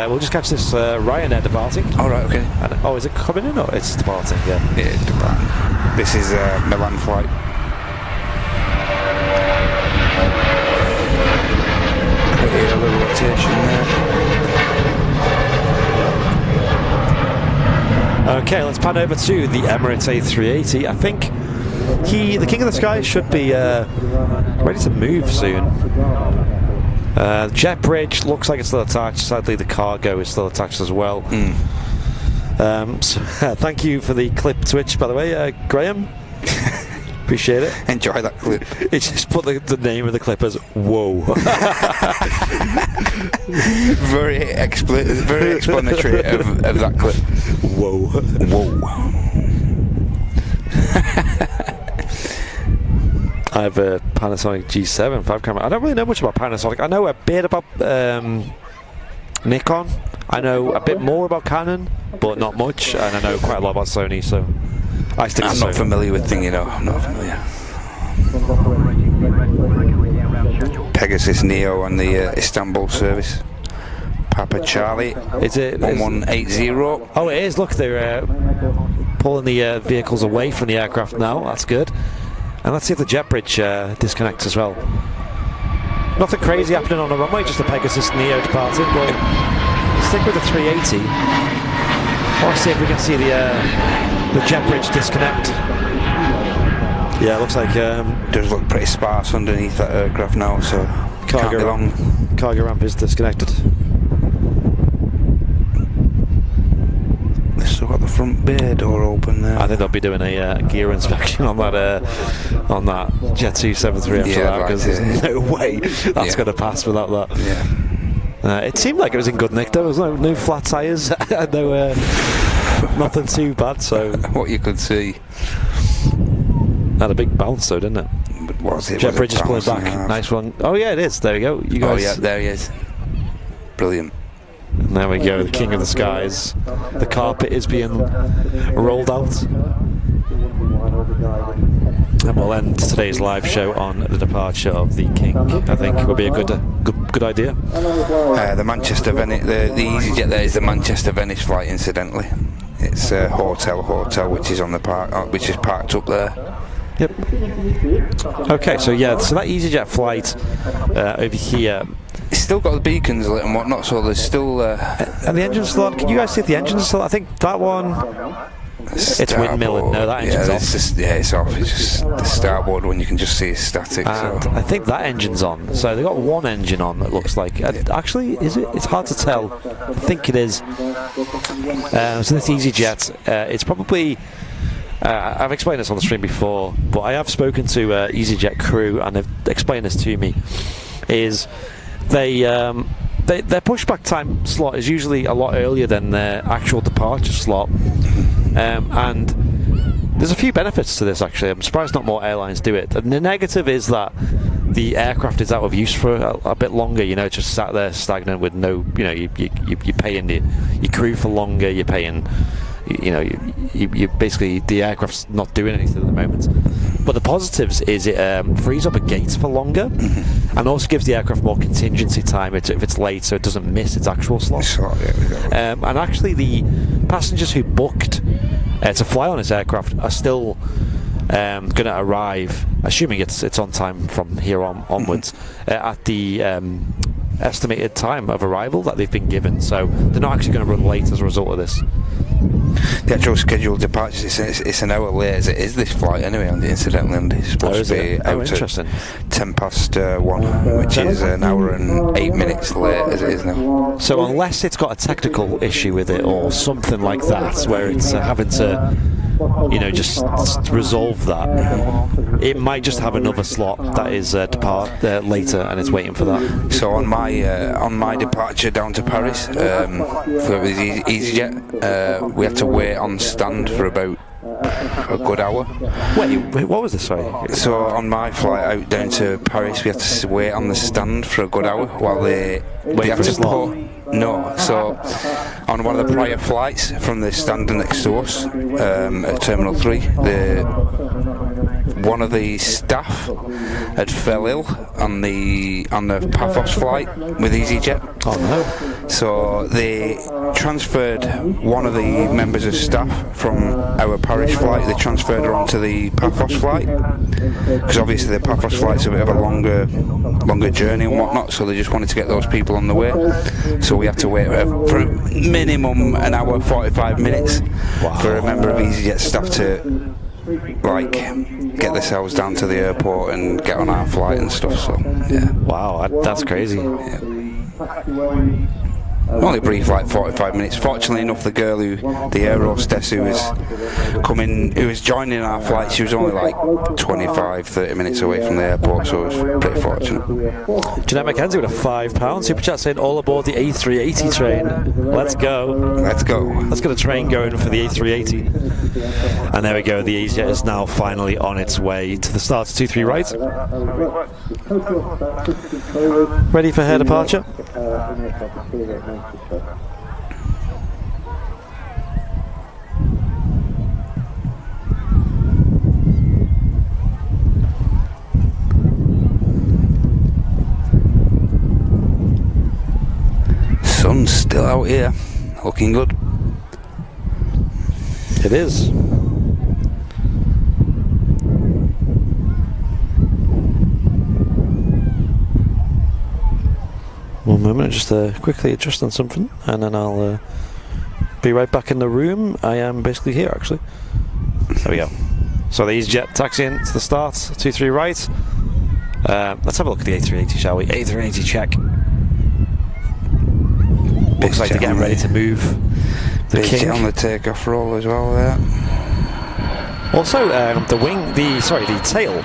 We'll just catch this Ryanair departing. Oh, right, okay. And, is it coming in? Or it's departing? Yeah. Yeah, it's departing. This is Milan flight. A little rotation there. Okay, let's pan over to the Emirates A380. I think the King of the Sky should be ready to move soon. Jet bridge looks like it's still attached. Sadly, the cargo is still attached as well. So, thank you for the clip Twitch, by the way, Graham. Appreciate it. Enjoy that clip. It's just put the name of the clip as "Whoa." Very explanatory of that clip. Whoa. Whoa. I have a Panasonic G7 5 camera. I don't really know much about Panasonic. I know a bit about Nikon. I know a bit more about Canon, but not much. And I know quite a lot about Sony, so I stick to I'm Sony. not familiar with thing, I'm not familiar. Pegasus Neo on the Istanbul service. Papa Charlie. Is it 1180? Oh, it is. Look, they're pulling the vehicles away from the aircraft now. That's good. And let's see if the jet bridge disconnects as well. Nothing crazy happening on the runway, just a Pegasus Neo departing. We'll stick with the 380. Let's see if we can see the jet bridge disconnect. Yeah, it looks like does look pretty sparse underneath that aircraft now, so cargo ramp is disconnected. They've still got the front bay door open there. I think they'll be doing a gear inspection on that Jet2 A330 after that, because there's no way that's going to pass without that. Yeah. It seemed like it was in good nick. There was no flat tyres, nothing too bad. So what you could see. Had a big bounce though, didn't it? But what's it? Jet bridge is pulling back. Nice one. Oh yeah, it is. There we go. You guys. Oh yeah, there he is. Brilliant. And there we go. The King of the Skies. The carpet is being rolled out. And we'll end today's live show on the departure of the King. I think would be a good idea. The Manchester Venice, the EasyJet there is the Manchester Venice flight, incidentally. It's a hotel which is on the park, which is parked up there. Yep. Okay, so yeah, so that EasyJet flight over here. It's still got the beacons lit and whatnot, so there's still. And the engine's still on. Can you guys see if the engine's still? I think that one. It's windmilling. No, that engine's off. It's off. It's just the starboard one. You can just see it's static. And I think that engine's on. So they've got one engine on that looks like. Actually, is it? It's hard to tell. I think it is. So this EasyJet, it's probably. I've explained this on the stream before, but I have spoken to EasyJet crew, and they've explained this to me. Is their pushback time slot is usually a lot earlier than their actual departure slot, and there's a few benefits to this actually. I'm surprised not more airlines do it. And the negative is that the aircraft is out of use for a bit longer. You know, just sat there stagnant with no. You know, you're paying your crew for longer. You're paying. You know, you basically the aircraft's not doing anything at the moment. But the positives is it frees up a gate for longer, and also gives the aircraft more contingency time if it's late, so it doesn't miss its actual slot. And actually, the passengers who booked to fly on this aircraft are still going to arrive, assuming it's on time from here onwards, at the estimated time of arrival that they've been given. So they're not actually going to run late as a result of this. The actual scheduled departure it's an hour late as it is this flight anyway, incidentally, it's supposed to be out at 10 past 1, which is an hour and 8 minutes late as it is now. So unless it's got a technical issue with it or something like that, where it's having to, you know, just resolve that, it might just have another slot that is depart later, and it's waiting for that. So on my departure down to Paris for EasyJet, we had to wait on stand for about a good hour. Wait, what was this? Sorry. So on my flight out down to Paris, we had to wait on the stand for a good hour while they have to put. No, so on one of the prior flights from the stand next to us at Terminal 3, one of the staff had fell ill on the Paphos flight with EasyJet. Oh no! So they transferred one of the members of staff from our Paris flight. They transferred her onto the Paphos flight because obviously the Paphos flight's a bit of a longer journey and whatnot. So they just wanted to get those people on the way. So we had to wait for minimum an hour 45 minutes for a member of EasyJet staff to get themselves down to the airport and get on our flight and stuff. So yeah. Wow, that's crazy. Yeah. Only brief, like 45 minutes. Fortunately enough, the girl the air hostess who was joining our flight, she was only like 25-30 minutes away from the airport, so it was pretty fortunate. Jeanette McKenzie with a £5 super chat saying, all aboard the A380 train. Let's go. Let's go. Let's get a train going for the A380. And there we go, the EasyJet is now finally on its way to the start of 2-3 right. Ready for her departure? Sun's still out here, looking good. It is. One moment, just quickly adjust on something, and then I'll be right back in the room. I am basically here, actually. There we go. So the EasyJet taxiing to the start, 2-3 right. Let's have a look at the A380, shall we? A380 check. Looks like they're getting ready to move. The King on the takeoff roll as well there. Also, the tail.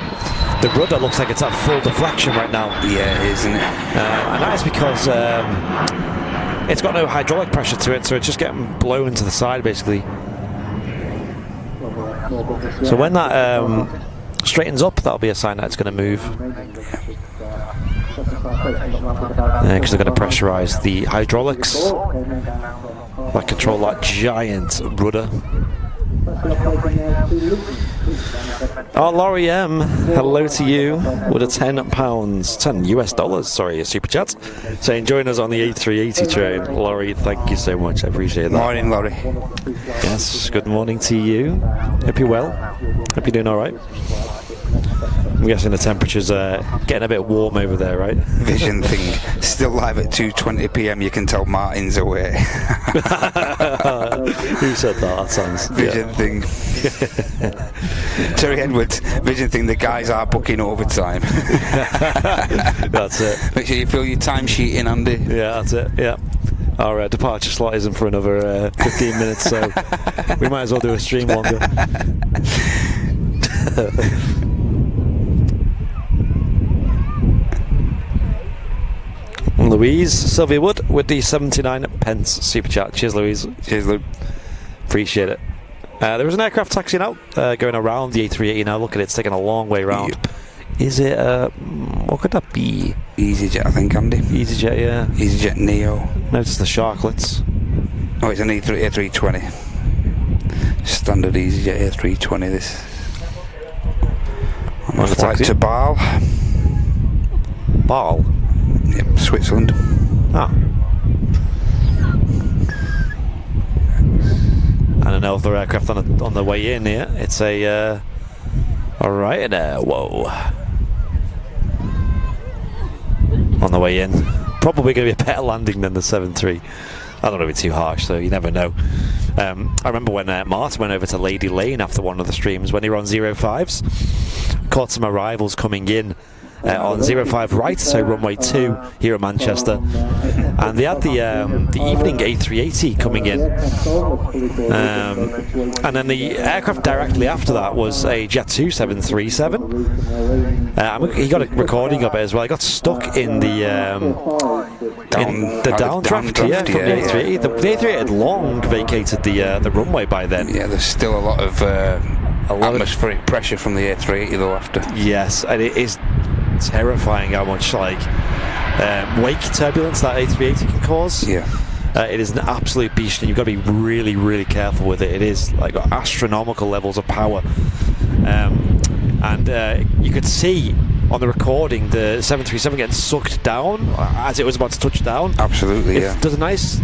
The rudder looks like it's at full deflection right now. Yeah, it is, isn't it? And that is because it's got no hydraulic pressure to it, so it's just getting blown to the side, basically. So when that straightens up, that'll be a sign that it's going to move. Because they're going to pressurize the hydraulics that control that giant rudder. Oh, Laurie M, hello to you with a $10 US dollars, sorry, a super chat, saying join us on the A380 train. Laurie, thank you so much, I appreciate that. Morning, Laurie. Yes, good morning to you. Hope you're well. Hope you're doing all right. I'm guessing the temperature's getting a bit warm over there, right? Vision thing. Still live at 2:20 PM. You can tell Martin's away. Who said that? That sounds... Vision thing. Terry Edwards, vision thing, the guys are booking overtime. That's it. Make sure you fill your timesheet in, Andy. Yeah, that's it, yeah. Our departure slot isn't for another 15 minutes, so we might as well do a stream longer. Louise Sylvia Wood with the 79 pence super chat. Cheers, Louise. Cheers, Lou. Appreciate it. There was an aircraft taxiing out, going around the A380 now. Look at it, it's taking a long way round. Yep. Is it, what could that be? EasyJet, I think, Andy. EasyJet, yeah. EasyJet Neo. No, it's the Sharklets. Oh, it's an A320. Standard EasyJet A320, this. On the flight to Bâle. Bâle? Yep, Switzerland. Ah. And another aircraft on the way in here. It's a Ryanair. Whoa. On the way in. Probably going to be a better landing than the 737. I don't want to be too harsh, so you never know. I remember when Martin went over to Lady Lane after one of the streams when they were on 05s. Caught some arrivals coming in on 05 right, so runway 2 here at Manchester, and they had the evening A380 coming in, and then the aircraft directly after that was a Jet2 737. He got a recording of it as well. He got stuck in the downdraft from the A380. The A380 had long vacated the runway by then. Yeah, there's still a lot of atmospheric pressure from the A380 though after. Yes, and it is terrifying how much wake turbulence that A380 can cause. Yeah. It is an absolute beast, and you've got to be really, really careful with it. It is like astronomical levels of power, and you could see on the recording the 737 getting sucked down as it was about to touch down. Absolutely, yeah. There's a nice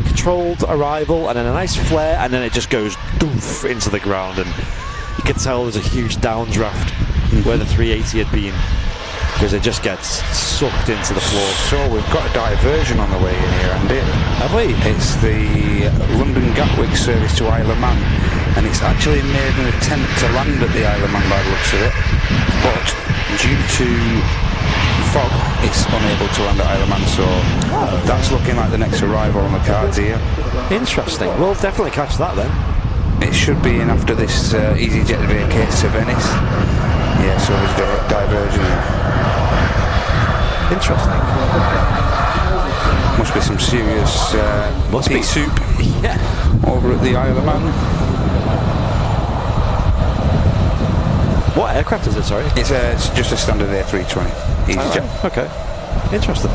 controlled arrival and then a nice flare, and then it just goes doof into the ground, and you can tell there's a huge downdraft where the 380 had been, because it just gets sucked into the floor. So we've got a diversion on the way in here, Andy. Have we? It's the London Gatwick service to Isle of Man, and it's actually made an attempt to land at the Isle of Man by the looks of it, but due to fog it's unable to land at Isle of Man, so that's looking like the next arrival on the cards here. Interesting. We'll definitely catch that then. It should be in after this EasyJet vacates to Venice. Yeah, so there's a diversion. Interesting. Must be some serious pea soup over at the Isle of Man. What aircraft is it, sorry? It's just a standard A320 EasyJet. Oh, okay. Interesting.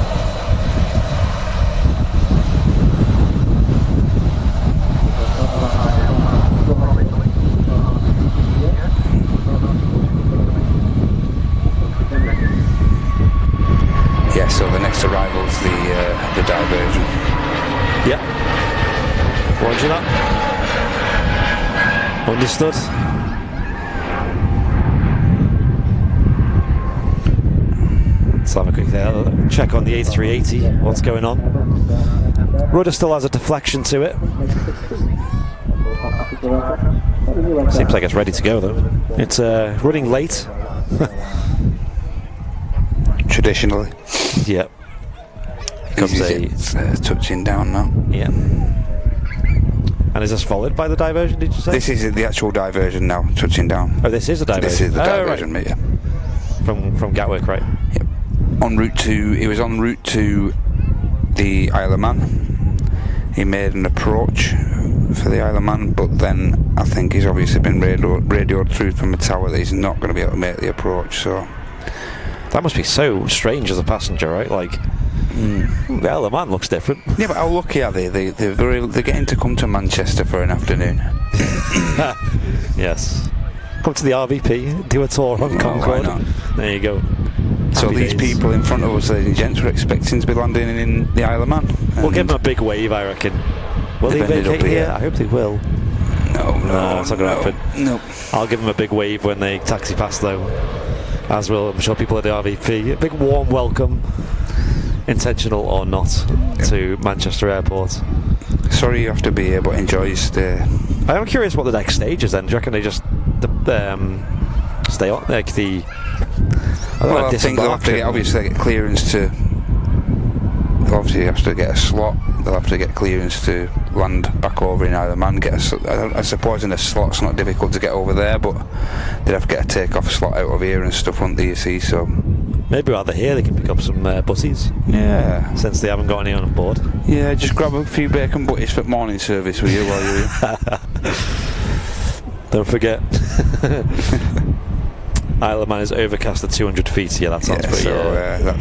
Yeah, so the next arrival's the diversion. Yeah. Roger that. Understood. Let's have a quick check on the A380, what's going on. Rudder still has a deflection to it. Seems like it's ready to go though. It's running late. Traditionally. Yeah. Comes it's touching down now. Yeah. And is this followed by the diversion, did you say? This is the actual diversion now, touching down. Oh, this is a diversion? This is the diversion, right. Yeah. From Gatwick, right? Yep. It was en route to the Isle of Man. He made an approach for the Isle of Man, but then I think he's obviously been radioed through from the tower that he's not going to be able to make the approach, so... That must be so strange as a passenger, right? Like, the Isle of Man looks different. Yeah, but how lucky are they? They're getting to come to Manchester for an afternoon. Yes. Come to the RVP, do a tour on Concorde. Why not? There you go. So these people in front of us, ladies and gents, were expecting to be landing in the Isle of Man. We'll give them a big wave, I reckon. Will they vacate here? I hope they will. No, it's not going to happen. No. I'll give them a big wave when they taxi past, though. As will, I'm sure, people at the RVP. A big warm welcome, intentional or not, to Manchester Airport. Sorry you have to be here, but enjoy your stay. I am curious what the next stage is then. Do you reckon they just stay on like the? Well, I think they'll have to get clearance to. Obviously, have to get a slot. They'll have to get clearance to land back over in Isle of Man. I suppose in a slot's not difficult to get over there, but they'd have to get a takeoff slot out of here and stuff, won't they? You see, so maybe while they're here, they can pick up some butties. Yeah. Since they haven't got any on board. Yeah, just grab a few bacon butties for morning service with you while you're here. Don't forget. Isle of Man is overcast at 200 feet. Yeah, that sounds pretty.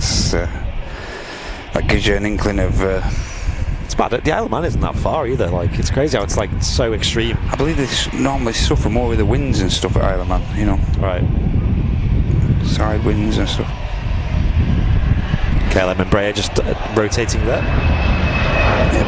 So that gives you an inkling of. It's bad. The Isle of Man isn't that far either. Like, it's crazy how it's like so extreme. I believe they normally suffer more with the winds and stuff at Isle of Man. You know. Right. Side winds and stuff. KLM Embraer just rotating there. Yep.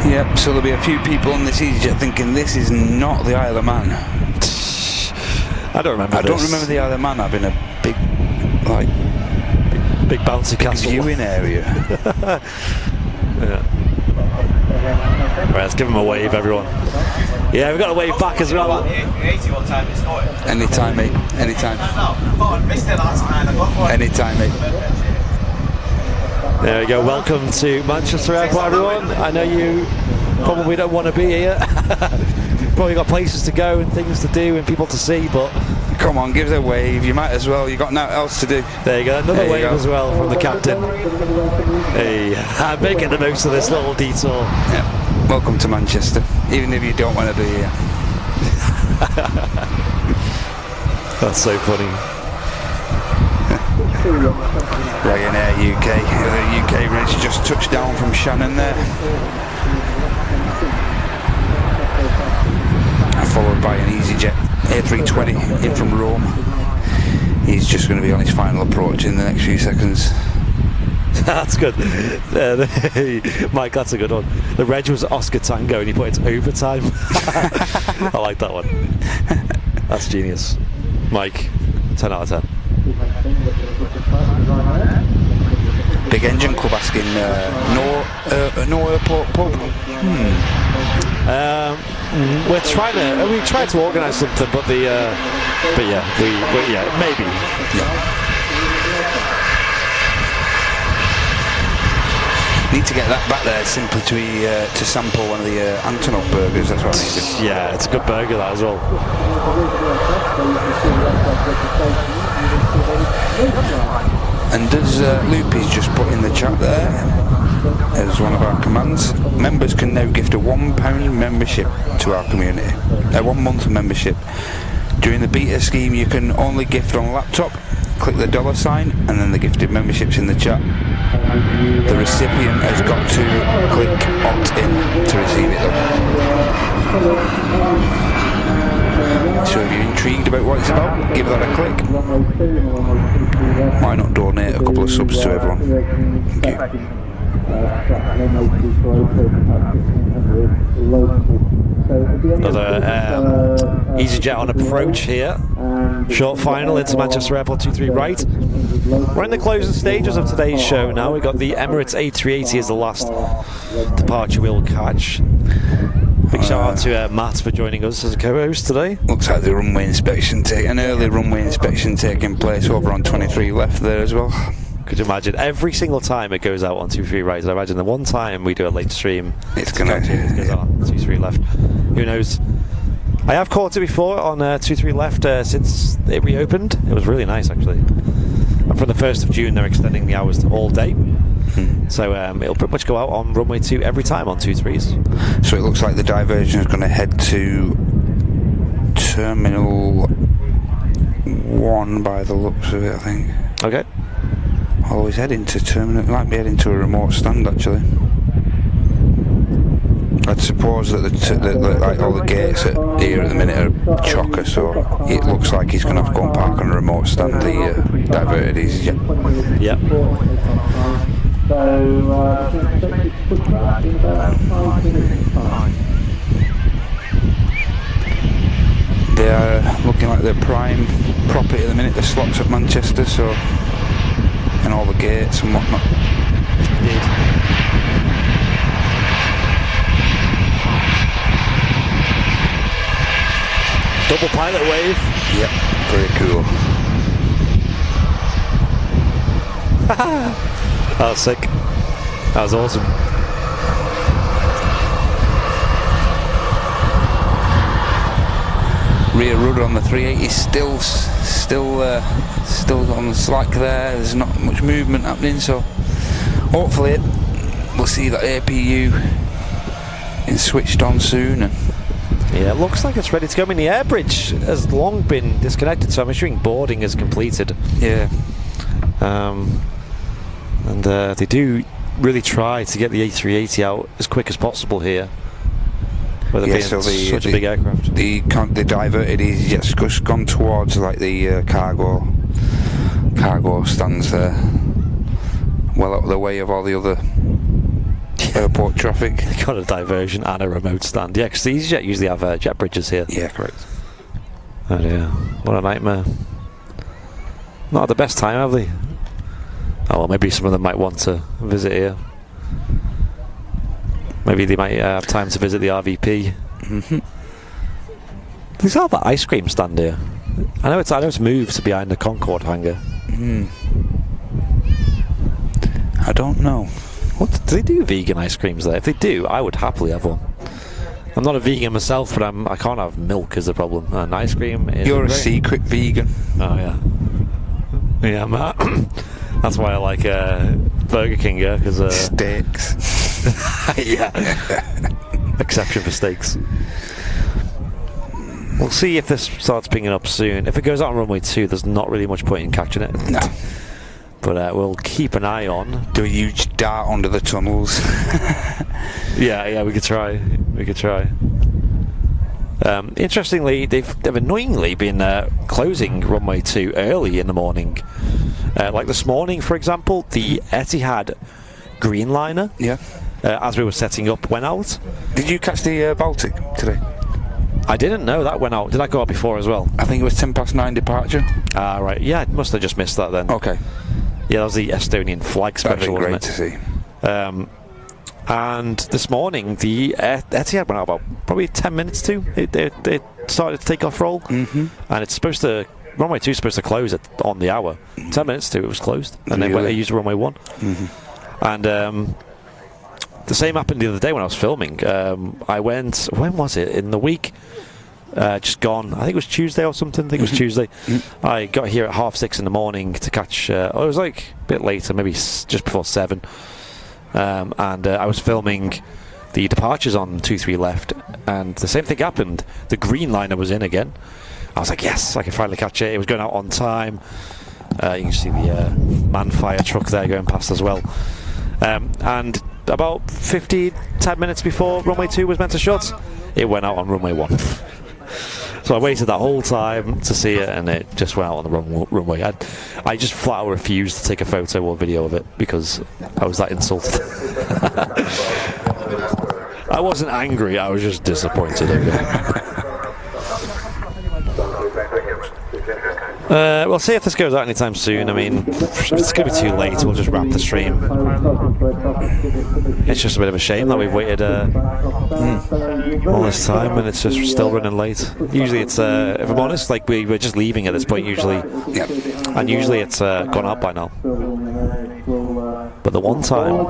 Yep, so there'll be a few people on this EasyJet thinking this is not the Isle of Man. I don't remember. I don't remember the Isle of Man having a big, like, big bouncy castle viewing area. Yeah. Right, let's give them a wave, everyone. Yeah, we've got a wave back as well. Anytime, mate. Anytime. Anytime, mate. There we go. Welcome to Manchester Airport, everyone. I know you probably don't want to be here. Probably got places to go and things to do and people to see, but come on, give it a wave. You might as well. You got nothing else to do. There you go. Another wave as well from the captain. Hey, I'm making the most of this little detour. Yeah. Welcome to Manchester, even if you don't want to be here. That's so funny. Ryanair UK. The UK race just touched down from Shannon there. Followed by an EasyJet A320 in from Rome. He's just going to be on his final approach in the next few seconds. That's good. Mike, that's a good one. The reg was Oscar Tango and he put it overtime. I like that one. That's genius. Mike, 10 out of 10. Big Engine Club asking, no airport pub? We tried to organise something, but maybe. Yeah. Need to get that back there simply to sample one of the Antonov burgers. That's what I need to. Yeah, it's a good burger that as well. And as Loopy's just put in the chat there, as one of our commands, members can now gift a £1 membership to our community. A 1 month membership. During the beta scheme, you can only gift on a laptop. Click the $sign and then the gifted memberships in the chat. The recipient has got to click opt-in to receive it though. So if you're intrigued about what it's about, give that a click. Why not donate a couple of subs to everyone? Thank you. Another EasyJet on approach here. Short final into Manchester Airport 23 right. We're in the closing stages of today's show now. We've got the Emirates A380 as the last departure we'll catch. Big shout out to Matt for joining us as a co-host today. Looks like the runway inspection, an early runway inspection taking place over on 23 left there as well. Could you imagine every single time it goes out on 23 right? I imagine the one time we do a late stream, it goes on 23 left. Who knows? I have caught it before on 23 left since it reopened. It was really nice actually. And from the 1st of June, they're extending the hours to all day. So it'll pretty much go out on runway 2 every time on 23s. So it looks like the diversion is going to head to Terminal 1 by the looks of it, I think. Okay. Always heading to Terminal, it might be heading to a remote stand actually. I'd suppose that like all the gates here at the minute are chocker, so it looks like he's going to have to go and park on a remote stand, the diverted EasyJet. Yep. They are looking looking like the prime property at the minute, the slots at Manchester, so, and all the gates and whatnot. Indeed. Double pilot wave. Yep, very cool. That was sick. That was awesome. Rear rudder on the 380 still on the slack there. There's not much movement happening, so hopefully we'll see that APU is switched on soon. And yeah, it looks like it's ready to go. I mean, the air bridge has long been disconnected, so I'm assuming boarding is completed. yeah, And they do really try to get the A380 out as quick as possible here. With it being such a big aircraft. They diverted EasyJets, just gone towards like the cargo stands there, well out of the way of all the other airport traffic. They got a diversion and a remote stand. Yeah, because the EasyJet usually have jet bridges here. Yeah, correct. Oh dear, what a nightmare. Not at the best time, have they? Oh well, maybe some of them might want to visit here. Maybe they might have time to visit the RVP. There's all that ice cream stand here. I know it's moved to behind the Concorde hangar. I don't know. What do they do? Vegan ice creams there? If they do, I would happily have one. I'm not a vegan myself, but I can't have milk is the problem. And ice cream is. You're a secret vegan. Oh yeah. Yeah, that's why I like Burger King, yeah, because steaks. yeah. Exception for steaks. We'll see if this starts picking up soon. If it goes out on runway 2, there's not really much point in catching it. No. But we'll keep an eye on. Do a huge dart under the tunnels. Yeah, we could try. Interestingly, they've annoyingly been closing runway 2 early in the morning. Like this morning, for example, the Etihad Dreamliner, as we were setting up, went out. Did you catch the Baltic today? I didn't know that went out. Did that go out before as well? I think it was 9:10 departure. Ah, right. Yeah, I must have just missed that then. Okay. Yeah, that was the Estonian flag special, That'd be wasn't great it? to see. And this morning, the Etihad went out about probably 10 minutes to. They started to take off roll, and it's supposed to. Runway 2 is supposed to close on the hour. 10 minutes to, it was closed, and then they used runway 1. And the same happened the other day when I was filming. I went. When was it? In the week. Just gone. I think it was Tuesday or something. I think it was Tuesday. I got here at 6:30 in the morning to catch. It was like a bit later, maybe just before 7. And I was filming the departures on 2-3 left, and the same thing happened. The Dreamliner was in again. I was like, yes, I can finally catch it. It was going out on time. You can see the man-fire truck there going past as well. And about 10 minutes before runway 2 was meant to shut, it went out on runway 1. So I waited that whole time to see it, and it just went out on the runway. I just flat out refused to take a photo or video of it because I was that insulted. I wasn't angry, I was just disappointed. We'll see if this goes out anytime soon. I mean, if it's going to be too late, we'll just wrap the stream. It's just a bit of a shame that we've waited all this time and it's just still running late. Usually it's, if I'm honest, like we're just leaving at this point usually. And usually it's gone out by now. But the one time...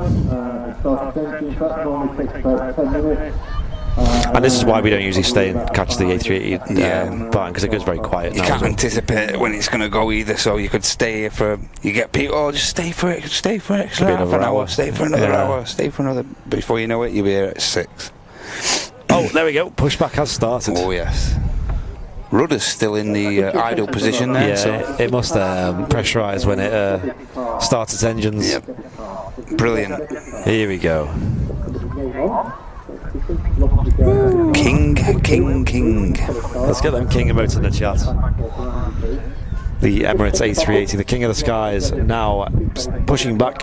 And this is why we don't usually stay and catch the A380 button, because it goes very quiet now. You can't anticipate when it's going to go either, so you could stay for... You get people, just stay for it, stay for an extra half an hour, stay for another hour, stay for another... Before you know it, you'll be here at 6. Oh, there we go. Pushback has started. Oh, yes. Rudder's still in the idle position there. Yeah, so. it must pressurise when it starts its engines. Yep. Brilliant. Here we go. King. Let's get them king emotes in the chat. The Emirates A380, the king of the skies, now pushing back.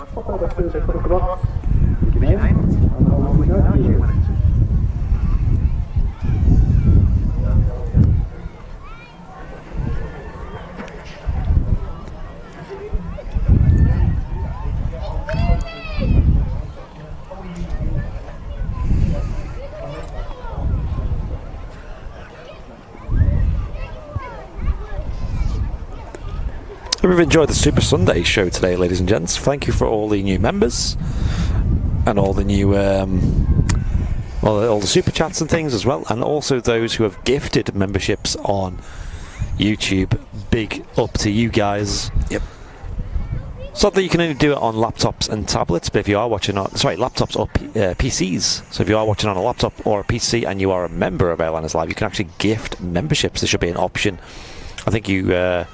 So we've enjoyed the Super Sunday show today, ladies and gents. Thank you for all the new members and all the new, all the super chats and things as well, and also those who have gifted memberships on YouTube. Big up to you guys. Yep. Sadly, you can only do it on laptops and tablets, but if you are watching on, laptops or PCs, so if you are watching on a laptop or a PC and you are a member of Airliners Live, you can actually gift memberships. There should be an option. I think you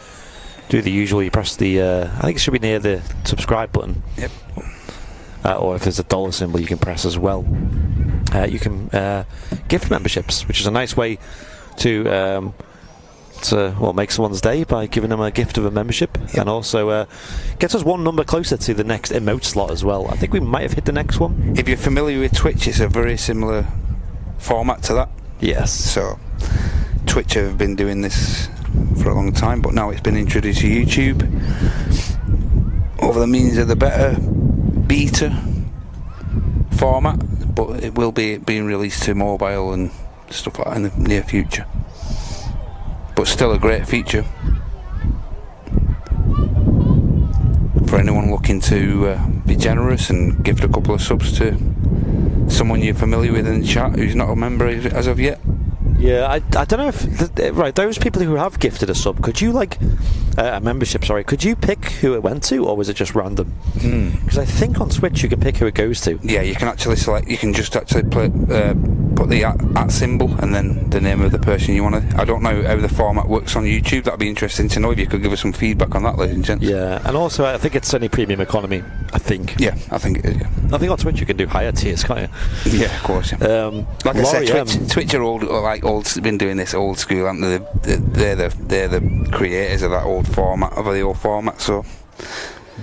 do the usual, you press the, I think it should be near the subscribe button. Yep. Or if there's a dollar symbol you can press as well. You can gift memberships, which is a nice way to make someone's day by giving them a gift of a membership. Yep. And also gets us one number closer to the next emote slot as well. I think we might have hit the next one. If you're familiar with Twitch, it's a very similar format to that. Yes. So Twitch have been doing this for a long time, but now it's been introduced to YouTube over the means of the better beta format, but it will be being released to mobile and stuff like that in the near future. But still a great feature for anyone looking to be generous and gift a couple of subs to someone you're familiar with in the chat who's not a member as of yet. Yeah, I don't know if those people who have gifted a sub, could you a membership? Sorry, could you pick who it went to, or was it just random? Because I think on Twitch you can pick who it goes to. Yeah, you can actually select. You can just actually put the at symbol and then the name of the person you want to. I don't know how the format works on YouTube. That'd be interesting to know. If you could give us some feedback on that, ladies and gents. Yeah, and also I think it's only premium economy. I think. Yeah, I think it is. Yeah. I think on Twitch you can do higher tiers, can't you? Yeah, of course. Yeah. Like I said, Twitch are been doing this old school, haven't they? They're the creators of that old format, of the old format. So,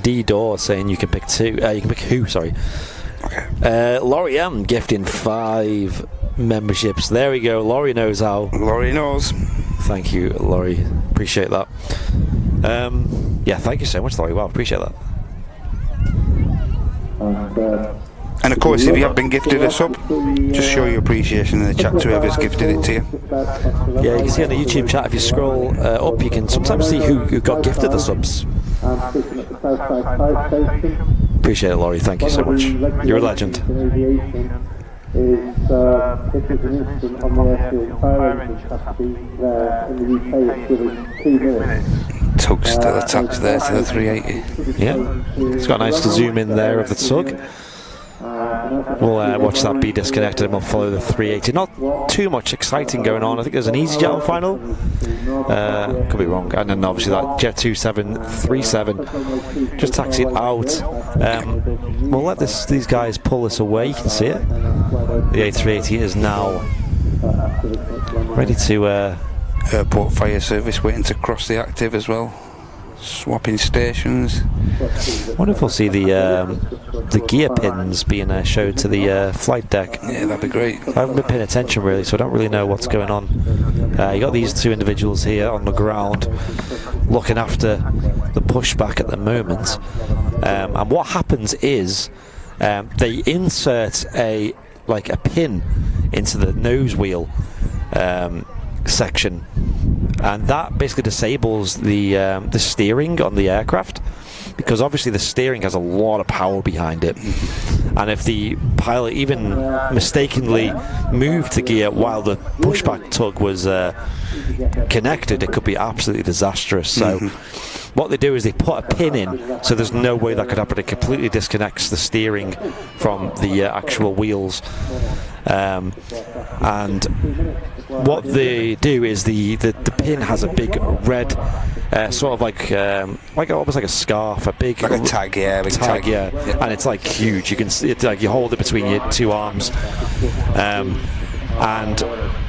D-Door saying you can pick two. You can pick who? Sorry. Okay. Laurie M gifting 5 memberships. There we go. Laurie knows how. Laurie knows. Thank you, Laurie. Appreciate that. Yeah, thank you so much, Laurie. Wow, appreciate that. And of course, if you have been gifted a sub, just show your appreciation in the chat to whoever's gifted it to you. Yeah, you can see on the YouTube chat, if you scroll up, you can sometimes see who got gifted the subs. Appreciate it, Laurie. Thank you so much. You're a legend. If there's an incident on the airfield, fire engine has to be there. In the UK, it's within 2 minutes. Tugs to the tugs there to the 380. Yeah, it's got a nice zoom in there of the tug. We'll watch that be disconnected and we'll follow the 380. Not too much exciting going on. I think there's an EasyJet on final. Could be wrong. And then obviously that Jet2 A330 just taxied out. We'll let these guys pull this away. You can see it. The A380 is now ready to... Airport fire service waiting to cross the active as well. Swapping stations. I wonder if we'll see the gear pins being showed to the flight deck. Yeah, that'd be great. I haven't been paying attention really, so I don't really know what's going on. You got these 2 individuals here on the ground looking after the pushback at the moment. And what happens is they insert a pin into the nose wheel section, and that basically disables the steering on the aircraft, because obviously the steering has a lot of power behind it, and if the pilot even mistakenly moved the gear while the pushback tug was connected, it could be absolutely disastrous. So what they do is they put a pin in, so there's no way that could happen. It completely disconnects the steering from the actual wheels, and what they do is the pin has a big red sort of almost like a scarf, a big like a tag, yeah, big tag. Yeah, and it's like huge. You can see it, like you hold it between your 2 arms, and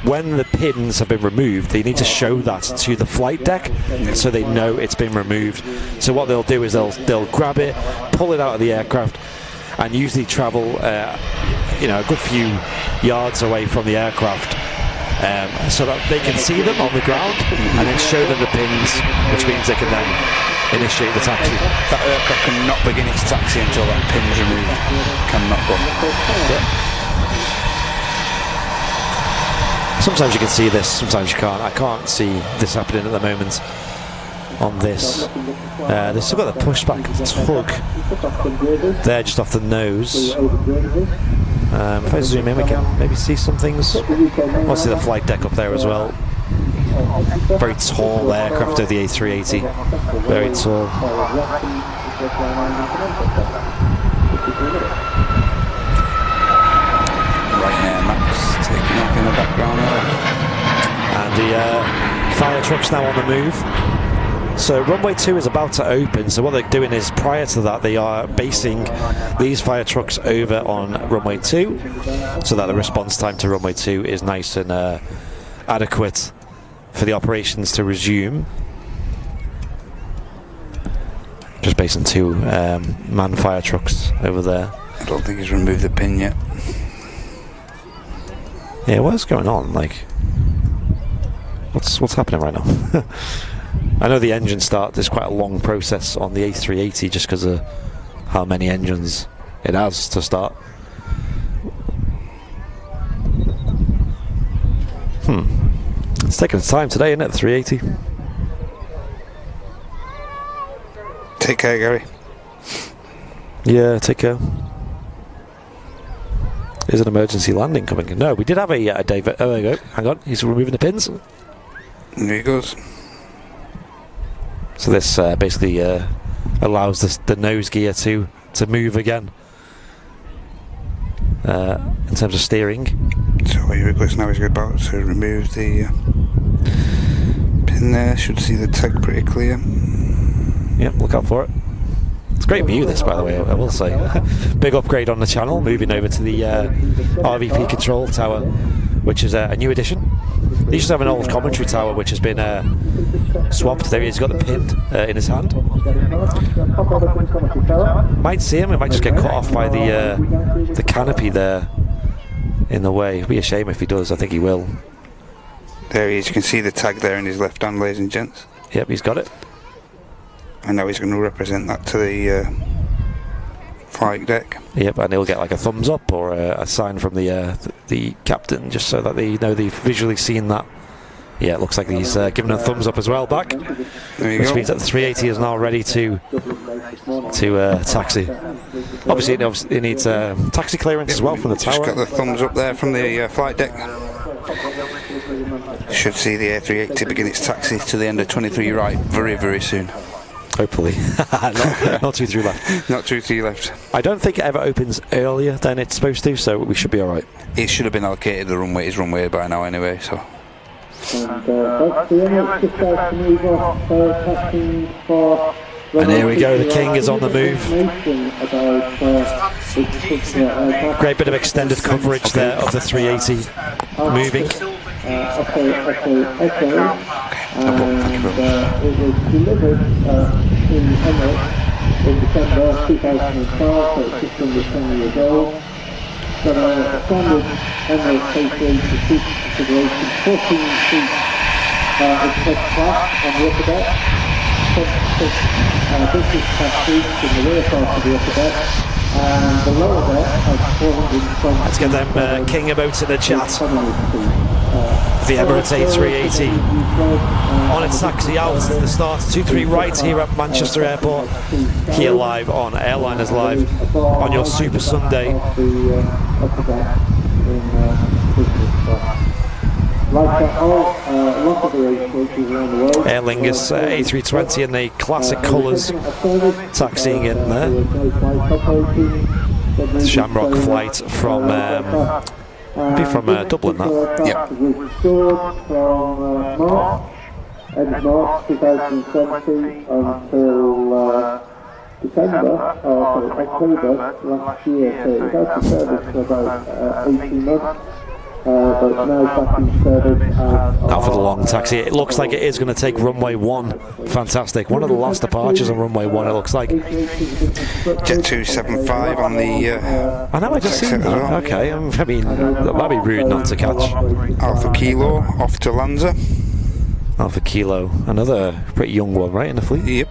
when the pins have been removed, they need to show that to the flight deck so they know it's been removed. So what they'll do is they'll grab it, pull it out of the aircraft, and usually travel a good few yards away from the aircraft, so that they can see them on the ground and then show them the pins, which means they can then initiate the taxi. That aircraft cannot begin its taxi until that pin's removed. Cannot go. Yeah. Sometimes you can see this, sometimes you can't. I can't see this happening at the moment. on this. They've still got the pushback tug there just off the nose. If I zoom in, we can maybe see some things. Obviously the flight deck up there as well. Very tall aircraft of the A380. Very tall. Ryanair Max taking off in the background there. And the fire truck's now on the move. So runway 2 is about to open, so what they're doing is prior to that they are basing these fire trucks over on runway 2 so that the response time to runway 2 is nice and adequate for the operations to resume. Just basing 2 manned fire trucks over there. I don't think he's removed the pin yet. Yeah, what's going on? Like, what's happening right now? I know the engine start is quite a long process on the A380 just because of how many engines it has to start. It's taking its time today, isn't it, the 380? Take care, Gary. Yeah, take care. Is an emergency landing coming? No, we did have a David. Oh, there you go. Hang on, he's removing the pins. There he goes. So this basically allows the nose gear to move again in terms of steering. So here it goes now. He's about to remove the pin there. Should see the tag pretty clear. Yep, look out for it. It's a great view this, by the way, I will say. Big upgrade on the channel, moving over to the RVP control tower, which is a new addition. They used to have an old commentary tower which has been swapped. There he's got the pin in his hand. Might see him, it might just get cut off by the canopy there in the way. It'd be a shame if he does, I think he will. There he is, you can see the tag there in his left hand, ladies and gents. Yep, he's got it. And now he's going to represent that to the flight deck. Yep, and he'll get like a thumbs up or a sign from the captain, just so that they know they've visually seen that. Yeah, it looks like he's giving a thumbs up as well back. There you which go. means that the 380 is now ready to taxi. Obviously, it needs taxi clearance as well from the tower. Just got the thumbs up there from the flight deck. Should see the A380 begin its taxi to the end of 23 right very, very soon. Hopefully. not 2-3 left. Not 2-3 left. I don't think it ever opens earlier than it's supposed to, so we should be alright. It should have been allocated the runway, his runway by now anyway, so. And here we go, the King is on the move. Great bit of extended coverage there of the 380 moving. It was delivered in Emirates in December 2012, so it's just under 10 years old. Got a standard Emirates A380 seat configuration, 14 seats express class on the upper deck, 26 business class seats in the rear part of the upper deck, and the lower deck has 420. Let's get them King emotes in the chat. The Emirates A380 on its taxi out to the start. 2-3 right here at Manchester Airport. Here live on Airliners Live on your Super Sunday. Aer Lingus A320 in the classic colours, taxiing in there. Shamrock flight from Dublin, that. Yep. End March 2020 until December, or October last year. So it was out of service for about 18 months. But now back in service. Now for the long taxi. It looks like it is going to take runway 1. Fantastic. One of the last departures on runway 1, it looks like. Jet2 75 on the. I know, I just seen that. Well. Okay, I mean, that'd be rude not to catch. Alpha Kilo off to Lanza. Alpha Kilo, another pretty young one, right, in the fleet? Yep.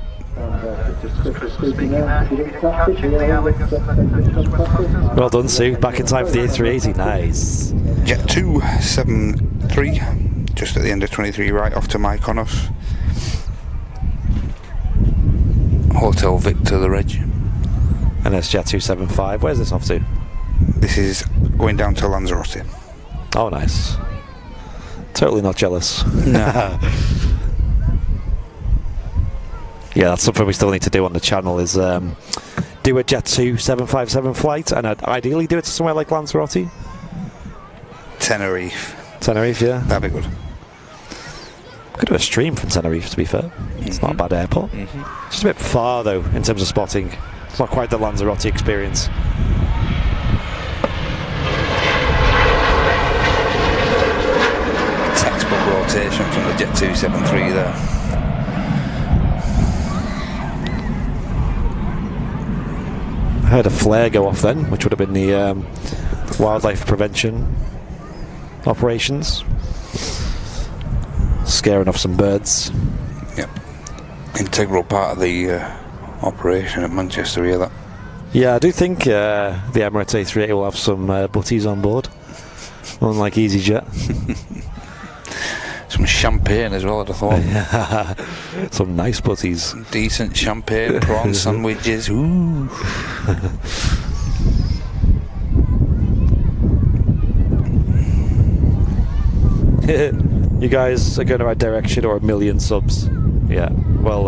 Well done, Sue. Back in time for the A380. Nice. Jet2 73, just at the end of 23 right off to Mykonos. Hotel Victor, the reg. And it's Jet 275. Where's this off to? This is going down to Lanzarote. Oh, nice. Totally not jealous. No. Yeah, that's something we still need to do on the channel, is do a Jet2 757 flight, and I'd ideally do it to somewhere like Lanzarote. Tenerife. Tenerife, yeah. That'd be good. Could do a stream from Tenerife, to be fair. It's not a bad airport. Just a bit far, though, in terms of spotting. It's not quite the Lanzarote experience. Textbook rotation from the Jet 273 there. I heard a flare go off then, which would have been the wildlife prevention operations. Scaring off some birds. Yep. Integral part of the operation at Manchester, yeah, that. Yeah, I do think the Emirates A380 will have some butties on board, unlike EasyJet. Some champagne as well, I'd have thought. Yeah. Some nice butties. Decent champagne, prawn sandwiches. Ooh. You guys are going the right direction, or 1 million subs? Yeah. Well,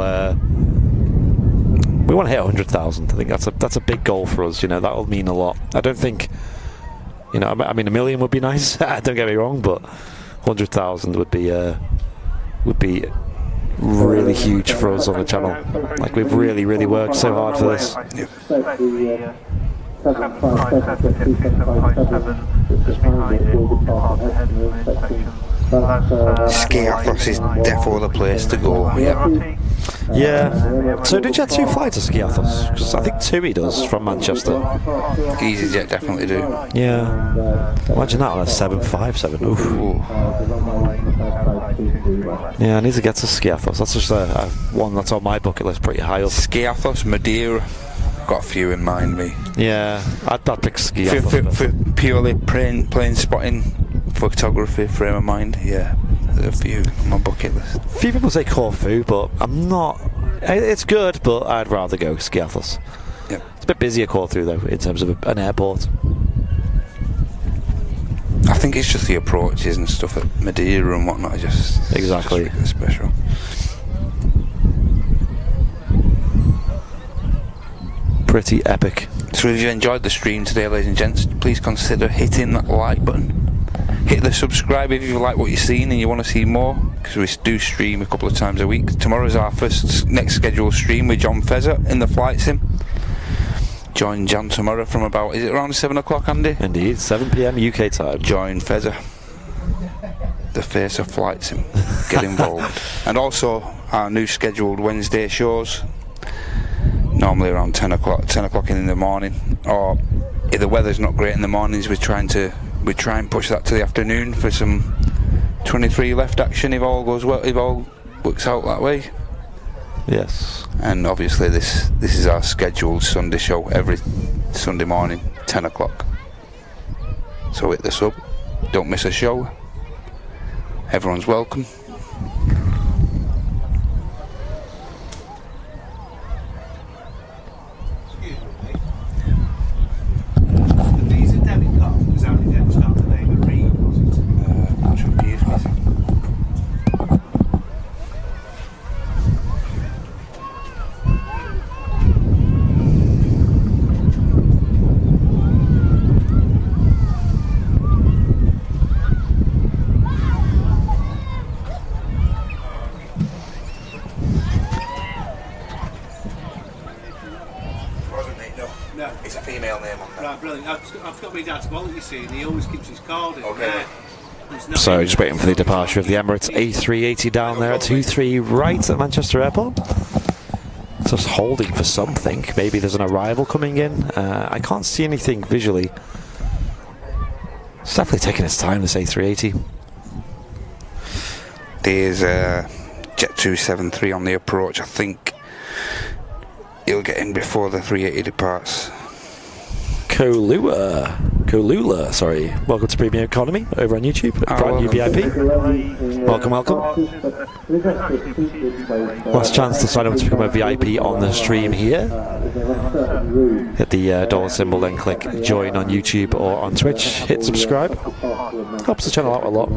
we want to hit 100,000. I think that's a big goal for us. You know, that'll mean a lot. I don't think, you know, I mean, 1 million would be nice. Don't get me wrong, but 100,000 would be really huge for us on the channel. Like, we've really worked so hard for this. Yep. Skiathos is defo the place to go. Yeah. Yeah. So did Jet2 fly to Skiathos? Because I think TUI does from Manchester. EasyJet definitely do. Yeah. Imagine that on a 757. Oof. Yeah, I need to get to Skiathos. That's just one that's on my bucket list pretty high up. Skiathos, Madeira. Got a few in mind, me. Yeah, I'd pick Skiathos. For purely plane spotting, photography, frame of mind, yeah. There's a few on my bucket list. A few people say Corfu, but I'm not. It's good, but I'd rather go Skiathos. Yep. It's a bit busy at Corfu, though, in terms of an airport. I think it's just the approaches and stuff at Madeira and whatnot. Exactly. Just special. Pretty epic. So if you enjoyed the stream today, ladies and gents, please consider hitting that like button. Hit the subscribe if you like what you've seen and you want to see more, because we do stream a couple of times a week. Tomorrow's our next scheduled stream with John Fezzer in the flight sim. Join Jan tomorrow from about, is it around 7 o'clock, Andy? Indeed, 7 PM UK time. Join Fezzer, the face of flight sim. Get involved. And also our new scheduled Wednesday shows, normally around 10 o'clock in the morning, or if the weather's not great in the mornings, we try and push that to the afternoon for some 23 left action if all goes well, if all works out that way. Yes. And obviously this is our scheduled Sunday show every Sunday morning, 10 o'clock. So hit the sub, don't miss a show. Everyone's welcome. It's a female name on there. Right, brilliant. I've got my dad's wallet, you see, and he always keeps his card in there. So just waiting for the departure of the Emirates A380 down there at 23 right at Manchester Airport. Just holding for something. Maybe there's an arrival coming in. I can't see anything visually. It's definitely taking its time, this A380. There's Jet 273 on the approach. I think he'll get in before the 380 departs. Kolua Kolula, sorry. Welcome to Premium Economy over on YouTube. Brand new VIP. Welcome, welcome. Last chance to sign up to become a VIP on the stream here. Hit the dollar symbol, then click join on YouTube or on Twitch. Hit subscribe. Helps the channel out a lot.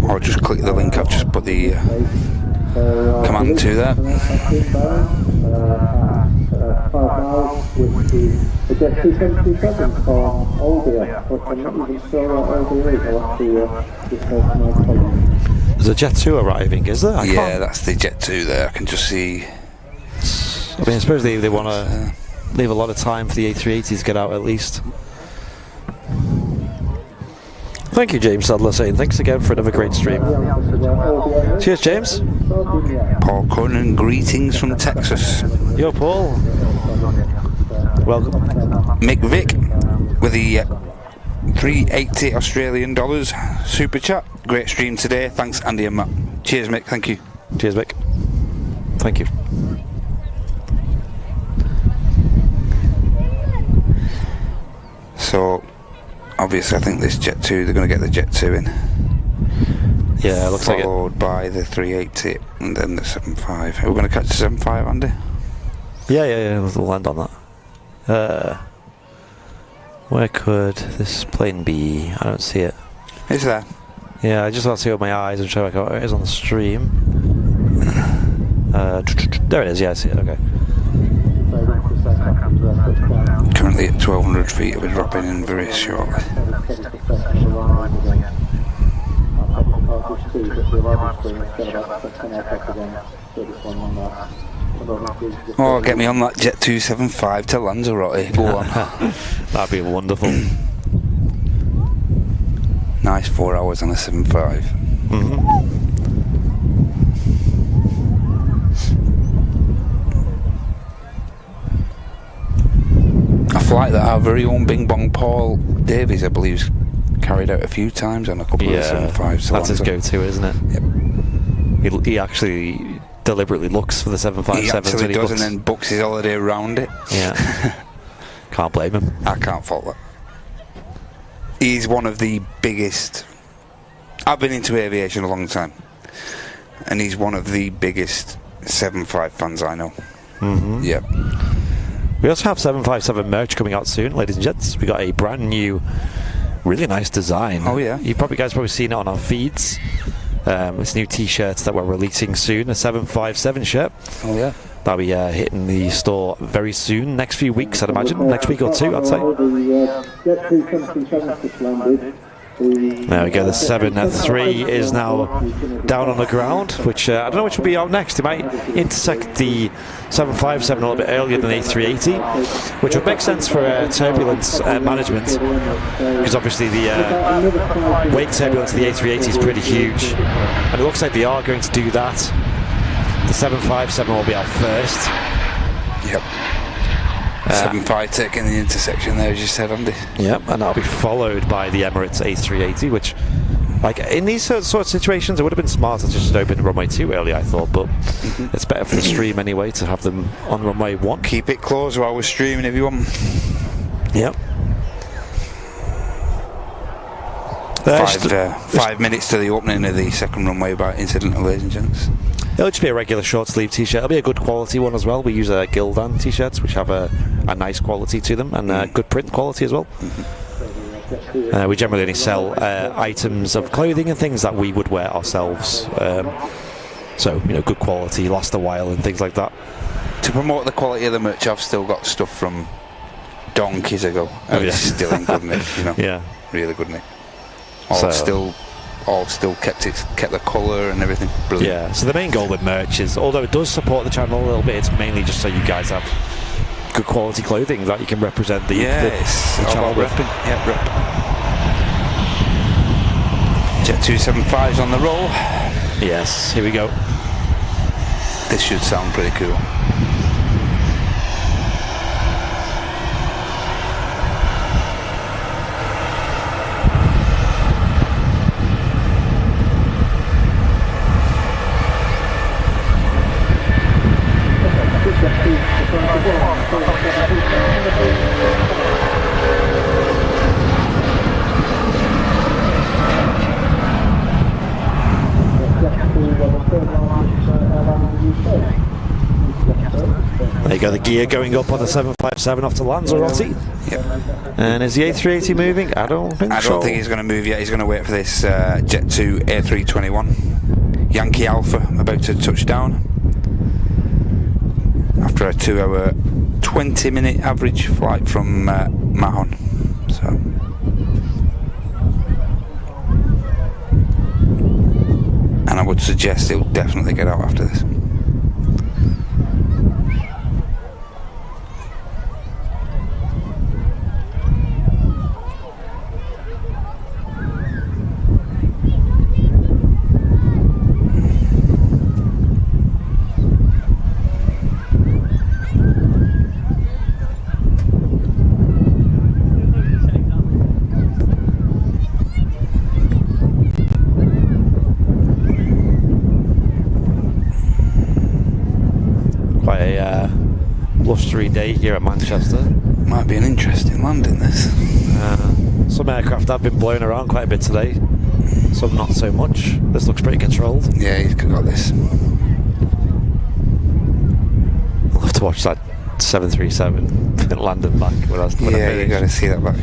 Or just click the link I've just put the command to there. 5 miles, which is the Jet277 from Saudia, but I'm not even sure what Saudia is. I'll have to just go to my colleague. There's a Jet2 arriving, is there? Yeah, that's the Jet2 there. I can just see. I mean, I suppose they want to leave a lot of time for the A380s to get out at least. Thank you, James Sadler, saying thanks again for another great stream. Cheers, James. Paul Cullen, greetings from Texas. Yo, Paul. Welcome. Mick Vick with the 380 Australian dollars super chat. Great stream today. Thanks, Andy and Matt. Cheers, Mick. Thank you. Cheers, Mick. Thank you. So, obviously, I think this Jet2, they're going to get the Jet2 in. Yeah, it looks like it. Followed by the 380 and then the 75. Are we going to catch the 75, Andy? Yeah, we'll land on that. Where could this plane be? I don't see it. It's there. Yeah, I just want to see it with my eyes and show like it is on the stream. There it is, yeah, I see it, okay. Currently at 1200 feet, it'll be dropping in very shortly. Oh, get me on that Jet275 to Lanzarote. Go on. That'd be wonderful. Nice 4 hours on a 75. A flight that our very own Bing Bong Paul Davies, I believe, carried out a few times on a couple of 75s. That's his go-to, isn't it? Yep. He actually deliberately looks for the 757s. He actually does, and then books his holiday around it. Yeah. Can't blame him. I can't fault that. He's one of the biggest. I've been into aviation a long time, and he's one of the biggest 75 fans I know. Yep. We also have 757 merch coming out soon, ladies and gents. We got a brand new, really nice design. Oh yeah. You guys probably seen it on our feeds. It's new T-shirts that we're releasing soon. A 757 shirt. Oh yeah. That'll be hitting the store very soon. Next few weeks, I'd imagine. Next week or two, I'd say. There we go. The 7-3 is now down on the ground, which I don't know which will be out next. It might intersect the 757 a little bit earlier than the A380, which would make sense for turbulence management, because obviously the wake turbulence of the A380 is pretty huge, and it looks like they are going to do that. The 757 will be out first. Yep. 75 taking the intersection there, as you said, Andy. Yep, and that'll be followed by the Emirates A380, which, like, in these sort of situations, it would have been smarter to just open runway 2 early, I thought, but it's better for the stream anyway to have them on runway 1. Keep it closed while we're streaming, everyone. Yep. 5 minutes to the opening of the second runway by incident, ladies and gents. It'll just be a regular short sleeve t-shirt. It'll be a good quality one as well. We use Gildan t-shirts, which have a nice quality to them, and good print quality as well. We generally only sell items of clothing and things that we would wear ourselves. So, you know, good quality, last a while and things like that. To promote the quality of the merch, I've still got stuff from donkeys ago. And it's still in good nick, you know. Yeah. Really good nick. All still kept the colour and everything. Brilliant. Yeah, so the main goal with merch is, although it does support the channel a little bit, it's mainly just so you guys have good quality clothing that you can represent the channel with. Yeah, rep. Jet275's on the roll. Yes, here we go. This should sound pretty cool. go, the gear going up on the 757 off to Lanzarote. Yep. And is the A380 moving? I don't think so. I don't think he's going to move yet. He's going to wait for this Jet2 A321. Yankee Alpha about to touch down after a 2-hour 20-minute average flight from Mahon. So and I would suggest he'll definitely get out after this. Blustery day here at Manchester. Might be an interesting landing, this. Some aircraft have been blown around quite a bit today, some not so much. This looks pretty controlled. Yeah, he's got this. I'll have to watch that 737 landing back when yeah, you got to see that back.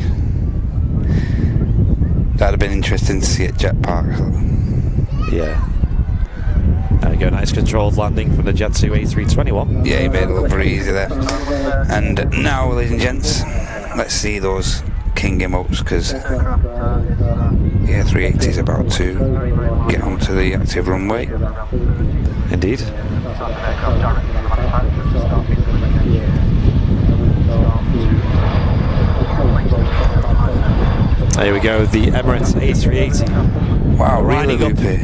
That'd have been interesting to see at Jet Park. Yeah. There we go, nice controlled landing from the Jet2 A321. Yeah, he made it look very easy there. And now, ladies and gents, let's see those king emotes, because the A380 is about to get onto the active runway. Indeed. There we go, the Emirates A380. Wow, really loopy.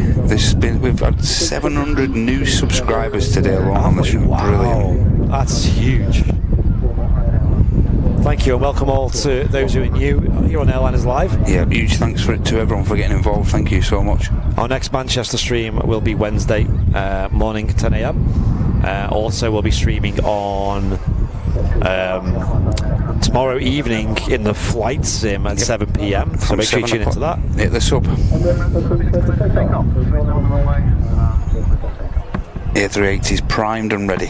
We've had 700 new subscribers today alone on the show. Wow, brilliant. That's huge. Thank you and welcome all to those who are new here on Airliners Live. Yeah, huge thanks to everyone for getting involved. Thank you so much. Our next Manchester stream will be Wednesday morning, 10 AM. Also, we'll be streaming on tomorrow evening in the flight sim at 7 PM. So make sure you tune into that. Hit the sub. A380 is primed and ready.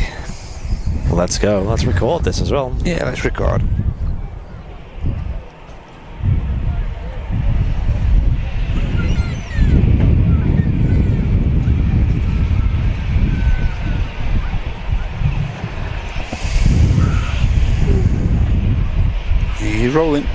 Well, let's go. Let's record this as well. Yeah, let's record. He's rolling.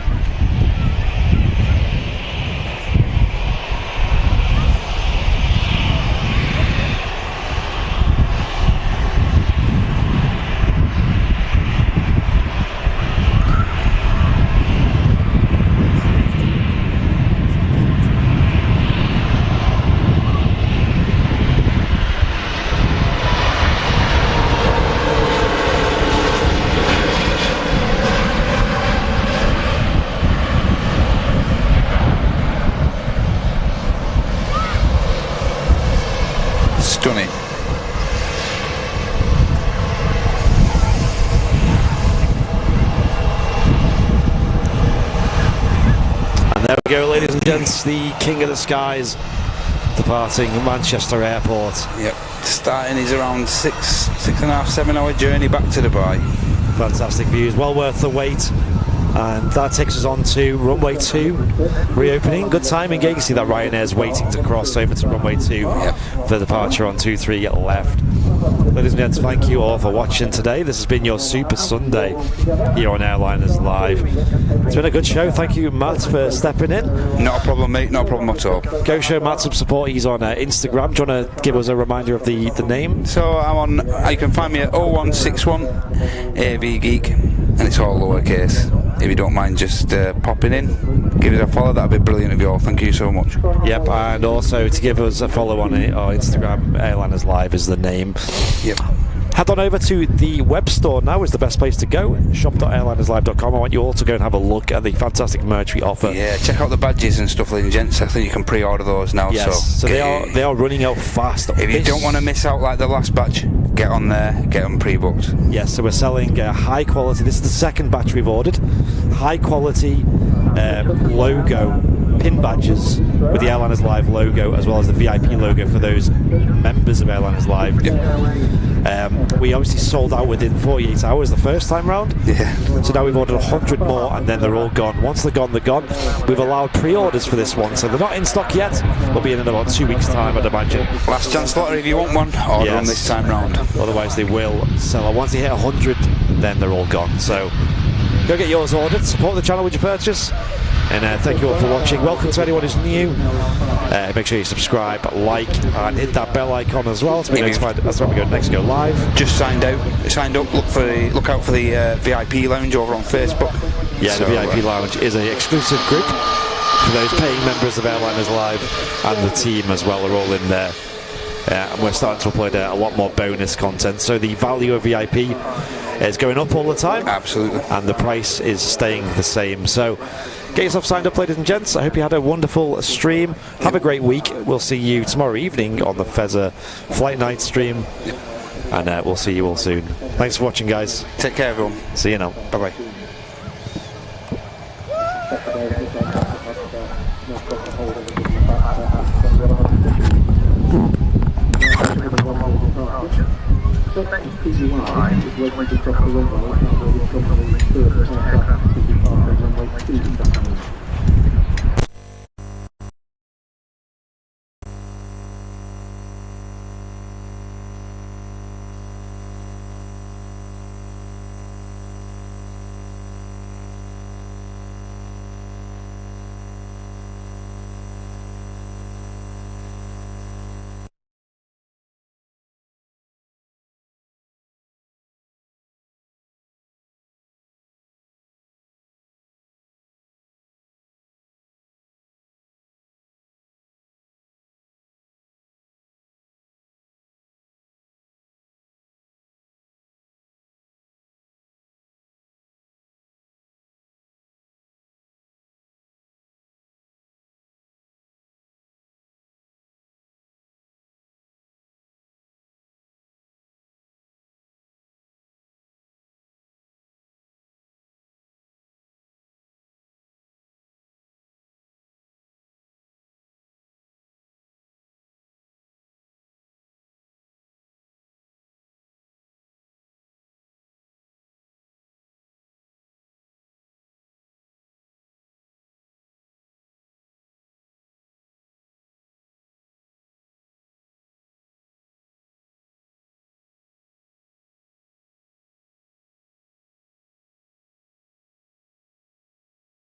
Stunning. And there we go, ladies and gents, the king of the skies departing Manchester Airport. Yep, starting his around 6.5, 7 hour journey back to Dubai. Fantastic views, well worth the wait. And that takes us on to runway 2 reopening. Good timing. You can see that Ryanairs waiting to cross over to runway 2 for departure on 23 left. Ladies and gents, thank you all for watching today. This has been your Super Sunday here on Airliners Live. It's been a good show. Thank you, Matt, for stepping in. Not a problem, mate. Not a problem at all. Go show Matt some support. He's on Instagram. Do you want to give us a reminder of the name? So I'm on. You can find me at 0161 AV Geek, and it's all lowercase. If you don't mind just popping in, give it a follow. That'd be brilliant of you all. Thank you so much. Yep, and also to give us a follow on our Instagram, Airliners Live is the name. Yep. Head on over to the web store now is the best place to go. shop.airlinerslive.com. I want you all to go and have a look at the fantastic merch we offer. Yeah, check out the badges and stuff, ladies and gents. I think you can pre-order those now. Yes, so they are running out fast. If you don't want to miss out like the last batch, get on there, get them pre-booked. Yes, so we're selling high quality. This is the second batch we've ordered. High quality logo pin badges with the Airliners Live logo as well as the VIP logo for those members of Airliners Live. We obviously sold out within 48 hours the first time round. Yeah. So now we've ordered 100 more and then they're all gone. Once they're gone, they're gone. We've allowed pre-orders for this one, so they're not in stock yet. They'll be in about 2 weeks' time, I'd imagine. Last chance lottery if you want one, order them this time round. Otherwise they will sell out. Once they hit 100, then they're all gone. So go get yours ordered, support the channel with your purchase. And thank you all for watching. Welcome to anyone who's new. Make sure you subscribe, like, and hit that bell icon as well to be notified. That's when we go live. Just signed up. Look out for the VIP lounge over on Facebook. Yeah, so, the VIP lounge is an exclusive group for those paying members of Airliners Live, and the team as well are all in there. And we're starting to upload a lot more bonus content. So the value of VIP is going up all the time. Absolutely. And the price is staying the same. So get yourself signed up, ladies and gents. I hope you had a wonderful stream. Have a great week. We'll see you tomorrow evening on the Fezzer Flight Night stream. And we'll see you all soon. Thanks for watching, guys. Take care, everyone. See you now. Bye-bye. So next PUI is waiting to drop the runway.